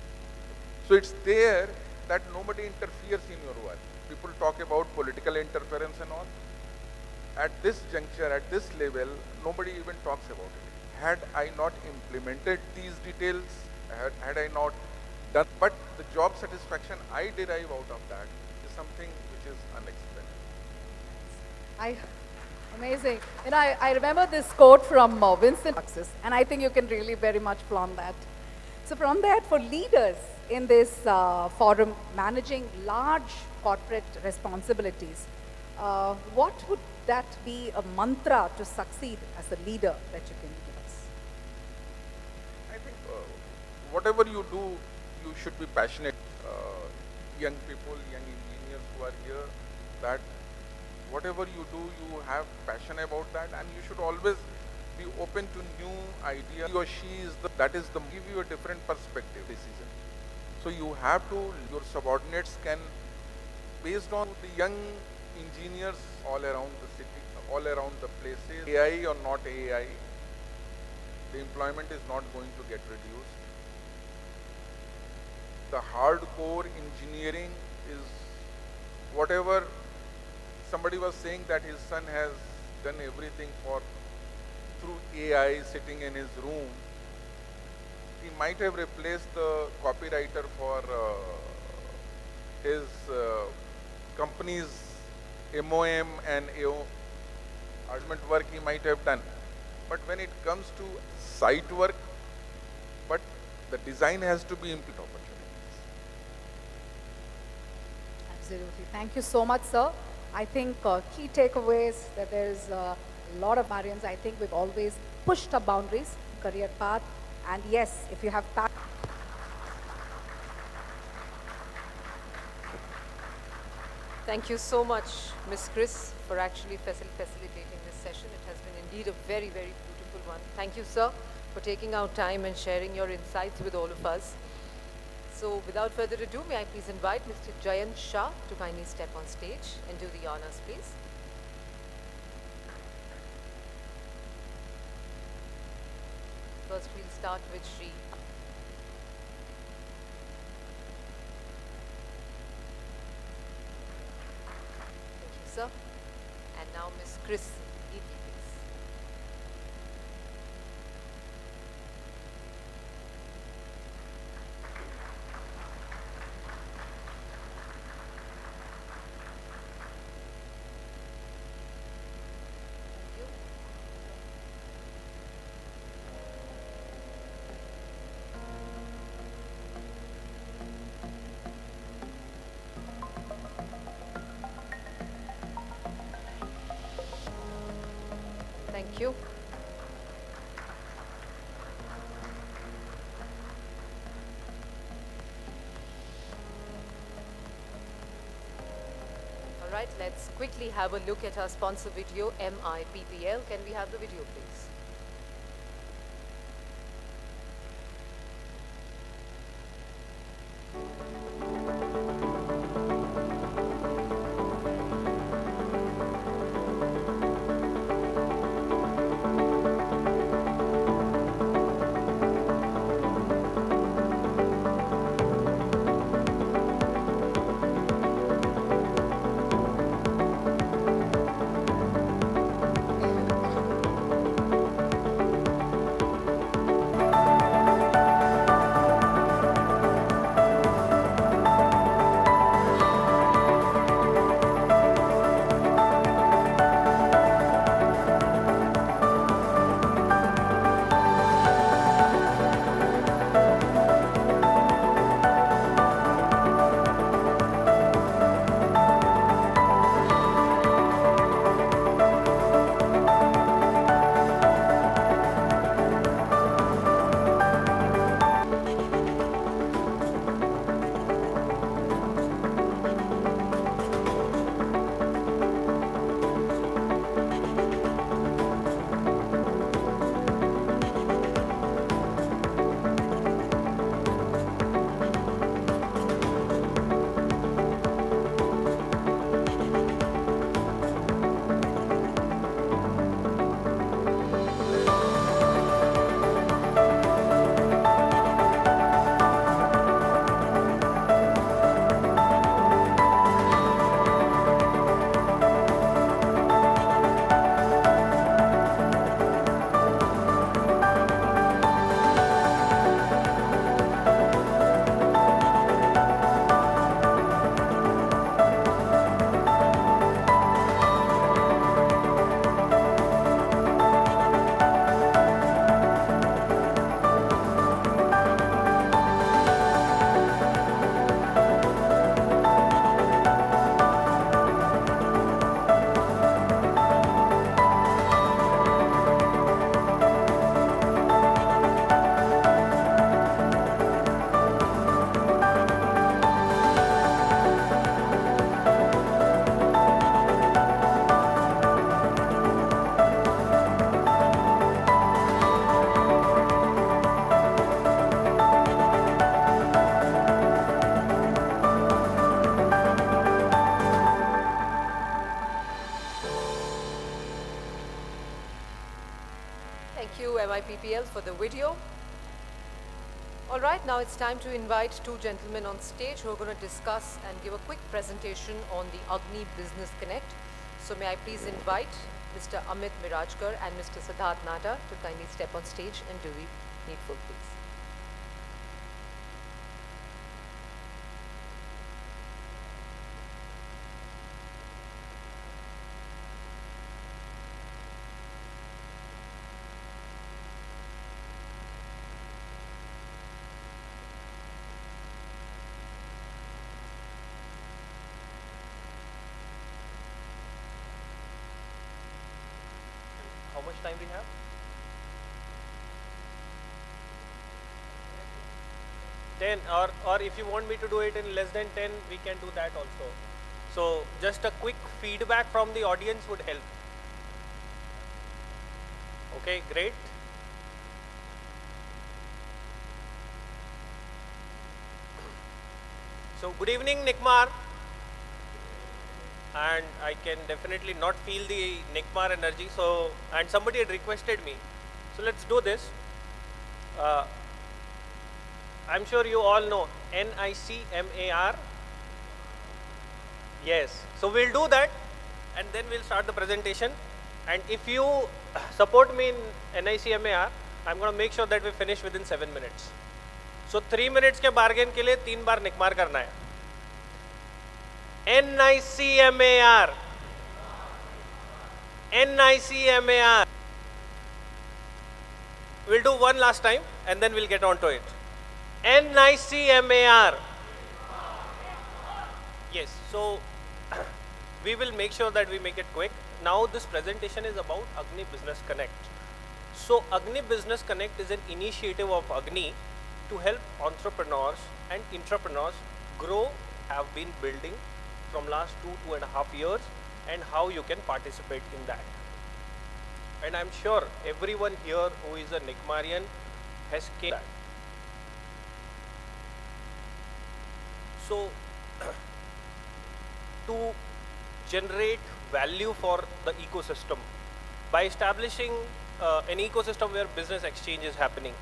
So it's there that nobody interferes in your work. People talk about political interference and all. At this juncture, at this level, nobody even talks about it. Had I not implemented these details, had I not done, but the job satisfaction I derive out of that is something which is unexplainable. Amazing. I remember this quote from Winston Churchill, and I think you can really very much flaunt that. So from that, for leaders in this forum managing large corporate responsibilities, what would that be a mantra to succeed as a leader that you can give us? I think whatever you do, you should be passionate. Young people, young engineers who are here, that whatever you do, you have passion about that, and you should always be open to new ideas. He or she is give you a different perspective decision. So you have to, your subordinates can, based on the young engineers all around the city, all around the places, AI or not AI, the employment is not going to get reduced. The hardcore engineering is whatever somebody was saying that his son has done everything through AI sitting in his room, he might have replaced the copywriter for his company's MOM and AO advertisement work he might have done. But when it comes to site work, but the design has to be implemented. Absolutely. Thank you so much, sir. I think key takeaways that there's a lot of Marians. I think we've always pushed our boundaries, career path, and yes, if you have Thank you so much, Ms. Chris, for actually facilitating this session. It has been indeed a very, very beautiful one. Thank you, sir, for taking out time and sharing your insights with all of us. So without further ado, may I please invite Mr. Jayant Shah to kindly step on stage and do the honors, please. First, we'll start with Shri. Thank you, sir. And now Ms. Chris Eatley, please. Thank you. All right, let's quickly have a look at our sponsor video, MIPPL. Can we have the video, please? Thank you, MIPPL, for the video. All right, now it's time to invite two gentlemen on stage who are going to discuss and give a quick presentation on the AGNI Business Connect. So may I please invite Mr. Amit Mirajkar and Mr. Siddharth Nata to kindly step on stage and do the needful, please. How much time we have? 10, or if you want me to do it in less than 10, we can do that also. So just a quick feedback from the audience would help. Okay, great. So good evening, Nikmar. And I can definitely not feel the Nikmar energy. So, and somebody had requested me. So let's do this. I'm sure you all know NICMAR. Yes. So we'll do that and then we'll start the presentation. And if you support me in NICMAR, I'm going to make sure that we finish within 7 minutes. So 3 minutes के bargain के लिए 3 बार निकमार करना है. NICMAR. NICMAR. We'll do one last time and then we'll get on to it. NICMAR. Yes, so we will make sure that we make it quick. Now this presentation is about AGNI Business Connect. So AGNI Business Connect is an initiative of AGNI to help entrepreneurs and intrapreneurs grow, have been building from last 2.5 years, and how you can participate in that. And I'm sure everyone here who is a Nikmarian has came that. So to generate value for the ecosystem by establishing an ecosystem where business exchange is happening.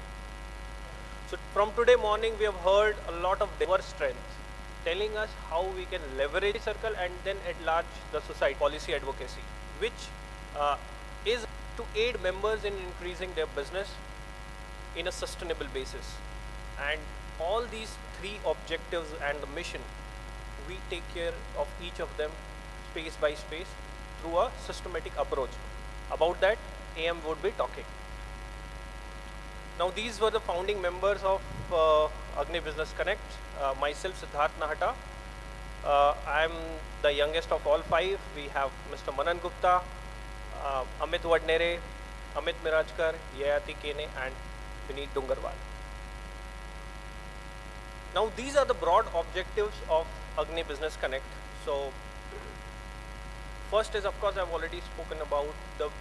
So from today morning we have heard a lot of our strengths, telling us how we can leverage the circle and then at large the society policy advocacy, which is to aid members in increasing their business in a sustainable basis. And all these 3 objectives and the mission, we take care of each of them space by space through a systematic approach. About that, AM would be talking. Now these were the founding members of AGNI Business Connect. Myself, Siddharth Nahata. I am the youngest of all 5. We have Mr. Manan Gupta, Amit Vadnere, Amit Mirajkar, Yayati Kene, and Vineet Dungarwal. Now these are the broad objectives of AGNI Business Connect. So first is, of course, I've already spoken about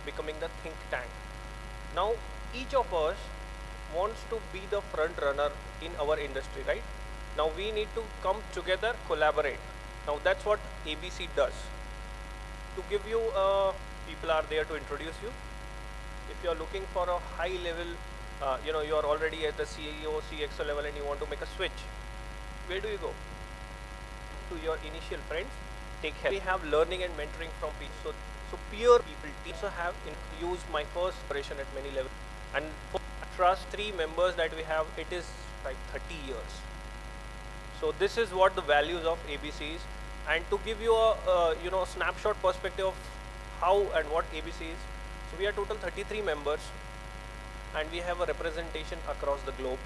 becoming the think tank. Now each of us wants to be the front runner in our industry, right? Now we need to come together, collaborate. Now that's what ABC does. To give you, people are there to introduce you. If you are looking for a high level, you are already at the CEO, CXO level and you want to make a switch, where do you go? To your initial friends, take help. We have learning and mentoring from people. So peer people also have used my first operation at many levels. And for trust 3 members that we have, it is like 30 years. So this is what the values of ABC is. And to give you a snapshot perspective of how and what ABC is. So we are total 33 members and we have a representation across the globe.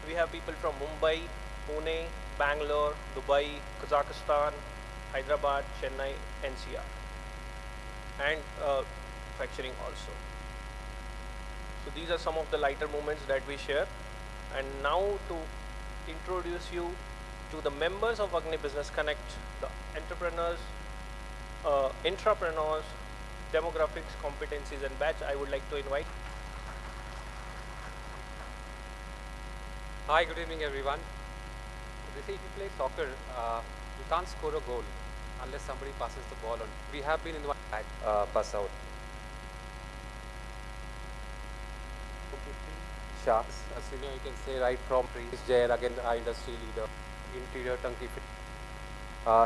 We have people from Mumbai, Pune, Bangalore, Dubai, Kazakhstan, Hyderabad, Chennai, NCR, and manufacturing also. So these are some of the lighter moments that we share. And now to introduce you to the members of AGNI Business Connect, the entrepreneurs, intrapreneurs, demographics, competencies and batch, I would like to invite. Hi, good evening everyone. They say if you play soccer, you can't score a goal unless somebody passes the ball on. We have been in the pass out. Shah. A senior, you can say, right from Jair, again, our industry leader, interior Tanki Fit.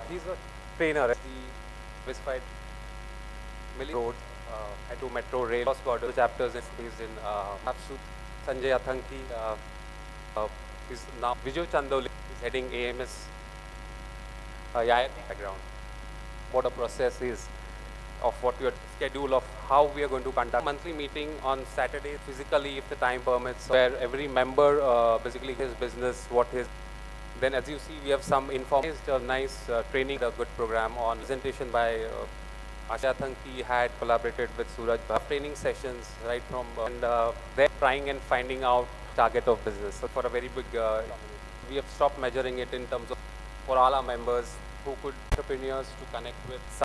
He's a trainer at the Westfield Millie Road and to Metro Rail. Cross border chapters is based in Hapsu. Sanjay Athanki is now Vijay Chandoli is heading AMS IIT background. What the process is of what your schedule of how we are going to conduct monthly meeting on Saturday physically if the time permits, where every member basically his business, what his. Then as you see, we have some informal, nice training, a good program on presentation by Asha Thanki had collaborated with Suraj. Training sessions right from and they're trying and finding out target of business. So for a very big, we have stopped measuring it in terms of for all our members who could entrepreneurs to connect with.